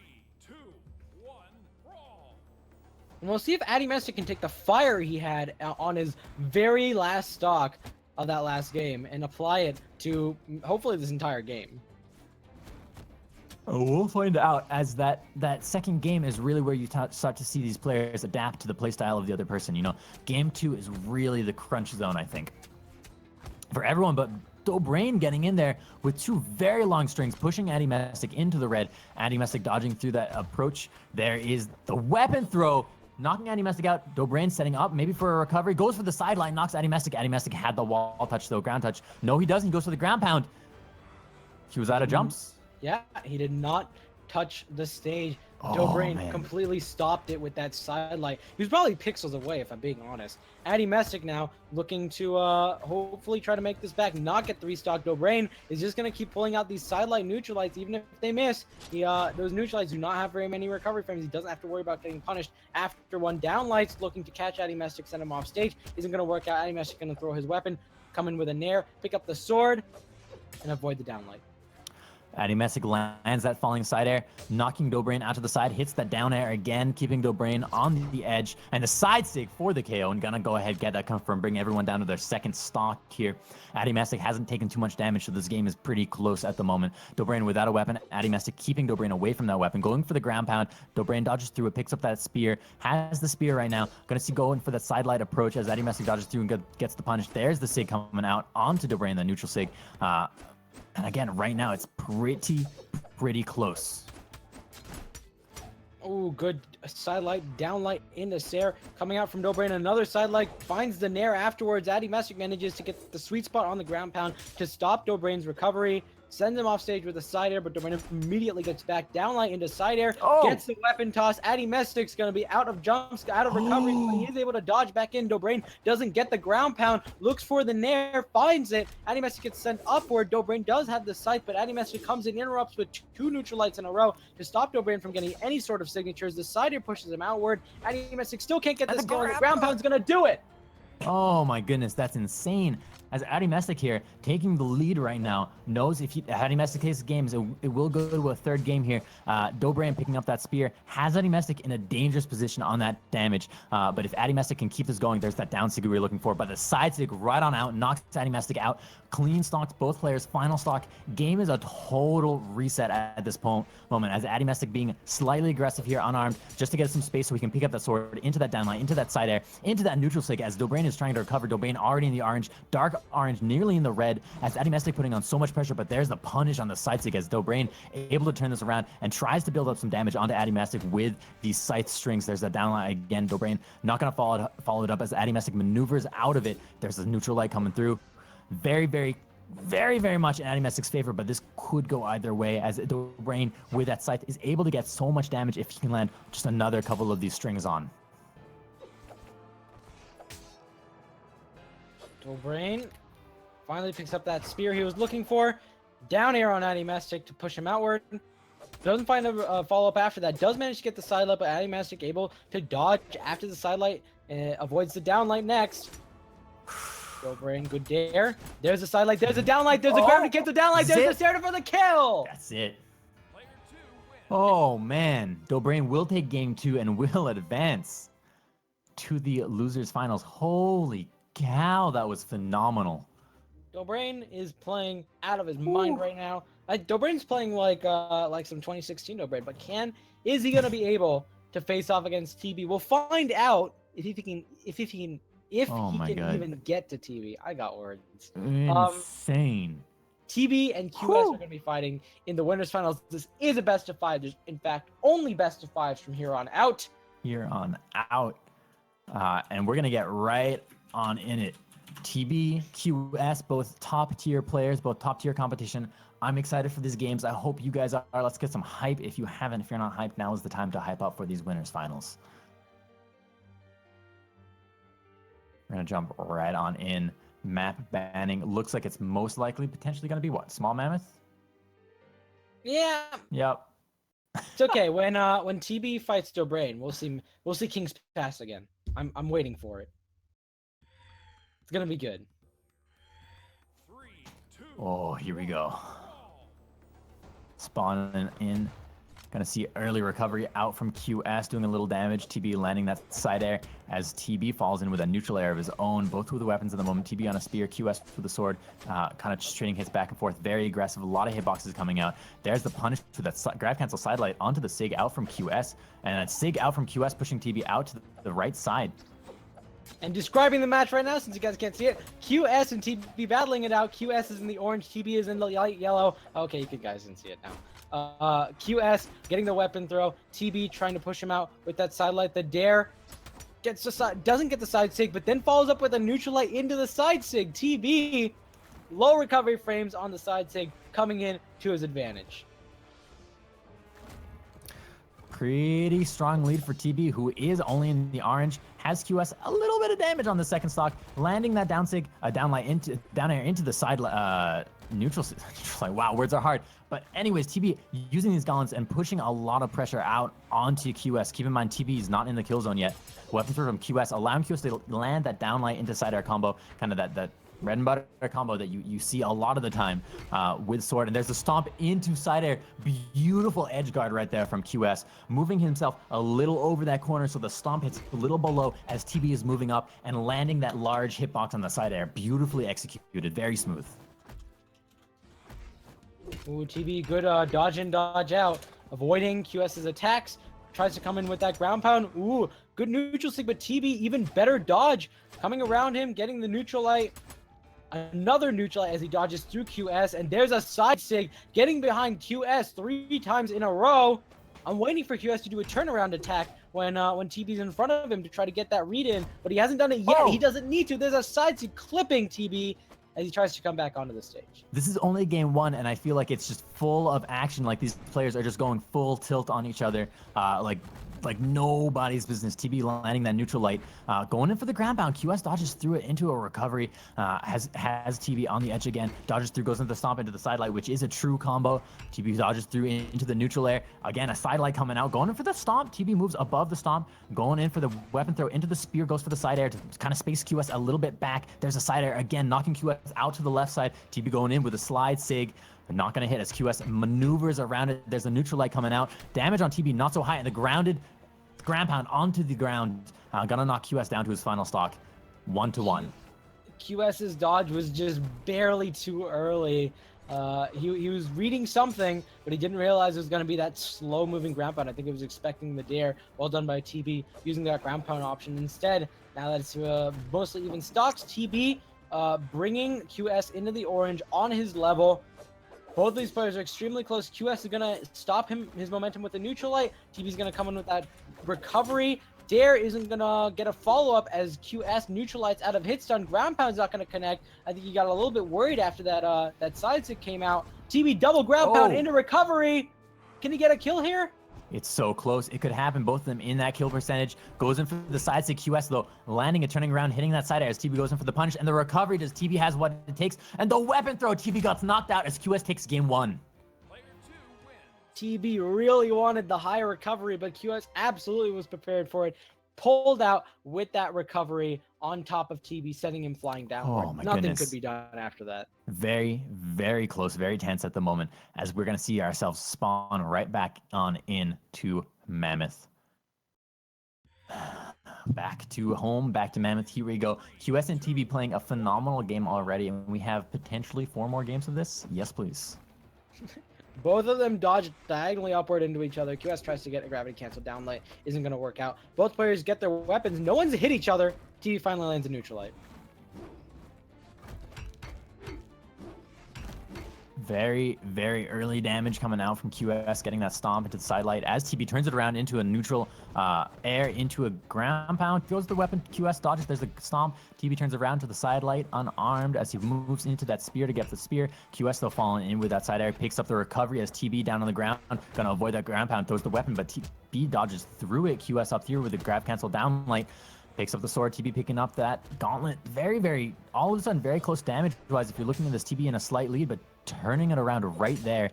And we'll see if Addymestic can take the fire he had on his very last stock of that last game and apply it to hopefully this entire game. We'll find out, as that second game is really where you start to see these players adapt to the playstyle of the other person. You know, game 2 is really the crunch zone, I think, for everyone, but Dobrein getting in there with 2 very long strings, pushing Addymestic into the red. Addymestic dodging through that approach. There is the weapon throw. knocking Addymestic out. Dobrein setting up, maybe for a recovery. Goes for the sideline, knocks Addymestic. Addymestic had the wall touch, though. Ground touch. No, he doesn't. He goes for the ground pound. He was out of jumps. Yeah, he did not touch the stage. Oh, Dobrein man. completely stopped it with that sidelight. He was probably pixels away, if I'm being honest. Addymestic now looking to hopefully try to make this back, not get the restock. Dobrein is just going to keep pulling out these sidelight neutralites, even if they miss. Those neutralites do not have very many recovery frames. He doesn't have to worry about getting punished after one. Downlights looking to catch Addymestic, send him off stage. Isn't going to work out. Addymestic going to throw his weapon, come in with a nair, pick up the sword, and avoid the downlight. Addymestic lands that falling side air, knocking Dobrein out to the side, hits that down air again, keeping Dobrein on the edge, and the side stick for the KO, and gonna go ahead, get that confirm, bring everyone down to their second stock here. Addymestic hasn't taken too much damage, so this game is pretty close at the moment. Dobrein without a weapon, Addymestic keeping Dobrein away from that weapon, going for the ground pound. Dobrein dodges through it, picks up that spear, has the spear right now, gonna see going for that sidelight approach as Addymestic dodges through and gets the punish. There's the Sig coming out onto Dobrein, the neutral Sig. And again, right now, it's pretty close. Oh, good sidelight, downlight into Sair. Coming out from Dobrein, another sidelight, finds the nair afterwards. Addymestic manages to get the sweet spot on the ground pound to stop Dobrein's recovery. Sends him off stage with a side air, but Dobrein immediately gets back. Downlight into side air, gets the weapon toss. Addymestic's going to be out of jumps, out of recovery. He is able to dodge back in. Dobrein doesn't get the ground pound, looks for the nair, finds it. Addymestic gets sent upward. Dobrein does have the sight, but Addymestic comes in, interrupts with two neutralites in a row to stop Dobrein from getting any sort of signatures. The side air pushes him outward. Addymestic still can't get this going. The ground pound's going to do it. Oh my goodness, that's insane. As Addymestic here, taking the lead right now, knows if Addymestic takes games, it will go to a third game here. Dobrein picking up that spear, has Addymestic in a dangerous position on that damage. But if Addymestic can keep this going, there's that down sig we were looking for. But the side sig right on out, knocks Addymestic out, clean stocks both players, final stock. Game is a total reset at this moment, as Addymestic being slightly aggressive here, unarmed, just to get some space so we can pick up that sword into that downline, into that side air, into that neutral sig, as Dobrein is trying to recover. Dobrein already in the orange, dark orange nearly in the red, as Addymestic putting on so much pressure, but there's the punish on the side stick as Dobrein able to turn this around and tries to build up some damage onto Addymestic with these scythe strings. There's that downline again. Dobrein not going to follow it up as Addymestic maneuvers out of it. There's a neutral light coming through. Very much in Addymestic's favor, but this could go either way, as Dobrein with that scythe is able to get so much damage if he can land just another couple of these strings on. Dobrein finally picks up that spear he was looking for. Down air on Addymestic to push him outward. Doesn't find a follow-up after that. Does manage to get the sidelight, but Addymestic able to dodge after the sidelight. Avoids the downlight next. Dobrein, good dare. There's a sidelight. There's a downlight. There's a gravity cancel downlight. There's the Sarah for the kill. That's it. Oh man, Dobrein will take game 2 and will advance to the losers finals. Holy cow, that was phenomenal. Dobrein is playing out of his mind right now. Dobrein's playing like some 2016 Dobrein, but is he gonna be able to face off against TB? We'll find out if he can even get to TB. I got words. Insane. TB and QS are gonna be fighting in the winners finals. This is a best of 5. There's in fact only best of 5s from here on out. And we're gonna get right on in it. TB, QS, both top tier players, both top tier competition. I'm excited for these games. I hope you guys are. Let's get some hype. If you're not hyped, now is the time to hype up for these winners finals. We're gonna jump right on in. Map banning looks like it's most likely potentially gonna be what? Small Mammoth? Yeah. Yep. It's okay. When TB fights Dobrein, we'll see King's Pass again. I'm waiting for it. It's gonna be good. 3, 2, Oh, here we go. Spawning in. Gonna see early recovery out from QS, doing a little damage. TB landing that side air as TB falls in with a neutral air of his own. Both with the weapons at the moment. TB on a spear, QS with a sword. Kind of just trading hits back and forth. Very aggressive. A lot of hitboxes coming out. There's the punish to that grab cancel sidelight onto the Sig out from QS. And that Sig out from QS pushing TB out to the right side. And describing the match right now, since you guys can't see it, QS and TB battling it out. QS is in the orange, TB is in the light yellow. Okay, you guys can see it now. QS getting the weapon throw. TB trying to push him out with that side light. The dare gets the side, doesn't get the side sig, but then follows up with a neutral light into the side sig. TB, low recovery frames on the side sig, coming in to his advantage. Pretty strong lead for TB, who is only in the orange. Has QS a little bit of damage on the second stock, landing that down sig, down air into the side neutral. Like, wow, words are hard. But anyways, TB using these gauntlets and pushing a lot of pressure out onto QS. Keep in mind, TB is not in the kill zone yet. Weapon throw from QS, allowing QS to land that downlight into side air combo, kind of that bread and butter combo that you see a lot of the time with sword. And there's a stomp into side air. Beautiful edge guard right there from QS, moving himself a little over that corner so the stomp hits a little below as TB is moving up and landing that large hitbox on the side air. Beautifully executed, very smooth. Ooh, TB, good dodge in, dodge out. Avoiding QS's attacks. Tries to come in with that ground pound. Ooh, good neutral sig, but TB even better dodge. Coming around him, getting the neutral light. Another neutral light as he dodges through QS. And there's a side sig getting behind QS 3 times in a row. I'm waiting for QS to do a turnaround attack when TB's in front of him to try to get that read in. But he hasn't done it yet. Oh. He doesn't need to. There's a side sig clipping TB as he tries to come back onto the stage. This is only game 1, and I feel like it's just full of action. Like, these players are just going full tilt on each other, like nobody's business. TB landing that neutral light, going in for the ground pound. QS dodges through it into a recovery, has TB on the edge again, dodges through, goes into the stomp into the side light, which is a true combo. TB dodges through into the neutral air. Again, a side light coming out, going in for the stomp. TB moves above the stomp, going in for the weapon throw into the spear, goes for the side air to kind of space QS a little bit back. There's a side air again, knocking QS out to the left side. TB going in with a slide sig. Not going to hit as QS maneuvers around it. There's a neutral light coming out. Damage on TB not so high, and the ground pound onto the ground. Gonna knock QS down to his final stock. 1-1. QS's dodge was just barely too early. He was reading something, but he didn't realize it was going to be that slow-moving ground pound. I think he was expecting the dare. Well done by TB using that ground pound option instead. Now that it's mostly even stocks, TB bringing QS into the orange on his level. Both of these players are extremely close. QS is going to stop his momentum with the neutral light. TB's going to come in with that recovery. Dare isn't going to get a follow-up as QS neutralites out of hit stun. Ground pound's not going to connect. I think he got a little bit worried after that side stick came out. TB double ground pound into recovery. Can he get a kill here? It's so close. It could happen. Both of them in that kill percentage. Goes in for the side stick. QS, though, landing and turning around, hitting that side air as TB goes in for the punch. And the recovery, does TB has what it takes. And the weapon throw, TB got knocked out as QS takes game 1. Player 2 wins. TB really wanted the high recovery, but QS absolutely was prepared for it. Pulled out with that recovery on top of TB, sending him flying downward. Oh my Nothing goodness. could be done after that. Very, very close, very tense at the moment, as we're going to see ourselves spawn right back on into Mammoth. Back to home, back to Mammoth. Here we go. QS and TB playing a phenomenal game already, and we have potentially 4 more games of this. Yes, please. Both of them dodge diagonally upward into each other. QS tries to get a gravity cancel down light. Isn't going to work out. Both players get their weapons. No one's hit each other. TB finally lands a neutral light. Very, very early damage coming out from QS, getting that stomp into the side light as TB turns it around into a neutral air into a ground pound. Throws the weapon, QS dodges, there's a stomp. TB turns around to the side light, unarmed, as he moves into that spear to get the spear. QS, though, falling in with that side air, picks up the recovery as TB down on the ground, gonna avoid that ground pound, throws the weapon, but TB dodges through it. QS up here with the grab cancel down light. Picks up the sword, TB picking up that gauntlet. Very, very, all of a sudden, very close damage-wise if you're looking at this. TB in a slight lead, but turning it around right there.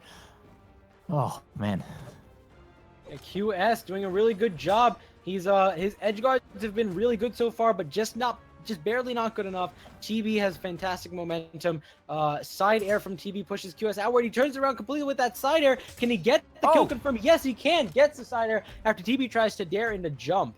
Oh, man. QS doing a really good job. His edge guards have been really good so far, but just barely not good enough. TB has fantastic momentum. Side air from TB pushes QS outward. He turns around completely with that side air. Can he get the kill confirmed? Yes, he can. Gets the side air after TB tries to dare into jump.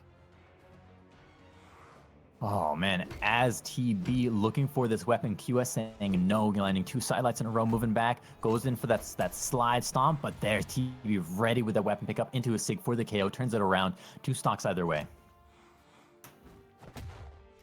Oh, man. As TB looking for this weapon, QS saying no, landing 2 sidelights in a row, moving back, goes in for that slide stomp, but there's TB ready with that weapon pickup into a sig for the KO, turns it around, 2 stocks either way.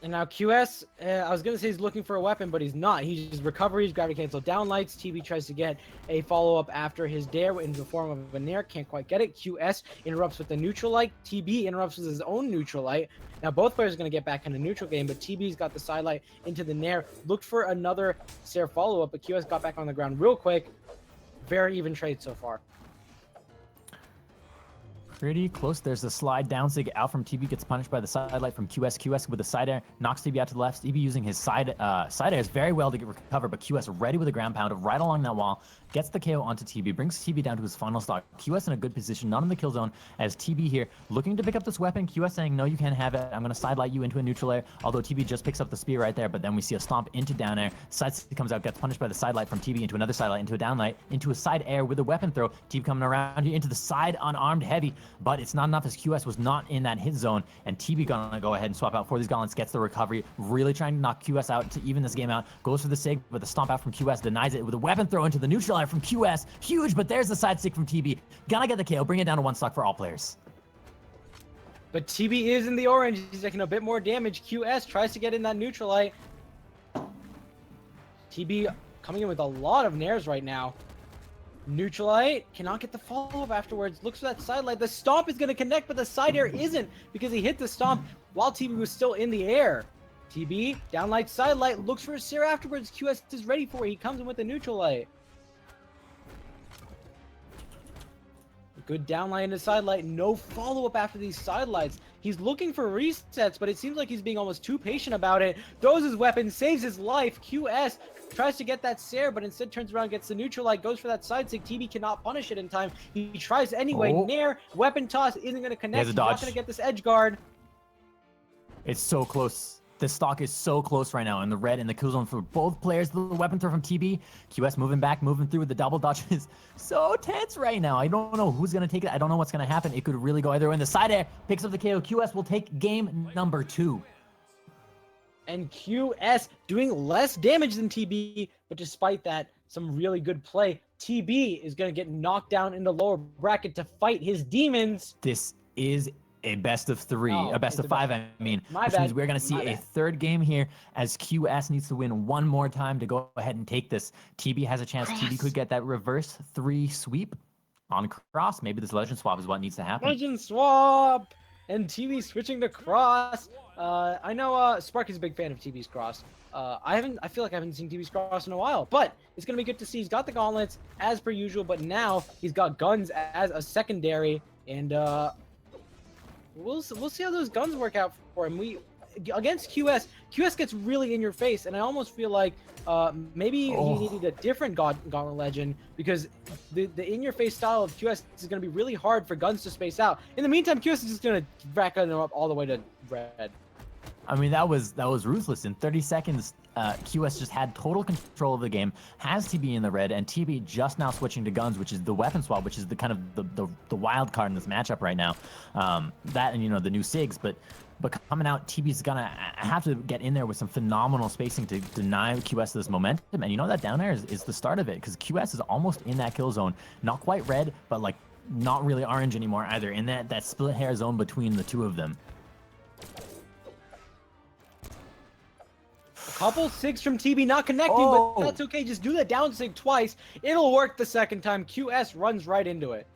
And now QS, I was going to say he's looking for a weapon, but he's not. He's just recoveries, gravity cancel down lights. TB tries to get a follow-up after his dare in the form of a nair. Can't quite get it. QS interrupts with the neutral light. TB interrupts with his own neutral light. Now both players are going to get back in a neutral game, but TB's got the side light into the nair. Looked for another Sair follow-up, but QS got back on the ground real quick. Very even trade so far. Pretty close. There's a slide down sig out from TB, gets punished by the side light from QS. QS with the side air knocks TB out to the left. TB using his side airs very well to get recover, but QS ready with a ground pound right along that wall. Gets the KO onto TB, brings TB down to his final stock. QS in a good position, not in the kill zone, as TB here looking to pick up this weapon. QS saying, no, you can't have it. I'm going to side light you into a neutral air, although TB just picks up the spear right there, but then we see a stomp into down air. Side comes out, gets punished by the side light from TB into another side light, into a down light, into a side air with a weapon throw. TB coming around here into the side unarmed heavy, but it's not enough as QS was not in that hit zone, and TB gonna go ahead and swap out for these gauntlets, gets the recovery, really trying to knock QS out to even this game out. Goes for the sig, but the stomp out from QS denies it with a weapon throw into the neutral air from QS. Huge, but there's the side stick from TB. Gonna get the KO, bring it down to 1 stock for all players. But TB is in the orange. He's taking a bit more damage. QS tries to get in that neutral light. TB coming in with a lot of nairs right now. Neutral light cannot get the follow-up afterwards. Looks for that side light. The stomp is going to connect, but the side air isn't because he hit the stomp while TB was still in the air. TB, down light, side light, looks for a Sair afterwards. QS is ready for it. He comes in with the neutral light. Good down light into side light. No follow-up after these side lights. He's looking for resets, but it seems like he's being almost too patient about it. Throws his weapon, saves his life. QS tries to get that Sair, but instead turns around, gets the neutral light, goes for that side sig. TB cannot punish it in time. He tries anyway. Oh. Nair, weapon toss, isn't going to connect. He's He's not dodge. going to get this edge guard. It's so close. This stock is so close right now in the red and the kill zone for both players. The weapon throw from TB. QS moving back, moving through with the double dodge is so tense right now. I don't know who's going to take it. I don't know what's going to happen. It could really go either way. And the side air picks up the KO. QS will take game number 2. And QS doing less damage than TB, but despite that, some really good play. TB is going to get knocked down in the lower bracket to fight his demons. This is a best of 3, Oh, a best it's of a 5, best- I mean, My which bad. means we're going to see My a bad. third game here as QS needs to win one more time to go ahead and take this. TB has a chance. TB Cross. could get that reverse 3 sweep on cross. Maybe this legend swap is what needs to happen. Legend swap! And TB switching to cross. I know Spark is a big fan of TB's cross. I feel like I haven't seen TB's cross in a while, but it's gonna be good to see. He's got the gauntlets as per usual, but now he's got guns as a secondary, and we'll see how those guns work out for him. Against QS gets really in your face, and I almost feel like maybe he needed a different gauntlet legend, because the in your face style of QS is going to be really hard for guns to space out. In the meantime, QS is just going to rack them up all the way to red. I mean, that was ruthless. In 30 seconds, QS just had total control of the game, has TB in the red, and TB just now switching to guns, which is the weapon swap, which is the kind of the wild card in this matchup right now. That and, you know, the new SIGs, but coming out, TB's gonna have to get in there with some phenomenal spacing to deny QS this momentum. And you know, that down air is the start of it, because QS is almost in that kill zone. Not quite red, but like not really orange anymore either, in that split hair zone between the two of them. Couple SIGs from TB not connecting, Oh. but that's okay. Just do the down SIG twice. It'll work the second time. QS runs right into it.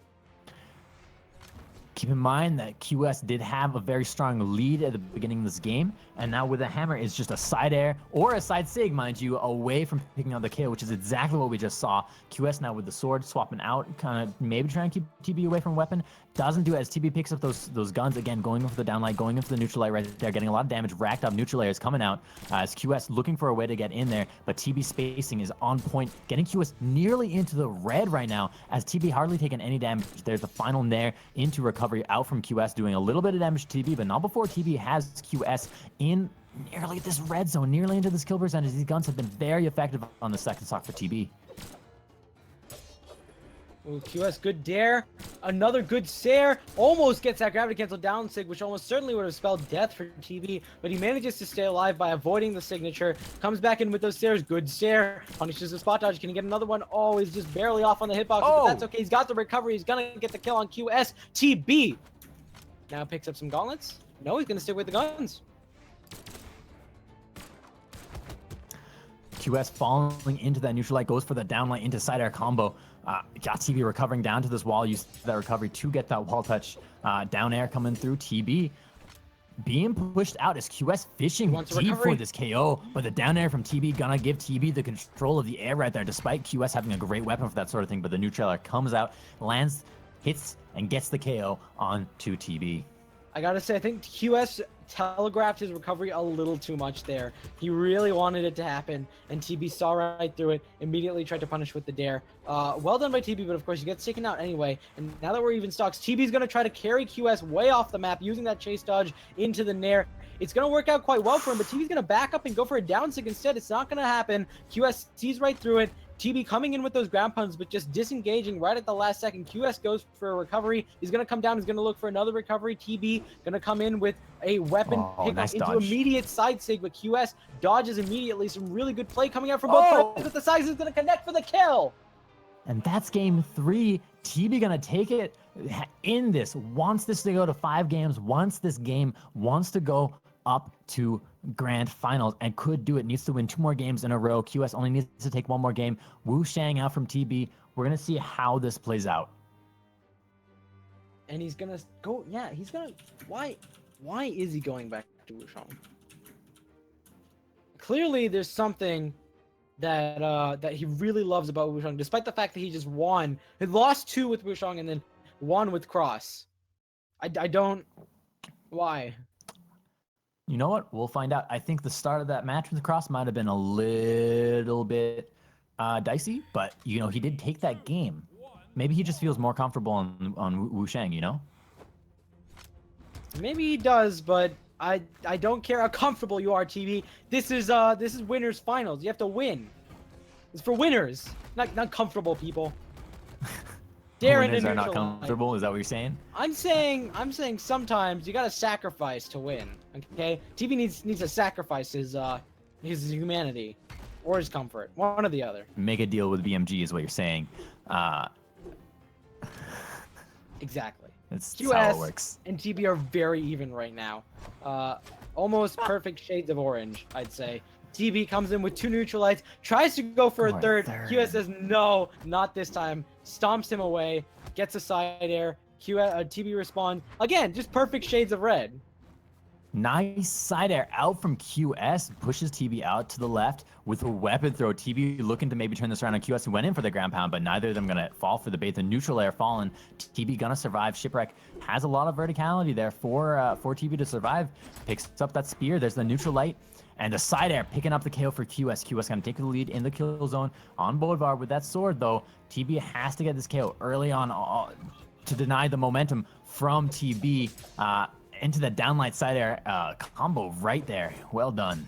Keep in mind that QS did have a very strong lead at the beginning of this game, and now with the hammer is just a side air or a side sig, mind you, away from picking out the KO, which is exactly what we just saw. QS now with the sword swapping out, kind of maybe trying to keep TB away from weapon. Doesn't do it as TB picks up those guns again, going in for the down light, going in for the neutral light right there, getting a lot of damage, racked up. Neutral layers coming out as QS looking for a way to get in there, but TB spacing is on point, getting QS nearly into the red right now as TB hardly taking any damage. There's the final nair into recovery out from QS, doing a little bit of damage to TB, but not before TB has QS in nearly this red zone, nearly into this kill percentage. These guns have been very effective on the second stock for TB. Ooh, QS, good dare. Another good Sair. Almost gets that gravity cancel down sig, which almost certainly would have spelled death for TB, but he manages to stay alive by avoiding the signature. Comes back in with those Sairs. Good Sair. Punishes the spot dodge. Can he get another one? Oh, he's just barely off on the hitbox, but that's okay. He's got the recovery. He's gonna get the kill on QS. TB now picks up some gauntlets. No, he's gonna stick with the guns. QS falling into that neutral light, goes for the down light into side air combo. Got TB recovering down to this wall, used that recovery to get that wall touch. Down air coming through, TB being pushed out as QS fishing deep for this KO, but the down air from TB gonna give TB the control of the air right there, despite QS having a great weapon for that sort of thing. But the neutral air comes out, lands, hits, and gets the KO onto TB. I gotta say, I think QS telegraphed his recovery a little too much there. He really wanted it to happen, and TB saw right through it, immediately tried to punish with the dare. Well done by TB, but of course he gets taken out anyway. And now that we're even stocks, TB's gonna try to carry QS way off the map using that chase dodge into the nair. It's gonna work out quite well for him, but TB's gonna back up and go for a down sig instead. It's not gonna happen. QS sees right through it. TB coming in with those ground pounds, but just disengaging right at the last second. QS goes for a recovery. He's going to come down. He's going to look for another recovery. TB going to come in with a weapon pick up into immediate side sig, but QS dodges immediately. Some really good play coming out from both sides, but the size is going to connect for the kill. And that's game 3. TB going to take it in this. Wants this to go to 5 games. Wants this game. Wants to go up to grand finals and could do it. Needs to win 2 more games in a row. QS only needs to take 1 more game. Wu Shang out from TB. We're gonna see how this plays out. And he's gonna go. Yeah, he's gonna. Why is he going back to Wu Shang? Clearly, there's something that that he really loves about Wu Shang, despite the fact that he just won. He lost 2 with Wu Shang and then 1 with Cross. I don't. Why? You know what? We'll find out. I think the start of that match with Cross might have been a little bit dicey, but, you know, he did take that game. Maybe he just feels more comfortable on Wu Shang, you know? Maybe he does, but I don't care how comfortable you are, TB. This is winners finals. You have to win. It's for winners, not comfortable people. Winners are not comfortable. Is that what you're saying? I'm saying sometimes you gotta sacrifice to win. Okay, TB needs to sacrifice his humanity or his comfort, one or the other. Make a deal with BMG is what you're saying. Exactly. That's QS how it works. and TB are very even right now. Almost perfect shades of orange, I'd say. TB comes in with 2 neutral lights, tries to go for a third. QS says no, not this time. Stomps him away, gets a side air. TB responds. Again, just perfect shades of red. Nice side air out from QS. Pushes TB out to the left with a weapon throw. TB looking to maybe turn this around on QS, who went in for the ground pound, but neither of them going to fall for the bait. The neutral air fallen. TB going to survive. Shipwreck has a lot of verticality there for TB to survive. Picks up that spear. There's the neutral light. And the side air picking up the KO for QS. QS going to take the lead in the kill zone on Boulevard with that sword, though. TB has to get this KO early on to deny the momentum from TB into the downlight side air combo right there. Well done.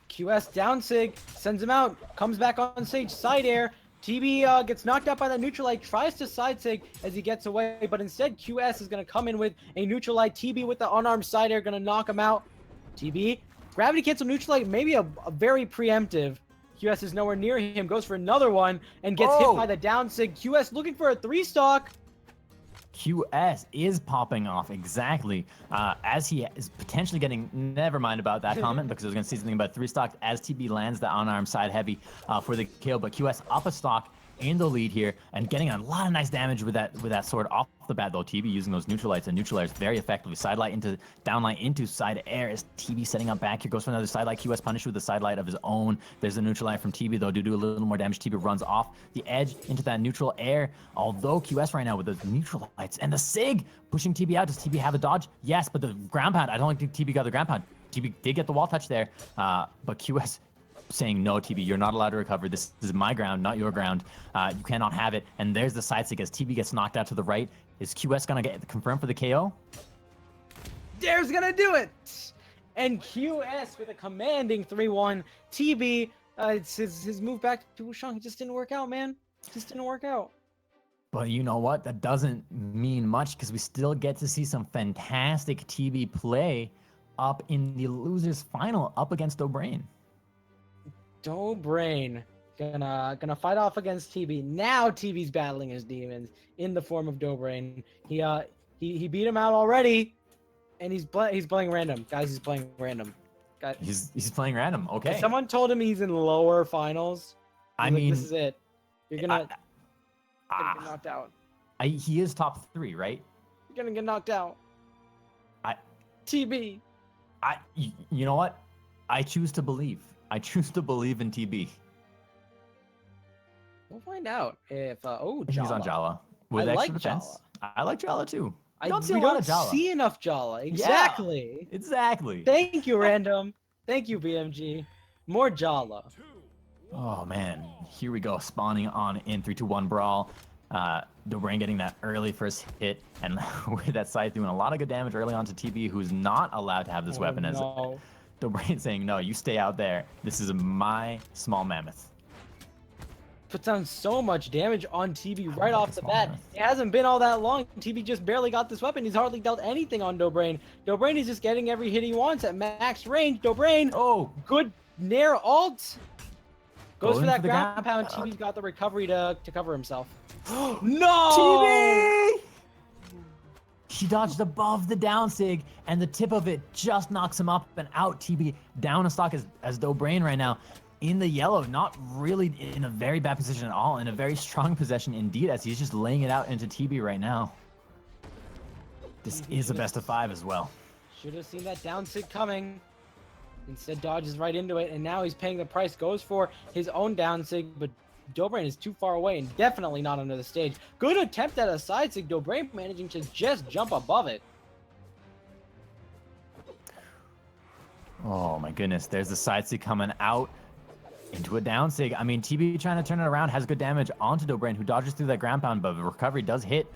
QS down sig, sends him out, comes back on stage, side air. TB gets knocked out by that neutral light, tries to side sig as he gets away, but instead QS is going to come in with a neutral light. TB with the unarmed side air, going to knock him out. TB, gravity cancel neutral light, maybe a very preemptive. QS is nowhere near him, goes for another one, and gets hit by the down sig. QS looking for a 3-stock. QS is popping off exactly as he is potentially getting. Never mind about that comment because I was going to say something about 3-stock as TB lands the unarmed side heavy for the kill. But QS up a stock in the lead here and getting a lot of nice damage with that sword off the bat, though. TB using those neutral lights and neutral airs very effectively. Side light into down light into side air as TB setting up back here. Goes for another side light. QS punished with the side light of his own. There's the neutral light from TB, though, to do a little more damage. TB runs off the edge into that neutral air. Although QS right now with those neutral lights and the SIG pushing TB out. Does TB have a dodge? Yes, but the ground pound, I don't think TB got the ground pound. TB did get the wall touch there, but QS saying, no, TB, you're not allowed to recover. This is my ground, not your ground. You cannot have it. And there's the side stick as TB gets knocked out to the right. Is QS going to get confirmed for the KO? Dare's going to do it! And QS with a commanding 3-1. TB, it's his move back to Wushang. It just didn't work out, man. It just didn't work out. But you know what? That doesn't mean much because we still get to see some fantastic TB play up in the losers final up against Dobrein. Dobrein gonna fight off against TB. Now TB's battling his demons in the form of Dobrein. He beat him out already, and he's playing random, guys. He's playing random. Guys, He's playing random. Okay. if someone told him he's in lower finals, I he's like, mean, this is it. You're gonna get ah, knocked out. he is top 3, right? You're gonna get knocked out. I- TB. You know what? I choose to believe. I choose to believe in TB. We'll find out if oh He's on Jala. Jala with I extra like defense. I like Jala too. I You don't see we a lot don't of Jala. see enough Jala. Exactly. Exactly. Thank you, Random. Thank you, BMG. More Jala. Oh man, here we go. Spawning on in 3-2-1 brawl. Dobrein getting that early first hit, and with that scythe doing a lot of good damage early on to TB, who's not allowed to have this weapon. As No. Dobrein saying, "No, you stay out there. This is my small mammoth." Puts down so much damage on TB right like off a the small bat. mammoth. It hasn't been all that long. TB just barely got this weapon. He's hardly dealt anything on Dobrein. Dobrein is just getting every hit he wants at max range. Dobrein, Oh, good Nair ult. Goes Going for that for the ground ground pound. pound. TB's got the recovery to cover himself. No! TB! He dodged above the down sig, and the tip of it just knocks him up and out. TB down a stock as Dobrein right now. In the yellow, not really in a very bad position at all, in a very strong possession indeed, as he's just laying it out into TB right now. This is a best of 5 as well. Should have seen that down sig coming. Instead dodges right into it, and now he's paying the price. Goes for his own down sig, but Dobrein is too far away and definitely not under the stage. Good attempt at a side sig. Dobrein managing to just jump above it. Oh my goodness, there's the side sig coming out into a down sig. I mean, TB trying to turn it around, has good damage onto Dobrein, who dodges through that ground pound, but the recovery does hit.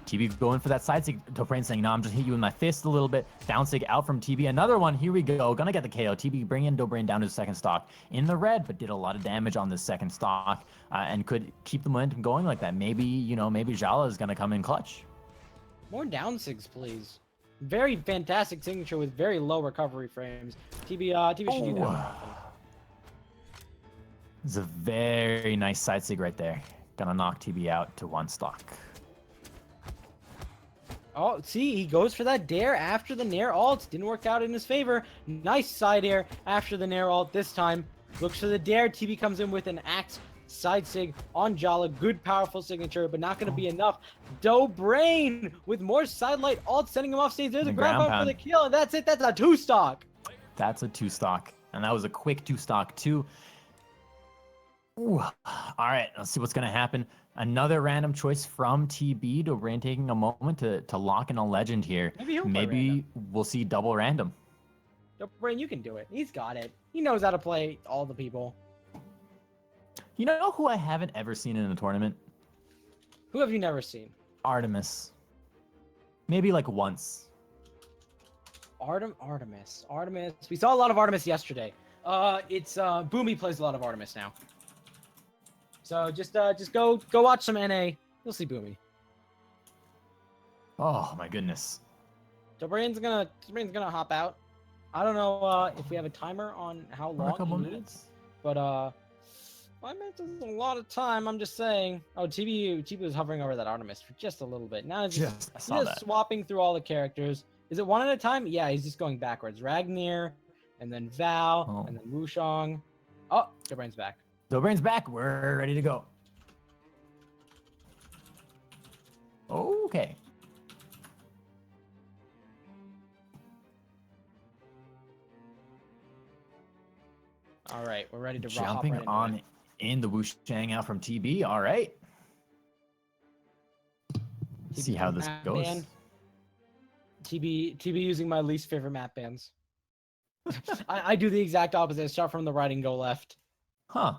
TB going for that side sig. Dobrein saying, no, I'm just hit you with my fist a little bit. Down sig out from TB. Another one. Here we go. Gonna get the KO. TB bringing Dobrein down to the second stock in the red, but did a lot of damage on the second stock and could keep the momentum going like that. Maybe, you know, maybe Jala is gonna come in clutch. More down sigs, please. Very fantastic signature with very low recovery frames. TB should do that more often. It's a very nice side sig right there. Gonna knock TB out to 1 stock. Oh, see, he goes for that dare after the Nair ult. Didn't work out in his favor. Nice side air after the Nair ult this time. Looks for the dare. TB comes in with an axe side sig on Jala. Good, powerful signature, but not going to be enough. Dobrein with more sidelight ult sending him off stage. There's a ground pound for the kill, and that's it. That's a 2 stock. That's a 2 stock. And that was a quick 2 stock too. Ooh. All right, let's see what's going to happen. Another random choice from TB. Dobrein taking a moment to lock in a legend here. Maybe we'll see double random. Dobrein, you can do it. He's got it. He knows how to play all the people. You know who I haven't ever seen in a tournament? Who have you never seen? Artemis. Maybe like once. Artemis. We saw a lot of Artemis yesterday. It's Boomy plays a lot of Artemis now. So just go watch some NA. You'll see Boomy. Oh my goodness. Dobrein's gonna hop out. I don't know if we have a timer on how For a long couple he minutes. needs, but 5 minutes is a lot of time. I'm just saying. Oh, TB was hovering over that Artemis for just a little bit. Now he's I saw just that. swapping through all the characters. Is it one at a time? Yeah, he's just going backwards. Ragnar, and then Val, and then Wushong. Oh, Dobrein's back. Dobrein's back. We're ready to go. Okay. All right, we're ready to Jumping hop right on into in the Wushang out from TB. All right. it. See how this map goes. ban. TB using my least favorite map bans. I do the exact opposite. Start from the right and go left. Huh.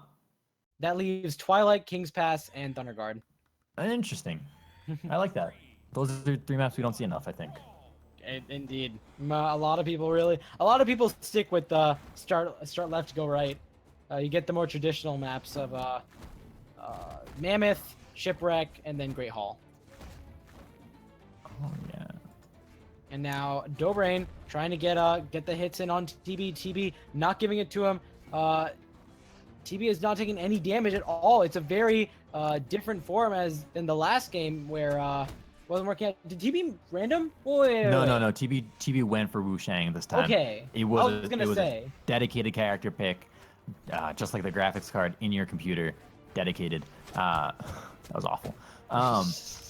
That leaves Twilight, King's Pass, and Thunder Guard. Interesting. I like that. Those are 3 maps we don't see enough, I think. Indeed. A lot of people stick with start left, go right. You get the more traditional maps of Mammoth, Shipwreck, and then Great Hall. Oh yeah. And now Dobrein trying to get the hits in on TB. TB not giving it to him. TB is not taking any damage at all. It's a very different form than the last game where Wasn't working out. Did TB random? Wait, No, wait. no. TB went for Wu Shang this time. Okay. It was, I was gonna it was say. a dedicated character pick, just like the graphics card in your computer. Dedicated. That was awful.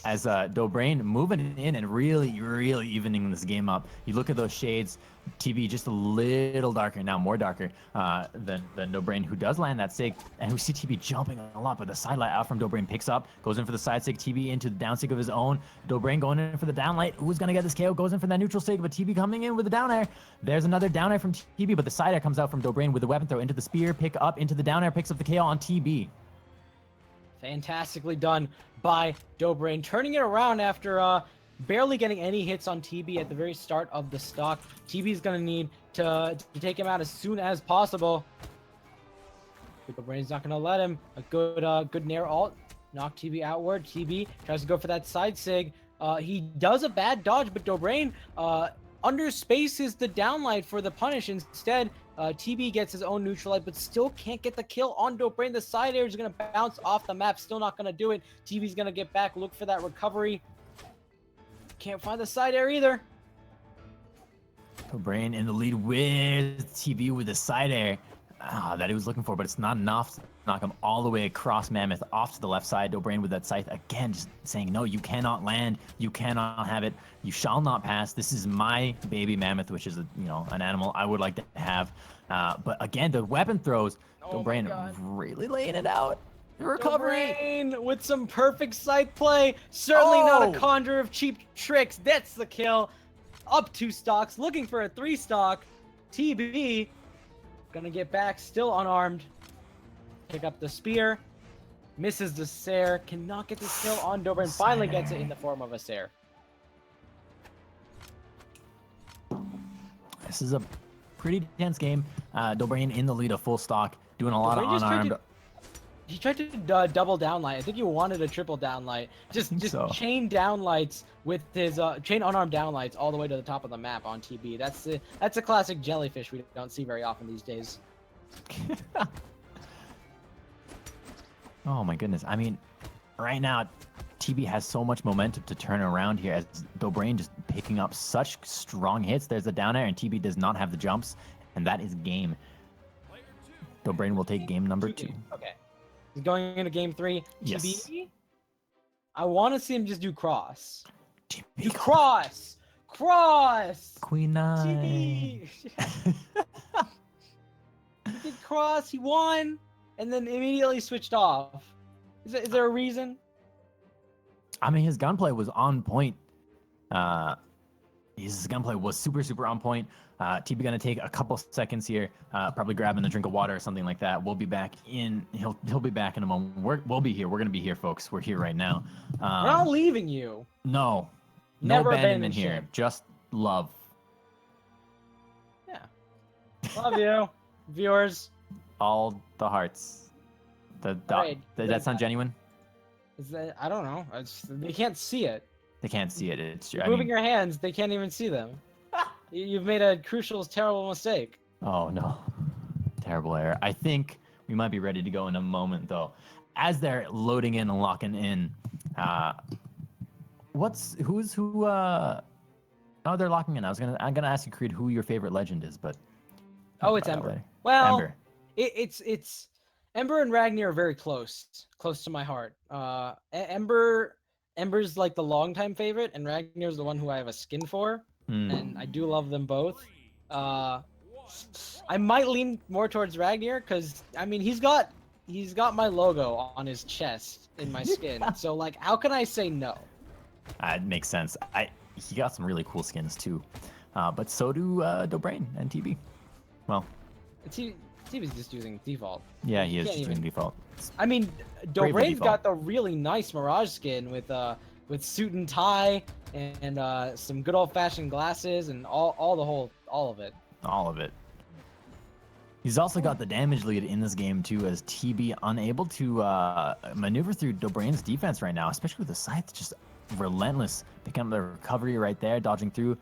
As Dobrein moving in and really evening this game up. You look at those shades. TB just a little darker now, more darker than Dobrein, who does land that sig, and we see TB jumping a lot, but the side light out from Dobrein picks up, goes in for the side sig, TB into the down sig of his own. Dobrein going in for the down light. Who's gonna get this KO? Goes in for that neutral sig, but TB coming in with the down air. There's another down air from TB, but the side air comes out from Dobrein with the weapon throw into the spear, pick up into the down air, picks up the KO on TB. Fantastically done by Dobrein, turning it around after barely getting any hits on TB at the very start of the stock. TB is going to need to take him out as soon as possible. Dobrein's not going to let him. A good nair ult. Knock TB outward. TB tries to go for that side sig. He does a bad dodge, but Dobrein underspaces the downlight for the punish. Instead, TB gets his own neutral light, but still can't get the kill on Dobrein. The side air is going to bounce off the map. Still not going to do it. TB's going to get back, look for that recovery. Can't find the side air either. Dobrein in the lead with TB with the side air that he was looking for, but it's not enough to knock him all the way across Mammoth off to the left side. Dobrein with that scythe again, just saying, no, you cannot land. You cannot have it. You shall not pass. This is my baby Mammoth, which is an animal I would like to have. But again, the weapon throws. Dobrein really laying it out. Recovery Dobrein with some perfect side play. Certainly not a conjurer of cheap tricks. That's the kill. Up 2 stocks, looking for a 3 stock. TB gonna get back, still unarmed. Pick up the spear. Misses the Sair. Cannot get this kill on Dobrein. Finally gets it in the form of a Sair. This is a pretty tense game. Dobrein in the lead of full stock, doing a lot of unarmed. He tried to double downlight. I think he wanted a triple downlight. Just chain downlights with his chain unarmed downlights all the way to the top of the map on TB. That's a classic jellyfish we don't see very often these days. Oh my goodness. I mean, right now, TB has so much momentum to turn around here as Dobrein just picking up such strong hits. There's a down air and TB does not have the jumps, and that is game. Dobrein will take game number 2. Okay. He's going into game 3. Yes. TB, I want to see him just do cross. TB, Do cross! Cross! Queen 9. TB! He did cross, he won, and then immediately switched off. Is there a reason? I mean, his gunplay was on point. His gunplay was super on point. TB gonna take a couple seconds here, probably grabbing a drink of water or something like that. We'll be back in. He'll be back in a moment. We'll be here. We're gonna be here, folks. We're here right now. We're not leaving you. No Never abandonment here. ship. Just love. Yeah. Love you, viewers. All the hearts. Alright, That sound genuine? I don't know. They can't see it. They can't see it. It's You're moving your hands. They can't even see them. You've made a crucial, terrible mistake. Oh no, terrible error. I think we might be ready to go in a moment though. As they're loading in and locking in, who's who? Oh, they're locking in. I'm gonna ask you, Creed, who your favorite legend is, but It's Ember. Well, Ember. It's Ember and Ragnar are very close to my heart. Ember's like the longtime favorite, and Ragnar's the one who I have a skin for, and I do love them both. I might lean more towards Ragnar because I mean he's got my logo on his chest in my skin, so like how can I say no? It makes sense. He got some really cool skins too, but so do Dobrein and TB. Well, TB's just using default. yeah, he is Can't just doing even- default. I mean, Brave by Dobrein's default. got the really nice Mirage skin with suit and tie and some good old fashioned glasses and all of it. All of it. He's also got the damage lead in this game too, as TB unable to maneuver through Dobrein's defense right now, especially with the scythe just relentless, picking up the recovery right there, dodging through,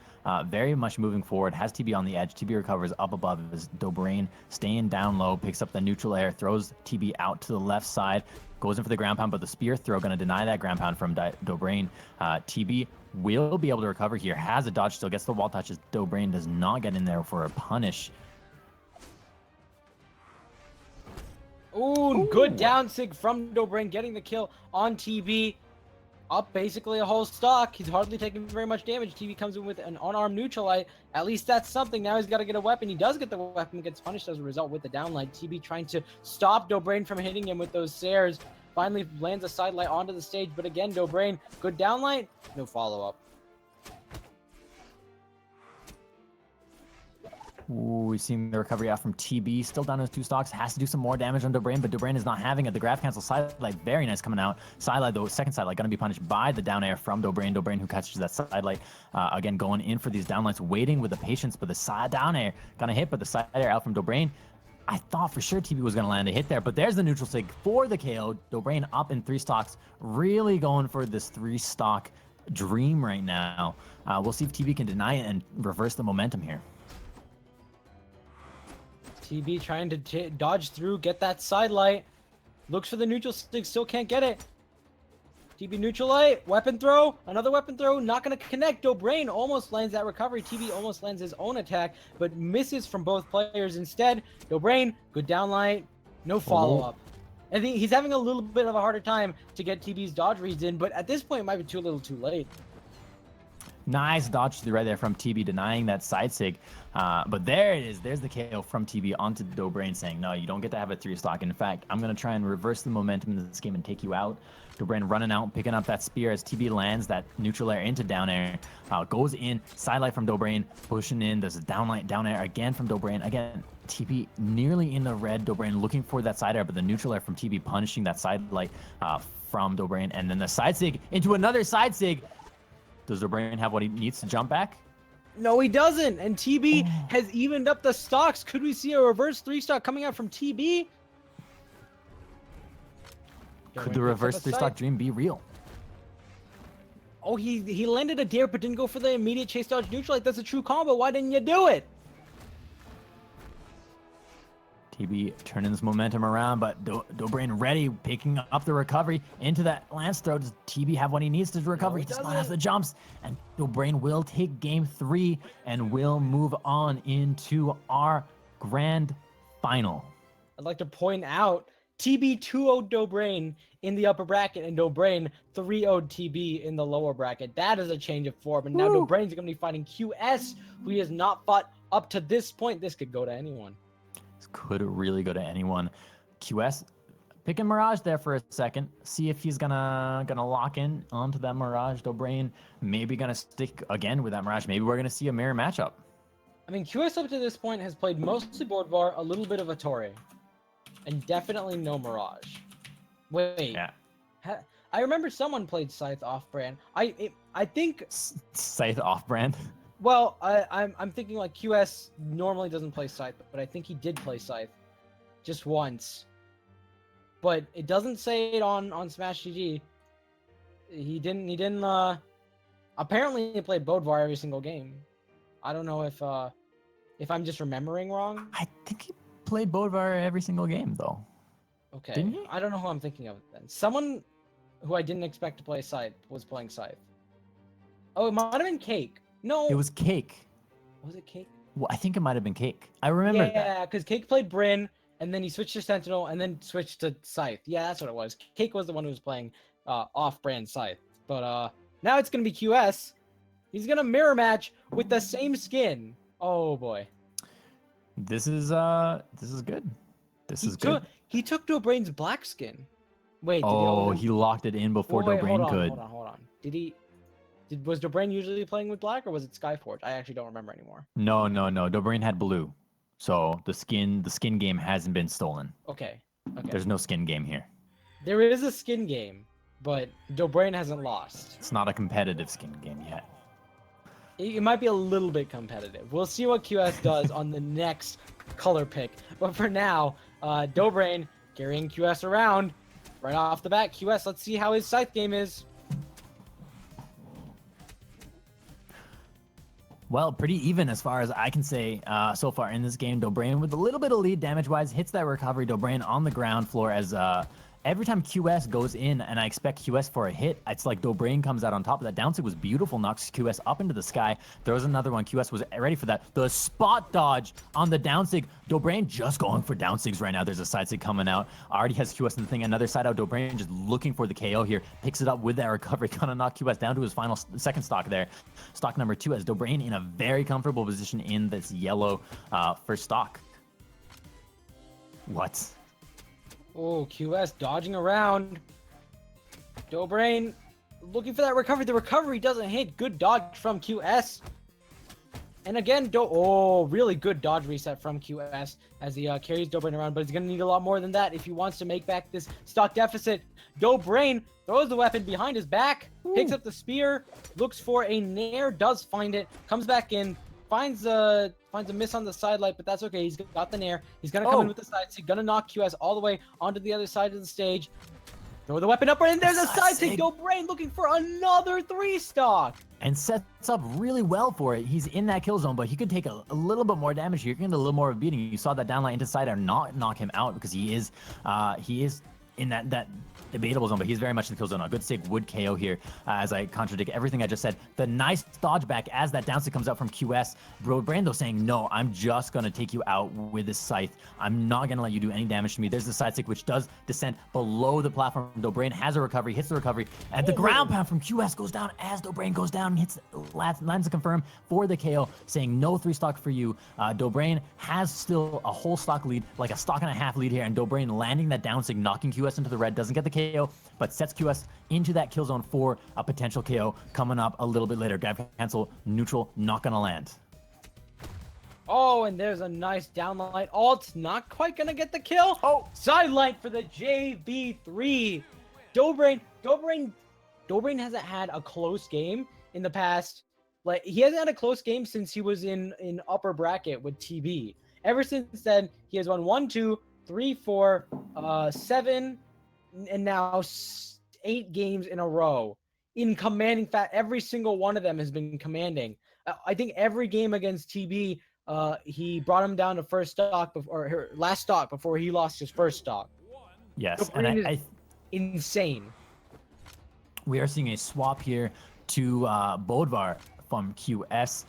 very much moving forward, has TB on the edge. TB recovers up above as Dobrein staying down low, picks up the neutral air, throws TB out to the left side, goes in for the ground pound, but the spear throw going to deny that ground pound from Dobrein. TB will be able to recover here. Has a dodge, still gets the wall touches. Dobrein does not get in there for a punish. Ooh, good down sig from Dobrein, getting the kill on TB. Up basically a whole stock. He's hardly taking very much damage. TB comes in with an unarmed neutralite. At least that's something. Now he's got to get a weapon. He does get the weapon, gets punished as a result with the downlight. TB trying to stop Dobrein from hitting him with those Sares. Finally lands a sidelight onto the stage. But again, Dobrein, good downlight, no follow-up. Ooh, we've seen the recovery out from TB. Still down to 2 stocks. Has to do some more damage on Dobrein, but Dobrein is not having it. The grab cancel sidelight, very nice coming out. Sidelight, though, second sidelight, going to be punished by the down air from Dobrein. Dobrein who catches that sidelight. Again, going in for these downlights, waiting with the patience, but the side down air going to hit, but the side air out from Dobrein. I thought for sure TB was going to land a hit there, but there's the neutral sig for the KO. Dobrein up in 3 stocks, really going for this 3-stock dream right now. We'll see if TB can deny it and reverse the momentum here. TB trying to dodge through, get that sidelight. Looks for the neutral stick, still can't get it. TB neutral light, weapon throw, another weapon throw, not going to connect. Dobrein almost lands that recovery. TB almost lands his own attack, but misses from both players instead. Dobrein, good downlight, no follow-up. I think he's having a little bit of a harder time to get TB's dodge reads in, but at this point it might be too little too late. Nice dodge to the right there from TB, denying that side sig. But there it is. There's the KO from TB onto Dobrein, saying, no, you don't get to have a 3-stock. In fact, I'm going to try and reverse the momentum in this game and take you out. Dobrein running out, picking up that spear as TB lands that neutral air into down air. Goes in, sidelight from Dobrein, pushing in. There's a downlight, down air again from Dobrein. Again, TB nearly in the red. Dobrein looking for that side air, but the neutral air from TB punishing that sidelight from Dobrein. And then the side sig into another side sig. Does Dobrein have what he needs to jump back? No, he doesn't. And TB has evened up the stocks. Could we see a reverse 3-stock coming out from TB? Could the reverse 3-stock dream be real? Oh, he landed a dare but didn't go for the immediate chase dodge neutral. Like, that's a true combo. Why didn't you do it? TB turning this momentum around, but Dobrein ready, picking up the recovery into that lance throw. Does TB have what he needs to recover? No, he does not have the jumps, and Dobrein will take game 3 and will move on into our grand final. I'd like to point out TB 2-0'd Dobrein in the upper bracket and Dobrein 3-0'd TB in the lower bracket. That is a change of form, and now Dobrein's going to be fighting QS, who he has not fought up to this point. This could go to anyone. Could really go to anyone. QS picking Mirage there for a second. See if he's gonna lock in onto that Mirage. Dobrein maybe gonna stick again with that Mirage. Maybe we're gonna see a mirror matchup. I mean, QS up to this point has played mostly board bar, a little bit of a Torre, and definitely no Mirage. Wait. Yeah. I remember someone played Scythe off-brand. I think Scythe off-brand. Well, I'm thinking like QS normally doesn't play Scythe, but I think he did play Scythe just once. But it doesn't say it on Smash GG. He didn't apparently he played Bodvar every single game. I don't know if I'm just remembering wrong. I think he played Bodvar every single game though. Okay. Didn't he? I don't know who I'm thinking of then. Someone who I didn't expect to play Scythe was playing Scythe. Oh, it might have been Cake. No. It was Cake. Was it Cake? Well, I think it might have been Cake. I remember that. Yeah, because Cake played Bryn, and then he switched to Sentinel, and then switched to Scythe. Yeah, that's what it was. Cake was the one who was playing off-brand Scythe. But now it's going to be QS. He's going to mirror match with the same skin. Oh, boy. This is good. This is good. He took Dobrein's black skin. Wait. He locked it in before Dobrein could. Hold on. Was Dobrein usually playing with black, or was it Skyforge? I actually don't remember anymore. No. Dobrein had blue. So the skin game hasn't been stolen. Okay. There's no skin game here. There is a skin game, but Dobrein hasn't lost. It's not a competitive skin game yet. It might be a little bit competitive. We'll see what QS does on the next color pick. But for now, Dobrein carrying QS around. Right off the bat, QS, let's see how his Scythe game is. Well, pretty even as far as I can say so far in this game. Dobrein with a little bit of lead damage-wise hits that recovery. Dobrein on the ground floor as every time QS goes in and I expect QS for a hit, it's like Dobrein comes out on top of that. Down sig was beautiful, knocks QS up into the sky. Throws another one. QS was ready for that. The spot dodge on the down sig. Dobrein just going for down sigs right now. There's a side sig coming out. Already has QS in the thing. Another side out. Dobrein just looking for the KO here. Picks it up with that recovery. Gonna knock QS down to his final second stock there. Stock number 2 as Dobrein in a very comfortable position in this yellow first stock. What? Oh, QS dodging around. Dobrein looking for that recovery. The recovery doesn't hit. Good dodge from QS. And again, really good dodge reset from QS as he carries Dobrein around, but he's going to need a lot more than that if he wants to make back this stock deficit. Dobrein throws the weapon behind his back, picks up the spear, looks for a nair, does find it, comes back in, finds a miss on the side light, but that's okay. He's got the nair. He's going to come in with the side sig, going to knock QS all the way onto the other side of the stage. Throw the weapon up, and there's a side sig. Dobrein looking for another 3 stock. And sets up really well for it. He's in that kill zone, but he could take a little bit more damage here. He can get a little more of a beating. You saw that downline into side not knock him out because he is in that debatable zone, but he's very much in the kill zone. A good sig would KO here, as I contradict everything I just said. The nice dodge back as that down sig comes out from QS. Brando saying, no, I'm just going to take you out with this scythe. I'm not going to let you do any damage to me. There's the side sig, which does descend below the platform. Dobrein has a recovery, hits the recovery, and the ground pound from QS goes down as Dobrein goes down and hits lands to confirm for the KO, saying no 3 stock for you. Dobrein has still a whole stock lead, like a stock and a half lead here, and Dobrein landing that down sig, knocking QS into the red, doesn't get the KO, but sets QS into that kill zone for a potential KO coming up a little bit later. Grab cancel, neutral, not gonna land. Oh, and there's a nice downlight ult, not quite gonna get the kill. Oh, sidelight for the JB3. Dobrein hasn't had a close game in the past. Like, he hasn't had a close game since he was in upper bracket with TB. Ever since then, he has won 1, 2, 3, 4, 7, and now 8 games in a row in commanding every single one of them has been commanding. I think every game against TB, he brought him down to first stock or last stock before he lost his first stock. Yes, So and I insane. We are seeing a swap here to Bodvar from QS.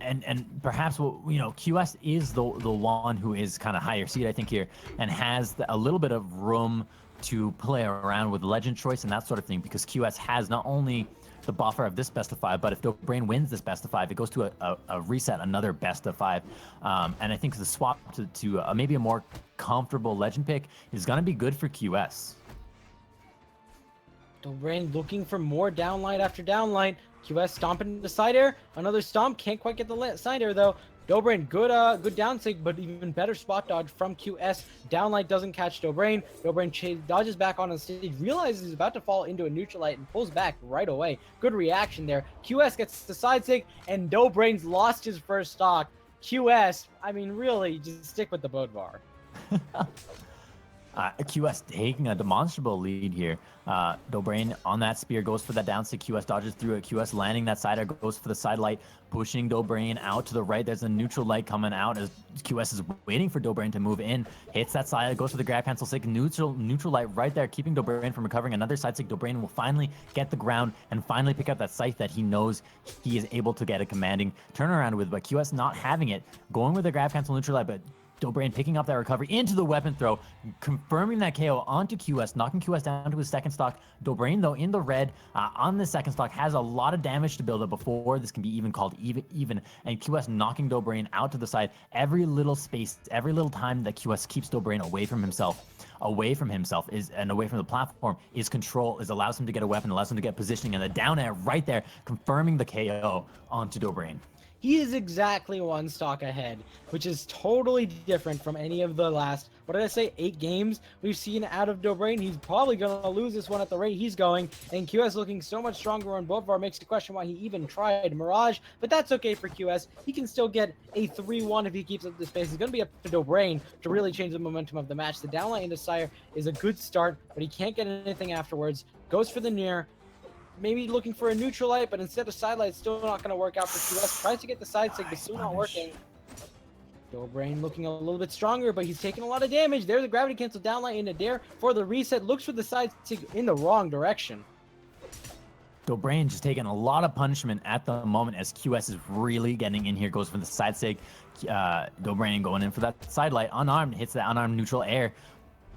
And perhaps, QS is the one who is kind of higher seed, I think, here, and has a little bit of room to play around with legend choice and that sort of thing, because QS has not only the buffer of this best of 5, but if Dobrein wins this best of 5, it goes to a reset, another best of 5. And I think the swap to maybe a more comfortable legend pick is going to be good for QS. Dobrein looking for more downlight after downlight. QS stomping the side air. Another stomp. Can't quite get the side air though. Dobrein, good down sig, but even better spot dodge from QS. Downlight doesn't catch Dobrein. Dobrein dodges back on the stage, realizes he's about to fall into a neutral light and pulls back right away. Good reaction there. QS gets the side sig, and Dobrein's lost his first stock. QS, I mean, really, just stick with the Bodvar. QS taking a demonstrable lead here. Dobrein on that spear goes for that down sig. QS dodges through it. QS landing that side air, goes for the side light, pushing Dobrein out to the right. There's a neutral light coming out as QS is waiting for Dobrein to move in. Hits that side, goes for the grab cancel sig. Neutral light right there, keeping Dobrein from recovering. Another side sig. Dobrein will finally get the ground and finally pick up that scythe that he knows he is able to get a commanding turnaround with. But QS not having it, going with the grab cancel neutral light, but Dobrein picking up that recovery into the weapon throw, confirming that KO onto QS, knocking QS down to his second stock. Dobrein, though, in the red on the second stock, has a lot of damage to build up before this can be even called even. And QS knocking Dobrein out to the side. Every little space, every little time that QS keeps Dobrein away from himself and away from the platform is control, allows him to get a weapon, allows him to get positioning, and the down air right there, confirming the KO onto Dobrein. He is exactly 1 stock ahead, which is totally different from any of the last, 8 games we've seen out of Dobrein. He's probably going to lose this one at the rate he's going, and QS looking so much stronger on Bodvar makes you question why he even tried Mirage, but that's okay for QS. He can still get a 3-1 if he keeps up this pace. It's going to be up to Dobrein to really change the momentum of the match. The downlight into Sire is a good start, but he can't get anything afterwards. Goes for the near. Maybe looking for a neutral light, but instead of side light, still not going to work out for QS. Tries to get the side sig, but still not working. Dobrein looking a little bit stronger, but he's taking a lot of damage. There's a gravity cancel downlight into Dare for the reset. Looks for the side stick in the wrong direction. Dobrein just taking a lot of punishment at the moment as QS is really getting in here. Goes for the side sig. Dobrein going in for that side light. Unarmed. Hits that unarmed neutral air.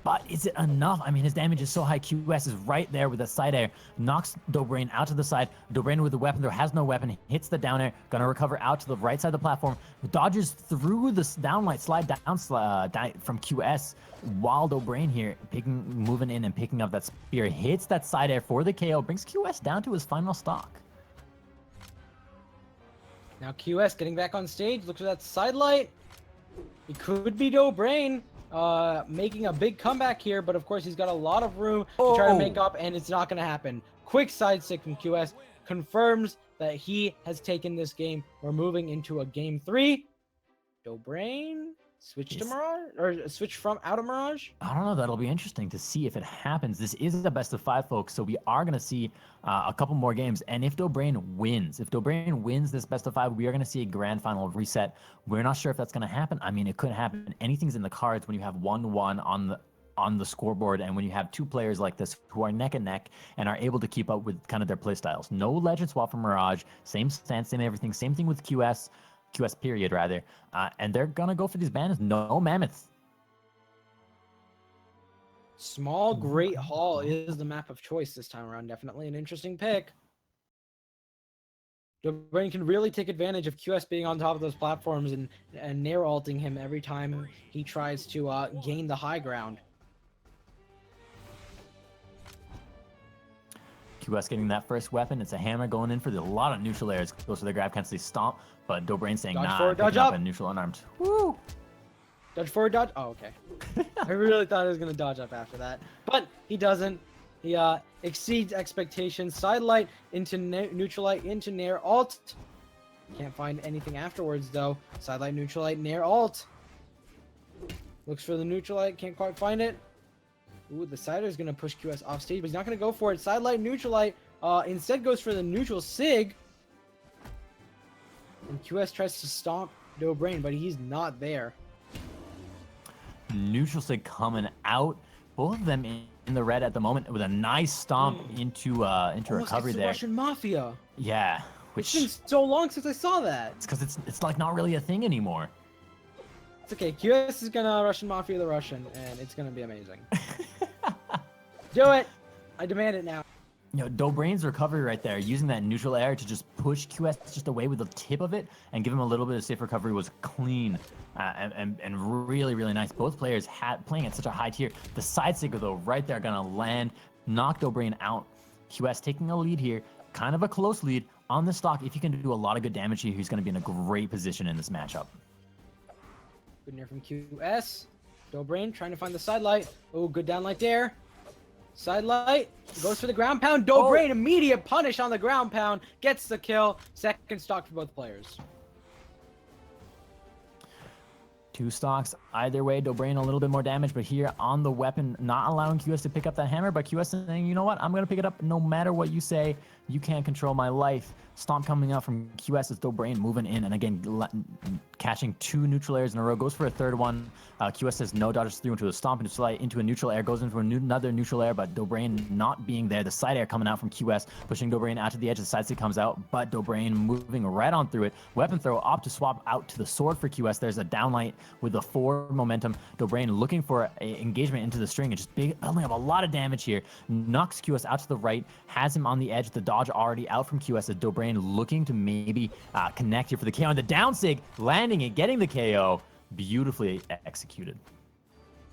But is it enough? I mean, his damage is so high. QS is right there with the side air. Knocks Dobrein out to the side. Dobrein with the weapon. There has no weapon. Hits the down air. Gonna recover out to the right side of the platform. Dodges through the downlight. Slide down from QS. While Dobrein here moving in and picking up that spear. Hits that side air for the KO. Brings QS down to his final stock. Now QS getting back on stage. Looks for that side light. It could be Dobrein. Making a big comeback here, but of course he's got a lot of room to try to make up, and it's not going to happen. Quick side stick from QS confirms that he has taken this game. We're moving into a game 3. Dobrein switch to Mirage, or switch from out of Mirage. I don't know. That'll be interesting to see if it happens. This is a best of 5, folks, so we are going to see a couple more games. And if Dobrein wins this best of 5, we are going to see a grand final reset. We're not sure if that's going to happen. I mean, it could happen. Anything's in the cards when you have 1-1 on the scoreboard, and when you have two players like this who are neck and neck and are able to keep up with kind of their play styles. No legend swap from Mirage. Same stance, same everything. Same thing with QS period rather, and they're gonna go for these banners. No mammoth. Small Great Hall is the map of choice this time around. Definitely an interesting pick. Dobrein can really take advantage of QS being on top of those platforms and nair alting him every time he tries to gain the high ground. QS getting that first weapon. It's a hammer going in for a lot of neutral airs. Goes for the grab, cancel stomp, but Dobrein saying dodge nah, forward, dodge up, and neutral unarmed. Woo! Dodge forward, dodge. Oh, okay. I really thought he was gonna dodge up after that, but he doesn't. He exceeds expectations. Side light into neutral light into nair alt. Can't find anything afterwards though. Side light, neutral light, nair alt. Looks for the neutral light, can't quite find it. Ooh, the sider is gonna push QS off stage, but he's not gonna go for it. Side light, neutral light. Instead goes for the neutral sig. And QS tries to stomp Dobrein, but he's not there. Neutral sig coming out. Both of them in the red at the moment with a nice stomp into recovery there. Russian Mafia. Yeah, which It's been so long since I saw that. it's because it's like not really a thing anymore. It's okay. QS is gonna Russian Mafia the Russian, and it's gonna be amazing. Do it! I demand it now. You know, Dobrein's recovery right there, using that neutral air to just push QS just away with the tip of it and give him a little bit of safe recovery was clean and really, really nice. Both players playing at such a high tier. The side stick though, right there, gonna land, knock Dobrein out. QS taking a lead here, kind of a close lead on the stock. If he can do a lot of good damage here, he's gonna be in a great position in this matchup. Good near from QS. Dobrein trying to find the side light. Oh, good down light there. Side light goes for the ground pound. Dobrein immediate punish on the ground pound, gets the kill. Second stock for both players. Two stocks either way. Dobrein a little bit more damage, but here on the weapon, not allowing QS to pick up that hammer, but QS saying, you know what, I'm gonna pick it up no matter what you say. You can't control my life. Stomp coming out from QS as Dobrein moving in, and again catching two neutral airs in a row. Goes for a third one. QS says no, dodges through into a stomp, into a neutral air, goes into another neutral air, but Dobrein not being there. The side air coming out from QS, pushing Dobrein out to the edge. The side stick comes out, but Dobrein moving right on through it. Weapon throw, opt to swap out to the sword for QS. There's a downlight with the 4 momentum. Dobrein looking for engagement into the string and just building up a lot of damage here. Knocks QS out to the right, has him on the edge. The dodge already out from QS as Dobrein looking to maybe connect here for the KO. And the down sig, landing it, getting the KO. Beautifully executed.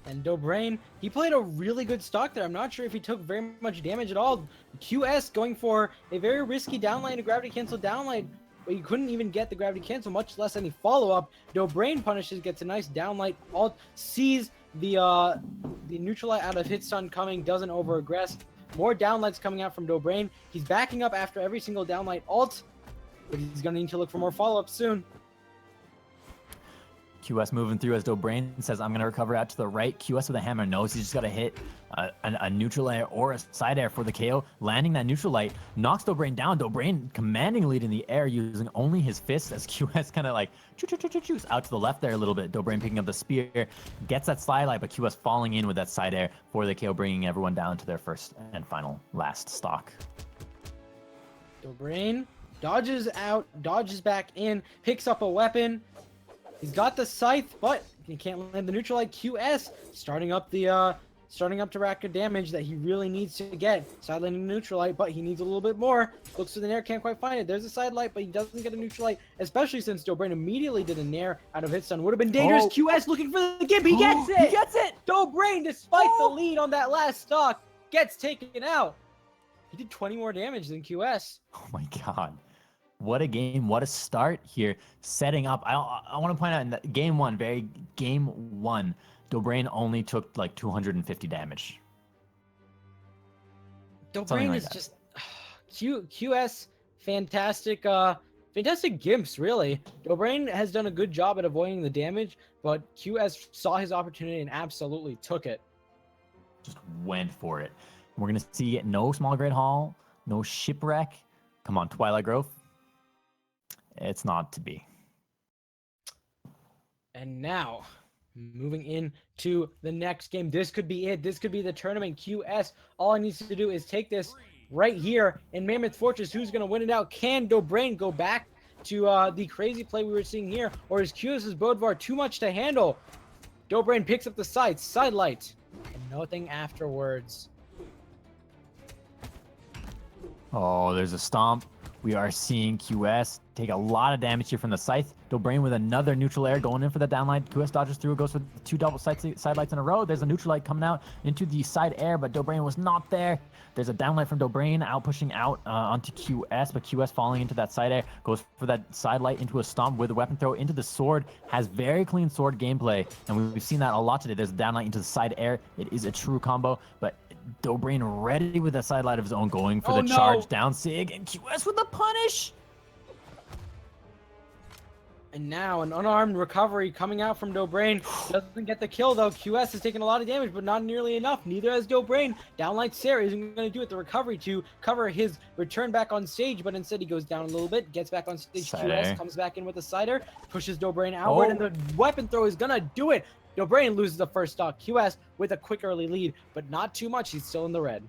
And Dobrein, he played a really good stock there. I'm not sure if he took very much damage at all. QS going for a very risky downlight, a gravity cancel downlight, but he couldn't even get the gravity cancel, much less any follow-up. Dobrein punishes, gets a nice downlight, alt, sees the neutral light out of hit stun coming, doesn't over-aggress. More downlights coming out from Dobrein. He's backing up after every single downlight alt, but he's going to need to look for more follow-up soon. QS moving through as Dobrein says, I'm going to recover out to the right. QS with a hammer knows he's just got to hit a neutral air or a side air for the KO. Landing that neutral light knocks Dobrein down. Dobrein commanding lead in the air using only his fists as QS kind of like choos out to the left there a little bit. Dobrein picking up the spear, gets that slide light, but QS falling in with that side air for the KO, bringing everyone down to their first and final last stock. Dobrein dodges out, dodges back in, picks up a weapon. He's got the scythe, but he can't land the neutral light. QS starting up to rack a damage that he really needs to get. Side landing the neutral light, but he needs a little bit more. Looks for the nair, can't quite find it. There's a side light, but he doesn't get a neutral light, especially since Dobrein immediately did a nair out of hit stun. Would have been dangerous. QS looking for the gimp. He gets it. He gets it. Dobrein, despite the lead on that last stock, gets taken out. He did 20 more damage than QS. Oh my god. What a game. What a start here. Setting up. I want to point out in that game one, Dobrein only took like 250 damage. Dobrein like is that. just QS fantastic fantastic gimps, really. Dobrein has done a good job at avoiding the damage, but QS saw his opportunity and absolutely took it. Just went for it. We're going to see no small grade hall, no shipwreck. Come on, Twilight Grove. It's not to be. And now, moving into the next game. This could be it. This could be the tournament. QS, all he needs to do is take this right here in Mammoth Fortress. Who's going to win it out? Can Dobrein go back to the crazy play we were seeing here? Or is QS's Bodvar too much to handle? Dobrein picks up the side light, and nothing afterwards. Oh, there's a stomp. We are seeing QS take a lot of damage here from the scythe. Dobrein with another neutral air going in for the downlight. QS dodges through, goes for two double side lights in a row. There's a neutral light coming out into the side air, but Dobrein was not there. There's a downlight from Dobrein out pushing out onto QS, but QS falling into that side air, goes for that side light into a stomp with a weapon throw into the sword. Has very clean sword gameplay, and we've seen that a lot today. There's a downlight into the side air. It is a true combo, but Dobrein ready with a side light of his own, going for the charge down sig, and QS with the punish. And now an unarmed recovery coming out from Dobrein. Doesn't get the kill though. QS has taken a lot of damage, but not nearly enough. Neither has Dobrein. Downlight Sarah isn't going to do it. The recovery to cover his return back on stage, but instead he goes down a little bit, gets back on stage. QS comes back in with a cider, pushes Dobrein outward, and the weapon throw is going to do it. Dobrein loses the first stock. QS with a quick early lead, but not too much. He's still in the red.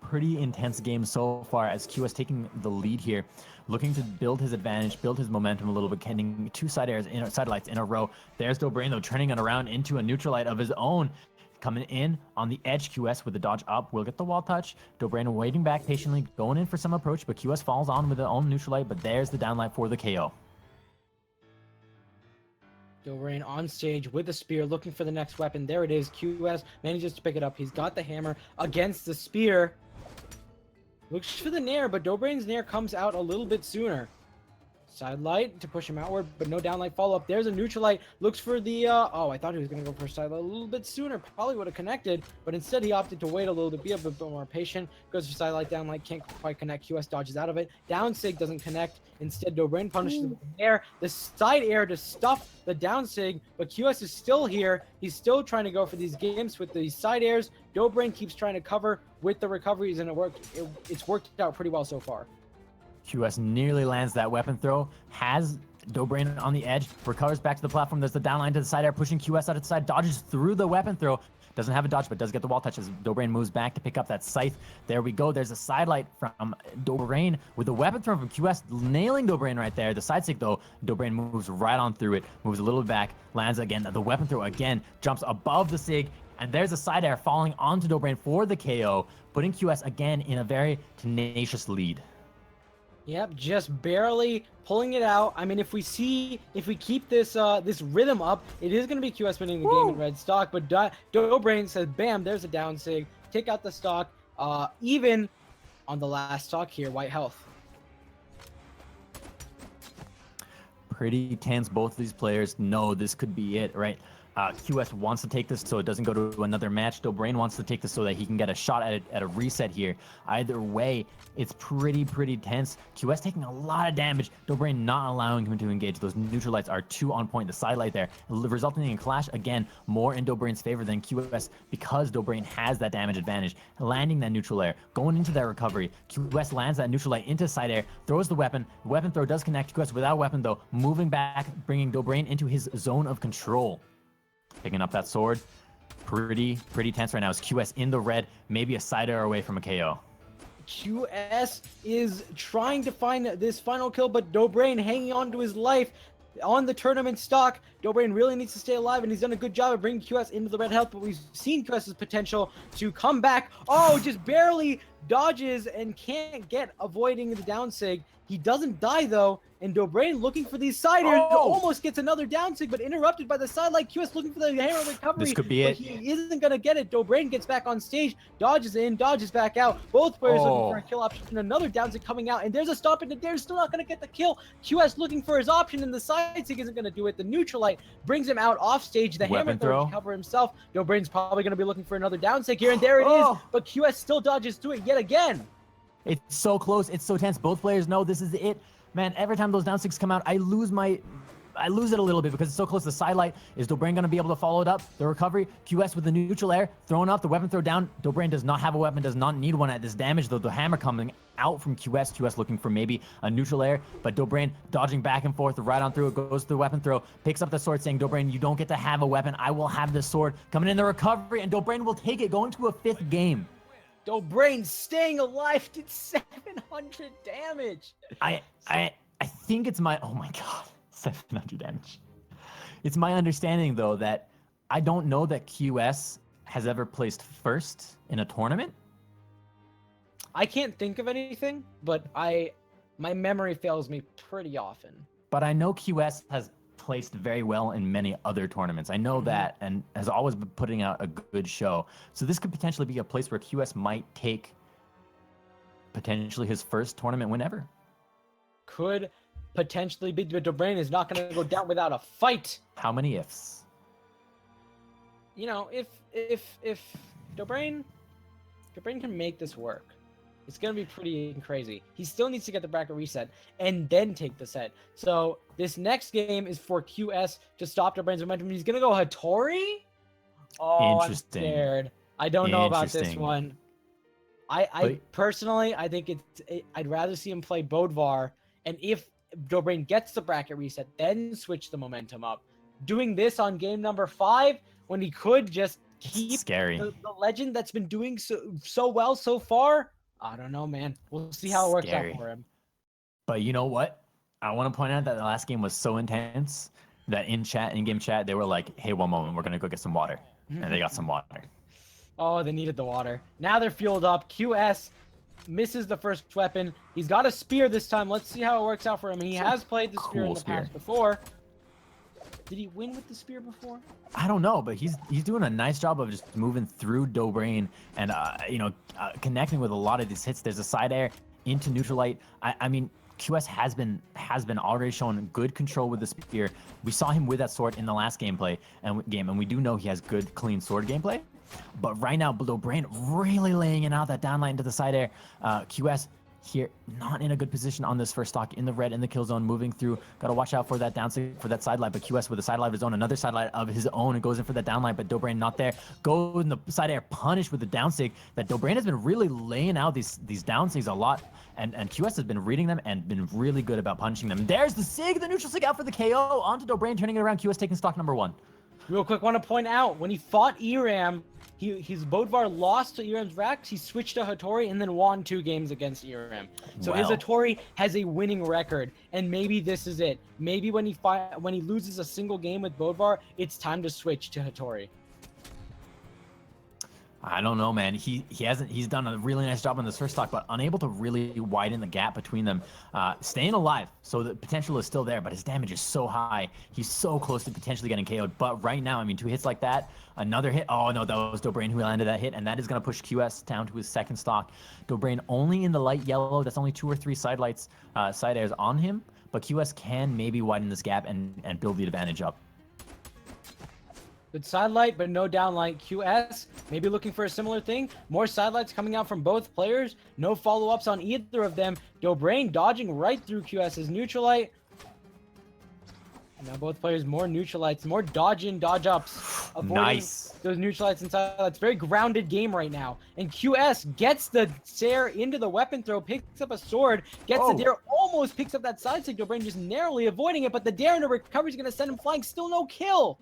Pretty intense game so far as QS taking the lead here, looking to build his advantage, build his momentum a little bit, getting two side lights in a row. There's Dobrein though, turning it around into a neutral light of his own. Coming in on the edge, QS with the dodge up will get the wall touch. Dobrein waiting back patiently, going in for some approach, but QS falls on with the own neutral light, but there's the downlight for the KO. Dobrein on stage with the spear, looking for the next weapon. There it is. QS manages to pick it up. He's got the hammer against the spear. Looks for the nair, but Dobrein's nair comes out a little bit sooner. Side light to push him outward, but no downlight follow-up. There's a neutral light. Looks for the, I thought he was going to go for a side light a little bit sooner. Probably would have connected, but instead he opted to wait a little bit, be a bit more patient. Goes for side light, downlight, can't quite connect. QS dodges out of it. Down sig doesn't connect. Instead, Dobrein punishes with the air. The side air to stuff the down sig, but QS is still here. He's still trying to go for these games with the side airs. Dobrein keeps trying to cover with the recoveries, and it's worked out pretty well so far. QS nearly lands that weapon throw, has Dobrein on the edge, recovers back to the platform. There's the downline to the side air, pushing QS out of the side, dodges through the weapon throw. Doesn't have a dodge, but does get the wall touch as Dobrein moves back to pick up that scythe. There we go. There's a side light from Dobrein with the weapon throw from QS, nailing Dobrein right there. The side stick, though, Dobrein moves right on through it, moves a little bit back, lands again. The weapon throw again, jumps above the sig, and there's a side air falling onto Dobrein for the KO, putting QS again in a very tenacious lead. Yep, just barely pulling it out. I mean, if we keep this this rhythm up, it is going to be QS winning the game in red stock. But Dobrein says, bam, there's a down sig. Take out the stock. Even on the last stock here, white health. Pretty tense. Both of these players know this could be it, right? QS wants to take this so it doesn't go to another match. Dobrein wants to take this so that he can get a shot at a reset here. Either way, it's pretty tense. QS taking a lot of damage. Dobrein not allowing him to engage. Those neutral lights are too on point. The side light there, resulting in a clash again, more in Dobrein's favor than QS because Dobrein has that damage advantage. Landing that neutral air, going into that recovery. QS lands that neutral light into side air, throws the weapon. Weapon throw does connect. QS without weapon though, moving back, bringing Dobrein into his zone of control. Picking up that sword. Pretty tense right now. Is QS in the red, maybe a side air away from a KO. QS is trying to find this final kill, but Dobrein hanging on to his life on the tournament stock. Dobrein really needs to stay alive, and he's done a good job of bringing QS into the red health, but we've seen QS's potential to come back. Oh, just barely dodges and can't get avoiding the down sig. He doesn't die though, and Dobrein looking for these side airs, almost gets another down sig, but interrupted by the side light. QS looking for the hammer recovery. This could be it. He isn't gonna get it. Dobrein gets back on stage, dodges in, dodges back out. Both players looking for a kill option. Another down sig coming out, and there's a stop, and they're still not gonna get the kill. QS looking for his option, and the side sig isn't gonna do it. The neutral light brings him out off stage. The hammer throw to cover himself. Dobrein's probably gonna be looking for another down sig here, and there it is. But QS still dodges to it yet again. It's so close. It's so tense. Both players know this is it. Man, every time those down six come out, I lose it a little bit because it's so close. The side light, is Dobrein going to be able to follow it up? The recovery, QS with the neutral air, throwing up, the weapon throw down. Dobrein does not have a weapon, does not need one at this damage, though. The hammer coming out from QS. QS looking for maybe a neutral air, but Dobrein dodging back and forth, right on through it, goes to the weapon throw, picks up the sword, saying, Dobrein, you don't get to have a weapon. I will have this sword. Coming in the recovery, and Dobrein will take it, going to a 5th game. Dobrein staying alive, did 700 damage. I think it's my, oh my god, 700 damage. It's my understanding though that I don't know that QS has ever placed first in a tournament. I can't think of anything, but my memory fails me pretty often. But I know QS has placed very well in many other tournaments. I know that, and has always been putting out a good show. So this could potentially be a place where QS might take potentially his first tournament win ever. Could potentially be, but Dobrein is not going to go down without a fight. How many ifs? You know, if Dobrein can make this work, it's going to be pretty crazy. He still needs to get the bracket reset and then take the set. So this next game is for QS to stop Dobrein's momentum. He's going to go Hattori? Oh, I'm scared. I don't know about this one. I personally, I think I'd rather see him play Bodvar. And if Dobrein gets the bracket reset, then switch the momentum up. Doing this on game number 5 when he could just keep the legend that's been doing so well so far. I don't know, man. We'll see how it works out for him. But you know what? I want to point out that the last game was so intense that in-game chat, they were like, hey, one moment, we're going to go get some water. And they got some water. Oh, they needed the water. Now they're fueled up. QS misses the first weapon. He's got a spear this time. Let's see how it works out for him. He has played the spear in the past before. Did he win with the spear before? I don't know, but he's doing a nice job of just moving through Dobrein and connecting with a lot of these hits. There's a side air into neutral light. I mean, QS has been already showing good control with the spear. We saw him with that sword in the last game, and we do know he has good, clean sword gameplay. But right now, Dobrein really laying it out, that down line to the side air. QS here not in a good position on this first stock, in the red, in the kill zone, moving through. Got to watch out for that down for that side light, but QS with a side light of his own, another side light of his own, and goes in for that down line, but Dobrein not there. Go in the side air, punish with the down sig. That Dobrein has been really laying out these down sigs a lot, and QS has been reading them and been really good about punishing them. There's the sig, the neutral sig out for the KO, onto Dobrein, turning it around. QS taking stock number 1. Real quick, want to point out, when he fought Eramm, his Bodvar lost to Eramm's Rax, he switched to Hattori and then won 2 games against Eramm. So his Hattori has a winning record, and maybe this is it. Maybe when he loses a single game with Bodvar, it's time to switch to Hattori. I don't know, man. He's done a really nice job on this first stock, but unable to really widen the gap between them. Staying alive, so the potential is still there, but his damage is so high. He's so close to potentially getting KO'd. But right now, I mean, 2 hits like that, another hit. Oh no, that was Dobrein who landed that hit, and that is going to push QS down to his second stock. Dobrein only in the light yellow. That's only 2 or 3 side lights, side airs on him, but QS can maybe widen this gap and build the advantage up. Good sidelight, but no downlight. QS maybe looking for a similar thing. More sidelights coming out from both players. No follow-ups on either of them. Dobrein dodging right through QS's neutral light. And now both players more neutral lights, more dodge in, dodge ups. Avoiding Nice. those neutral lights and sidelights. Very grounded game right now. And QS gets the Dare into the weapon throw, picks up a sword, gets the Dare, almost picks up that side stick. Dobrein just narrowly avoiding it, but the Dare into recovery is going to send him flying. Still no kill.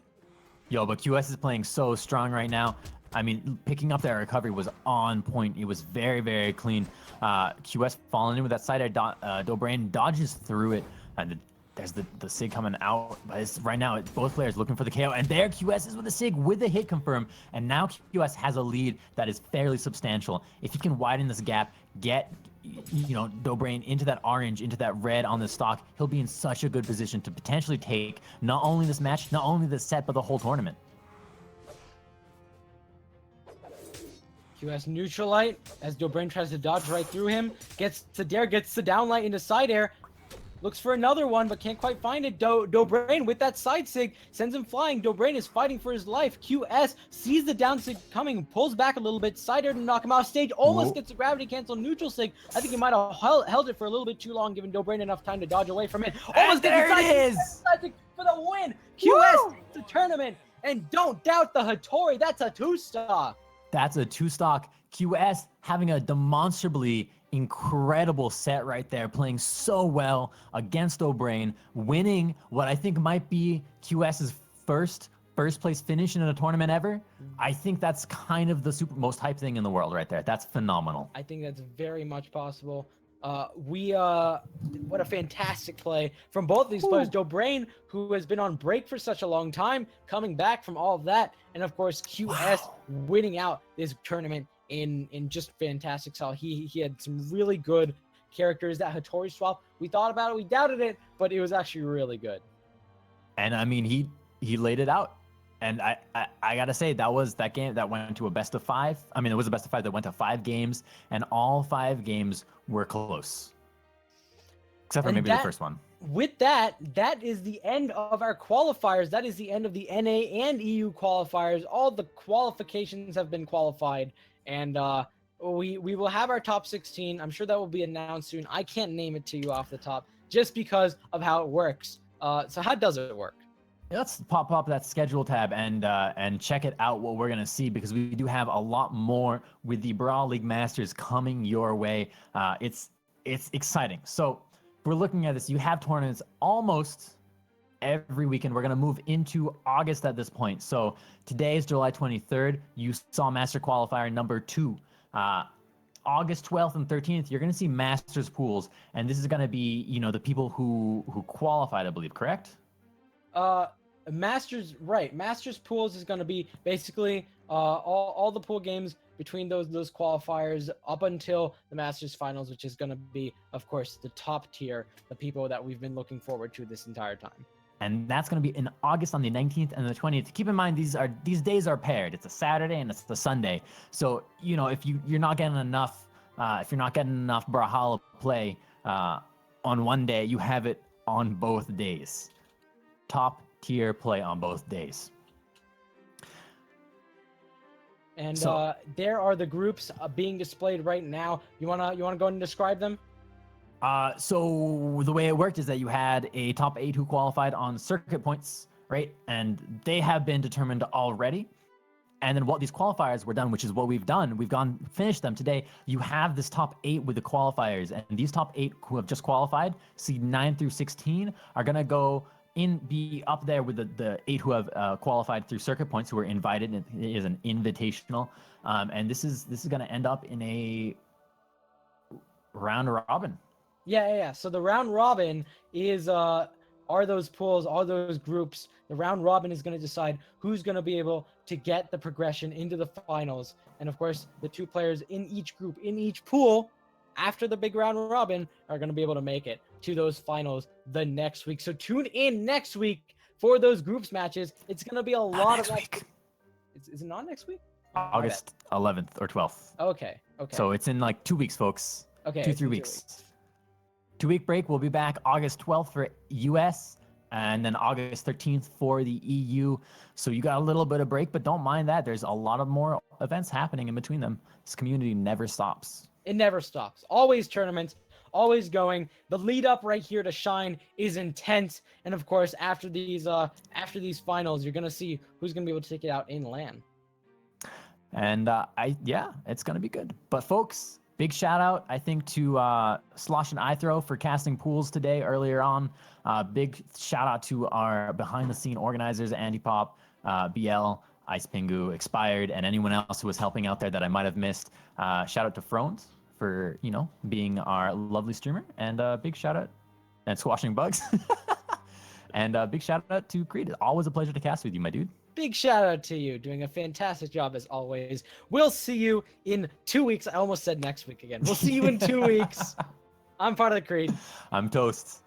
Yo, but QS is playing so strong right now. I mean, picking up that recovery was on point. It was very, very clean. QS falling in with that side air. Dobrein dodges through it. And there's the SIG coming out. But right now, it's both players looking for the KO. And there, QS is with the SIG with the hit confirm. And now QS has a lead that is fairly substantial. If he can widen this gap, get Dobrein into that orange, into that red on the stock, he'll be in such a good position to potentially take not only this match, not only this set, but the whole tournament. QS neutral light as Dobrein tries to dodge right through him. Gets the Dare, gets the down light into side air. Looks for another one, but can't quite find it. Dobrein with that side sig sends him flying. Dobrein is fighting for his life. QS sees the down sig coming, pulls back a little bit. Side air to knock him off stage. Almost gets the gravity cancel neutral sig. I think he might have held it for a little bit too long, giving Dobrein enough time to dodge away from it. Almost there gets the it is! side sig for the win. QS takes the tournament. And don't doubt the Hattori. That's a 2-star. That's a 2-stock. QS having a demonstrably incredible set right there, playing so well against Dobrein, winning what I think might be QS's first place finish in a tournament ever. I think that's kind of the most hype thing in the world right there. That's phenomenal. I think that's very much possible. What a fantastic play from both of these players. Dobrein, who has been on break for such a long time, coming back from all of that, and of course QS winning out this tournament in just fantastic style. He had some really good characters. That Hattori swap, we thought about it, we doubted it, but it was actually really good. And I mean, he laid it out. And I gotta say, that game that went to a best of 5. I mean, it was a best of 5 that went to 5 games, and all 5 games were close, except for maybe the first one. With that is the end of our qualifiers. That is the end of the NA and EU qualifiers. All the qualifications have been qualified, and we will have our top 16. I'm sure that will be announced soon. I can't name it to you off the top just because of how it works. So how does it work? Let's pop up that schedule tab and check it out, what we're going to see, because we do have a lot more with the Brawl League Masters coming your way. It's exciting. So we're looking at this. You have tournaments almost every weekend. We're going to move into August at this point. So today is July 23rd. You saw Master Qualifier number 2. August 12th and 13th, you're going to see Masters pools. And this is going to be, the people who qualified, I believe, correct? Masters pools is going to be basically all the pool games between those qualifiers up until the Masters finals, which is going to be, of course, the top tier, the people that we've been looking forward to this entire time. And that's going to be in August on the 19th and the 20th. Keep in mind, these days are paired. It's a Saturday and it's the Sunday. So, if you're not getting enough Brawlhalla play on one day, you have it on both days. Top tier play on both days. And there are the groups being displayed right now. You wanna go ahead and describe them? So the way it worked is that you had a top 8 who qualified on circuit points, right? And they have been determined already. And then what these qualifiers were done, which is what we've done, finished them today. You have this top 8 with the qualifiers, and these top 8 who have just qualified, seed 9 through 16, are gonna be up there with the 8 who have qualified through circuit points, who were invited. It is an invitational, and this is going to end up in a round robin. Yeah. So the round robin is are those pools, are those groups. The round robin is going to decide who's going to be able to get the progression into the finals, and of course, the 2 players in each group, in each pool, after the big round robin, are going to be able to make it to those finals the next week. So tune in next week for those groups matches. It's going to be a lot of week. Is it not next week? August 11th or 12th. Okay. So it's in like 2 weeks, folks. Okay. 2-3 weeks. 2-week break. We'll be back August 12th for US, and then August 13th for the EU. So you got a little bit of break, but don't mind that. There's a lot of more events happening in between them. This community never stops. It never stops. Always tournaments, always going. The lead up right here to Shine is intense, and of course, after these finals, you're gonna see who's gonna be able to take it out in LAN. And it's gonna be good. But folks, big shout out, I think, to Slosh and iThrow for casting pools today earlier on. Big shout out to our behind the scene organizers, Andy Pop, BL, Ice Pingu, Expired, and anyone else who was helping out there that I might have missed. Shout out to Frones for, being our lovely streamer. And big shout out, and Squashing Bugs. And big shout out to Creed. Always a pleasure to cast with you, my dude. Big shout out to you, doing a fantastic job as always. We'll see you in 2 weeks. I almost said next week again. We'll see you in 2 weeks. I'm part of the Creed. I'm Toast.